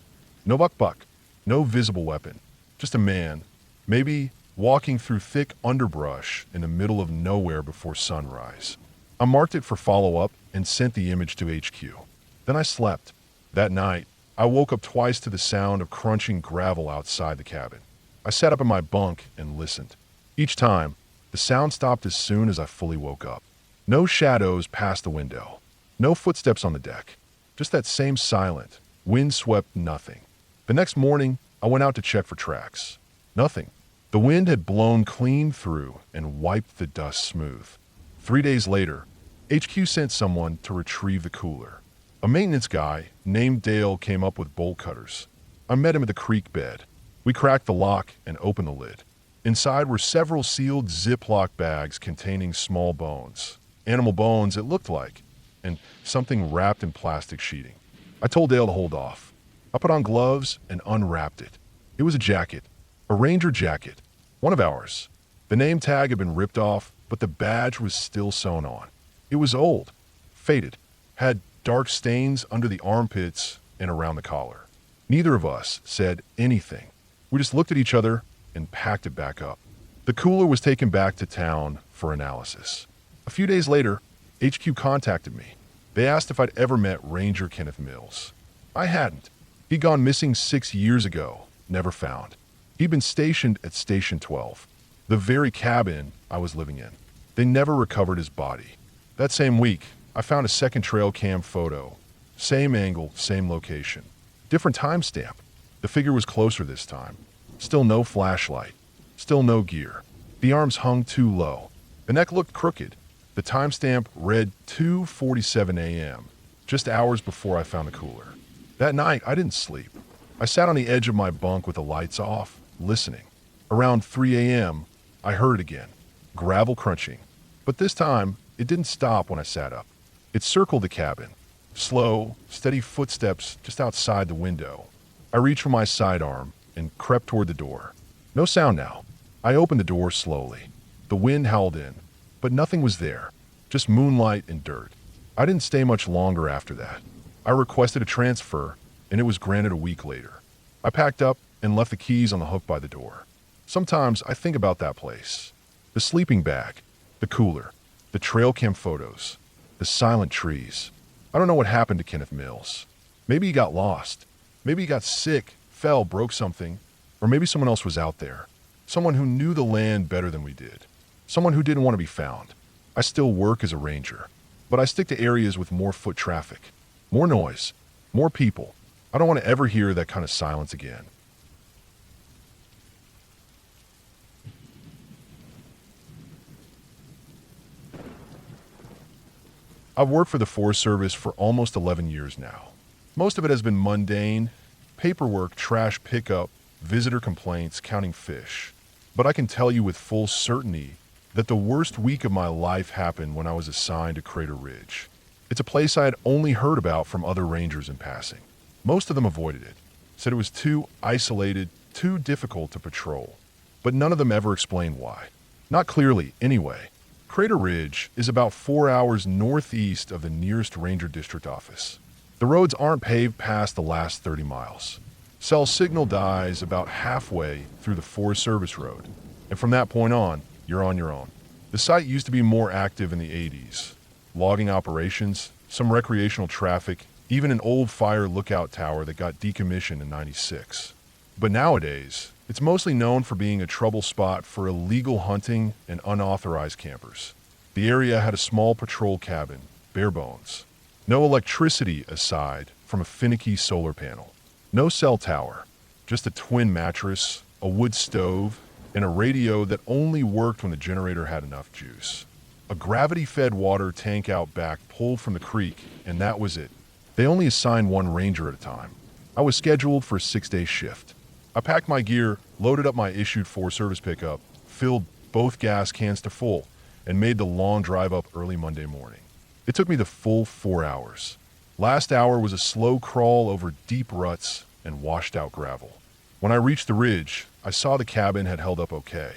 No buck, no visible weapon. Just a man, maybe walking through thick underbrush in the middle of nowhere before sunrise. I marked it for follow-up and sent the image to HQ. Then I slept. That night, I woke up twice to the sound of crunching gravel outside the cabin. I sat up in my bunk and listened. Each time, the sound stopped as soon as I fully woke up. No shadows past the window. No footsteps on the deck. Just that same silent, wind-swept nothing. The next morning, I went out to check for tracks. Nothing. The wind had blown clean through and wiped the dust smooth. 3 days later, HQ sent someone to retrieve the cooler. A maintenance guy named Dale came up with bolt cutters. I met him at the creek bed. We cracked the lock and opened the lid. Inside were several sealed Ziploc bags containing small bones. Animal bones, it looked like, and something wrapped in plastic sheeting. I told Dale to hold off. I put on gloves and unwrapped it. It was a jacket, a Ranger jacket, one of ours. The name tag had been ripped off, but the badge was still sewn on. It was old, faded, had dark stains under the armpits and around the collar. Neither of us said anything. We just looked at each other and packed it back up. The cooler was taken back to town for analysis. A few days later, HQ contacted me. They asked if I'd ever met Ranger Kenneth Mills. I hadn't. He'd gone missing 6 years ago, never found. He'd been stationed at Station 12, the very cabin I was living in. They never recovered his body. That same week, I found a second trail cam photo. Same angle, same location. Different timestamp. The figure was closer this time. Still no flashlight. Still no gear. The arms hung too low. The neck looked crooked. The timestamp read 2:47 a.m., just hours before I found the cooler. That night, I didn't sleep. I sat on the edge of my bunk with the lights off, listening. Around 3 a.m., I heard it again. Gravel crunching. But this time, it didn't stop when I sat up. It circled the cabin. Slow, steady footsteps just outside the window. I reached for my sidearm and crept toward the door. No sound now. I opened the door slowly. The wind howled in, but nothing was there, just moonlight and dirt. I didn't stay much longer after that. I requested a transfer, and it was granted a week later. I packed up and left the keys on the hook by the door. Sometimes I think about that place. The sleeping bag, the cooler, the trail cam photos, the silent trees. I don't know what happened to Kenneth Mills. Maybe he got lost. Maybe he got sick, fell, broke something, or maybe someone else was out there. Someone who knew the land better than we did. Someone who didn't want to be found. I still work as a ranger, but I stick to areas with more foot traffic, more noise, more people. I don't want to ever hear that kind of silence again. I've worked for the Forest Service for almost 11 years now. Most of it has been mundane, paperwork, trash pickup, visitor complaints, counting fish. But I can tell you with full certainty that the worst week of my life happened when I was assigned to Crater Ridge. It's a place I had only heard about from other rangers in passing. Most of them avoided it, said it was too isolated, too difficult to patrol. But none of them ever explained why. Not clearly, anyway. Crater Ridge is about 4 hours northeast of the nearest ranger district office. The roads aren't paved past the last 30 miles. Cell signal dies about halfway through the Forest Service road, and from that point on, you're on your own. The site used to be more active in the 80s. Logging operations, some recreational traffic, even an old fire lookout tower that got decommissioned in '96. But nowadays, it's mostly known for being a trouble spot for illegal hunting and unauthorized campers. The area had a small patrol cabin, bare bones. No electricity aside from a finicky solar panel. No cell tower, just a twin mattress, a wood stove, and a radio that only worked when the generator had enough juice. A gravity-fed water tank out back pulled from the creek, and that was it. They only assigned one ranger at a time. I was scheduled for a 6-day shift. I packed my gear, loaded up my issued Forest Service pickup, filled both gas cans to full, and made the long drive up early Monday morning. It took me the full 4 hours. Last hour was a slow crawl over deep ruts and washed out gravel. When I reached the ridge, I saw the cabin had held up okay.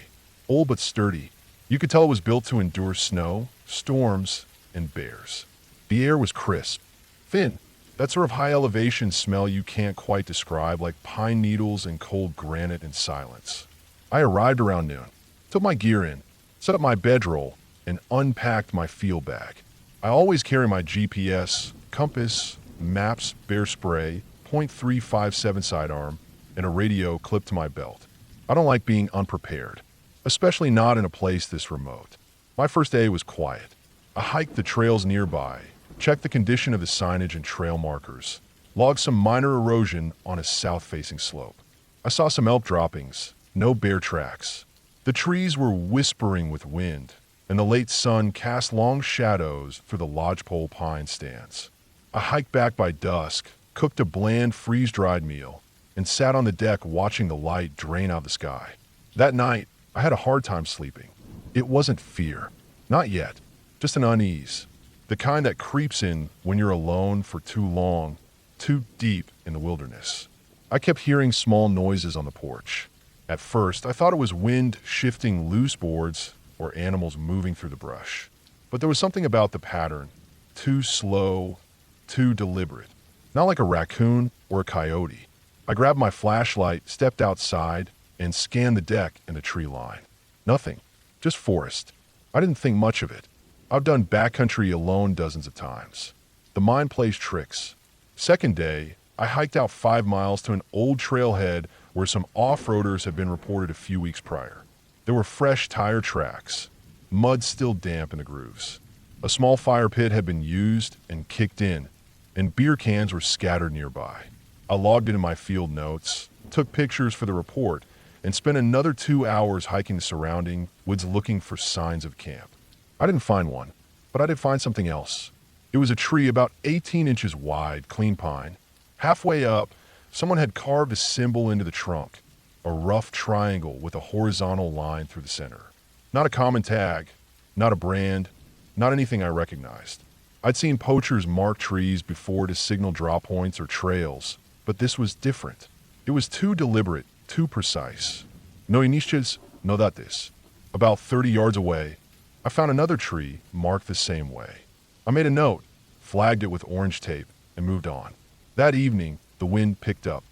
Old but sturdy. You could tell it was built to endure snow, storms, and bears. The air was crisp, thin, that sort of high elevation smell you can't quite describe, like pine needles and cold granite and silence. I arrived around noon, took my gear in, set up my bedroll, and unpacked my field bag. I always carry my GPS, compass, maps, bear spray, .357 sidearm, and a radio clipped to my belt. I don't like being unprepared, especially not in a place this remote. My first day was quiet. I hiked the trails nearby, checked the condition of the signage and trail markers, logged some minor erosion on a south-facing slope. I saw some elk droppings, no bear tracks. The trees were whispering with wind, and the late sun cast long shadows through the lodgepole pine stands. I hiked back by dusk, cooked a bland freeze-dried meal, and sat on the deck watching the light drain out the sky. That night, I had a hard time sleeping. It wasn't fear. Not yet. Just an unease. The kind that creeps in when you're alone for too long, too deep in the wilderness. I kept hearing small noises on the porch. At first, I thought it was wind shifting loose boards or animals moving through the brush. But there was something about the pattern, too slow, too deliberate. Not like a raccoon or a coyote. I grabbed my flashlight, stepped outside, and scanned the deck and the tree line. Nothing. Just forest. I didn't think much of it. I've done backcountry alone dozens of times. The mind plays tricks. Second day, I hiked out 5 miles to an old trailhead where some off-roaders had been reported a few weeks prior. There were fresh tire tracks, mud still damp in the grooves. A small fire pit had been used and kicked in, and beer cans were scattered nearby. I logged it in my field notes, took pictures for the report, and spent another 2 hours hiking the surrounding woods looking for signs of camp. I didn't find one, but I did find something else. It was a tree about 18 inches wide, clean pine. Halfway up, someone had carved a symbol into the trunk, a rough triangle with a horizontal line through the center. Not a common tag, not a brand, not anything I recognized. I'd seen poachers mark trees before to signal draw points or trails, but this was different. It was too deliberate, too precise. No inicias, no dates. About 30 yards away, I found another tree marked the same way. I made a note, flagged it with orange tape, and moved on. That evening, the wind picked up.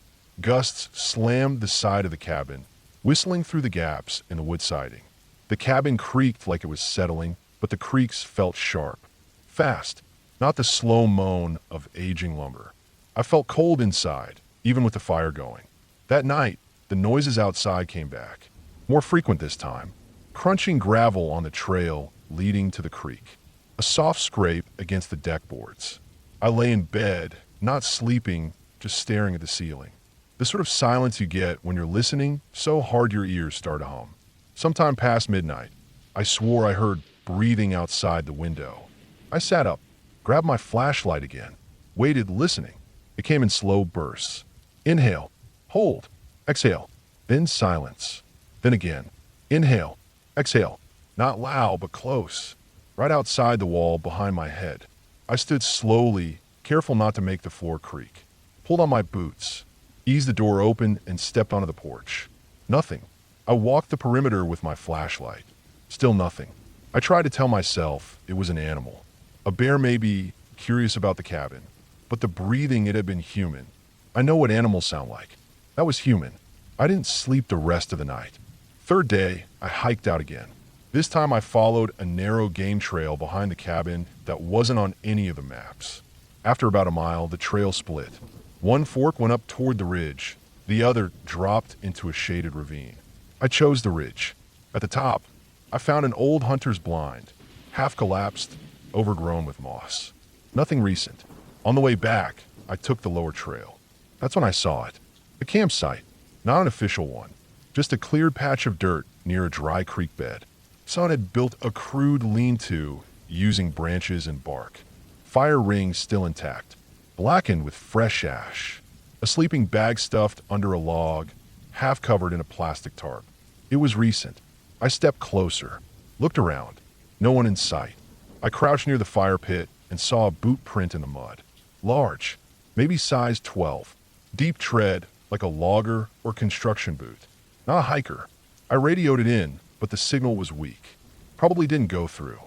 Gusts slammed the side of the cabin, whistling through the gaps in the wood siding. The cabin creaked like it was settling, but the creaks felt sharp. Fast, not the slow moan of aging lumber. I felt cold inside, even with the fire going. That night, the noises outside came back. More frequent this time. Crunching gravel on the trail leading to the creek. A soft scrape against the deck boards. I lay in bed, not sleeping, just staring at the ceiling. The sort of silence you get when you're listening so hard your ears start to hum. Sometime past midnight, I swore I heard breathing outside the window. I sat up, grabbed my flashlight again, waited listening. It came in slow bursts. Inhale, hold, exhale, then silence. Then again, inhale, exhale, not loud but close, right outside the wall behind my head. I stood slowly, careful not to make the floor creak. Pulled on my boots, eased the door open, and stepped onto the porch. Nothing. I walked the perimeter with my flashlight. Still nothing. I tried to tell myself it was an animal. A bear maybe, curious about the cabin. But the breathing, it had been human. I know what animals sound like. That was human. I didn't sleep the rest of the night. Third day, I hiked out again. This time I followed a narrow game trail behind the cabin that wasn't on any of the maps. After about a mile, the trail split. One fork went up toward the ridge. The other dropped into a shaded ravine. I chose the ridge. At the top, I found an old hunter's blind, half collapsed, overgrown with moss. Nothing recent. On the way back, I took the lower trail. That's when I saw it. A campsite, not an official one. Just a cleared patch of dirt near a dry creek bed. Someone had built a crude lean-to using branches and bark. Fire rings still intact, blackened with fresh ash. A sleeping bag stuffed under a log, half covered in a plastic tarp. It was recent. I stepped closer, looked around. No one in sight. I crouched near the fire pit and saw a boot print in the mud. Large, maybe size 12. Deep tread, like a logger or construction boot. Not a hiker. I radioed it in, but the signal was weak. Probably didn't go through.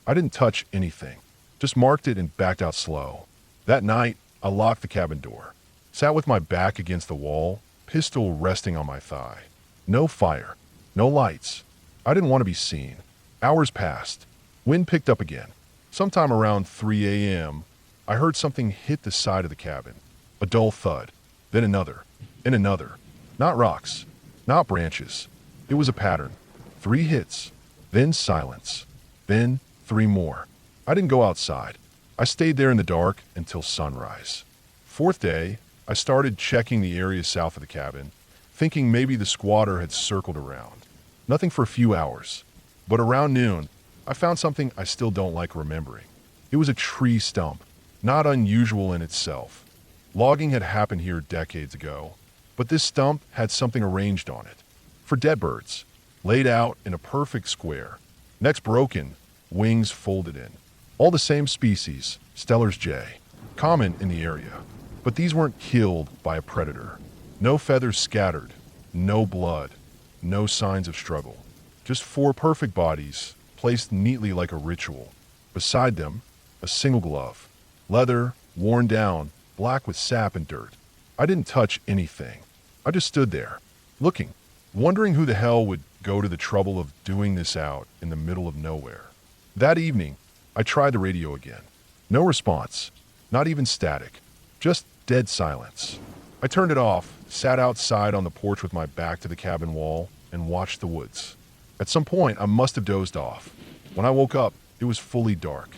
I didn't touch anything. Just marked it and backed out slow. That night, I locked the cabin door. Sat with my back against the wall, pistol resting on my thigh. No fire. No lights. I didn't want to be seen. Hours passed. Wind picked up again. Sometime around 3 a.m., I heard something hit the side of the cabin. A dull thud. Then another. And another. Not rocks. Not branches. It was a pattern. 3 hits. Then silence. Then 3 more. I didn't go outside. I stayed there in the dark until sunrise. Fourth day, I started checking the area south of the cabin, thinking maybe the squatter had circled around. Nothing for a few hours. But around noon, I found something I still don't like remembering. It was a tree stump, not unusual in itself. Logging had happened here decades ago, but this stump had something arranged on it. For dead birds, laid out in a perfect square. Necks broken, wings folded in. All the same species, Steller's jay, common in the area. But these weren't killed by a predator. No feathers scattered, no blood, no signs of struggle. Just 4 perfect bodies, placed neatly like a ritual. Beside them, a single glove. Leather, worn down, black with sap and dirt. I didn't touch anything. I just stood there, looking, wondering who the hell would go to the trouble of doing this out in the middle of nowhere. That evening, I tried the radio again. No response, not even static, just dead silence. I turned it off, sat outside on the porch with my back to the cabin wall, and watched the woods. At some point, I must have dozed off. When I woke up, it was fully dark.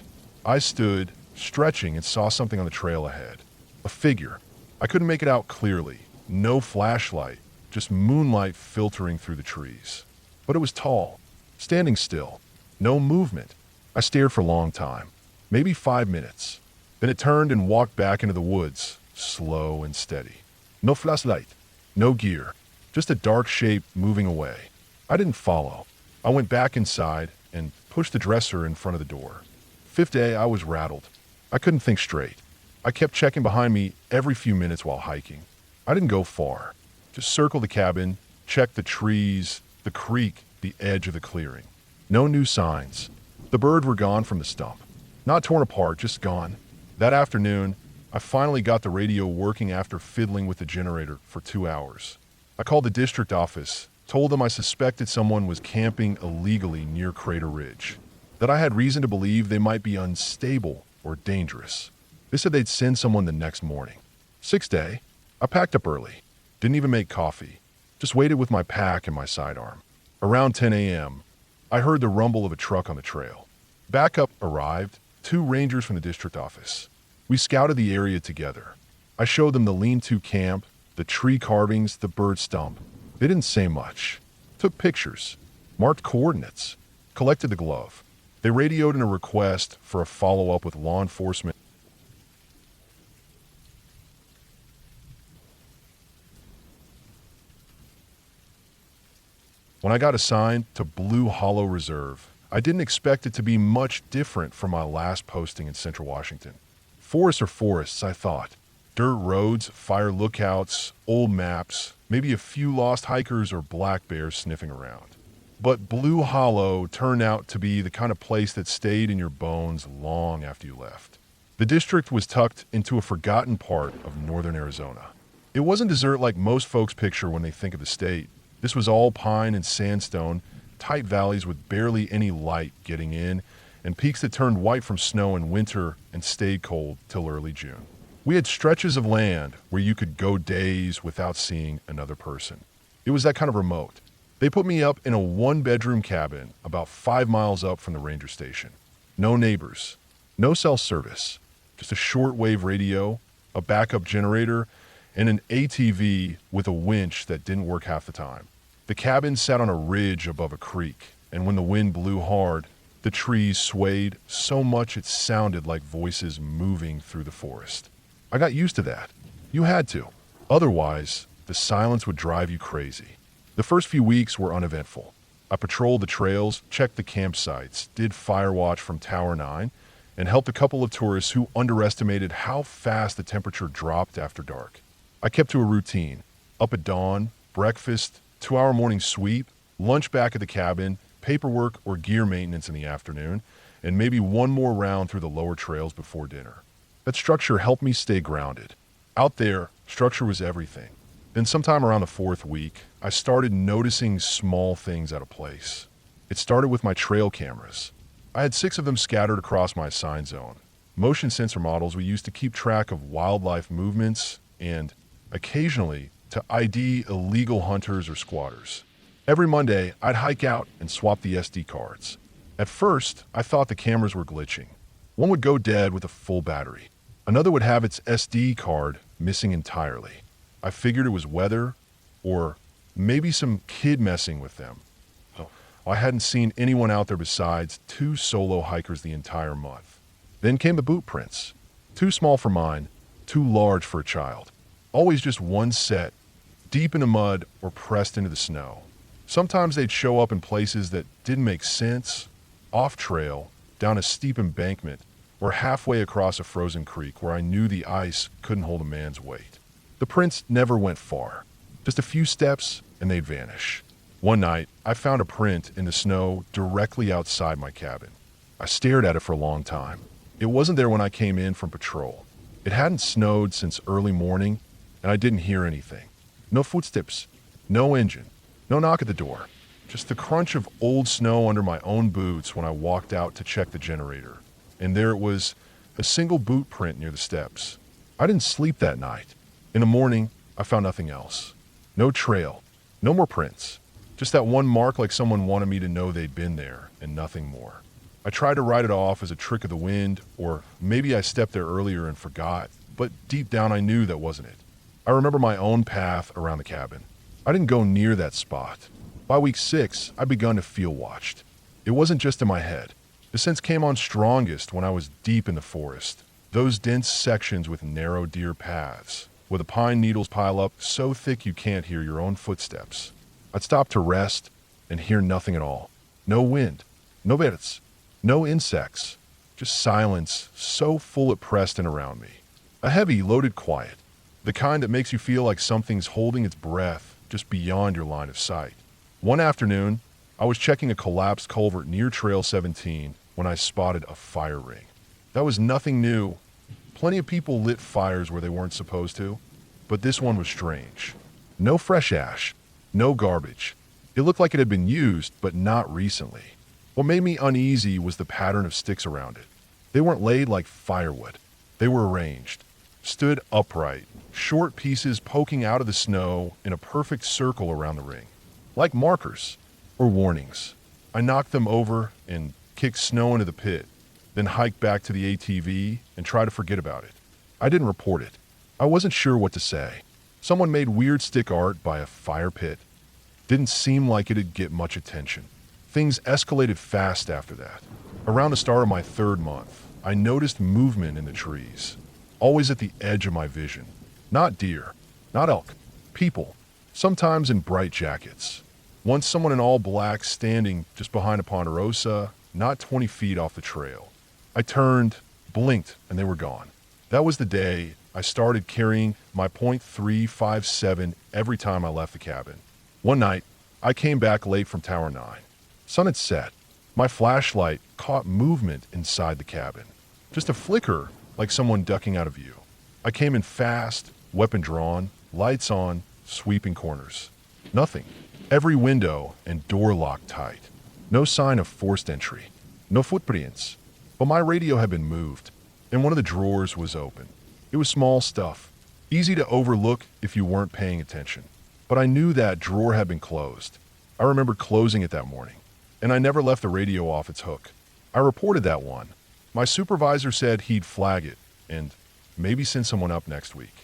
I stood, stretching, and saw something on the trail ahead. A figure. I couldn't make it out clearly. No flashlight, just moonlight filtering through the trees. But it was tall, standing still. No movement. I stared for a long time, maybe 5 minutes. Then it turned and walked back into the woods, slow and steady. No flashlight, no gear, just a dark shape moving away. I didn't follow. I went back inside and pushed the dresser in front of the door. 5th day, I was rattled. I couldn't think straight. I kept checking behind me every few minutes while hiking. I didn't go far. Just circle the cabin, check the trees, the creek, the edge of the clearing. No new signs. The birds were gone from the stump. Not torn apart, just gone. That afternoon, I finally got the radio working after fiddling with the generator for 2 hours. I called the district office, told them I suspected someone was camping illegally near Crater Ridge, that I had reason to believe they might be unstable or dangerous. They said they'd send someone the next morning. 6th day, I packed up early. Didn't even make coffee. Just waited with my pack and my sidearm. Around 10 a.m., I heard the rumble of a truck on the trail. Backup arrived, 2 rangers from the district office. We scouted the area together. I showed them the lean-to camp, the tree carvings, the bird stump. They didn't say much. Took pictures, marked coordinates, collected the glove. They radioed in a request for a follow-up with law enforcement. When I got assigned to Blue Hollow Reserve, I didn't expect it to be much different from my last posting in Central Washington. Forests are forests, I thought. Dirt roads, fire lookouts, old maps, maybe a few lost hikers or black bears sniffing around. But Blue Hollow turned out to be the kind of place that stayed in your bones long after you left. The district was tucked into a forgotten part of northern Arizona. It wasn't desert like most folks picture when they think of the state. This was all pine and sandstone, tight valleys with barely any light getting in, and peaks that turned white from snow in winter and stayed cold till early June. We had stretches of land where you could go days without seeing another person. It was that kind of remote. They put me up in a 1-bedroom cabin about 5 miles up from the ranger station. No neighbors, no cell service, just a shortwave radio, a backup generator, and an ATV with a winch that didn't work half the time. The cabin sat on a ridge above a creek, and when the wind blew hard, the trees swayed so much it sounded like voices moving through the forest. I got used to that. You had to. Otherwise, the silence would drive you crazy. The first few weeks were uneventful. I patrolled the trails, checked the campsites, did fire watch from Tower 9, and helped a couple of tourists who underestimated how fast the temperature dropped after dark. I kept to a routine. Up at dawn, breakfast, 2-hour morning sweep, lunch back at the cabin, paperwork or gear maintenance in the afternoon, and maybe one more round through the lower trails before dinner. That structure helped me stay grounded. Out there, structure was everything. Then sometime around the 4th week, I started noticing small things out of place. It started with my trail cameras. I had 6 of them scattered across my assigned zone. Motion sensor models we used to keep track of wildlife movements and, occasionally, to ID illegal hunters or squatters. Every Monday, I'd hike out and swap the SD cards. At first, I thought the cameras were glitching. One would go dead with a full battery. Another would have its SD card missing entirely. I figured it was weather, or maybe some kid messing with them. I hadn't seen anyone out there besides 2 solo hikers the entire month. Then came the boot prints. Too small for mine, too large for a child. Always just one set, deep in the mud or pressed into the snow. Sometimes they'd show up in places that didn't make sense, off trail, down a steep embankment, or halfway across a frozen creek where I knew the ice couldn't hold a man's weight. The prints never went far. Just a few steps and they'd vanish. One night, I found a print in the snow directly outside my cabin. I stared at it for a long time. It wasn't there when I came in from patrol. It hadn't snowed since early morning, and I didn't hear anything. No footsteps, no engine, no knock at the door. Just the crunch of old snow under my own boots when I walked out to check the generator. And there it was, a single boot print near the steps. I didn't sleep that night. In the morning, I found nothing else. No trail, no more prints. Just that one mark like someone wanted me to know they'd been there, and nothing more. I tried to write it off as a trick of the wind, or maybe I stepped there earlier and forgot, but deep down I knew that wasn't it. I remember my own path around the cabin. I didn't go near that spot. By week 6, I'd begun to feel watched. It wasn't just in my head. The sense came on strongest when I was deep in the forest. Those dense sections with narrow deer paths, where the pine needles pile up so thick you can't hear your own footsteps. I'd stop to rest and hear nothing at all. No wind, no birds, no insects, just silence so full it pressed in around me. A heavy, loaded quiet. The kind that makes you feel like something's holding its breath just beyond your line of sight. One afternoon, I was checking a collapsed culvert near Trail 17 when I spotted a fire ring. That was nothing new. Plenty of people lit fires where they weren't supposed to, but this one was strange. No fresh ash, no garbage. It looked like it had been used, but not recently. What made me uneasy was the pattern of sticks around it. They weren't laid like firewood. They were arranged, stood upright, short pieces poking out of the snow in a perfect circle around the ring, like markers or warnings. I knocked them over and kicked snow into the pit, then hiked back to the ATV and tried to forget about it. I didn't report it. I wasn't sure what to say. Someone made weird stick art by a fire pit. Didn't seem like it'd get much attention. Things escalated fast after that. Around the start of my third month, I noticed movement in the trees, always at the edge of my vision. Not deer, not elk, people, sometimes in bright jackets. Once someone in all black standing just behind a ponderosa, not 20 feet off the trail. I turned, blinked, and they were gone. That was the day I started carrying my .357 every time I left the cabin. One night, I came back late from Tower 9. Sun had set. My flashlight caught movement inside the cabin. Just a flicker, like someone ducking out of view. I came in fast, weapon drawn, lights on, sweeping corners. Nothing. Every window and door locked tight. No sign of forced entry. No footprints. But my radio had been moved, and one of the drawers was open. It was small stuff, easy to overlook if you weren't paying attention. But I knew that drawer had been closed. I remembered closing it that morning, and I never left the radio off its hook. I reported that one. My supervisor said he'd flag it, and maybe send someone up next week.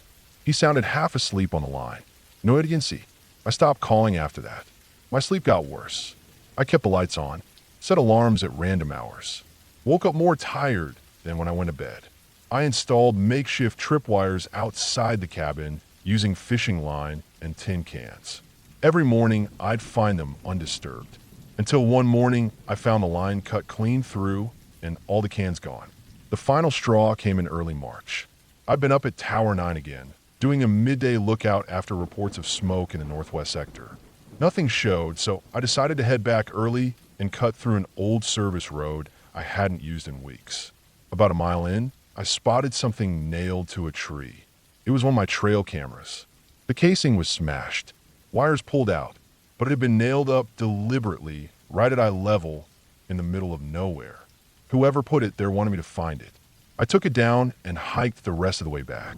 He sounded half asleep on the line. No urgency. I stopped calling after that. My sleep got worse. I kept the lights on, set alarms at random hours. Woke up more tired than when I went to bed. I installed makeshift tripwires outside the cabin using fishing line and tin cans. Every morning, I'd find them undisturbed. Until one morning, I found the line cut clean through and all the cans gone. The final straw came in early March. I'd been up at Tower 9 again, doing a midday lookout after reports of smoke in the northwest sector. Nothing showed, so I decided to head back early and cut through an old service road I hadn't used in weeks. About a mile in, I spotted something nailed to a tree. It was one of my trail cameras. The casing was smashed, wires pulled out, but it had been nailed up deliberately right at eye level in the middle of nowhere. Whoever put it there wanted me to find it. I took it down and hiked the rest of the way back.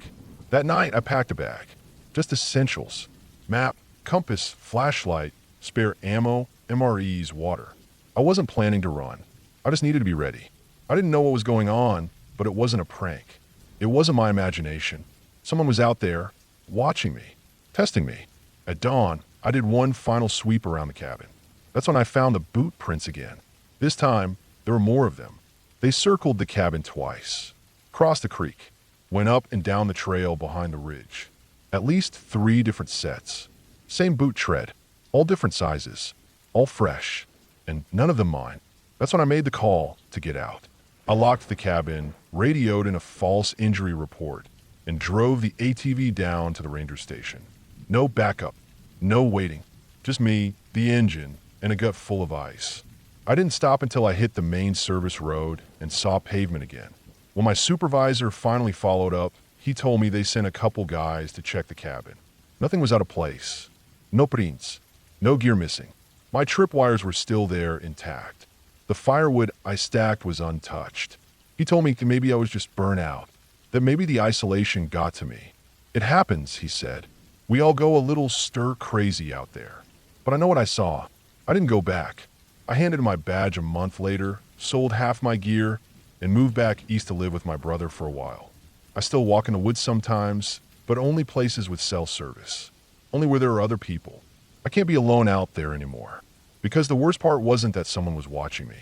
That night, I packed a bag. Just essentials. Map, compass, flashlight, spare ammo, MREs, water. I wasn't planning to run. I just needed to be ready. I didn't know what was going on, but it wasn't a prank. It wasn't my imagination. Someone was out there, watching me, testing me. At dawn, I did one final sweep around the cabin. That's when I found the boot prints again. This time, there were more of them. They circled the cabin twice, crossed the creek, went up and down the trail behind the ridge. At least 3 different sets. Same boot tread, all different sizes, all fresh, and none of them mine. That's when I made the call to get out. I locked the cabin, radioed in a false injury report, and drove the ATV down to the ranger station. No backup, no waiting, just me, the engine, and a gut full of ice. I didn't stop until I hit the main service road and saw pavement again. When my supervisor finally followed up, he told me they sent a couple guys to check the cabin. Nothing was out of place. No prints, no gear missing. My tripwires were still there intact. The firewood I stacked was untouched. He told me maybe I was just burnt out, that maybe the isolation got to me. It happens, he said. We all go a little stir crazy out there. But I know what I saw. I didn't go back. I handed in my badge a month later, sold half my gear, and moved back east to live with my brother for a while. I still walk in the woods sometimes, but only places with cell service. Only where there are other people. I can't be alone out there anymore. Because the worst part wasn't that someone was watching me.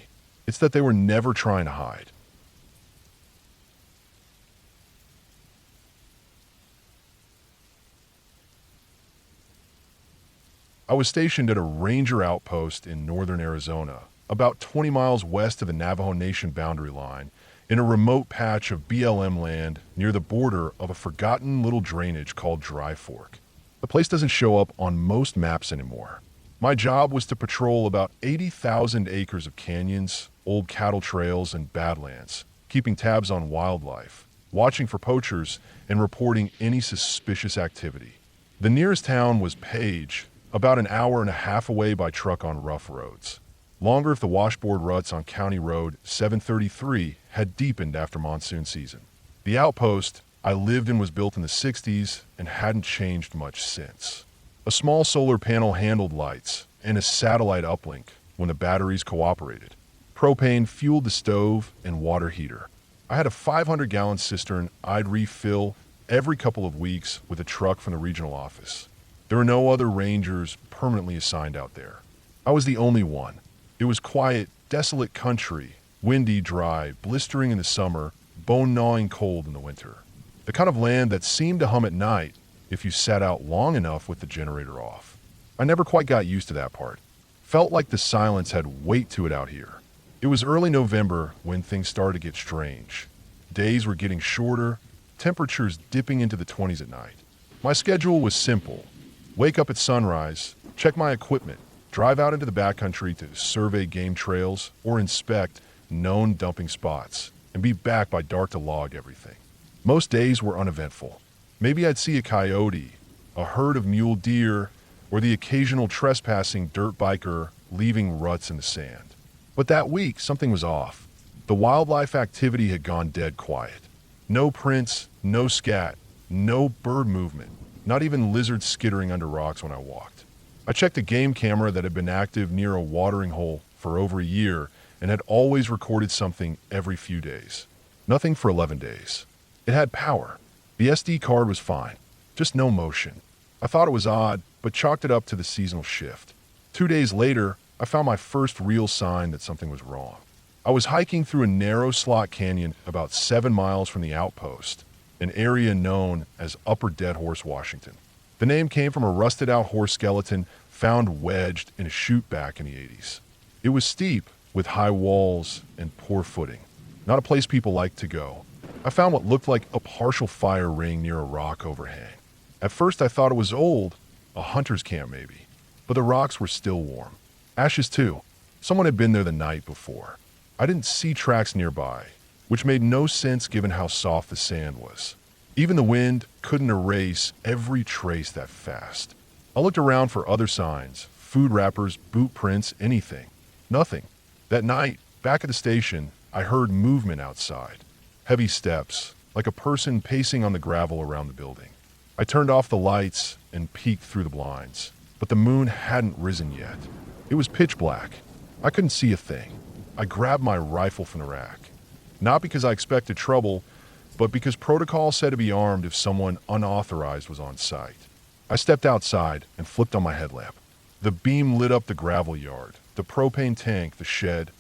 It's that they were never trying to hide. I was stationed at a ranger outpost in northern Arizona, about 20 miles west of the Navajo Nation boundary line, in a remote patch of BLM land near the border of a forgotten little drainage called Dry Fork. The place doesn't show up on most maps anymore. My job was to patrol about 80,000 acres of canyons, old cattle trails, and badlands, keeping tabs on wildlife, watching for poachers, and reporting any suspicious activity. The nearest town was Page, about an hour and a half away by truck on rough roads. Longer if the washboard ruts on County Road 733 had deepened after monsoon season. The outpost I lived in was built in the 60s and hadn't changed much since. A small solar panel handled lights and a satellite uplink when the batteries cooperated. Propane fueled the stove and water heater. I had a 500-gallon cistern I'd refill every couple of weeks with a truck from the regional office. There were no other rangers permanently assigned out there. I was the only one. It was quiet, desolate country, windy, dry, blistering in the summer, bone-gnawing cold in the winter. The kind of land that seemed to hum at night if you sat out long enough with the generator off. I never quite got used to that part. Felt like the silence had weight to it out here. It was early November when things started to get strange. Days were getting shorter, temperatures dipping into the 20s at night. My schedule was simple. Wake up at sunrise, check my equipment, drive out into the backcountry to survey game trails or inspect known dumping spots, and be back by dark to log everything. Most days were uneventful. Maybe I'd see a coyote, a herd of mule deer, or the occasional trespassing dirt biker leaving ruts in the sand. But that week, something was off. The wildlife activity had gone dead quiet. No prints, no scat, no bird movement, not even lizards skittering under rocks when I walked. I checked a game camera that had been active near a watering hole for over a year and had always recorded something every few days. Nothing for 11 days. It had power. The SD card was fine, just no motion. I thought it was odd, but chalked it up to the seasonal shift. 2 days later, I found my first real sign that something was wrong. I was hiking through a narrow slot canyon about 7 miles from the outpost, an area known as Upper Dead Horse, Washington. The name came from a rusted-out horse skeleton found wedged in a chute back in the 80s. It was steep, with high walls and poor footing. Not a place people like to go. I found what looked like a partial fire ring near a rock overhang. At first I thought it was old, a hunter's camp maybe, but the rocks were still warm. Ashes too. Someone had been there the night before. I didn't see tracks nearby, which made no sense given how soft the sand was. Even the wind couldn't erase every trace that fast. I looked around for other signs, food wrappers, boot prints, anything. Nothing. That night, back at the station, I heard movement outside. Heavy steps, like a person pacing on the gravel around the building. I turned off the lights and peeked through the blinds, but the moon hadn't risen yet. It was pitch black. I couldn't see a thing. I grabbed my rifle from the rack. Not because I expected trouble, but because protocol said to be armed if someone unauthorized was on site. I stepped outside and flipped on my headlamp. The beam lit up the gravel yard, the propane tank, the shed,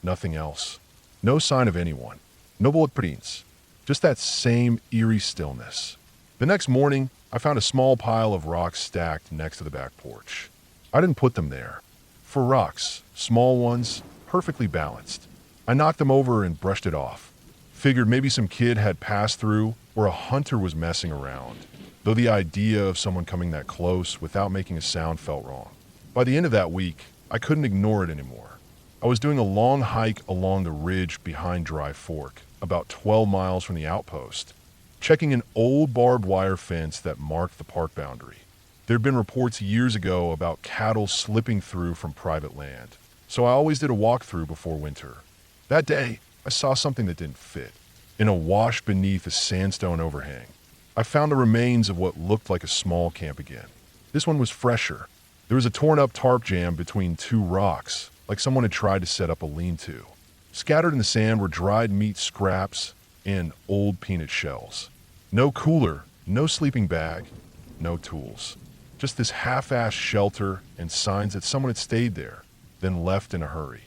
nothing else. No sign of anyone. No bullet prints. Just that same eerie stillness. The next morning, I found a small pile of rocks stacked next to the back porch. I didn't put them there. For rocks, small ones, perfectly balanced. I knocked them over and brushed it off. Figured maybe some kid had passed through or a hunter was messing around, though the idea of someone coming that close without making a sound felt wrong. By the end of that week, I couldn't ignore it anymore. I was doing a long hike along the ridge behind Dry Fork, about 12 miles from the outpost, checking an old barbed wire fence that marked the park boundary. There had been reports years ago about cattle slipping through from private land, so I always did a walkthrough before winter. That day, I saw something that didn't fit. In a wash beneath a sandstone overhang, I found the remains of what looked like a small camp again. This one was fresher. There was a torn-up tarp jam between two rocks, like someone had tried to set up a lean-to. Scattered in the sand were dried meat scraps and old peanut shells. No cooler, no sleeping bag, no tools. Just this half-assed shelter and signs that someone had stayed there, then left in a hurry.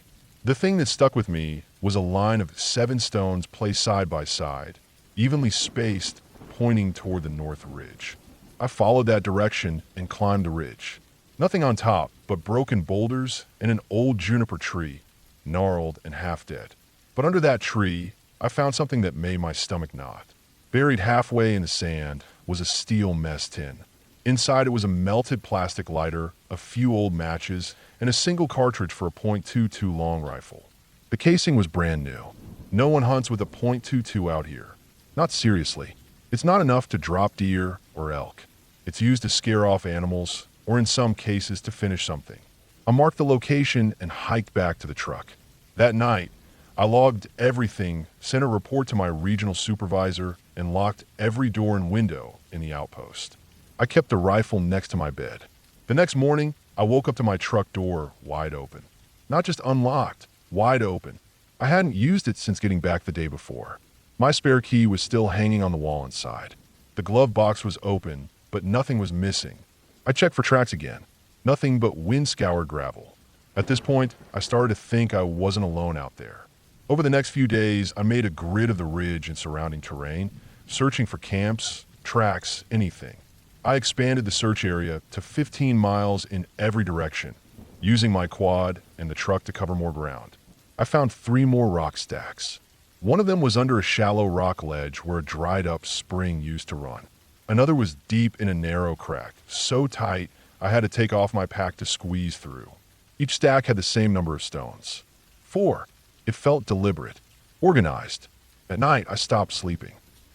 The thing that stuck with me was a line of 7 stones placed side by side, evenly spaced, pointing toward the north ridge. I followed that direction and climbed the ridge. Nothing on top but broken boulders and an old juniper tree, gnarled and half dead. But under that tree, I found something that made my stomach knot. Buried halfway in the sand was a steel mess tin. Inside it was a melted plastic lighter, a few old matches, and a single cartridge for a .22 long rifle. The casing was brand new. No one hunts with a .22 out here. Not seriously. It's not enough to drop deer or elk. It's used to scare off animals, or in some cases to finish something. I marked the location and hiked back to the truck. That night, I logged everything, sent a report to my regional supervisor, and locked every door and window in the outpost. I kept the rifle next to my bed. The next morning, I woke up to my truck door wide open. Not just unlocked, wide open. I hadn't used it since getting back the day before. My spare key was still hanging on the wall inside. The glove box was open, but nothing was missing. I checked for tracks again. Nothing but wind-scoured gravel. At this point, I started to think I wasn't alone out there. Over the next few days, I made a grid of the ridge and surrounding terrain, searching for camps, tracks, anything. I expanded the search area to 15 miles in every direction, using my quad and the truck to cover more ground. I found 3 more rock stacks. One of them was under a shallow rock ledge where a dried-up spring used to run. Another was deep in a narrow crack, so tight I had to take off my pack to squeeze through. Each stack had the same number of stones. 4. It felt deliberate, organized. At night, I stopped sleeping.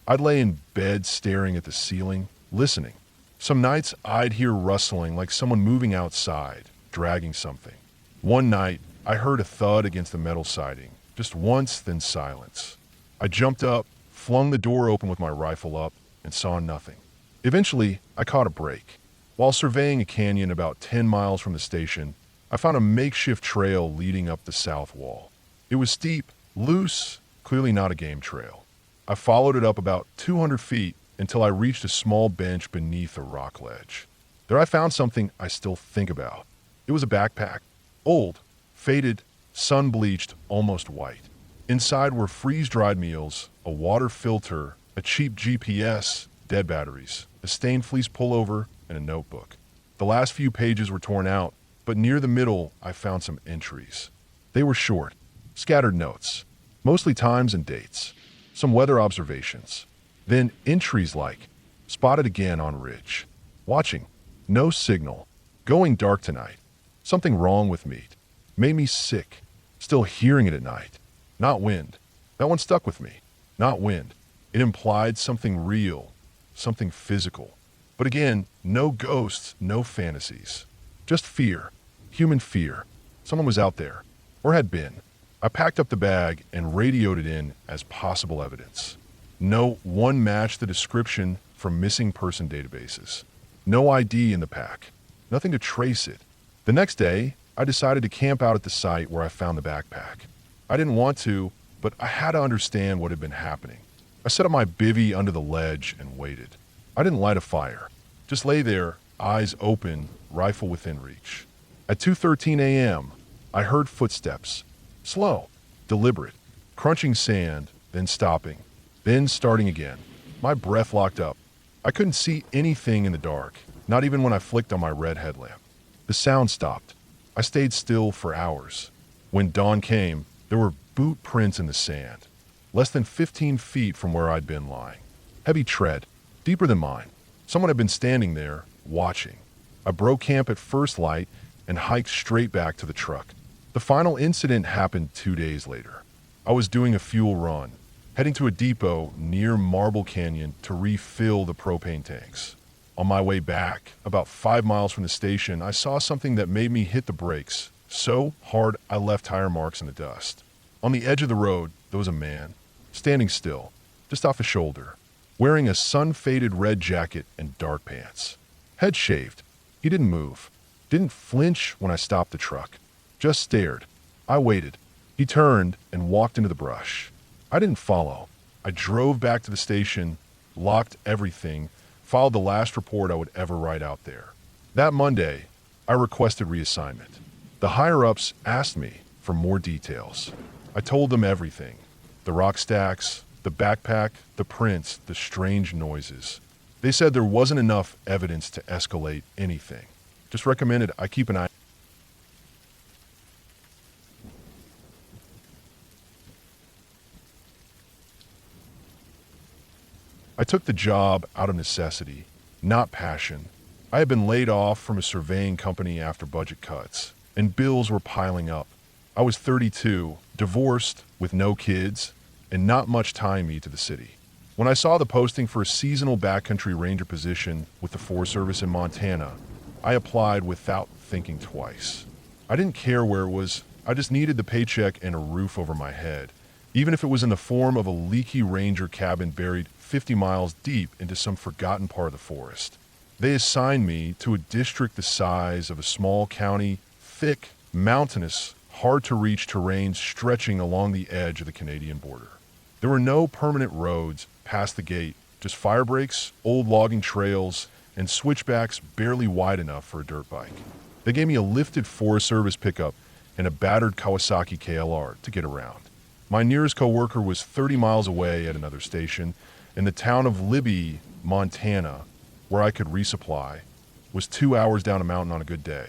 I'd lay in bed staring at the ceiling, listening. Some nights, I'd hear rustling like someone moving outside, dragging something. One night, I heard a thud against the metal siding, just once, then silence. I jumped up, flung the door open with my rifle up, and saw nothing. Eventually, I caught a break. While surveying a canyon about 10 miles from the station, I found a makeshift trail leading up the south wall. It was steep, loose, clearly not a game trail. I followed it up about 200 feet until I reached a small bench beneath a rock ledge. There I found something I still think about. It was a backpack. Old, faded, sun-bleached, almost white. Inside were freeze-dried meals, a water filter, a cheap GPS, dead batteries, a stained fleece pullover, and a notebook. The last few pages were torn out, but near the middle I found some entries. They were short, scattered notes, mostly times and dates, some weather observations. Then entries like, spotted again on ridge, watching, no signal, going dark tonight, something wrong with meat, made me sick, still hearing it at night, not wind. That one stuck with me, not wind. It implied something real, something physical. But again, no ghosts, no fantasies, just fear, human fear. Someone was out there, or had been. I packed up the bag and radioed it in as possible evidence. No one matched the description from missing person databases. No ID in the pack. Nothing to trace it. The next day, I decided to camp out at the site where I found the backpack. I didn't want to, but I had to understand what had been happening. I set up my bivvy under the ledge and waited. I didn't light a fire. Just lay there, eyes open, rifle within reach. At 2:13 a.m., I heard footsteps. Slow, deliberate, crunching sand, then stopping, then starting again. My breath locked up. I couldn't see anything in the dark, not even when I flicked on my red headlamp. The sound stopped. I stayed still for hours. When dawn came, there were boot prints in the sand, less than 15 feet from where I'd been lying. Heavy tread, deeper than mine. Someone had been standing there, watching. I broke camp at first light and hiked straight back to the truck. The final incident happened 2 days later. I was doing a fuel run, heading to a depot near Marble Canyon to refill the propane tanks. On my way back, about 5 miles from the station, I saw something that made me hit the brakes so hard I left tire marks in the dust. On the edge of the road, there was a man, standing still, just off a shoulder, wearing a sun-faded red jacket and dark pants. Head shaved. He didn't move, didn't flinch when I stopped the truck. Just stared. I waited. He turned and walked into the brush. I didn't follow. I drove back to the station, locked everything, filed the last report I would ever write out there. That Monday, I requested reassignment. The higher-ups asked me for more details. I told them everything. The rock stacks, the backpack, the prints, the strange noises. They said there wasn't enough evidence to escalate anything. Just recommended I keep an eye I took the job out of necessity, not passion. I had been laid off from a surveying company after budget cuts, and bills were piling up. I was 32, divorced, with no kids, and not much tying me to the city. When I saw the posting for a seasonal backcountry ranger position with the Forest Service in Montana, I applied without thinking twice. I didn't care where it was, I just needed the paycheck and a roof over my head, even if it was in the form of a leaky ranger cabin buried 50 miles deep into some forgotten part of the forest. They assigned me to a district the size of a small county, thick, mountainous, hard-to-reach terrain stretching along the edge of the Canadian border. There were no permanent roads past the gate, just fire breaks, old logging trails, and switchbacks barely wide enough for a dirt bike. They gave me a lifted Forest Service pickup and a battered Kawasaki KLR to get around. My nearest coworker was 30 miles away at another station, and the town of Libby, Montana, where I could resupply, was 2 hours down a mountain on a good day.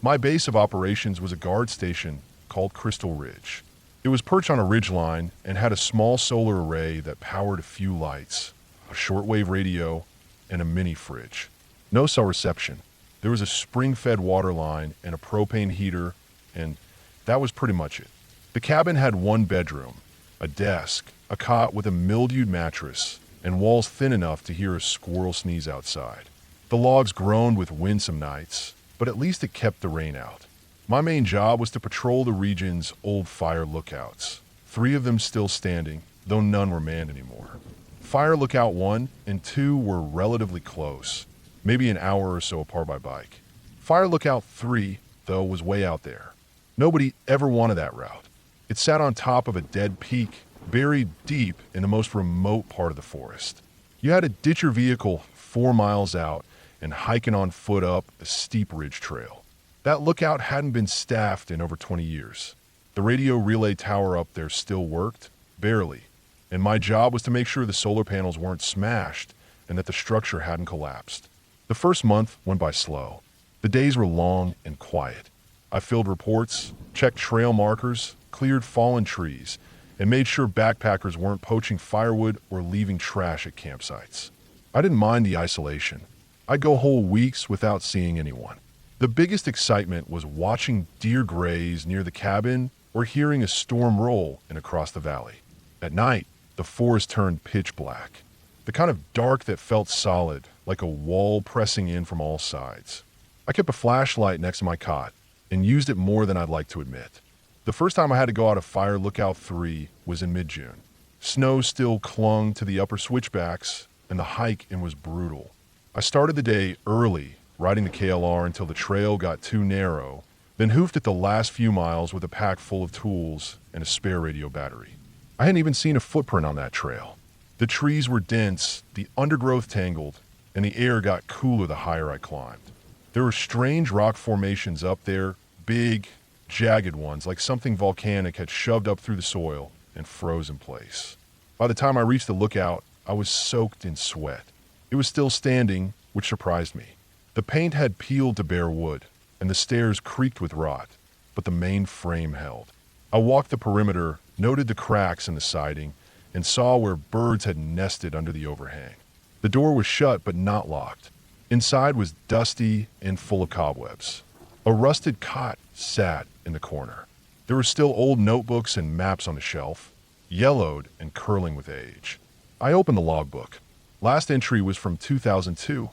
My base of operations was a guard station called Crystal Ridge. It was perched on a ridgeline and had a small solar array that powered a few lights, a shortwave radio, and a mini fridge. No cell reception. There was a spring-fed water line and a propane heater, and that was pretty much it. The cabin had one bedroom, a desk, a cot with a mildewed mattress, and walls thin enough to hear a squirrel sneeze outside. The logs groaned with wind some nights, but at least it kept the rain out. My main job was to patrol the region's old fire lookouts, 3 of them still standing, though none were manned anymore. Fire Lookout 1 and 2 were relatively close, maybe an hour or so apart by bike. Fire Lookout 3, though, was way out there. Nobody ever wanted that route. It sat on top of a dead peak, buried deep in the most remote part of the forest. You had to ditch your vehicle 4 miles out and hiking on foot up a steep ridge trail. That lookout hadn't been staffed in over 20 years. The radio relay tower up there still worked, barely, and my job was to make sure the solar panels weren't smashed and that the structure hadn't collapsed. The first month went by slow. The days were long and quiet. I filled reports, checked trail markers, cleared fallen trees, and made sure backpackers weren't poaching firewood or leaving trash at campsites. I didn't mind the isolation. I'd go whole weeks without seeing anyone. The biggest excitement was watching deer graze near the cabin or hearing a storm roll in across the valley. At night, the forest turned pitch black, the kind of dark that felt solid, like a wall pressing in from all sides. I kept a flashlight next to my cot and used it more than I'd like to admit. The first time I had to go out of Fire Lookout 3 was in mid-June. Snow still clung to the upper switchbacks, and the hike was brutal. I started the day early, riding the KLR until the trail got too narrow, then hoofed it the last few miles with a pack full of tools and a spare radio battery. I hadn't even seen a footprint on that trail. The trees were dense, the undergrowth tangled, and the air got cooler the higher I climbed. There were strange rock formations up there, big, jagged ones, like something volcanic had shoved up through the soil and froze in place. By the time I reached the lookout, I was soaked in sweat. It was still standing, which surprised me. The paint had peeled to bare wood, and the stairs creaked with rot, but the main frame held. I walked the perimeter, noted the cracks in the siding, and saw where birds had nested under the overhang. The door was shut but not locked. Inside was dusty and full of cobwebs. A rusted cot sat in the corner. There were still old notebooks and maps on the shelf, yellowed and curling with age. I opened the logbook. Last entry was from 2002.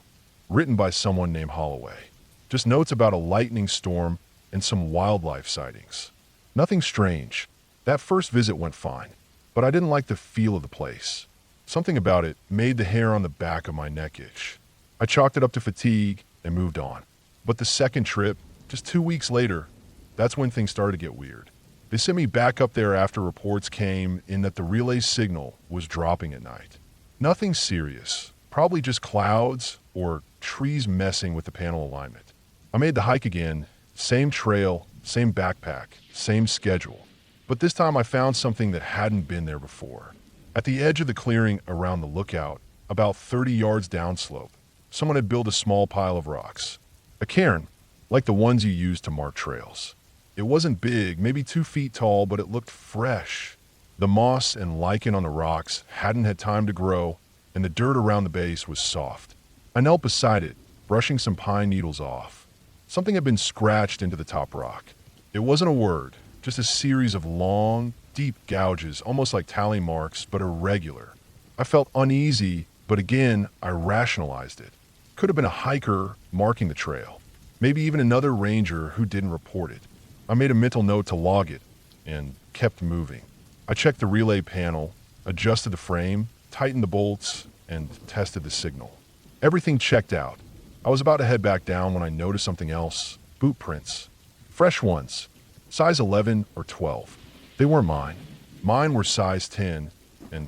Written by someone named Holloway. Just notes about a lightning storm and some wildlife sightings. Nothing strange. That first visit went fine, but I didn't like the feel of the place. Something about it made the hair on the back of my neck itch. I chalked it up to fatigue and moved on. But the second trip, just 2 weeks later, that's when things started to get weird. They sent me back up there after reports came in that the relay signal was dropping at night. Nothing serious, probably just clouds or trees messing with the panel alignment. I made the hike again, same trail, same backpack, same schedule. But this time I found something that hadn't been there before. At the edge of the clearing around the lookout, about 30 yards downslope, someone had built a small pile of rocks. A cairn, like the ones you use to mark trails. It wasn't big, maybe 2 feet tall, but it looked fresh. The moss and lichen on the rocks hadn't had time to grow, and the dirt around the base was soft. I knelt beside it, brushing some pine needles off. Something had been scratched into the top rock. It wasn't a word, just a series of long, deep gouges, almost like tally marks, but irregular. I felt uneasy, but again, I rationalized it. Could have been a hiker marking the trail. Maybe even another ranger who didn't report it. I made a mental note to log it and kept moving. I checked the relay panel, adjusted the frame, tightened the bolts, and tested the signal. Everything checked out. I was about to head back down when I noticed something else. Boot prints. Fresh ones. Size 11 or 12. They weren't mine. Mine were size 10, and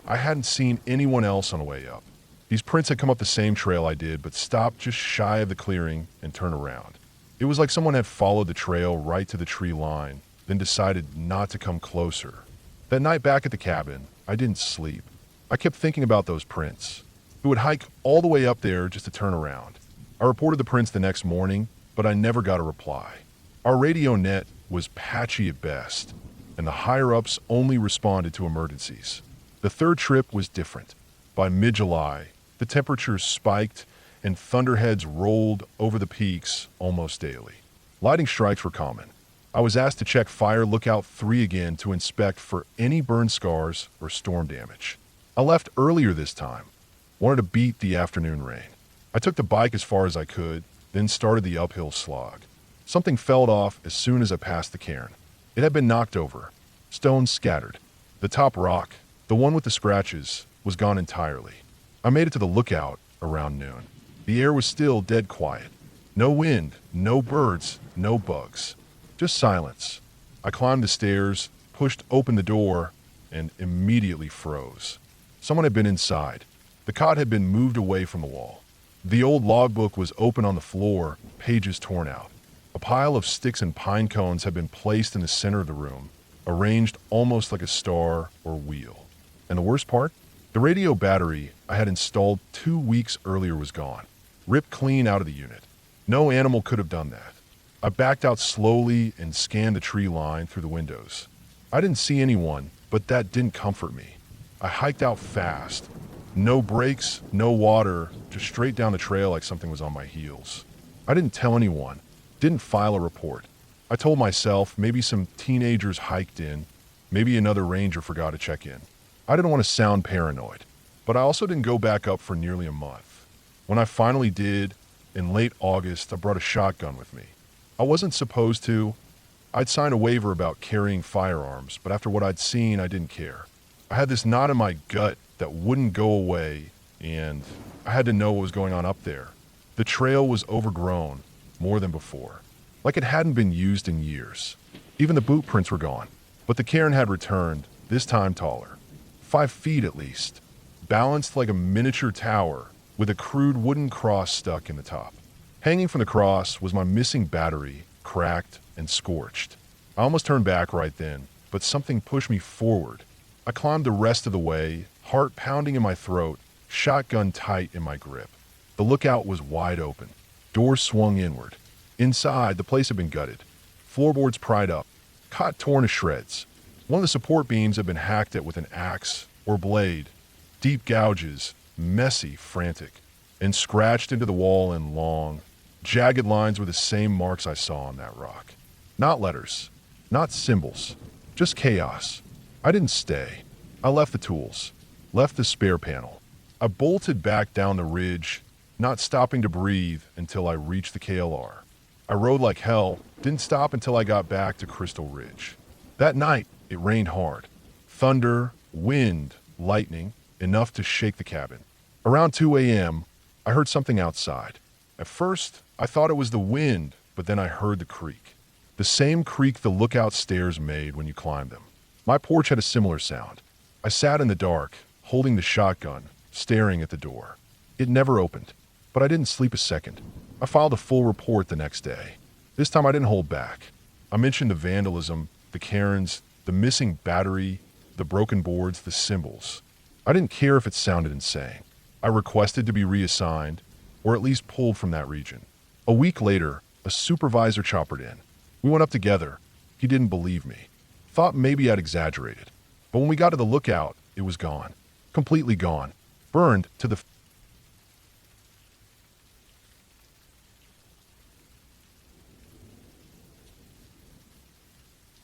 I hadn't seen anyone else on the way up. These prints had come up the same trail I did, but stopped just shy of the clearing and turned around. It was like someone had followed the trail right to the tree line, then decided not to come closer. That night back at the cabin, I didn't sleep. I kept thinking about those prints. Who would hike all the way up there just to turn around. I reported the prints the next morning, but I never got a reply. Our radio net was patchy at best, and the higher-ups only responded to emergencies. The third trip was different. By mid-July, the temperatures spiked and thunderheads rolled over the peaks almost daily. Lightning strikes were common. I was asked to check Fire Lookout 3 again to inspect for any burn scars or storm damage. I left earlier this time. Wanted to beat the afternoon rain. I took the bike as far as I could, then started the uphill slog. Something fell off as soon as I passed the cairn. It had been knocked over. Stones scattered. The top rock, the one with the scratches, was gone entirely. I made it to the lookout around noon. The air was still dead quiet. No wind, no birds, no bugs. Just silence. I climbed the stairs, pushed open the door, and immediately froze. Someone had been inside. The cot had been moved away from the wall. The old logbook was open on the floor, pages torn out. A pile of sticks and pine cones had been placed in the center of the room, arranged almost like a star or wheel. And the worst part? The radio battery I had installed 2 weeks earlier was gone, ripped clean out of the unit. No animal could have done that. I backed out slowly and scanned the tree line through the windows. I didn't see anyone, but that didn't comfort me. I hiked out fast. No brakes, no water, just straight down the trail like something was on my heels. I didn't tell anyone, didn't file a report. I told myself maybe some teenagers hiked in, maybe another ranger forgot to check in. I didn't want to sound paranoid, but I also didn't go back up for nearly a month. When I finally did, in late August, I brought a shotgun with me. I wasn't supposed to. I'd signed a waiver about carrying firearms, but after what I'd seen, I didn't care. I had this knot in my gut that wouldn't go away, and I had to know what was going on up there. The trail was overgrown, more than before. Like it hadn't been used in years. Even the boot prints were gone, but the cairn had returned, this time taller. 5 feet at least, balanced like a miniature tower, with a crude wooden cross stuck in the top. Hanging from the cross was my missing battery, cracked and scorched. I almost turned back right then, but something pushed me forward. I climbed the rest of the way, heart pounding in my throat, shotgun tight in my grip. The lookout was wide open. Doors swung inward. Inside, the place had been gutted. Floorboards pried up, cot torn to shreds. One of the support beams had been hacked at with an axe or blade. Deep gouges, messy, frantic, and scratched into the wall in long, jagged lines were the same marks I saw on that rock. Not letters, not symbols, just chaos. I didn't stay. I left the tools, left the spare panel. I bolted back down the ridge, not stopping to breathe until I reached the KLR. I rode like hell, didn't stop until I got back to Crystal Ridge. That night, it rained hard. Thunder, wind, lightning, enough to shake the cabin. Around 2 a.m., I heard something outside. At first, I thought it was the wind, but then I heard the creak. The same creak the lookout stairs made when you climbed them. My porch had a similar sound. I sat in the dark, holding the shotgun, staring at the door. It never opened, but I didn't sleep a second. I filed a full report the next day. This time I didn't hold back. I mentioned the vandalism, the cairns, the missing battery, the broken boards, the symbols. I didn't care if it sounded insane. I requested to be reassigned, or at least pulled from that region. A week later, a supervisor choppered in. We went up together. He didn't believe me. Thought maybe I'd exaggerated. But when we got to the lookout, it was gone. Completely gone. burned to the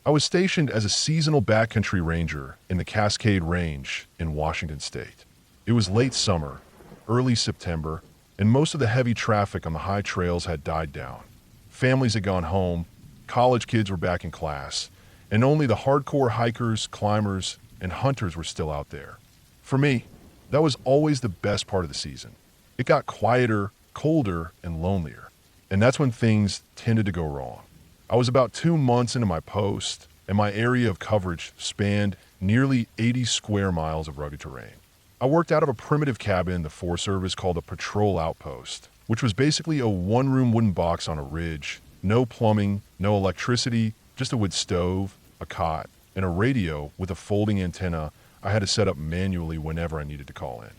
I was stationed as a seasonal backcountry ranger in the Cascade Range in Washington state. It was late summer, early September, and most of the heavy traffic on the high trails had died down. Families had gone home, college kids were back in class, and only the hardcore hikers, climbers, and hunters were still out there. For me, that was always the best part of the season. It got quieter, colder, and lonelier, and that's when things tended to go wrong. I was about 2 months into my post, and my area of coverage spanned nearly 80 square miles of rugged terrain. I worked out of a primitive cabin the Forest Service called a patrol outpost, which was basically a one-room wooden box on a ridge, no plumbing, no electricity, just a wood stove, a cot, and a radio with a folding antenna I had to set up manually whenever I needed to call in.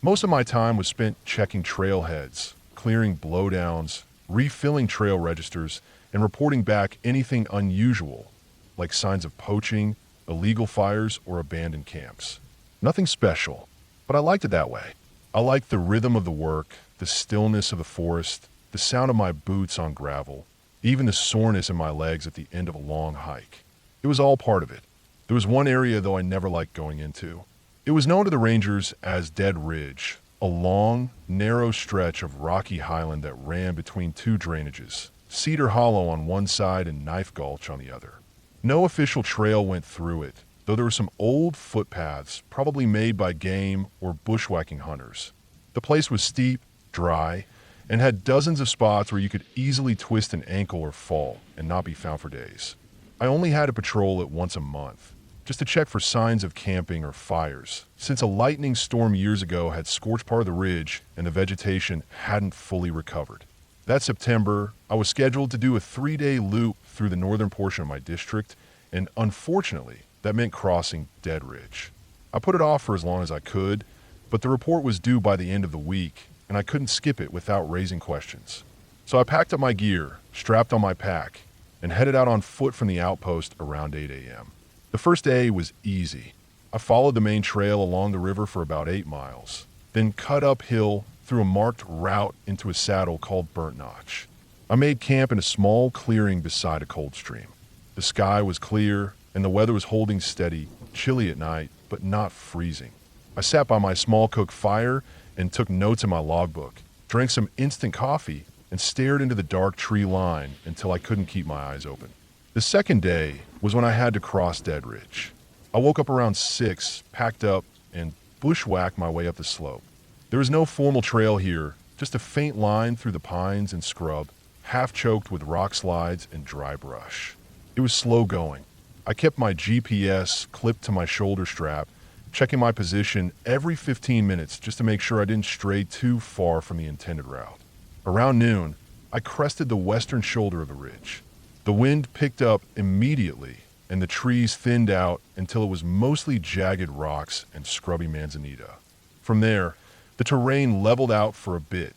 Most of my time was spent checking trailheads, clearing blowdowns, refilling trail registers, and reporting back anything unusual, like signs of poaching, illegal fires, or abandoned camps. Nothing special, but I liked it that way. I liked the rhythm of the work, the stillness of the forest, the sound of my boots on gravel, even the soreness in my legs at the end of a long hike. It was all part of it. There was one area, though, I never liked going into. It was known to the rangers as Dead Ridge, a long, narrow stretch of rocky highland that ran between two drainages, Cedar Hollow on one side and Knife Gulch on the other. No official trail went through it, though there were some old footpaths, probably made by game or bushwhacking hunters. The place was steep, dry, and had dozens of spots where you could easily twist an ankle or fall and not be found for days. I only had to patrol it once a month, just to check for signs of camping or fires, since a lightning storm years ago had scorched part of the ridge and the vegetation hadn't fully recovered. That September, I was scheduled to do a 3-day loop through the northern portion of my district, and unfortunately, that meant crossing Dead Ridge. I put it off for as long as I could, but the report was due by the end of the week, and I couldn't skip it without raising questions. So I packed up my gear, strapped on my pack, and headed out on foot from the outpost around 8 a.m. The first day was easy. I followed the main trail along the river for about 8 miles, then cut uphill through a marked route into a saddle called Burnt Notch. I made camp in a small clearing beside a cold stream. The sky was clear, and the weather was holding steady, chilly at night, but not freezing. I sat by my small cook fire and took notes in my logbook, drank some instant coffee, and stared into the dark tree line until I couldn't keep my eyes open. The second day was when I had to cross Dead Ridge. I woke up around 6, packed up, and bushwhacked my way up the slope. There was no formal trail here, just a faint line through the pines and scrub, half choked with rock slides and dry brush. It was slow going. I kept my GPS clipped to my shoulder strap, checking my position every 15 minutes just to make sure I didn't stray too far from the intended route. Around noon, I crested the western shoulder of the ridge. The wind picked up immediately, and the trees thinned out until it was mostly jagged rocks and scrubby manzanita. From there, the terrain leveled out for a bit.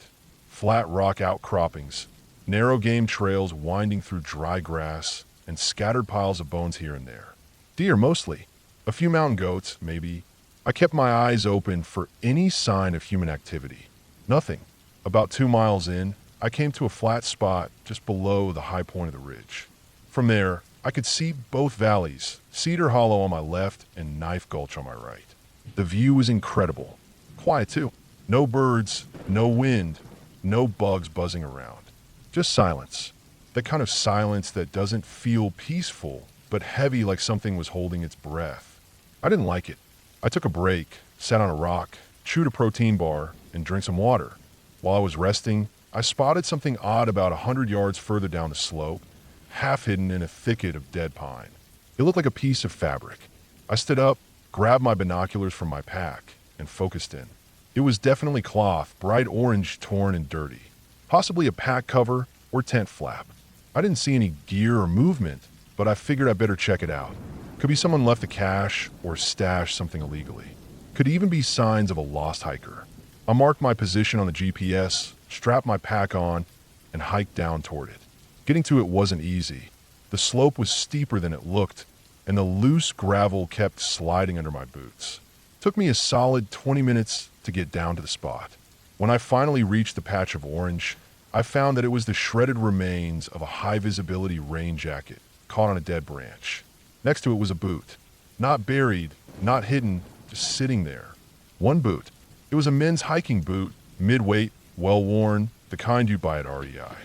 Flat rock outcroppings, narrow game trails winding through dry grass, and scattered piles of bones here and there. Deer mostly. A few mountain goats, maybe. I kept my eyes open for any sign of human activity. Nothing. About 2 miles in, I came to a flat spot just below the high point of the ridge. From there, I could see both valleys, Cedar Hollow on my left and Knife Gulch on my right. The view was incredible. Quiet too. No birds, no wind, no bugs buzzing around. Just silence. That kind of silence that doesn't feel peaceful, but heavy like something was holding its breath. I didn't like it. I took a break, sat on a rock, chewed a protein bar, and drank some water. While I was resting, I spotted something odd about 100 yards further down the slope, half hidden in a thicket of dead pine. It looked like a piece of fabric. I stood up, grabbed my binoculars from my pack, and focused in. It was definitely cloth, bright orange, torn and dirty. Possibly a pack cover or tent flap. I didn't see any gear or movement, but I figured I'd better check it out. Could be someone left a cache or stashed something illegally. Could even be signs of a lost hiker. I marked my position on the GPS, strapped my pack on, and hiked down toward it. Getting to it wasn't easy. The slope was steeper than it looked, and the loose gravel kept sliding under my boots. It took me a solid 20 minutes to get down to the spot. When I finally reached the patch of orange, I found that it was the shredded remains of a high-visibility rain jacket caught on a dead branch. Next to it was a boot. Not buried, not hidden, just sitting there. One boot. It was a men's hiking boot, mid-weight, well-worn, the kind you'd buy at REI.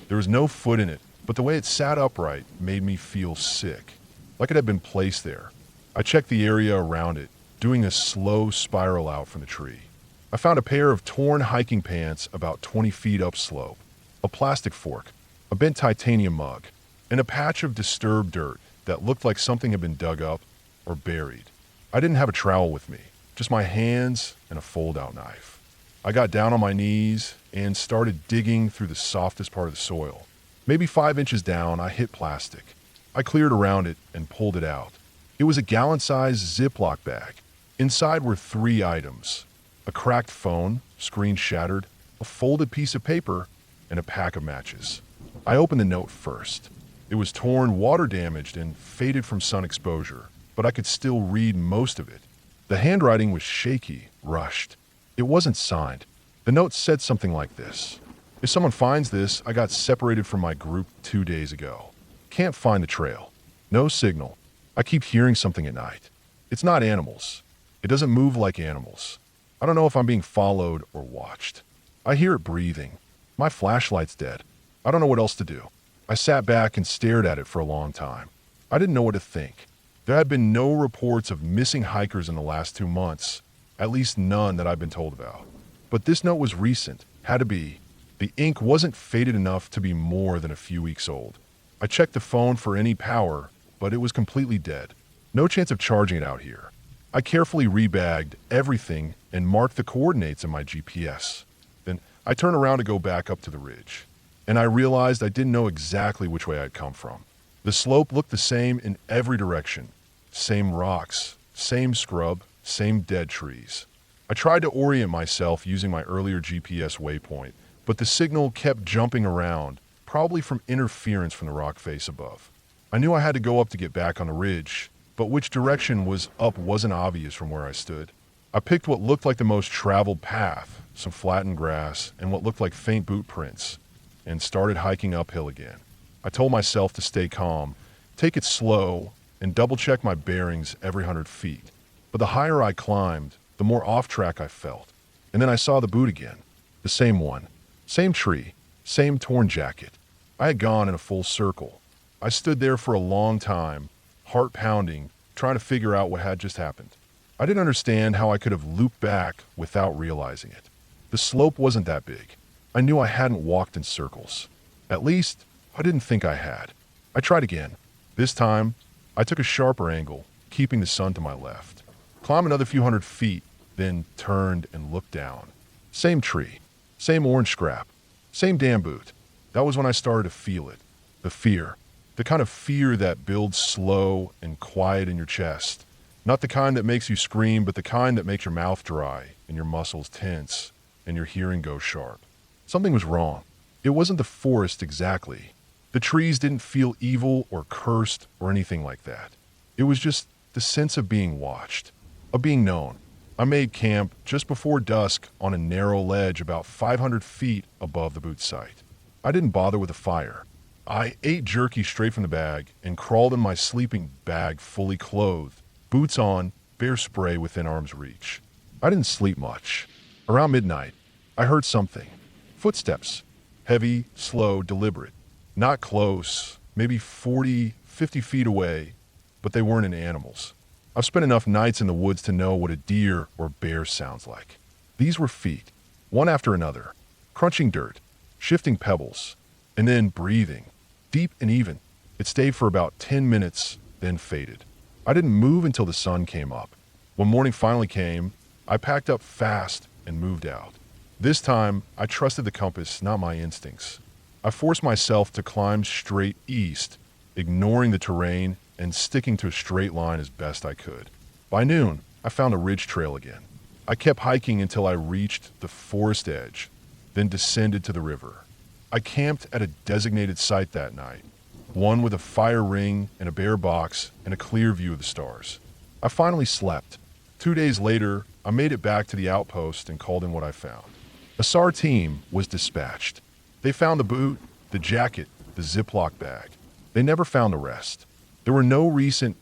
There was no foot in it, but the way it sat upright made me feel sick, like it had been placed there. I checked the area around it, doing a slow spiral out from the tree. I found a pair of torn hiking pants about 20 feet upslope, a plastic fork, a bent titanium mug, and a patch of disturbed dirt that looked like something had been dug up or buried. I didn't have a trowel with me, just my hands and a fold-out knife. I got down on my knees and started digging through the softest part of the soil. Maybe 5 inches down, I hit plastic. I cleared around it and pulled it out. It was a gallon-sized Ziploc bag. Inside were 3 items: a cracked phone, screen shattered, a folded piece of paper, and a pack of matches. I opened the note first. It was torn, water-damaged, and faded from sun exposure, but I could still read most of it. The handwriting was shaky, rushed. It wasn't signed. The note said something like this: "If someone finds this, I got separated from my group 2 days ago. Can't find the trail. No signal. I keep hearing something at night. It's not animals. It doesn't move like animals. I don't know if I'm being followed or watched. I hear it breathing. My flashlight's dead. I don't know what else to do." I sat back and stared at it for a long time. I didn't know what to think. There had been no reports of missing hikers in the last 2 months, at least none that I've been told about. But this note was recent, had to be. The ink wasn't faded enough to be more than a few weeks old. I checked the phone for any power, but it was completely dead. No chance of charging it out here. I carefully rebagged everything and marked the coordinates in my GPS. Then I turned around to go back up to the ridge, and I realized I didn't know exactly which way I'd come from. The slope looked the same in every direction. Same rocks, same scrub, same dead trees. I tried to orient myself using my earlier GPS waypoint, but the signal kept jumping around, probably from interference from the rock face above. I knew I had to go up to get back on the ridge, but which direction was up wasn't obvious from where I stood. I picked what looked like the most traveled path, some flattened grass, and what looked like faint boot prints, and started hiking uphill again. I told myself to stay calm, take it slow, and double-check my bearings every 100 feet. But the higher I climbed, the more off-track I felt. And then I saw the boot again. The same one. Same tree. Same torn jacket. I had gone in a full circle. I stood there for a long time, heart pounding, trying to figure out what had just happened. I didn't understand how I could have looped back without realizing it. The slope wasn't that big. I knew I hadn't walked in circles. At least, I didn't think I had. I tried again. This time, I took a sharper angle, keeping the sun to my left. Climbed another few 100 feet, then turned and looked down. Same tree. Same orange scrap. Same damn boot. That was when I started to feel it. The fear. The kind of fear that builds slow and quiet in your chest. Not the kind that makes you scream, but the kind that makes your mouth dry and your muscles tense and your hearing go sharp. Something was wrong. It wasn't the forest exactly. The trees didn't feel evil or cursed or anything like that. It was just the sense of being watched, of being known. I made camp just before dusk on a narrow ledge about 500 feet above the boot site. I didn't bother with a fire. I ate jerky straight from the bag and crawled in my sleeping bag fully clothed, boots on, bear spray within arm's reach. I didn't sleep much. Around midnight, I heard something. Footsteps. Heavy, slow, deliberate. Not close, maybe 40, 50 feet away, but they weren't in animals. I've spent enough nights in the woods to know what a deer or bear sounds like. These were feet, one after another, crunching dirt, shifting pebbles, and then breathing, deep and even. It stayed for about 10 minutes, then faded. I didn't move until the sun came up. When morning finally came, I packed up fast and moved out. This time, I trusted the compass, not my instincts. I forced myself to climb straight east, ignoring the terrain and sticking to a straight line as best I could. By noon, I found a ridge trail again. I kept hiking until I reached the forest edge, then descended to the river. I camped at a designated site that night, one with a fire ring and a bare box and a clear view of the stars. I finally slept. 2 days later, I made it back to the outpost and called in what I found. A SAR team was dispatched. They found the boot, the jacket, the Ziploc bag. They never found the rest. There were no recent